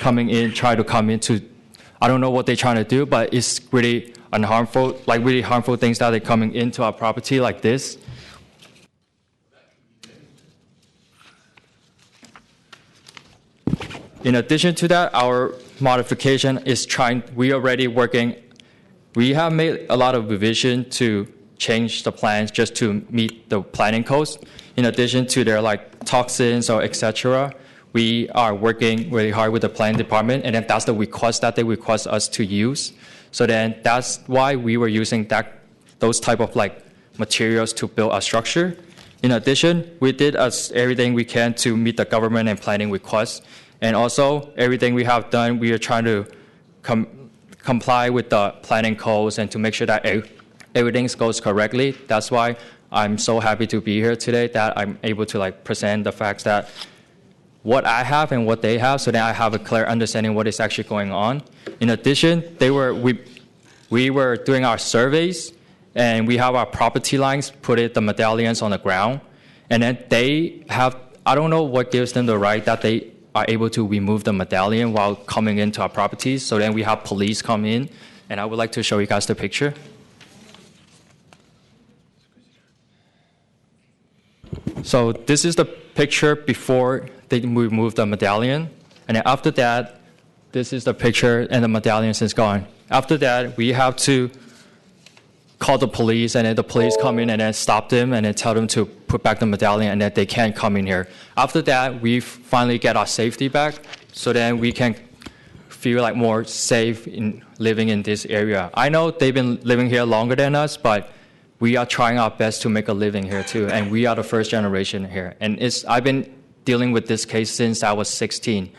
trying to come into, I don't know what they're trying to do, but it's really unharmful, really harmful things that they're coming into our property like this. In addition to that, our modification is we have made a lot of revision to change the plans just to meet the planning codes. In addition to their toxins or etc., we are working really hard with the planning department, and then that's the request that they request us to use. So then that's why we were using those type of materials to build a structure. In addition, we did everything we can to meet the government and planning requests. And also, everything we have done, we are trying to comply with the planning codes and to make sure that everything goes correctly. That's why I'm so happy to be here today, that I'm able to present the facts that what I have and what they have, so that I have a clear understanding what is actually going on. In addition, we were doing our surveys, and we have our property lines, the medallions on the ground, and then they have, I don't know what gives them the right that they are able to remove the medallion while coming into our properties. So then we have police come in, and I would like to show you guys the picture. So this is the picture before they removed the medallion, and then after that, this is the picture, and the medallion is gone. After that, we have to call the police, and then the police come in and then stop them and then tell them to put back the medallion and that they can't come in here. After that, we finally get our safety back, so then we can feel more safe in living in this area. I know they've been living here longer than us, but we are trying our best to make a living here too, and we are the first generation here. And I've been dealing with this case since I was 16.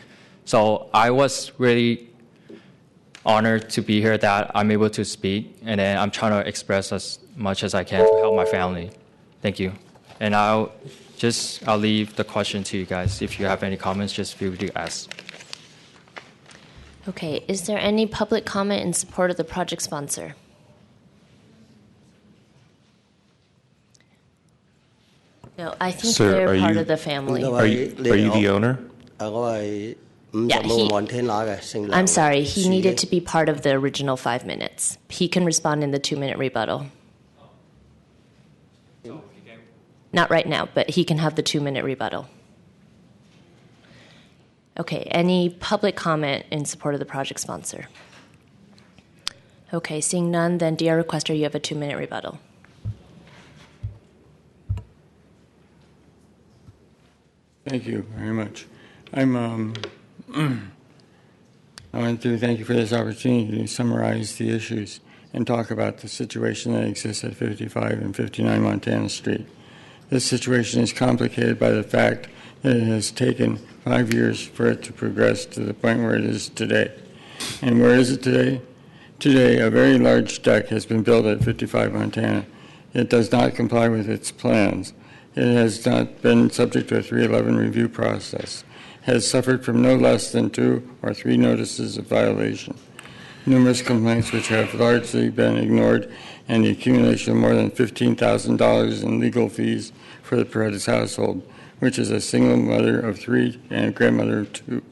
So I was really honored to be here, that I'm able to speak, and then I'm trying to express as much as I can to help my family. Thank you. And I'll leave the question to you guys. If you have any comments, just feel free to ask.
Okay, is there any public comment in support of the project sponsor? No, I think
Sir,
they're
are
part
you-
of the family.
Are you the owner?
I'm sorry, he needed to be part of the original 5 minutes. He can respond in the 2-minute rebuttal. Not right now, but he can have the 2-minute rebuttal. Okay, any public comment in support of the project sponsor? Okay, seeing none, then dear requester, you have a 2-minute rebuttal.
Thank you very much. I want to thank you for this opportunity to summarize the issues and talk about the situation that exists at 55 and 59 Montana Street. This situation is complicated by the fact that it has taken 5 years for it to progress to the point where it is today. And where is it today? Today, a very large deck has been built at 55 Montana. It does not comply with its plans. It has not been subject to a 311 review process, has suffered from no less than 2 or 3 notices of violation, numerous complaints which have largely been ignored, and the accumulation of more than $15,000 in legal fees for the Paredes household, which is a single mother of 3 and a grandmother of 2.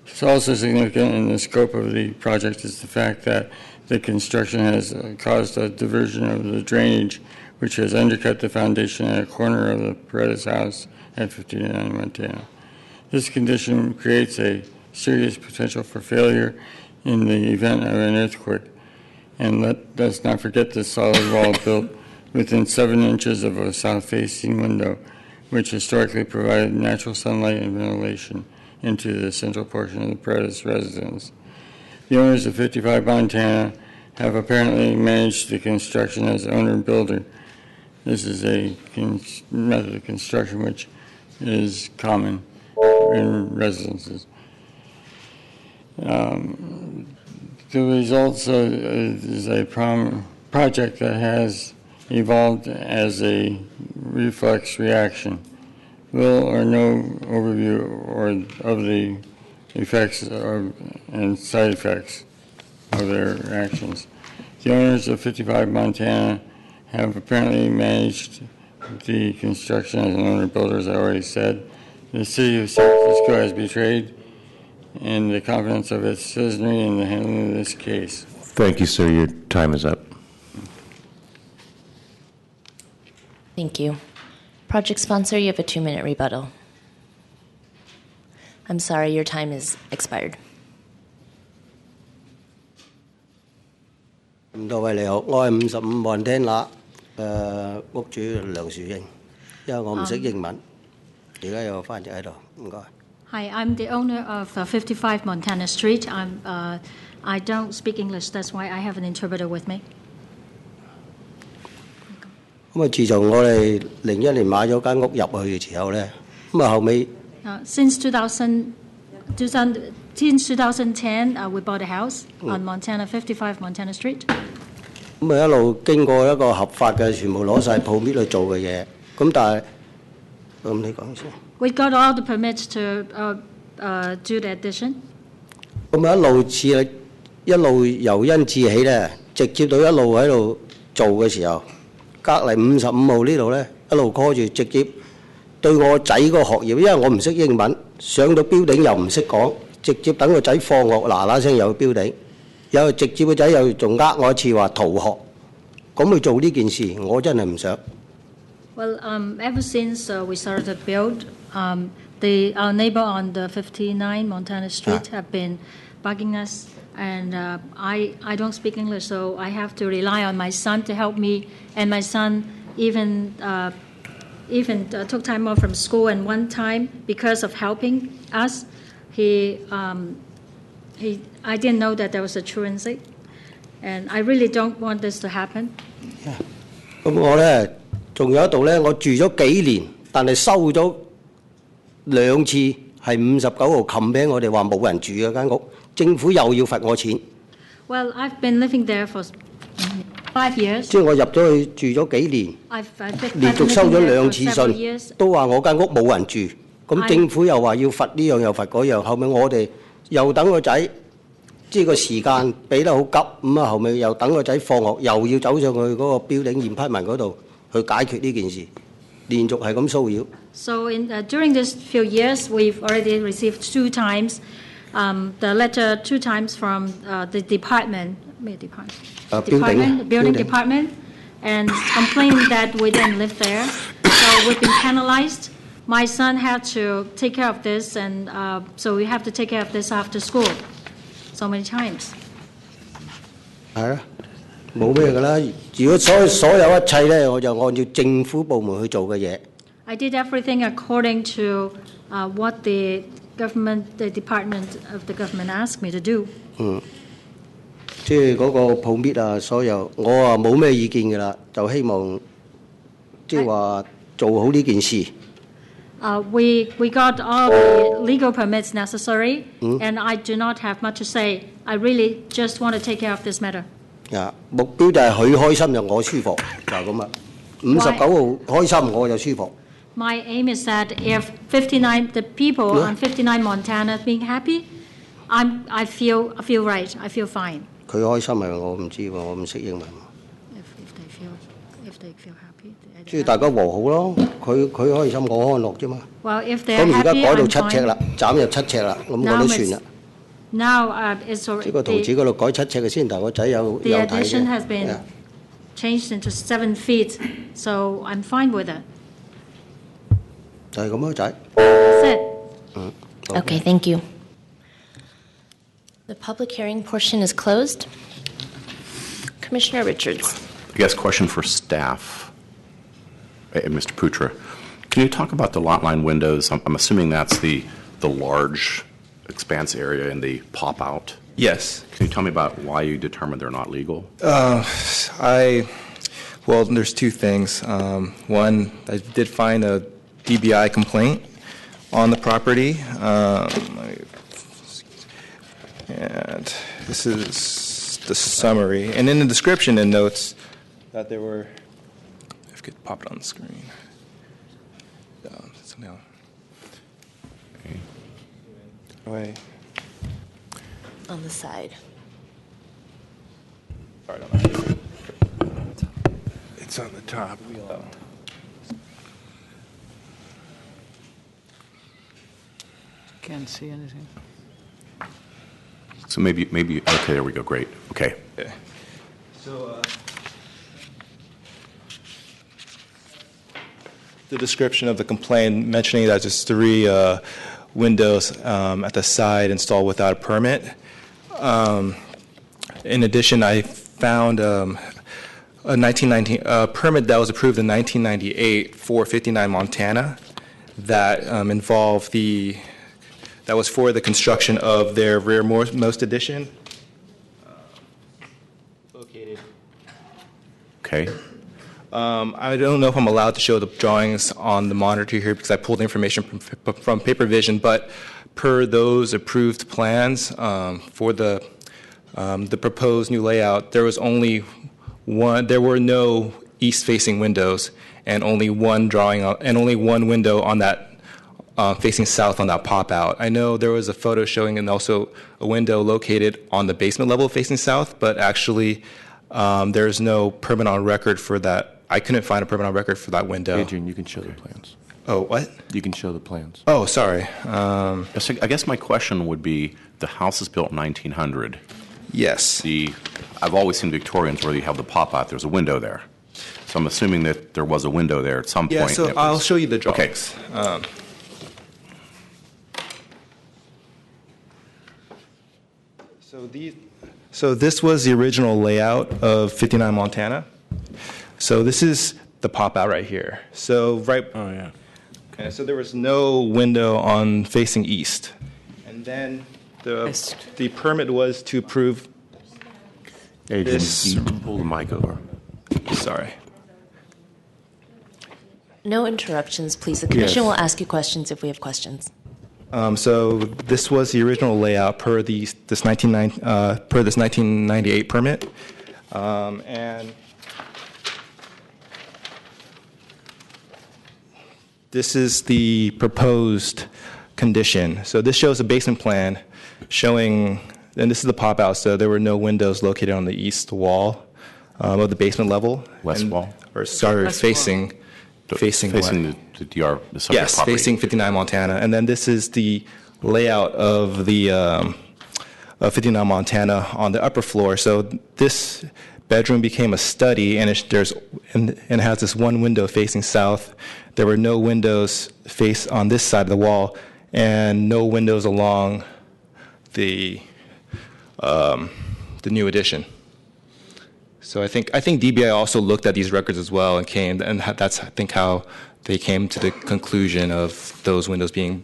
It's also significant in the scope of the project is the fact that the construction has caused a diversion of the drainage, which has undercut the foundation at a corner of the Paredes house at 59 Montana. This condition creates a serious potential for failure in the event of an earthquake. And let's not forget the solid wall built within 7 inches of a south-facing window, which historically provided natural sunlight and ventilation into the central portion of the Paredes residence. The owners of 55 Montana have apparently managed the construction as owner-builder. This is a method of construction which is common in residences. The results is a project that has evolved as a reflex reaction. Little or no overview of the effects and side effects of their actions. The owners of 55 Montana have apparently managed the construction as an owner-builder, as I already said. The city of San Francisco has betrayed in the confidence of its citizenry in the handling of this case.
Thank you, sir. Your time is up.
Thank you. Project sponsor, you have a 2-minute rebuttal. I'm sorry, your time is expired.
各位你好，我係55萬聽拿屋主梁樹英，因為我唔識英文，而家有翻譯喺度，唔該。
Hi, I'm the owner of 55 Montana Street. I don't speak English, that's why I have an interpreter with me.
咁啊，自從我哋01年買咗間屋入去嘅時候咧，咁啊後尾
Since 2010, we bought a house on Montana 55 Montana Street.
咁啊一路經過一個合法嘅，全部攞晒 permit 去做嘅嘢。咁但係咁你講先。
We got all the permits to do the addition.
咁啊一路由因至起咧，直接到一路喺度做嘅時候，隔離55號呢度咧一路 call 住，直接對我仔個學業，因為我唔識英文，上到標頂又唔識講，直接等個仔放學嗱嗱聲又去標頂，有直接個仔又仲我一次話逃學，咁去做呢件事，我真係唔想。
Well, ever since we started to build, our neighbor on the 59 Montana Street have been bugging us, and I don't speak English, so I have to rely on my son to help me. And my son even took time off from school, and one time because of helping us, I didn't know that there was a truancy, and I really don't want this to happen.
咁我咧。仲有一度咧，我住咗幾年，但係收咗2次，係59號冚俾我哋話冇人住嘅間屋，政府又要罰我錢。
Well, I've been living there for 5 years.
即係我入咗去住咗幾年，連續收咗2次信，都話我間屋冇人住。咁政府又話要罰呢樣又罰嗰樣，後尾我哋又等個仔，即係個時間俾得好急，咁啊後尾又等個仔放學，又要走上去嗰個標頂驗批文嗰度。去解決呢件事，連續係咁騷擾。
So during this few years, we've already received 2 times the letter 2 times from the department, building department, and complaining that we didn't live there. So we've been penalized. My son had to take care of this, and so we have to take care of this after school so many times.
係啊。冇咩㗎啦，如果所有一切咧，我就按照政府部門去做嘅嘢。
I did everything according to what the department of the government asked me to do.
即係嗰個 permit 啊，所有我啊冇咩意見㗎啦，就希望即係話做好呢件事。
We got all the legal permits necessary, and I do not have much to say. I really just want to take care of this matter.
目標就係佢開心就我舒服，就咁啦。59號開心我就舒服。
My aim is that if the people on 59 Montana being happy, I feel right. I feel fine.
佢開心係我唔知喎，我唔識英文。
If they feel happy.
即係大家和好咯，佢開心我安樂啫嘛。
Well, if they're happy,
咁而家改到7尺啦，斬入7尺啦，咁我都算啦。
Now it's already.
即個圖紙嗰度改7尺嘅先，但我仔有睇嘅。
The addition has been changed into 7 feet, so I'm fine with it.
就係咁咯，仔。
That's it.
Okay, thank you. The public hearing portion is closed. Commissioner Richards.
I guess question for staff. Mr. Putra, can you talk about the lot line windows? I'm assuming that's the large expanse area and they pop out.
Yes.
Can you tell me about why you determined they're not legal?
Well, there's 2 things. One, I did find a DBI complaint on the property. And this is the summary. And in the description and notes that there were, if I could pop it on the screen. Away.
On the side.
Sorry, it's on the top.
Can't see anything.
So maybe, okay, there we go, great, okay.
Okay. So, the description of the complaint mentioning that there's 3 windows at the side installed without a permit. In addition, I found a permit that was approved in 1998 for 59 Montana that involved that was for the construction of their rearmost addition. Located.
Okay.
I don't know if I'm allowed to show the drawings on the monitor here because I pulled the information from PaperVision, but per those approved plans for the proposed new layout, there was only one. There were no east-facing windows, and only one window on that facing south on that pop-out. I know there was a photo showing and also a window located on the basement level facing south, but actually there's no permit on record for that. I couldn't find a permit on record for that window.
Adrian, you can show the plans.
Oh, what?
You can show the plans.
Oh, sorry.
I guess my question would be, the house is built in 1900.
Yes.
I've always seen Victorians where you have the pop-out, there's a window there. So I'm assuming that there was a window there at some point.
Yeah, so I'll show you the drawings.
Okay.
So this was the original layout of 59 Montana. So this is the pop-out right here. So
Oh, yeah.
Okay, so there was no window on facing east. And then the permit was to approve
Adrian,
this.
pull the mic over.
Sorry.
No interruptions, please. The commission will ask you questions if we have questions.
So this was the original layout per this 1998 permit, and this is the proposed condition. So this shows a basement plan showing, and this is the pop out. So there were no windows located on the east wall of the basement level.
West wall,
or sorry, facing
the DR, the subject
yes,
property.
facing 59 Montana. And then this is the layout of the 59 Montana on the upper floor. So this bedroom became a study, and it has this one window facing south. There were no windows on this side of the wall, and no windows along the new addition. So I think DBI also looked at these records as well and that's I think how they came to the conclusion of those windows being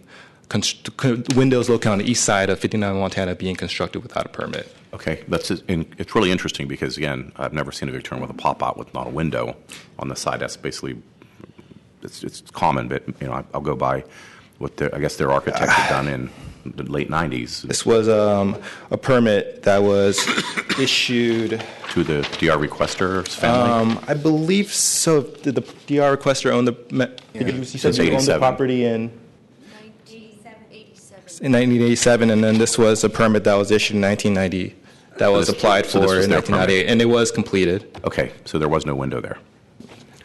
windows located on the east side of 59 Montana being constructed without a permit.
Okay, it's really interesting because again, I've never seen a Victorian with a pop-out with not a window on the side. That's basically it's common, but I'll go by what I guess their architect had done in the late 90s.
This was a permit that was issued
to the DR requester's family.
I believe so. Did the DR requester own the? You said he owned the property in 1987, and then this was a permit that was issued in 1990. That was applied for in 1998, and it was completed.
Okay, so there was no window there.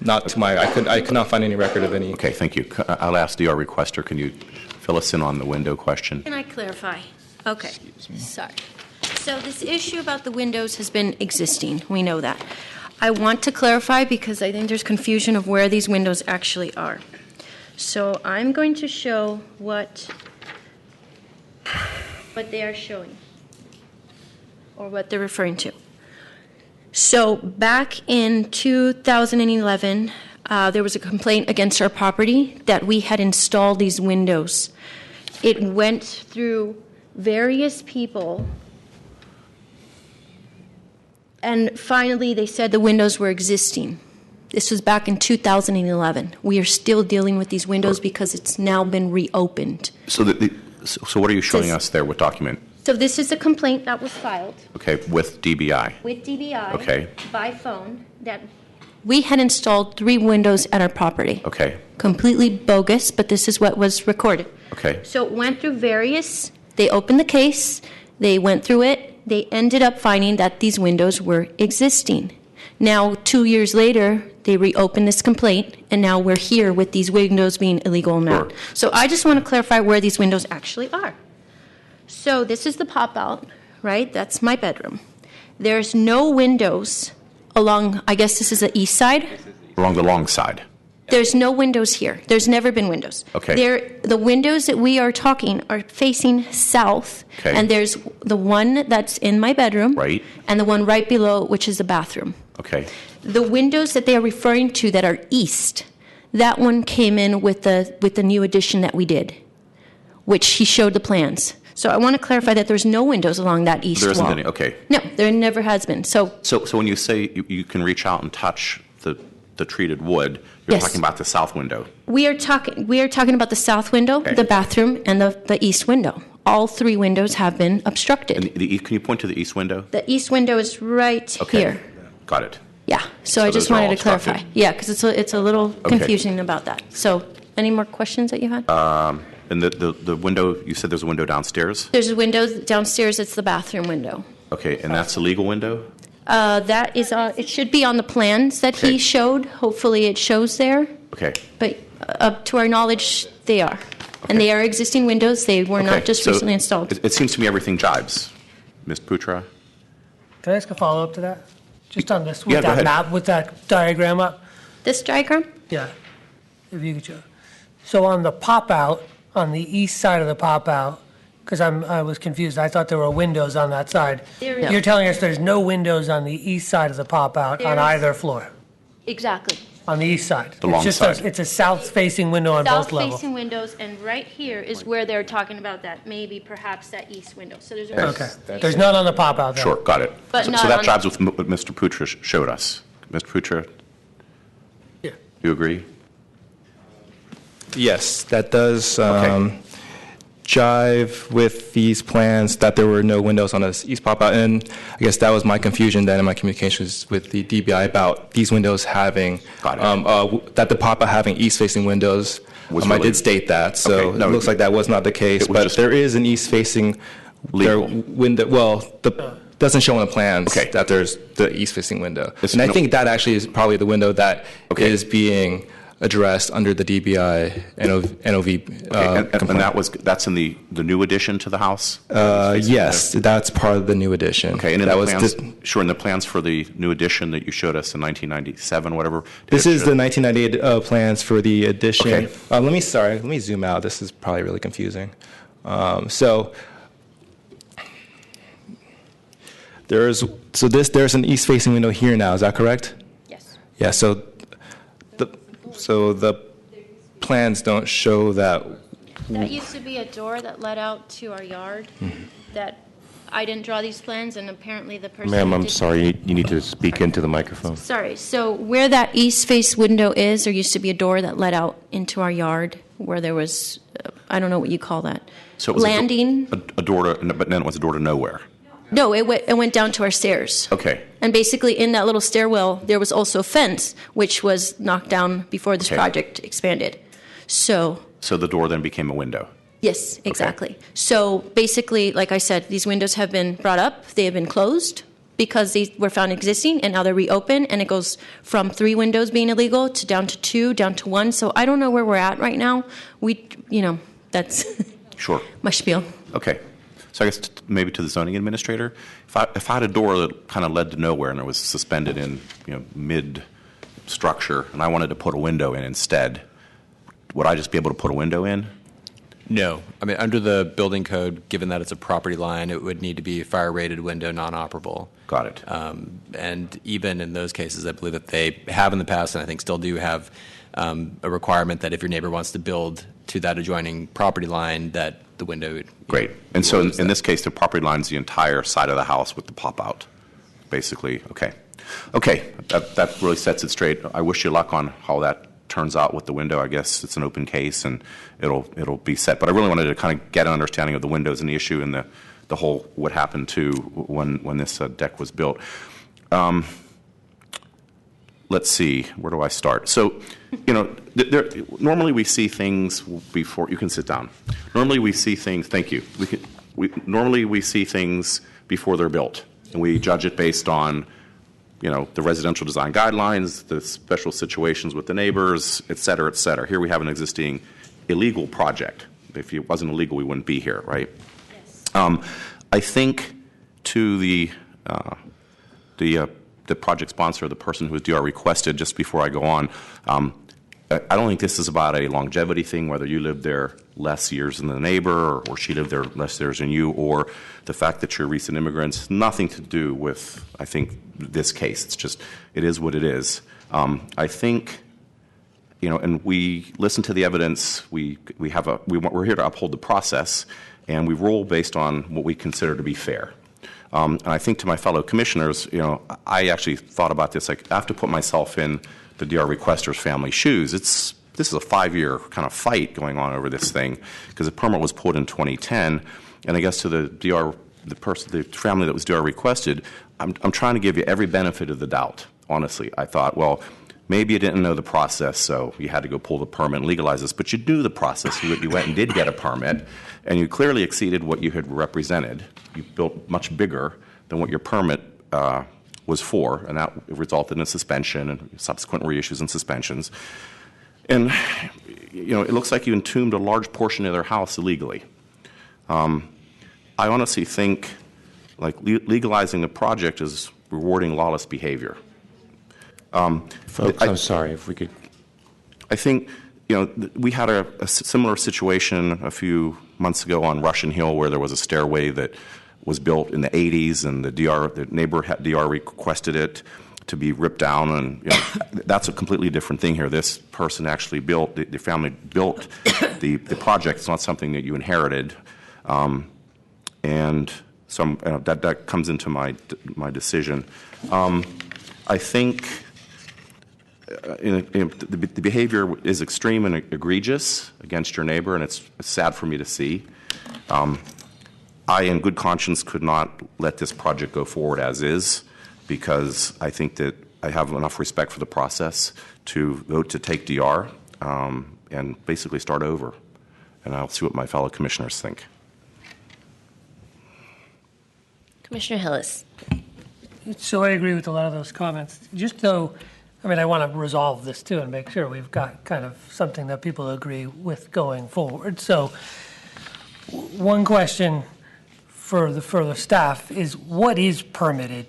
Not to I could not find any record of any.
Okay, thank you. I'll ask DR requester. Can you fill us in on the window question?
Can I clarify? Okay. Sorry. So this issue about the windows has been existing. We know that. I want to clarify because I think there's confusion of where these windows actually are. So I'm going to show what they are showing or what they're referring to. So back in 2011, there was a complaint against our property that we had installed these windows. It went through various people, and finally they said the windows were existing. This was back in 2011. We are still dealing with these windows because it's now been reopened.
So what are you showing us there? What document?
So this is a complaint that was filed.
Okay, with DBI.
With DBI.
Okay.
By phone that we had installed 3 windows at our property.
Okay.
Completely bogus, but this is what was recorded.
Okay.
So it went through they opened the case, they went through it, they ended up finding that these windows were existing. Now, 2 years later, they reopened this complaint, and now we're here with these windows being illegal and not. So I just want to clarify where these windows actually are. So this is the pop-out, right? That's my bedroom. There's no windows along, I guess this is the east side?
Along the long side.
There's no windows here. There's never been windows.
Okay.
The windows that we are talking are facing south,
okay.
And there's the one that's in my bedroom,
right,
and the one right below, which is the bathroom.
Okay.
The windows that they are referring to that are east, that one came in with the new addition that we did, which he showed the plans. So I want to clarify that there's no windows along that east wall.
There isn't any. Okay.
No, there never has been. So
when you say you can reach out and touch the treated wood. You're
Yes.
talking about the south window.
We are talking about the south window,
Okay.
the bathroom, and the east window. All three windows have been obstructed.
And can you point to the east window?
The east window is right
Okay.
here.
Got it.
Yeah. So I
So
just
those are
wanted
all
to clarify.
obstructed?
Yeah, because it's a little
Okay.
confusing about that. So any more questions that you had?
And the window, you said there's a window downstairs?
There's a window downstairs. It's the bathroom window.
Okay, and that's a legal window?
That is, it should be on the plans that he
Okay.
showed. Hopefully it shows there.
Okay.
But up to our knowledge, they are. And they are existing windows. They were
Okay,
not just
so
recently installed.
It seems to me everything jives. Ms. Putra?
Can I ask a follow-up to that? Just on this,
Yeah,
with
go
that
ahead.
map, with that diagram up?
This diagram?
Yeah, if you could show. So on the pop-out, on the east side of the pop-out, because I was confused, I thought there were windows on that side.
There is-
You're telling us there's no windows on the east side of the pop-out on
There's-
either floor?
Exactly.
On the east side?
The long
It's just
side.
It's a south-facing window on both levels?
South-facing windows, and right here is where they're talking about that, maybe perhaps that east window. So there's a
Okay, there's none on the pop-out then?
Sure, got it.
But
so,
not
so that
on-
jives with what Mr. Putra showed us. Mr. Putra?
Yeah.
You agree?
Yes, that does jive with these plans that there were no windows on this east pop-out. And I guess that was my confusion then in my communications with the DBI about these windows having, that the pop-out having east-facing windows. I
really-
did state that, so
Okay, no,
it looks like that was not the case.
it was
But
just
there is an east-facing window. Well, doesn't show on the plans that there's the east-facing window. And I think that actually is probably the window that is being addressed under the DBI NOV
And that's in the new addition to the house?
Yes, that's part of the new addition.
Okay, and in
that
the
was
plans, sure, in the plans for the new addition that you showed us in 1997, whatever.
This is the 1998 plans for the addition.
Okay.
Let me zoom out. This is probably really confusing. There's an east-facing window here now. Is that correct?
Yes.
Yeah. So the plans don't show that.
That used to be a door that led out to our yard. That I didn't draw these plans, and apparently the person.
Ma'am,
who
I'm
did-
sorry. You need to speak into the microphone.
Sorry. So where that east face window is, there used to be a door that led out into our yard, where there was, I don't know what you call that,
So it was
landing.
a door to, but then it was a door to nowhere.
No, it went down to our stairs.
Okay.
And basically, in that little stairwell, there was also a fence, which was knocked down before this
Okay.
project expanded. So,
So the door then became a window.
yes, exactly. So basically, like I said, these windows have been brought up. They have been closed because they were found existing, and now they're reopened, and it goes from 3 windows being illegal to down to 2, down to 1. So I don't know where we're at right now. That's
Sure.
my spiel.
Okay. So I guess maybe to the zoning administrator, if I had a door that kind of led to nowhere and it was suspended in mid structure, and I wanted to put a window in instead, would I just be able to put a window in?
No. I mean, under the building code, given that it's a property line, it would need to be a fire-rated window, non-operable.
Got it.
And even in those cases, I believe that they have in the past, and I think still do have, a requirement that if your neighbor wants to build to that adjoining property line, that the window.
Great. And so in this case, the property line's the entire side of the house with the pop-out, basically. Okay. Okay. That really sets it straight. I wish you luck on how that turns out with the window. I guess it's an open case, and it'll be set. But I really wanted to kind of get an understanding of the windows and the issue and the whole what happened to when this deck was built. Let's see, where do I start? So, normally we see things before, you can sit down. Normally we see things, thank you. Normally we see things before they're built, and we judge it based on, the residential design guidelines, the special situations with the neighbors, et cetera, et cetera. Here we have an existing illegal project. If it wasn't illegal, we wouldn't be here, right? Yes. I think to the project sponsor, the person who was DR requested, just before I go on, I don't think this is about a longevity thing, whether you lived there less years than the neighbor or she lived there less years than you, or the fact that you're recent immigrants. Nothing to do with, I think, this case. It's just, it is what it is. I think, and we listen to the evidence. We're here to uphold the process, and we rule based on what we consider to be fair. And I think to my fellow commissioners, I actually thought about this. I have to put myself in the DR requester's family shoes. This is a 5-year kind of fight going on over this thing because the permit was pulled in 2010, and I guess to the family that was DR requested, I'm trying to give you every benefit of the doubt. Honestly, I thought, well, maybe you didn't know the process, so you had to go pull the permit and legalize this, but you knew the process. You went and did get a permit, and you clearly exceeded what you had represented. You built much bigger than what your permit was for, and that resulted in a suspension and subsequent reissues and suspensions. And, it looks like you entombed a large portion of their house illegally. I honestly think, legalizing the project is rewarding lawless behavior.
Folks, I'm sorry, if we could.
I think, we had a similar situation a few months ago on Russian Hill where there was a stairway that was built in the 80s, and the neighbor DR requested it to be ripped down, and that's a completely different thing here. This person actually built, the family built the project. It's not something that you inherited, and so that comes into my decision. I think the behavior is extreme and egregious against your neighbor, and it's sad for me to see. I, in good conscience, could not let this project go forward as is, because I think that I have enough respect for the process to vote to take DR and basically start over. And I'll see what my fellow commissioners think.
Commissioner Hillis.
So I agree with a lot of those comments. Just though, I want to resolve this too and make sure we've got kind of something that people agree with going forward. So one question for the staff is, what is permitted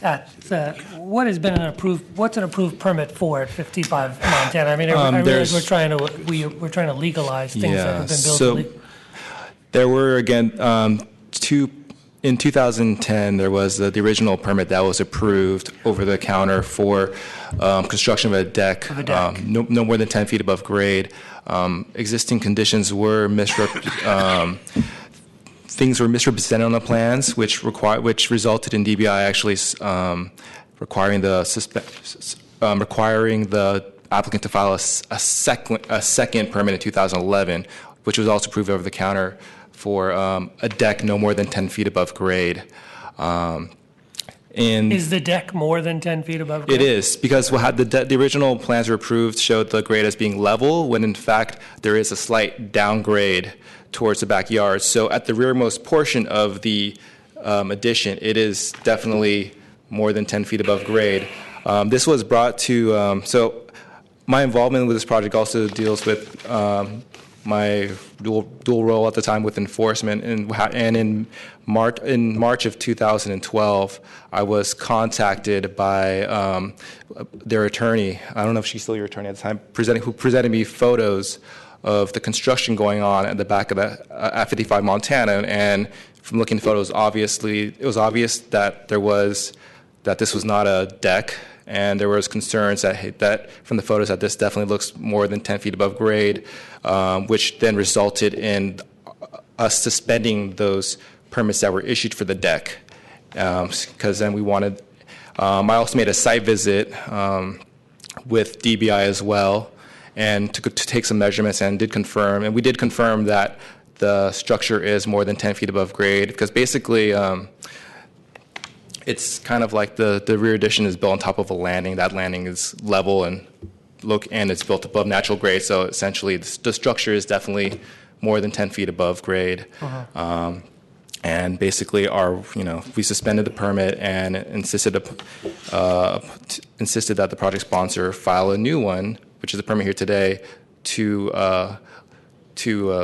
what's an approved permit for at 55 Montana? I realize we're trying to legalize things that have been built.
So there were, again, in 2010, there was the original permit that was approved over the counter for construction of a deck, no more than 10 feet above grade. Existing conditions were things were misrepresented on the plans, which resulted in DBI actually requiring the applicant to file a second permit in 2011, which was also approved over the counter for a deck no more than 10 feet above grade.
Is the deck more than 10 feet above grade?
It is, because the original plans were approved showed the grade as being level, when in fact there is a slight downgrade towards the backyard. So at the rearmost portion of the addition, it is definitely more than 10 feet above grade. This was brought to, so my involvement with this project also deals with my dual role at the time with enforcement, and in March of 2012, I was contacted by their attorney. I don't know if she's still your attorney at the time, who presented me photos of the construction going on at the back of at 55 Montana, and from looking at the photos, it was obvious that this was not a deck, and there was concerns that from the photos that this definitely looks more than 10 feet above grade, which then resulted in us suspending those permits that were issued for the deck, because then we wanted. I also made a site visit with DBI as well, and to take some measurements, and we did confirm that the structure is more than 10 feet above grade, because basically it's kind of like the rear addition is built on top of a landing. That landing is level and it's built above natural grade, so essentially the structure is definitely more than 10 feet above grade. And basically we suspended the permit and insisted that the project sponsor file a new one, which is the permit here today, to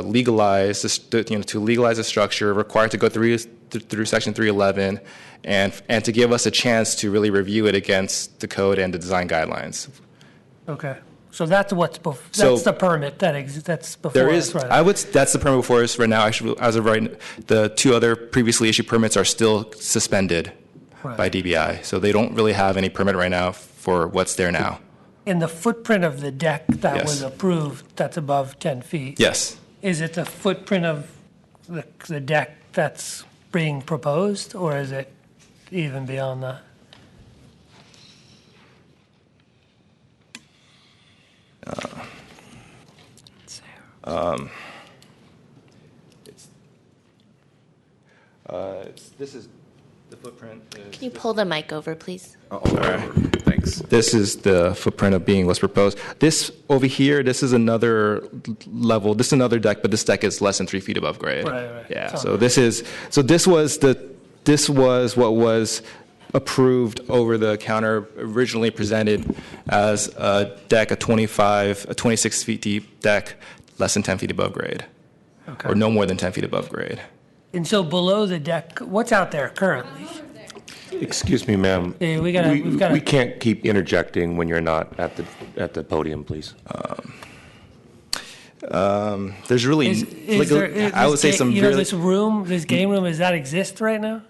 legalize the structure, required to go through Section 311, and to give us a chance to really review it against the code and the design guidelines.
Okay, so that's that's the permit that's before
there
us,
is.
right?
That's the permit before us right now. Actually, as of right now, the two other previously issued permits are still suspended by DBI, so they don't really have any permit right now for what's there now.
In the footprint of the deck that was approved, that's above 10 feet.
Yes.
Is it the footprint of the deck that's being proposed, or is it even beyond that?
This is the footprint.
Can you pull the mic over, please?
All right, thanks. This is the footprint of being what's proposed. This over here, this is another level. This is another deck, but this deck is less than 3 feet above grade.
Right.
Yeah. So this was what was approved over the counter, originally presented as a deck, a 26 feet deep deck, less than 10 feet above grade, or no more than 10 feet above grade.
And so below the deck, what's out there currently?
Excuse me, ma'am.
Yeah,
we can't keep interjecting when you're not at the podium, please.
There's really, I would say some really.
This room, this game room, does that exist right now?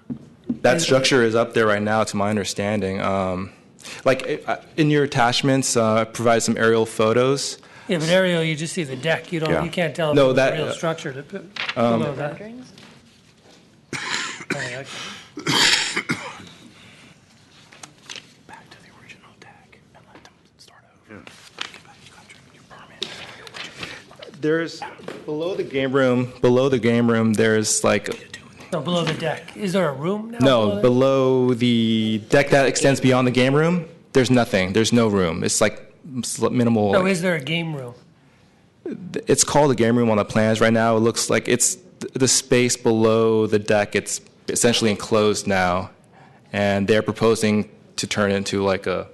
That structure is up there right now, to my understanding. In your attachments, provide some aerial photos.
Yeah, but aerial, you just see the deck. You don't.
Yeah.
You can't tell
No,
if
that,
it's a real structure to put below that.
Back to the original deck and let them start over.
There's below the game room. There's like.
No, below the deck. Is there a room now?
No, below the deck that extends beyond the game room. There's nothing. There's no room. It's like minimal.
No, is there a game room?
It's called a game room on the plans right now. It looks like it's the space below the deck. It's essentially enclosed now, and they're proposing to turn it into like a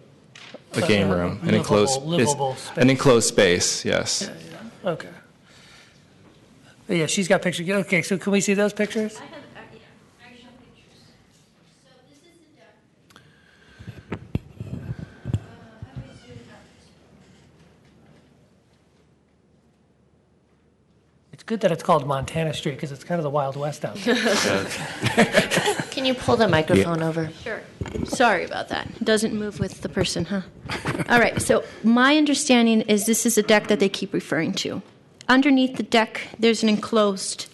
game room, an enclosed space. Yes.
Yeah. Okay. Yeah, she's got pictures. Okay, so can we see those pictures? It's good that it's called Montana Street because it's kind of the Wild West out there.
Can you pull the microphone over?
Sure. Sorry about that. It doesn't move with the person, huh? All right, so my understanding is this is a deck that they keep referring to. Underneath the deck, there's an enclosed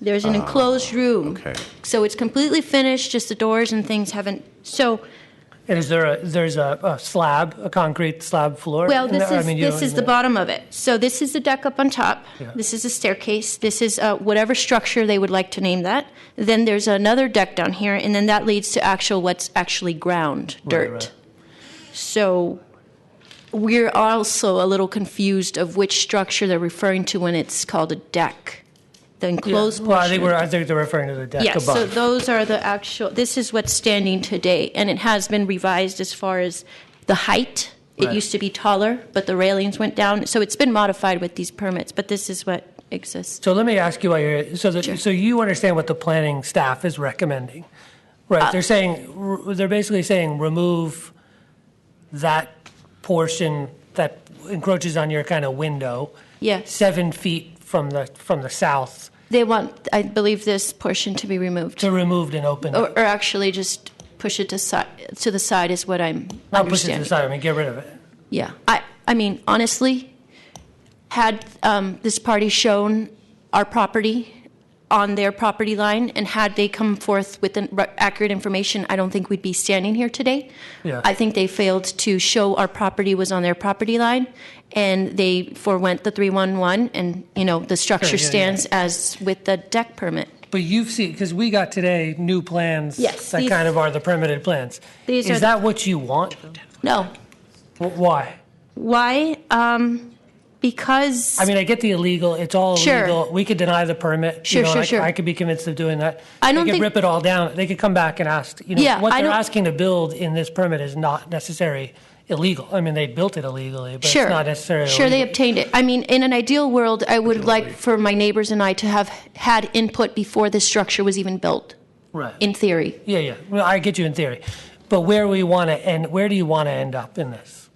room.
Okay.
So it's completely finished, just the doors and things haven't. So.
And there's a slab, a concrete slab floor?
Well, this is the bottom of it. So this is the deck up on top.
Yeah.
This is a staircase. This is whatever structure they would like to name that. Then there's another deck down here, and then that leads to what's actually ground, dirt.
Right.
So we're also a little confused of which structure they're referring to when it's called a deck. The enclosed portion.
Well, I think they're referring to the deck
yes,
above.
so those are the actual, this is what's standing today, and it has been revised as far as the height. It
Right.
used to be taller, but the railings went down, so it's been modified with these permits, but this is what exists.
So let me ask you while you're here. So you understand what the planning staff is recommending, right? They're basically saying remove that portion that encroaches on your kind of window.
Yeah.
7 feet from the south.
They want, I believe, this portion to be removed.
To removed and open.
Or actually just push it to the side is what I'm
Not push it to
understanding.
the side. I mean, get rid of it.
Yeah. I mean, honestly, had this party shown our property on their property line and had they come forth with accurate information, I don't think we'd be standing here today.
Yeah.
I think they failed to show our property was on their property line, and they forewent the 311, and, the structure stands as with the deck permit.
But you've seen, because we got today new plans
Yes,
that kind of are the permitted plans. Is that what you want?
No.
Why?
Why? Because...
I mean, I get the illegal. It's all
Sure.
illegal. We could deny the permit.
Sure, sure.
I could be convinced of doing that.
I don't
they could
think-
rip it all down. They could come back and ask.
Yeah,
what
I
they're
don't-
asking to build in this permit is not necessarily illegal. I mean, they built it illegally, but
Sure.
it's not necessarily
Sure, they
illegal.
obtained it. I mean, in an ideal world, I would like for my neighbors and I to have had input before this structure was even built,
Right.
in theory.
Yeah. Well, I get you in theory, but where do you want to end up in this?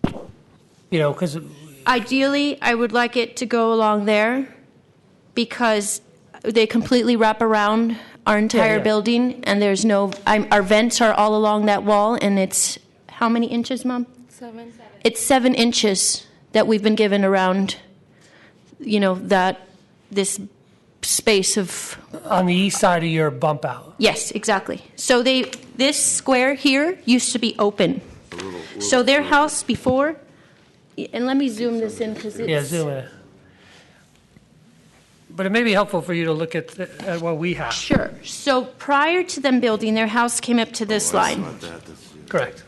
Because
Ideally, I would like it to go along there because they completely wrap around our entire
yeah.
building, and there's our vents are all along that wall, and it's how many inches, Mom?
7.
It's 7 inches that we've been given around, this space of...
on the east side of your bump out.
Yes, exactly. So this square here used to be open. So their house before, and let me zoom this in because it's...
Yeah, zoom in. but it may be helpful for you to look at what we have.
Sure. So prior to them building, their house came up to this line.
Correct.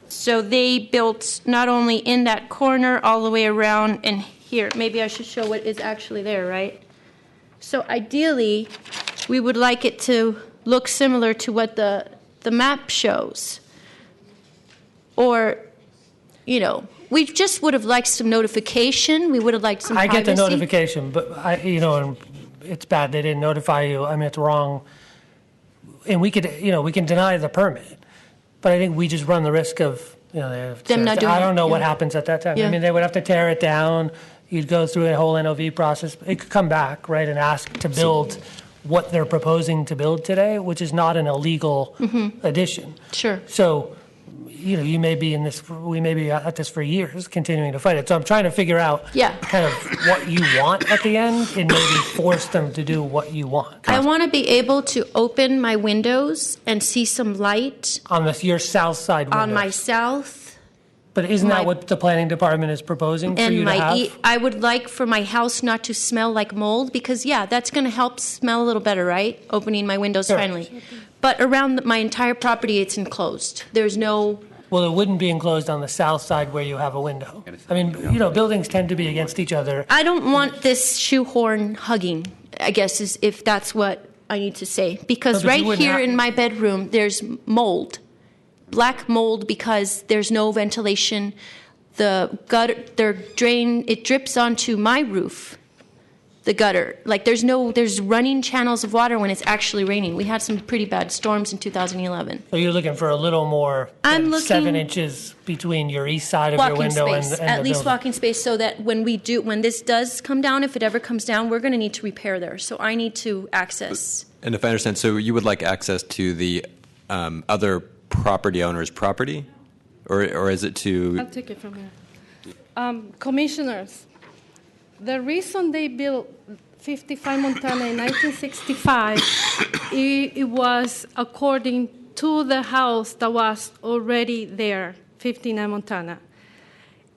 So they built not only in that corner, all the way around, and here. Maybe I should show what is actually there, right? So ideally, we would like it to look similar to what the map shows. Or, you know, we just would have liked some notification. We would have liked some privacy.
I get the notification, but and it's bad they didn't notify you. I mean, it's wrong. And we could, we can deny the permit, but I think we just run the risk of, they have to
Them not doing
I don't know
it,
what
yeah.
happens at that time.
Yeah.
I mean, they would have to tear it down. You'd go through a whole NOV process. It could come back, right, and ask to build what they're proposing to build today, which is not an illegal addition.
Sure.
So, you may be we may be at this for years, continuing to fight it. So I'm trying to figure out kind of what you want at the end and maybe force them to do what you want.
I want to be able to open my windows and see some light
On your south side window.
on my south.
But isn't that what the planning department is proposing for
And
you to have?
I would like for my house not to smell like mold because, that's going to help smell a little better, right? Opening my windows
Sure.
finally. But around my entire property, it's enclosed. There's no.
Well, it wouldn't be enclosed on the south side where you have a window. I mean, buildings tend to be against each other.
I don't want this shoehorn hugging, I guess, is if that's what I need to say. Because
No, but you
right
wouldn't
here
have-
in my bedroom, there's mold. Black mold because there's no ventilation. The gutter, their drain, it drips onto my roof, the gutter. Like there's running channels of water when it's actually raining. We had some pretty bad storms in 2011.
So you're looking for a little more
I'm
than
looking
7 inches between your east side of your
Walking
window
space,
and
at
the
least
building.
walking space, so that when this does come down, if it ever comes down, we're going to need to repair there. So I need to access.
And if I understand, so you would like access to the other property owner's property? Or is it to...
I'll take it from here. Commissioners, the reason they built 55 Montana in 1965, it was according to the house that was already there, 59 Montana.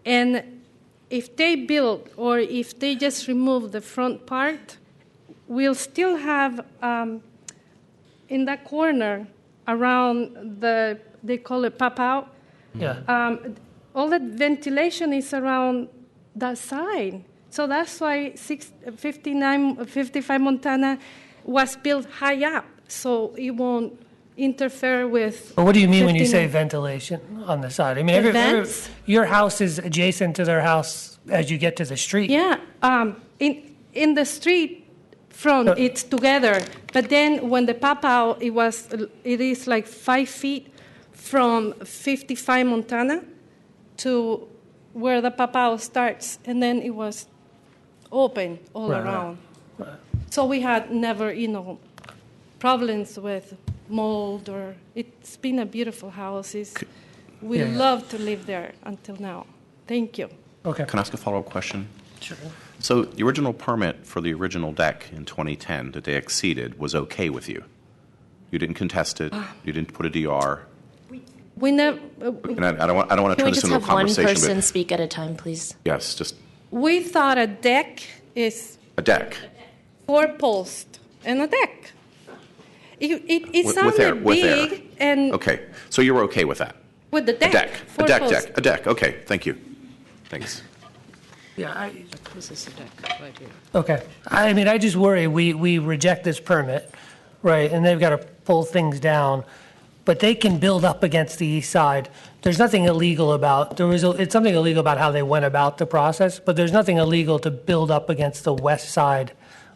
And if they build or if they just remove the front part, we'll still have in that corner around they call it pop-out.
Yeah.
All that ventilation is around that side. So that's why 55 Montana was built high up, so it won't interfere with.
But what do you mean when you
59.
say ventilation on the side? I mean,
The vents?
your house is adjacent to their house as you get to the street.
Yeah, in the street front, it's together. But then when the pop-out, it is like 5 feet from 55 Montana to where the pop-out starts, and then it was open all
Right,
around. So we had never, problems with mold, or it's been a beautiful house. We love to live there until now. Thank you.
Okay.
Can I ask a follow-up question?
Sure.
So the original permit for the original deck in 2010 that they exceeded was okay with you? You didn't contest it? You didn't put a DR?
We never.
And I don't want to
Can we
turn this
just
into a
have one
conversation,
person
but
speak at a time, please?
yes, just
We thought a deck is
a deck.
4 posts and a deck. It
With
sounded
air, with air.
big, and
Okay, so you were okay with that?
with the deck.
A deck,
4 posts.
a deck. Okay, thank you. Thanks.
Yeah.
This is the deck right here.
Okay. I mean, I just worry we reject this permit, right, and they've got to pull things down, but they can build up against the east side. There's nothing illegal about, it's something illegal about how they went about the process, but there's nothing illegal to build up against the west side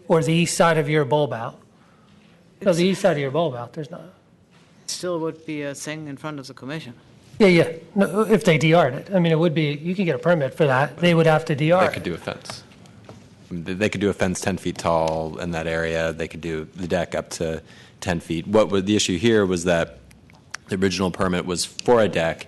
or the east side of your bulb out. No, the east side of your bulb out, there's not.
Still would be a thing in front of the commission.
Yeah. No, if they DR'd it. I mean, it would be, you could get a permit for that. They would have to DR
They
it.
could do a fence. They could do a fence 10 feet tall in that area. They could do the deck up to 10 feet. What was the issue here was that the original permit was for a deck.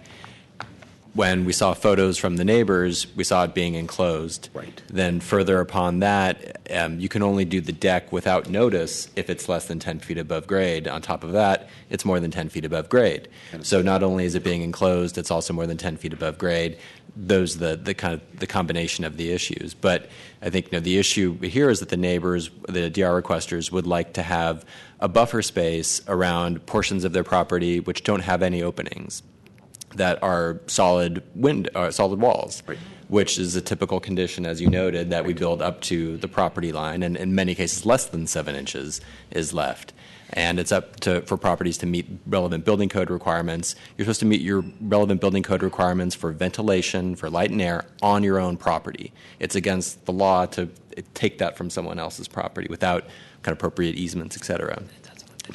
when we saw photos from the neighbors, we saw it being enclosed.
Right.
Then further upon that, you can only do the deck without notice if it's less than 10 feet above grade. On top of that, it's more than 10 feet above grade. So not only is it being enclosed, it's also more than 10 feet above grade. Those are the kind of the combination of the issues. But I think the issue here is that the neighbors, the DR requesters, would like to have a buffer space around portions of their property which don't have any openings, that are solid walls, right, which is a typical condition, as you noted, that we build up to the property line, and in many cases less than 7 inches is left. And it's up to for properties to meet relevant building code requirements. You're supposed to meet your relevant building code requirements for ventilation, for light and air on your own property. It's against the law to take that from someone else's property without kind of appropriate easements, et cetera.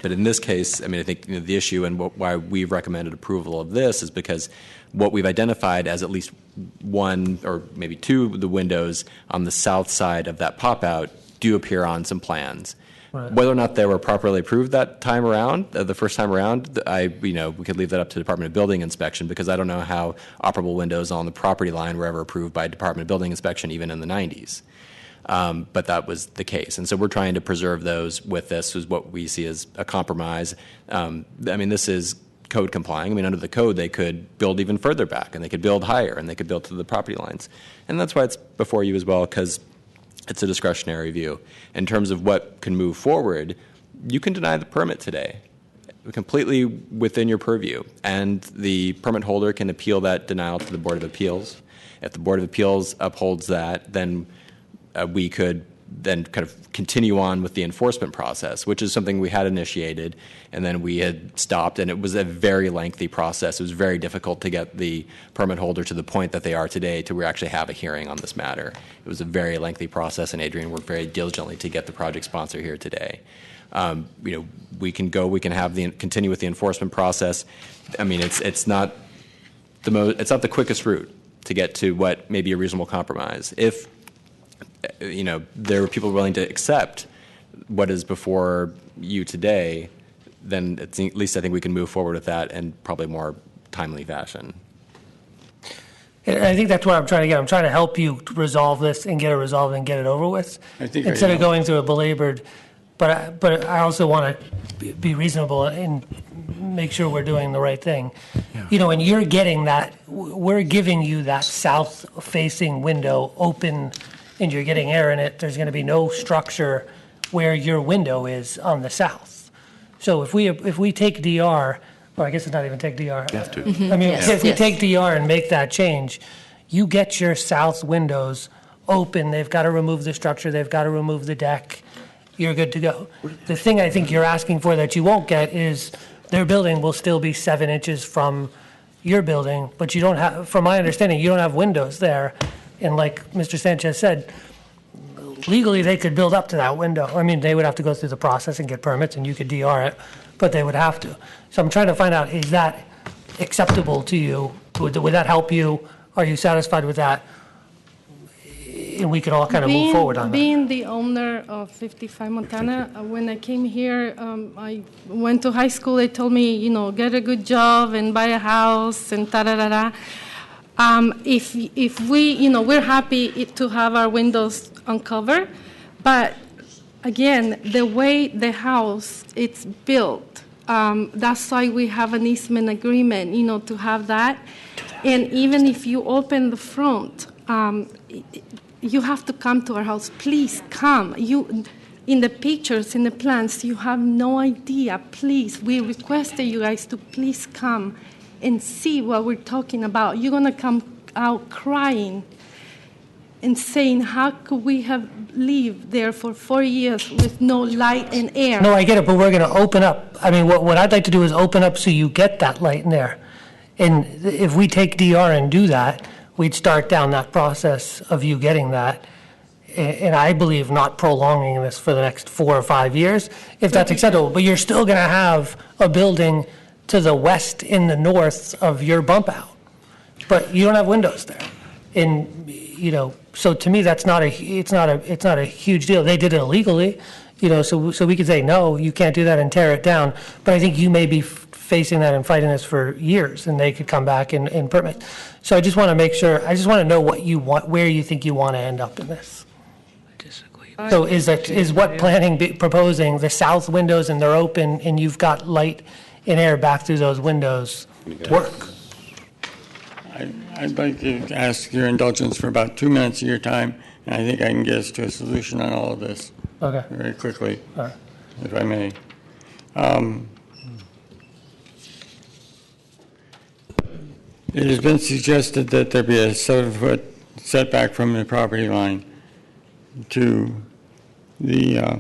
But in this case, I mean, I think the issue and why we've recommended approval of this is because what we've identified as at least one or maybe two of the windows on the south side of that pop-out do appear on some plans. Right. Whether or not they were properly approved that time around, the first time around, we could leave that up to the Department of Building Inspection, because I don't know how operable windows on the property line were ever approved by Department of Building Inspection even in the 90s. But that was the case. And so we're trying to preserve those with this, is what we see as a compromise. I mean, this is code complying. I mean, under the code, they could build even further back, and they could build higher, and they could build to the property lines. And that's why it's before you as well, because it's a discretionary view. In terms of what can move forward, you can deny the permit today, completely within your purview. And the permit holder can appeal that denial to the Board of Appeals. If the Board of Appeals upholds that, then we could then kind of continue on with the enforcement process, which is something we had initiated, and then we had stopped, and it was a very lengthy process. It was very difficult to get the permit holder to the point that they are today to actually have a hearing on this matter. It was a very lengthy process, and Adrian worked very diligently to get the project sponsor here today. We can continue with the enforcement process. I mean, it's not the quickest route to get to what may be a reasonable compromise. If there are people willing to accept what is before you today, then at least I think we can move forward with that in probably more timely fashion.
And I think that's what I'm trying to get. I'm trying to help you resolve this and get it resolved and get it over with, instead of going through a belabored. But I also want to be reasonable and make sure we're doing the right thing. Yeah. And you're getting that. We're giving you that south-facing window open, and you're getting air in it. There's going to be no structure where your window is on the south. So if we take DR, or I guess it's not even take DR.
You have to.
I mean, if we take DR and make that change, you get your south windows open. They've got to remove the structure. They've got to remove the deck. You're good to go. The thing I think you're asking for that you won't get is their building will still be 7 inches from your building, but you don't have, from my understanding, you don't have windows there. And like Mr. Sanchez said, legally they could build up to that window. I mean, they would have to go through the process and get permits, and you could DR it, but they would have to. So I'm trying to find out, is that acceptable to you? Would that help you? Are you satisfied with that? And we could all kind of move forward on that.
Being the owner of 55 Montana, when I came here, I went to high school. They told me, get a good job and buy a house and ta-da-da-da. If we, we're happy to have our windows uncovered, but again, the way the house it's built, that's why we have an easement agreement, to have that. And even if you open the front, you have to come to our house. Please come. In the pictures, in the plans, you have no idea. Please, we requested you guys to please come and see what we're talking about. You're going to come out crying and saying, how could we have lived there for 4 years with no light and air?
No, I get it, but we're going to open up. I mean, what I'd like to do is open up so you get that light and air. And if we take DR and do that, we'd start down that process of you getting that. And I believe not prolonging this for the next 4 or 5 years, if that's acceptable. But you're still going to have a building to the west in the north of your bump out, but you don't have windows there. And so to me, it's not a huge deal. They did it illegally, so we could say no, you can't do that and tear it down. But I think you may be facing that and fighting this for years, and they could come back and permit. So I just want to make sure, I just want to know what you want, where you think you want to end up in this. So is what planning proposing, the south windows and they're open and you've got light and air back through those windows work?
I'd like to ask your indulgence for about 2 minutes of your time, and I think I can get us to a solution on all of this very quickly, if I may. It has been suggested that there be a 7-foot setback from the property line to the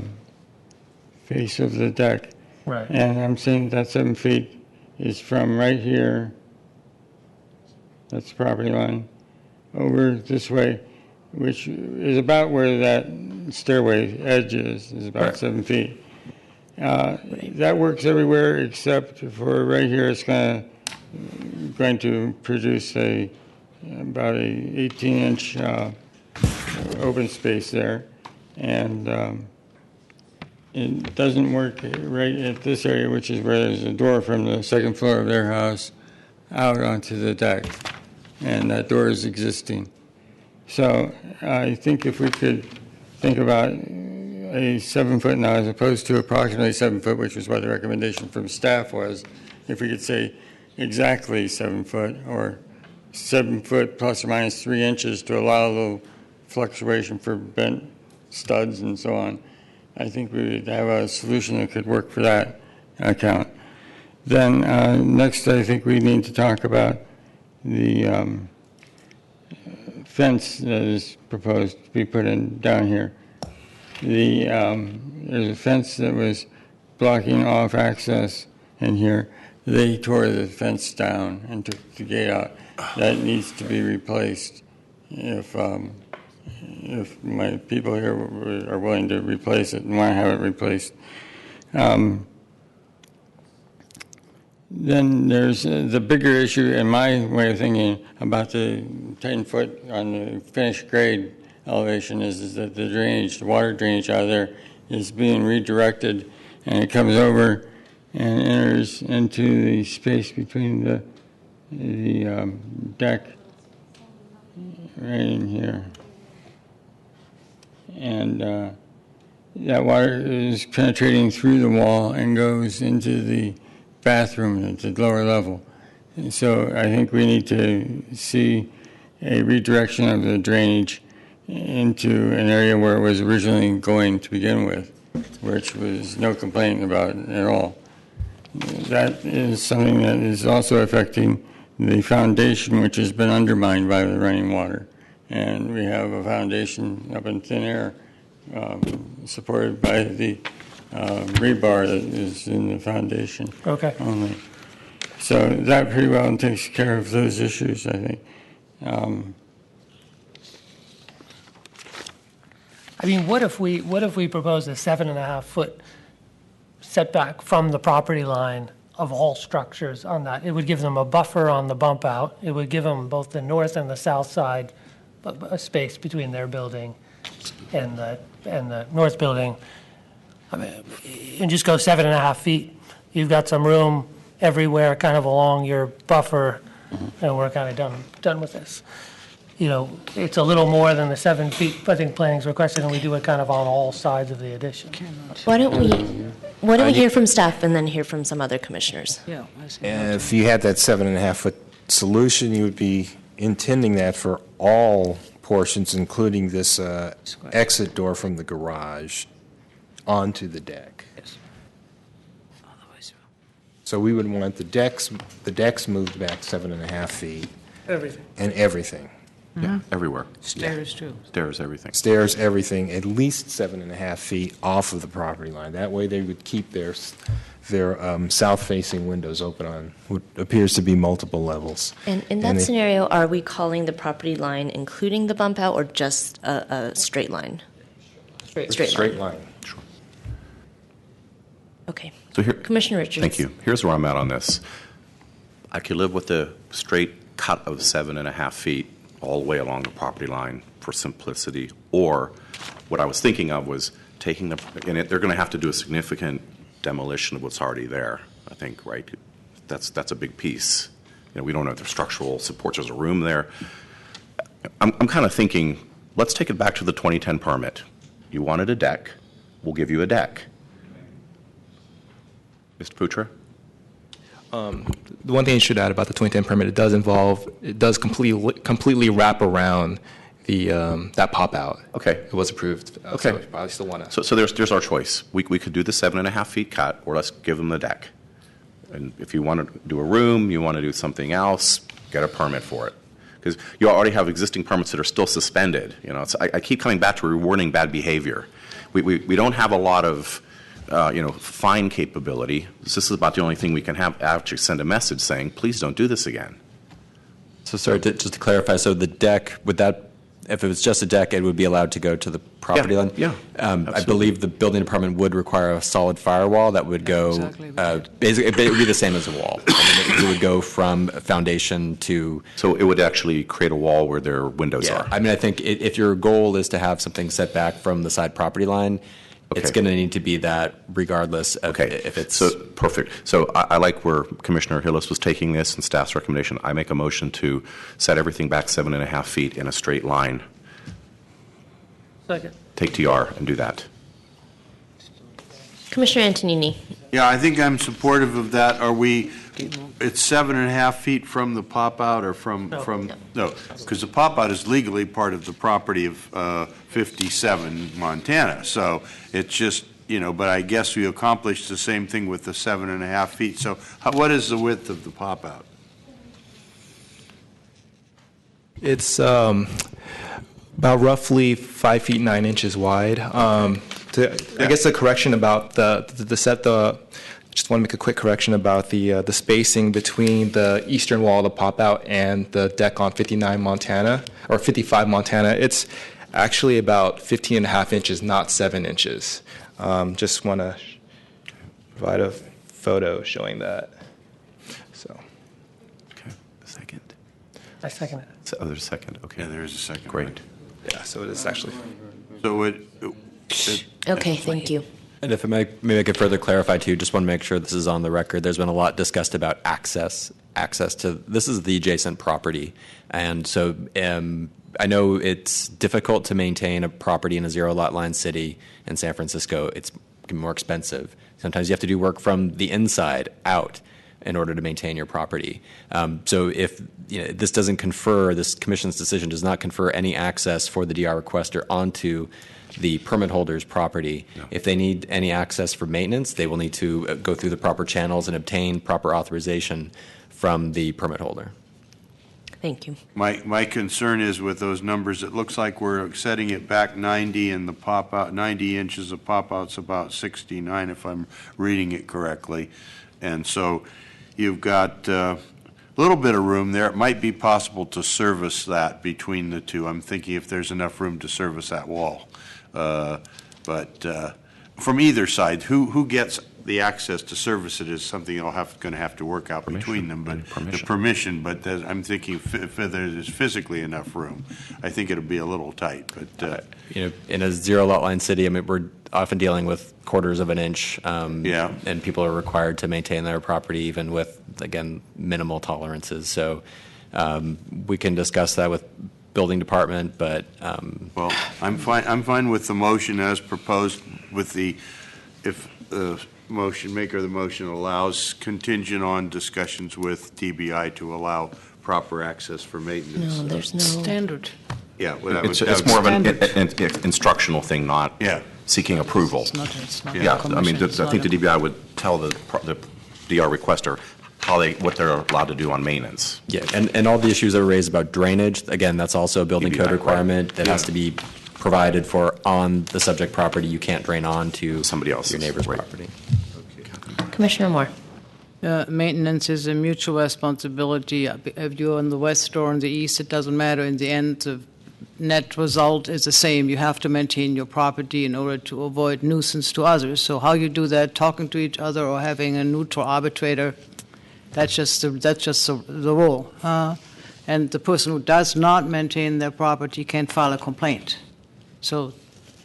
face of the deck.
Right.
And I'm saying that 7 feet is from right here, that's the property line, over this way, which is about where that stairway edge is about 7 feet. That works everywhere except for right here. It's going to produce about a 18-inch open space there, and it doesn't work right at this area, which is where there's a door from the second floor of their house out onto the deck, and that door is existing. So I think if we could think about a 7-foot now as opposed to approximately 7 foot, which was what the recommendation from staff was, if we could say exactly 7 foot or 7 foot plus or minus 3 inches to allow a little fluctuation for bent studs and so on, I think we would have a solution that could work for that account. Then next, I think we need to talk about the fence that is proposed to be put in down here. There's a fence that was blocking off access in here. They tore the fence down and took the gate out. That needs to be replaced if my people here are willing to replace it and want to have it replaced. Then there's the bigger issue, in my way of thinking, about the 10-foot on the finished grade elevation is that the drainage, the water drainage out of there is being redirected, and it comes over and enters into the space between the deck right in here. And that water is penetrating through the wall and goes into the bathroom at the lower level. And so I think we need to see a redirection of the drainage into an area where it was originally going to begin with, which was no complaint about at all. That is something that is also affecting the foundation, which has been undermined by the running water. And we have a foundation up in thin air supported by the rebar that is in the foundation only. So that pretty well takes care of those issues, I think.
I mean, what if we propose a 7.5 foot setback from the property line of all structures on that? It would give them a buffer on the bump out. It would give them both the north and the south side a space between their building and the north building. I mean, and just go 7.5 feet. You've got some room everywhere, kind of along your buffer, and we're kind of done with this. You know, it's a little more than the 7 feet I think planning's requested, and we do it kind of on all sides of the addition.
Why don't we hear from staff and then hear from some other commissioners?
Yeah.
If you had that 7.5 foot solution, you would be intending that for all portions, including this exit door from the garage onto the deck.
Yes.
So we would want the decks moved back 7.5 feet.
Everything.
And everything.
Yeah, everywhere.
Stairs too.
Stairs, everything.
Stairs, everything, at least 7.5 feet off of the property line. That way they would keep their south-facing windows open on what appears to be multiple levels.
And in that scenario, are we calling the property line including the bump out or just a straight line? Straight line.
Sure.
Okay.
So here,
Commissioner Richards.
Thank you. Here's where I'm at on this. I could live with the straight cut of 7.5 feet all the way along the property line for simplicity, or what I was thinking of was taking they're going to have to do a significant demolition of what's already there, I think, right? That's a big piece. We don't know if there's structural supports. There's a room there. I'm kind of thinking, let's take it back to the 2010 permit. You wanted a deck. We'll give you a deck. Mr. Putra?
The one thing you should add about the 2010 permit, it does completely wrap around the that pop out.
Okay.
It was approved.
Okay.
So you probably still want to.
So there's our choice. We could do the 7.5 feet cut, or let's give them the deck. And if you want to do a room, you want to do something else, get a permit for it. Because you already have existing permits that are still suspended. I keep coming back to rewarding bad behavior. We don't have a lot of fine capability. This is about the only thing we can have. Actually send a message saying, please don't do this again.
So sorry, just to clarify, so the deck, if it was just a deck, it would be allowed to go to the property line?
Yeah,
I believe the building department would require a solid firewall that would go, basically, it would be the same as a wall. It would go from foundation to...
So it would actually create a wall where their windows are?
I think if your goal is to have something set back from the side property line, it's going to need to be that regardless of if it's...
So, perfect. So I like where Commissioner Hillis was taking this and staff's recommendation. I make a motion to set everything back 7.5 feet in a straight line.
Second.
Take TR and do that.
Commissioner Antonini.
Yeah, I think I'm supportive of that. It's 7.5 feet from the pop-out or from... No, because the pop-out is legally part of the property of 57 Montana. So it's just, but I guess we accomplished the same thing with the 7.5 feet. So what is the width of the pop-out?
It's about roughly 5 feet 9 inches wide. I guess the correction about just want to make a quick correction about the spacing between the eastern wall of the pop-out and the deck on 59 Montana, or 55 Montana. It's actually about 15.5 inches, not 7 inches. Just want to provide a photo showing that. So.
Okay, a second.
I second it.
Oh, there's a second. Okay.
Yeah, there is a second.
Great.
Yeah, so it is actually.
So
Okay, thank you.
And if maybe I could further clarify too, just want to make sure this is on the record. There's been a lot discussed about access to, this is the adjacent property. And so I know it's difficult to maintain a property in a zero lot line city in San Francisco. It's more expensive. Sometimes you have to do work from the inside out in order to maintain your property. So if this doesn't confer, this commission's decision does not confer any access for the DR requester onto the permit holder's property. No. If they need any access for maintenance, they will need to go through the proper channels and obtain proper authorization from the permit holder.
Thank you.
My concern is with those numbers, it looks like we're setting it back 90 and the pop-out, 90 inches of pop-out's about 69 if I'm reading it correctly. And so you've got a little bit of room there. It might be possible to service that between the two. I'm thinking if there's enough room to service that wall. But from either side, who gets the access to service it is something you'll going to have to work out between them. But the permission. But I'm thinking if there's physically enough room, I think it'll be a little tight. But
in a zero lot line city, we're often dealing with quarters of an inch. And people are required to maintain their property even with, again, minimal tolerances. So we can discuss that with building department, but
well, I'm fine with the motion as proposed. With if the motion maker of the motion allows contingent on discussions with TBI to allow proper access for maintenance.
No, there's no
standard.
Yeah,
it's more of an instructional thing, not seeking approval.
It's not
I think the DBI would tell the DR requester what they're allowed to do on maintenance.
Yeah, and all the issues that were raised about drainage, again, that's also a building code requirement that has to be provided for on the subject property. You can't drain on to somebody else, your neighbor's property.
Commissioner Moore.
Maintenance is a mutual responsibility. If you're on the west or on the east, it doesn't matter. In the end, the net result is the same. You have to maintain your property in order to avoid nuisance to others. So how you do that, talking to each other or having a neutral arbitrator, that's just the rule. And the person who does not maintain their property can file a complaint. So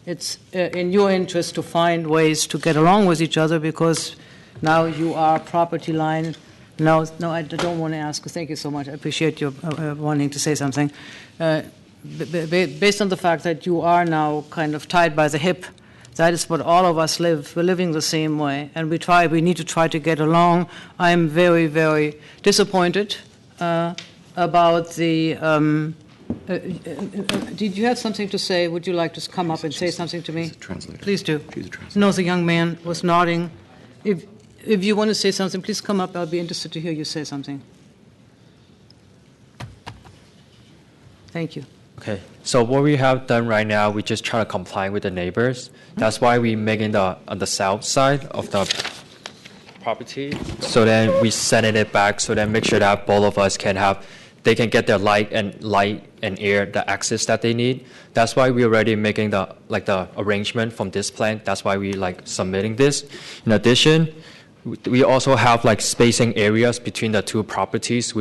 it's in your interest to find ways to get along with each other, because now you are property line No, I don't want to ask. Thank you so much. I appreciate you wanting to say something. Based on the fact that you are now kind of tied by the hip, that is what all of us live. We're living the same way, and we need to try to get along. I'm very, very disappointed about the... did you have something to say? Would you like to come up and say something to me? Please do. No, the young man was nodding. If you want to say something, please come up. I'll be interested to hear you say something. Thank you.
Okay, so what we have done right now, we just try to comply with the neighbors. That's why we making on the south side of the property. So then we sending it back. So then make sure that both of us they can get their light and air, the access that they need. That's why we're already making the arrangement from this plan. That's why we submitting this. In addition, we also have spacing areas between the two properties,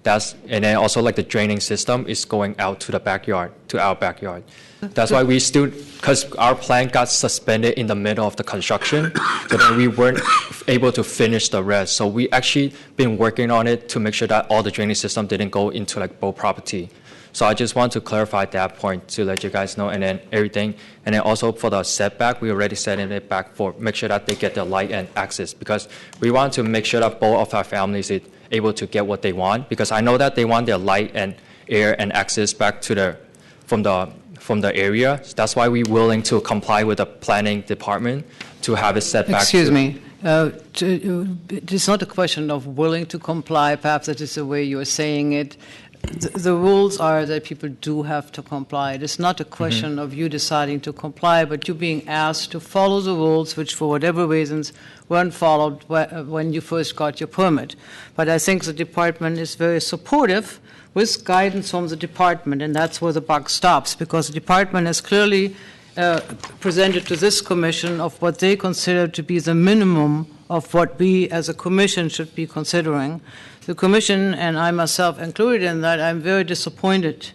and then also the draining system is going out to the backyard, to our backyard. That's why because our plan got suspended in the middle of the construction, so then we weren't able to finish the rest. So we actually been working on it to make sure that all the drainage system didn't go into both property. So I just want to clarify that point to let you guys know, and then everything. And then also for the setback, we already setting it back for make sure that they get the light and access, because we want to make sure that both of our families is able to get what they want, because I know that they want their light and air and access back to from the area. So that's why we're willing to comply with the planning department to have it set back.
Excuse me. It's not a question of willing to comply. Perhaps that is the way you're saying it. The rules are that people do have to comply. It is not a question of you deciding to comply, but you being asked to follow the rules, which for whatever reasons weren't followed when you first got your permit. But I think the department is very supportive with guidance from the department, and that's where the buck stops, because the department has clearly presented to this commission of what they consider to be the minimum of what we as a commission should be considering. The commission, and I myself included in that, I'm very disappointed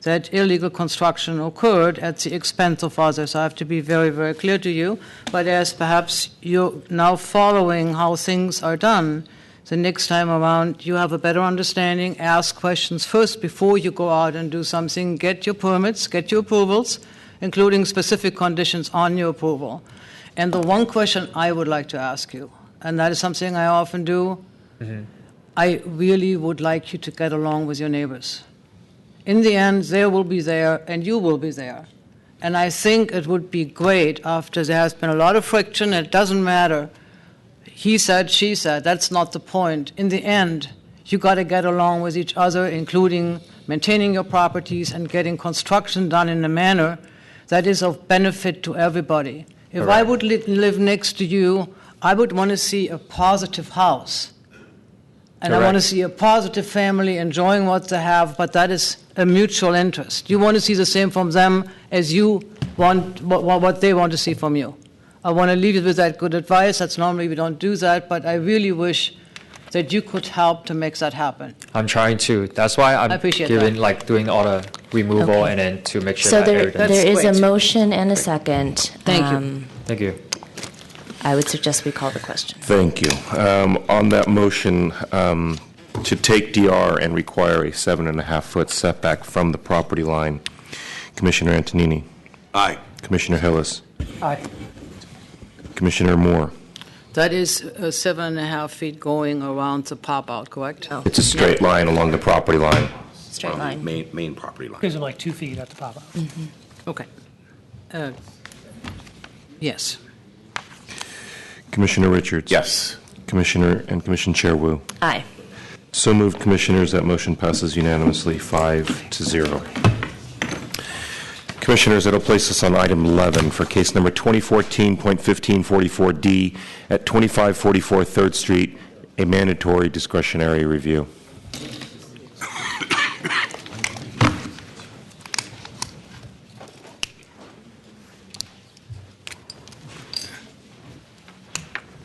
that illegal construction occurred at the expense of others. I have to be very, very clear to you. But as perhaps you're now following how things are done, the next time around you have a better understanding, ask questions first before you go out and do something, get your permits, get your approvals, including specific conditions on your approval. And the one question I would like to ask you, and that is something I often do, I really would like you to get along with your neighbors. In the end, they will be there and you will be there. And I think it would be great after there has been a lot of friction, it doesn't matter. He said, she said, that's not the point. In the end, you got to get along with each other, including maintaining your properties and getting construction done in a manner that is of benefit to everybody. If I would live next to you, I would want to see a positive house. And I want to see a positive family enjoying what they have, but that is a mutual interest. You want to see the same from them as you want what they want to see from you. I want to leave you with that good advice. That's normally we don't do that, but I really wish that you could help to make that happen.
I'm trying to. That's why I'm doing all the removal and then to make sure that everything.
So there is a motion and a second.
Thank you.
Thank you.
I would suggest we call the question.
Thank you. On that motion, to take DR and require a 7.5-foot setback from the property line, Commissioner Antonini.
Aye.
Commissioner Hillis.
Aye.
Commissioner Moore.
That is 7.5 feet going around the pop-out, correct?
Oh.
It's a straight line along the property line.
Straight line.
Main property line.
Gives them 2 feet at the pop-out.
Okay. Yes.
Commissioner Richards.
Yes.
Commissioner Chair Wu.
Aye.
So moved, Commissioners. That motion passes unanimously, 5-0. Commissioners, that'll place us on item 11 for case number 2014.1544D at 2544 3rd Street, a mandatory discretionary review.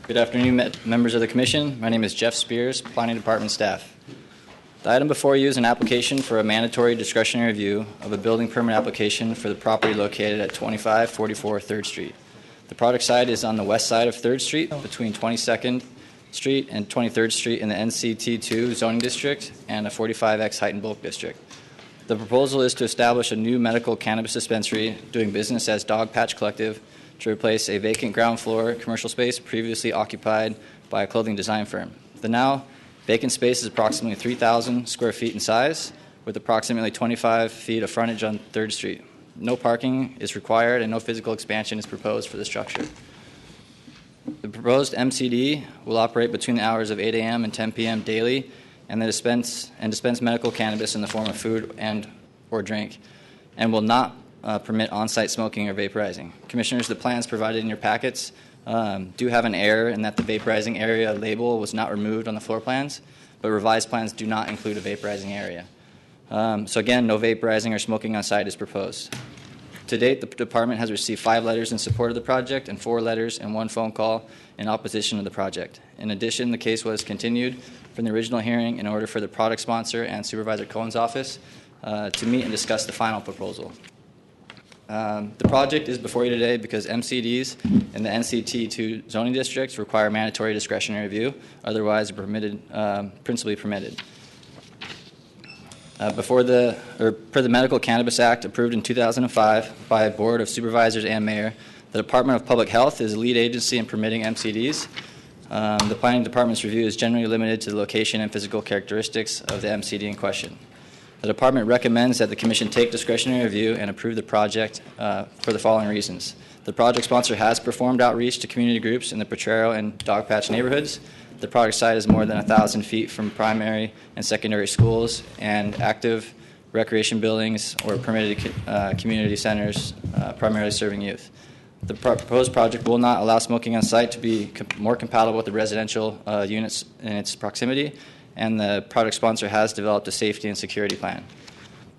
Good afternoon, members of the Commission. My name is Jeff Spears, Planning Department staff. The item before you is an application for a mandatory discretionary review of a building permit application for the property located at 2544 3rd Street. The project site is on the west side of 3rd Street between 22nd Street and 23rd Street in the NCT2 zoning district and a 45X height and bulk district. The proposal is to establish a new medical cannabis dispensary doing business as Dog Patch Collective to replace a vacant ground floor commercial space previously occupied by a clothing design firm. The now vacant space is approximately 3,000 square feet in size, with approximately 25 feet of frontage on 3rd Street. No parking is required and no physical expansion is proposed for the structure. The proposed MCD will operate between the hours of 8 a.m. and 10 p.m. daily and dispense medical cannabis in the form of food and or drink, and will not permit on-site smoking or vaporizing. Commissioners, the plans provided in your packets do have an error in that the vaporizing area label was not removed on the floor plans, but revised plans do not include a vaporizing area. So again, no vaporizing or smoking on site is proposed. To date, the department has received 5 letters in support of the project and 4 letters and 1 phone call in opposition to the project. In addition, the case was continued from the original hearing in order for the product sponsor and Supervisor Cohen's office to meet and discuss the final proposal. The project is before you today because MCDs in the NCT2 zoning districts require mandatory discretionary review, otherwise principally permitted. Per the Medical Cannabis Act approved in 2005 by a Board of Supervisors and Mayor, the Department of Public Health is the lead agency in permitting MCDs. The Planning Department's review is generally limited to the location and physical characteristics of the MCD in question. The Department recommends that the Commission take discretionary review and approve the project for the following reasons. The project sponsor has performed outreach to community groups in the Potrero and Dogpatch neighborhoods. The project site is more than 1,000 feet from primary and secondary schools and active recreation buildings or permitted community centers primarily serving youth. The proposed project will not allow smoking on site to be more compatible with the residential units in its proximity, and the project sponsor has developed a safety and security plan.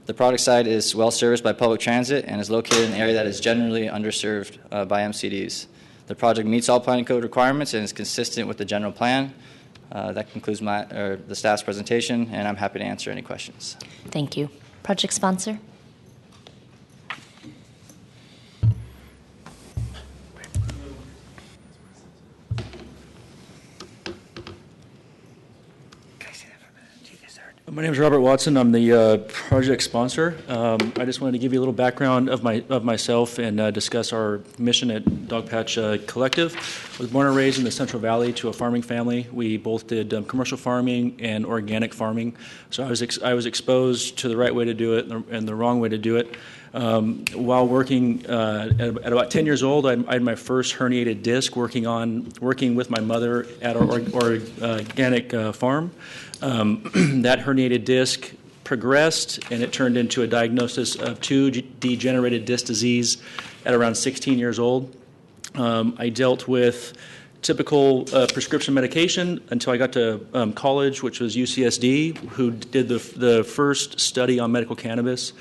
The project site is well serviced by public transit and is located in an area that is generally underserved by MCDs. The project meets all planning code requirements and is consistent with the general plan. That concludes the staff's presentation, and I'm happy to answer any questions.
Thank you. Project sponsor.
My name is Robert Watson. I'm the project sponsor. I just wanted to give you a little background of myself and discuss our mission at Dogpatch Collective. I was born and raised in the Central Valley to a farming family. We both did commercial farming and organic farming. So I was exposed to the right way to do it and the wrong way to do it. While working at about 10 years old, I had my first herniated disc working with my mother at our organic farm. That herniated disc progressed, and it turned into a diagnosis of 2 degenerated disc disease at around 16 years old. I dealt with typical prescription medication until I got to college, which was UCSD, who did the first study on medical cannabis.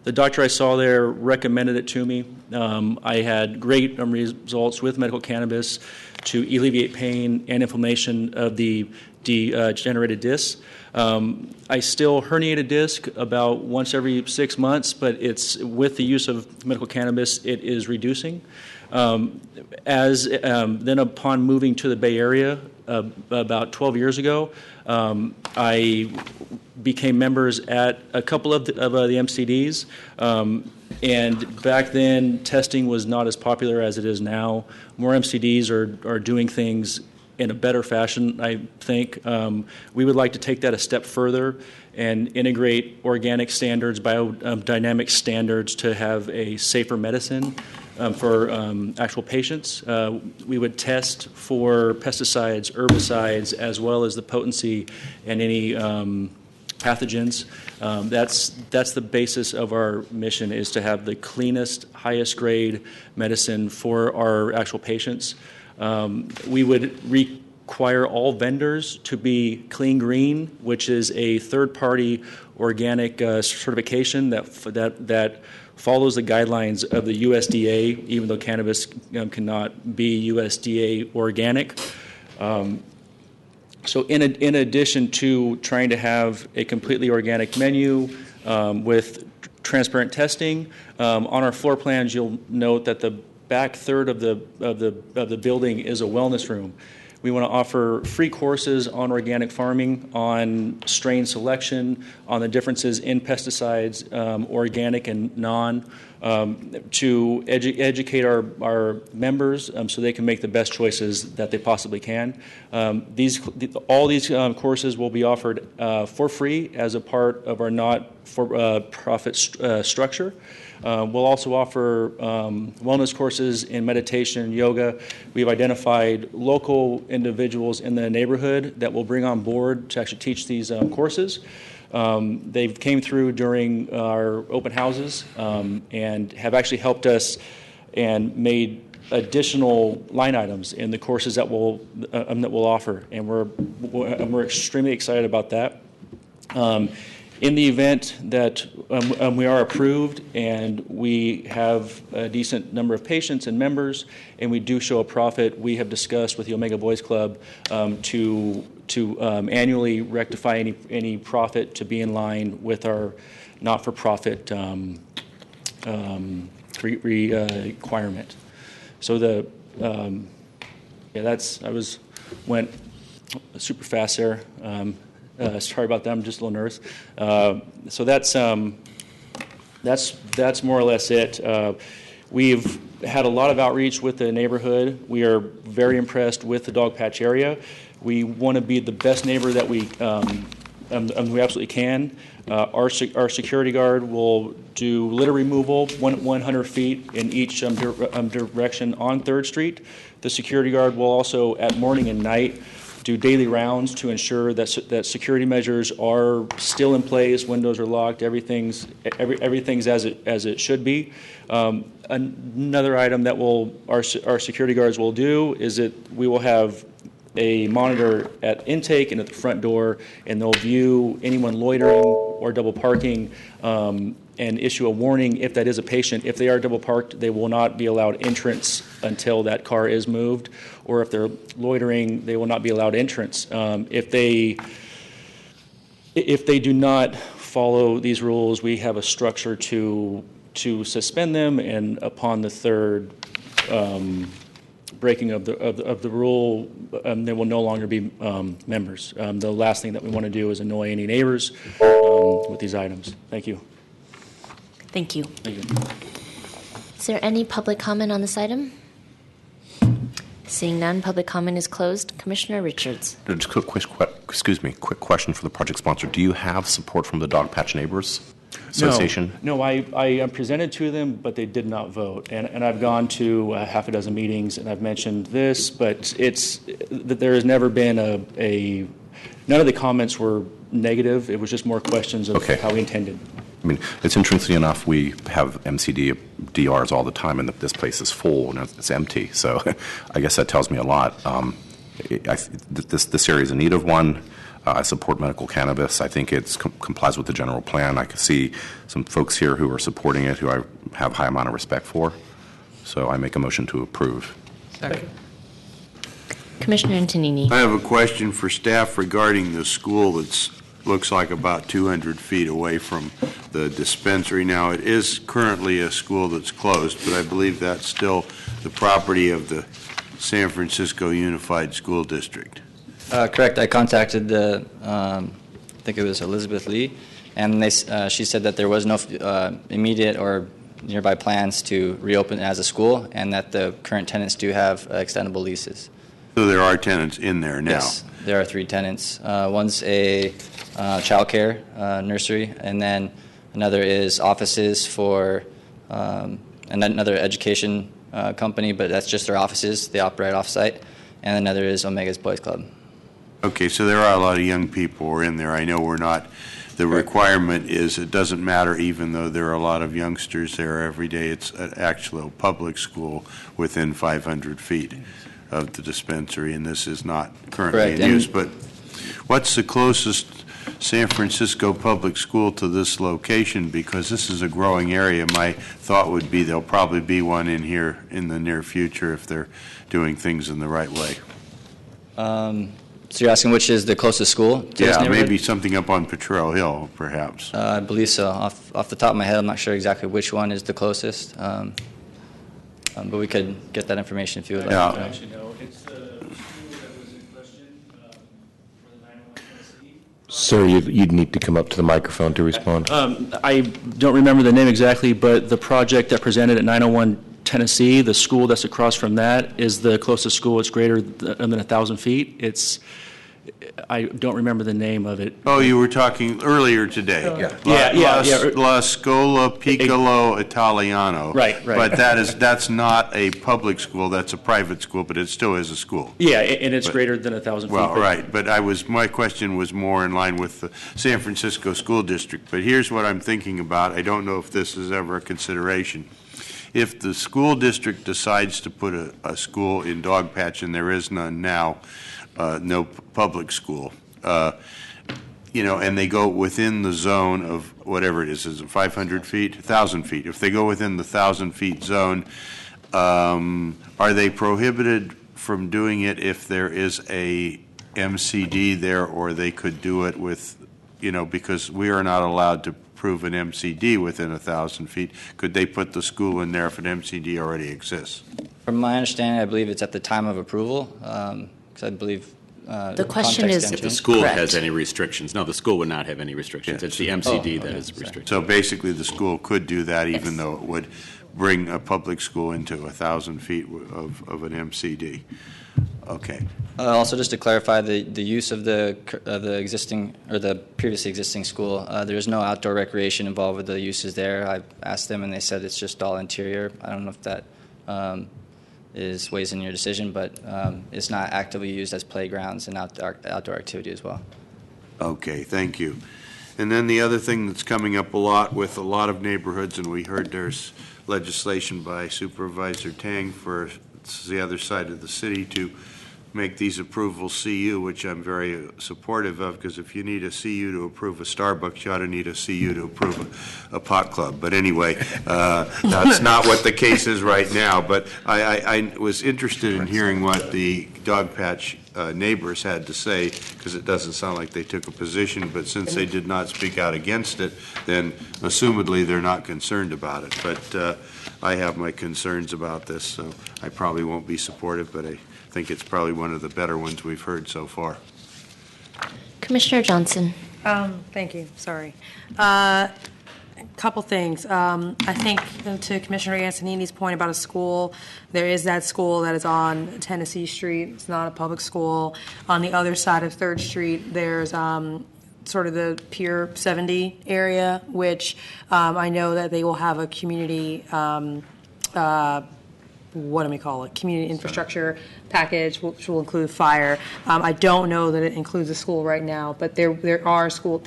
The doctor I saw there recommended it to me. I had great results with medical cannabis to alleviate pain and inflammation of the degenerated disc. I still herniate a disc about once every 6 months, but it's with the use of medical cannabis, it is reducing. Then upon moving to the Bay Area about 12 years ago, I became members at a couple of the MCDs, and back then testing was not as popular as it is now. More MCDs are doing things in a better fashion, I think. We would like to take that a step further and integrate organic standards, biodynamic standards to have a safer medicine for actual patients. We would test for pesticides, herbicides, as well as the potency and any pathogens. That's the basis of our mission, is to have the cleanest, highest grade medicine for our actual patients. We would require all vendors to be Clean Green, which is a third-party organic certification that follows the guidelines of the USDA, even though cannabis cannot be USDA organic. So in addition to trying to have a completely organic menu with transparent testing, on our floor plans you'll note that the back third of the building is a wellness room. We want to offer free courses on organic farming, on strain selection, on the differences in pesticides, organic and non, to educate our members so they can make the best choices that they possibly can. All these courses will be offered for free as a part of our not-for-profit structure. We'll also offer wellness courses in meditation and yoga. We've identified local individuals in the neighborhood that we'll bring on board to actually teach these courses. They came through during our open houses and have actually helped us and made additional line items in the courses that we'll offer, and we're extremely excited about that. In the event that we are approved and we have a decent number of patients and members, and we do show a profit, we have discussed with the Omega Boys Club to annually rectify any profit to be in line with our not-for-profit requirement. So went super fast there. Sorry about that. I'm just a little nervous. So that's more or less it. We've had a lot of outreach with the neighborhood. We are very impressed with the Dog Patch area. We want to be the best neighbor that we absolutely can. Our security guard will do litter removal 100 feet in each direction on 3rd Street. The security guard will also, at morning and night, do daily rounds to ensure that security measures are still in place, windows are locked, everything's as it should be. Another item that our security guards will do is that we will have a monitor at intake and at the front door, and they'll view anyone loitering or double parking and issue a warning if that is a patient. If they are double parked, they will not be allowed entrance until that car is moved, or if they're loitering, they will not be allowed entrance. If they do not follow these rules, we have a structure to suspend them, and upon the third breaking of the rule, they will no longer be members. The last thing that we want to do is annoy any neighbors with these items. Thank you.
Thank you.
Thank you.
Is there any public comment on this item? Seeing none, public comment is closed. Commissioner Richards.
Just quick question for the project sponsor. Do you have support from the Dog Patch Neighbors Association?
No, I presented to them, but they did not vote. And I've gone to half a dozen meetings, and I've mentioned this, but there has never been none of the comments were negative. It was just more questions of how we intended.
I mean, it's interesting enough, we have MCD DRs all the time, and this place is full and it's empty. So I guess that tells me a lot. This area is in need of one. I support medical cannabis. I think it complies with the general plan. I can see some folks here who are supporting it, who I have a high amount of respect for. So I make a motion to approve.
Second.
Commissioner Antonini.
I have a question for staff regarding the school that's looks like about 200 feet away from the dispensary. Now, it is currently a school that's closed, but I believe that's still the property of the San Francisco Unified School District.
Correct. I contacted I think it was Elizabeth Lee, and she said that there was no immediate or nearby plans to reopen it as a school, and that the current tenants do have extendable leases.
So there are tenants in there now?
Yes, there are 3 tenants. One's a child care nursery, and then another is offices for another education company, but that's just their offices. They operate off-site. And another is Omega's Boys Club.
Okay, so there are a lot of young people who are in there. I know we're not, the requirement is it doesn't matter even though there are a lot of youngsters there every day. It's an actual public school within 500 feet of the dispensary, and this is not currently in use. But what's the closest San Francisco public school to this location? Because this is a growing area. My thought would be there'll probably be one in here in the near future if they're doing things in the right way.
So you're asking which is the closest school to this neighborhood?
Maybe something up on Potrero Hill, perhaps.
I believe so. Off the top of my head, I'm not sure exactly which one is the closest. But we could get that information if you would like.
Actually, no. It's the school that was
Sir, you'd need to come up to the microphone to respond.
I don't remember the name exactly, but the project that presented at 901 Tennessee, the school that's across from that is the closest school. It's greater than 1,000 feet. I don't remember the name of it.
Oh, you were talking earlier today. La Scuola Piccolo Italiano.
Right.
But that's not a public school, that's a private school, but it still is a school.
Yeah, and it's greater than 1,000 feet.
Well, right, but my question was more in line with the San Francisco School District. But here's what I'm thinking about. I don't know if this is ever a consideration. If the school district decides to put a school in Dogpatch, and there is none now, no public school, and they go within the zone of whatever it is it 500 feet, 1,000 feet? If they go within the 1,000 feet zone, are they prohibited from doing it if there is a MCD there, or they could do it with, because we are not allowed to prove an MCD within 1,000 feet? Could they put the school in there if an MCD already exists?
From my understanding, I believe it's at the time of approval, because I believe
the question is
if the school has any restrictions. No, the school would not have any restrictions. It's the MCD that is restricted.
So basically, the school could do that, even though it would bring a public school into 1,000 feet of an MCD. Okay.
Also, just to clarify, the use of the existing or the previously existing school, there is no outdoor recreation involved with the uses there. I asked them, and they said it's just all interior. I don't know if that weighs in your decision, but it's not actively used as playgrounds and outdoor activity as well.
Okay, thank you. And then the other thing that's coming up a lot with a lot of neighborhoods, and we heard there's legislation by Supervisor Tang for the other side of the city to make these approvals CU, which I'm very supportive of, because if you need a CU to approve a Starbucks, you ought to need a CU to approve a pot club. But anyway, that's not what the case is right now. But I was interested in hearing what the Dogpatch neighbors had to say, because it doesn't sound like they took a position, but since they did not speak out against it, then assumedly they're not concerned about it. But I have my concerns about this, so I probably won't be supportive, but I think it's probably one of the better ones we've heard so far.
Commissioner Johnson.
Thank you. Sorry. Couple things. I think to Commissioner Antonini's point about a school, there is that school that is on Tennessee Street. It's not a public school. On the other side of 3rd Street, there's sort of the Pier 70 area, which I know that they will have a community, community infrastructure package, which will include fire. I don't know that it includes a school right now, but there are schools,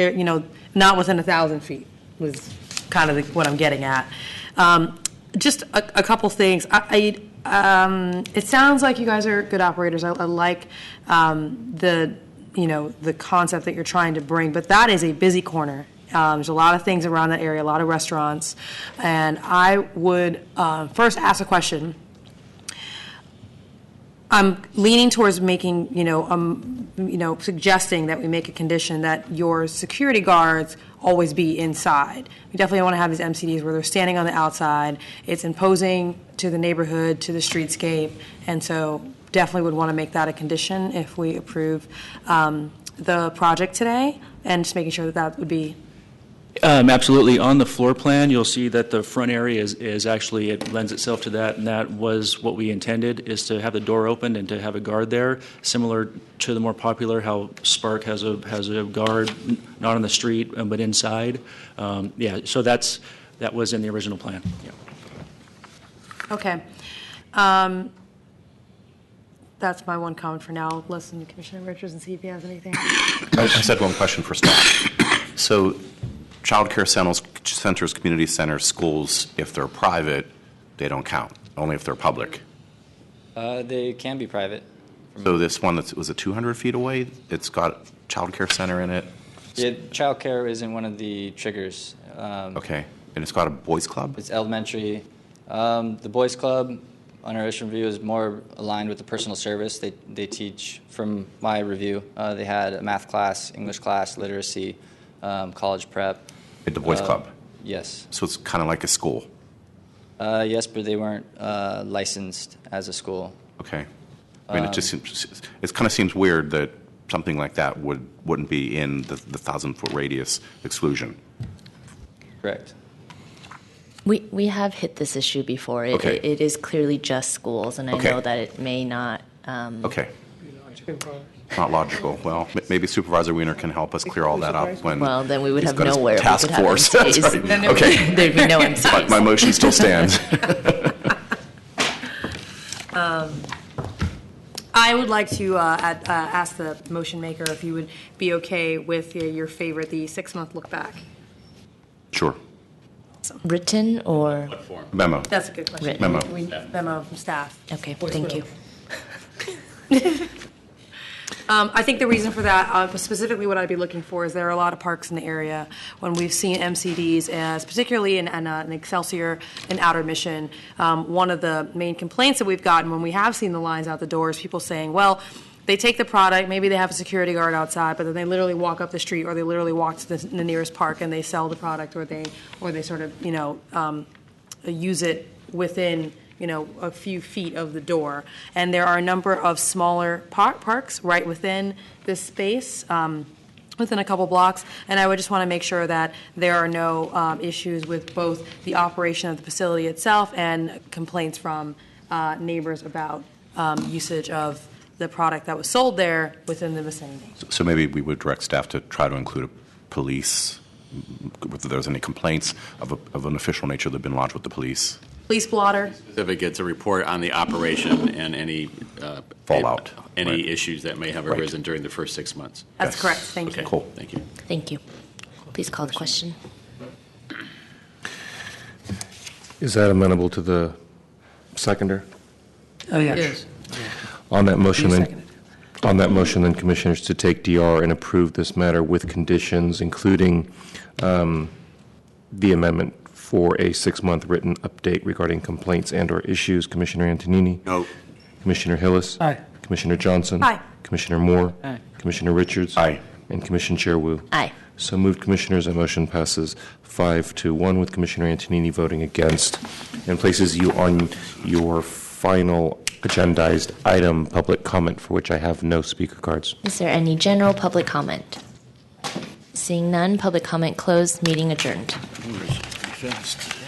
not within 1,000 feet was kind of what I'm getting at. Just a couple things. It sounds like you guys are good operators. I like the concept that you're trying to bring, but that is a busy corner. There's a lot of things around that area, a lot of restaurants, and I would first ask a question. I'm leaning towards making, suggesting that we make a condition that your security guards always be inside. We definitely want to have these MCDs where they're standing on the outside. It's imposing to the neighborhood, to the streetscape, and so definitely would want to make that a condition if we approve the project today, and just making sure that would be.
Absolutely. On the floor plan, you'll see that the front area is actually, it lends itself to that, and that was what we intended, is to have the door opened and to have a guard there, similar to the more popular how Spark has a guard, not on the street, but inside. So that was in the original plan. Yeah.
Okay. That's my one comment for now. I'll listen to Commissioner Richards and see if he has anything.
I said one question for staff. So child care centers, community centers, schools, if they're private, they don't count, only if they're public.
They can be private.
So this one was 200 feet away, it's got a child care center in it?
Yeah, child care isn't one of the triggers.
Okay, and it's got a boys club?
It's elementary. The boys club, on our issue review, is more aligned with the personal service. They teach, from my review, they had a math class, English class, literacy, college prep.
At the boys club?
Yes.
So it's kind of like a school?
Yes, but they weren't licensed as a school.
Okay. I mean, it kind of seems weird that something like that wouldn't be in the 1,000-foot radius exclusion.
Correct.
We have hit this issue before. It is clearly just schools, and I know that it may not.
Okay. Not logical. Well, maybe Supervisor Wiener can help us clear all that up when.
Well, then we would
he's
have
got his
nowhere.
Task
we could
force.
Have
That's
MCAs.
right. Okay.
There'd be no MCAs.
My motion still stands.
I would like to ask the motion maker if you would be okay with your favorite, the 6-month look back.
Sure.
Written or?
Memo.
That's a good question.
Memo.
Memo from staff.
Okay, thank you.
I think the reason for that, specifically what I'd be looking for, is there are a lot of parks in the area. When we've seen MCDs, particularly in Excelsior and Outer Mission, one of the main complaints that we've gotten when we have seen the lines out the door is people saying, well, they take the product, maybe they have a security guard outside, but then they literally walk up the street or they literally walk to the nearest park and they sell the product, or they sort of, use it within a few feet of the door. And there are a number of smaller parks right within this space, within a couple blocks. And I would just want to make sure that there are no issues with both the operation of the facility itself and complaints from neighbors about usage of the product that was sold there within the vicinity.
So maybe we would direct staff to try to include a police, if there's any complaints of an official nature that have been lodged with the police.
Police blotter.
Specific, it's a report on the operation and any
fallout,
any issues that may have arisen during the first 6 months.
That's correct. Thank you.
Cool.
Thank you.
Thank you. Please call the question.
Is that amenable to the seconder?
Oh, yeah.
Yes.
On that motion, then, Commissioners, to take DR and approve this matter with conditions, including the amendment for a 6-month written update regarding complaints and/or issues. Commissioner Antonini?
No.
Commissioner Hillis?
Aye.
Commissioner Johnson?
Aye.
Commissioner Moore?
Aye.
Commissioner Richards?
Aye.
And Commissioner Chair Wu?
Aye.
So moved, Commissioners. That motion passes 5-1 with Commissioner Antonini voting against, and places you on your final agendized item, public comment, for which I have no speaker cards.
Is there any general public comment? Seeing none, public comment closed, meeting adjourned.
Fast.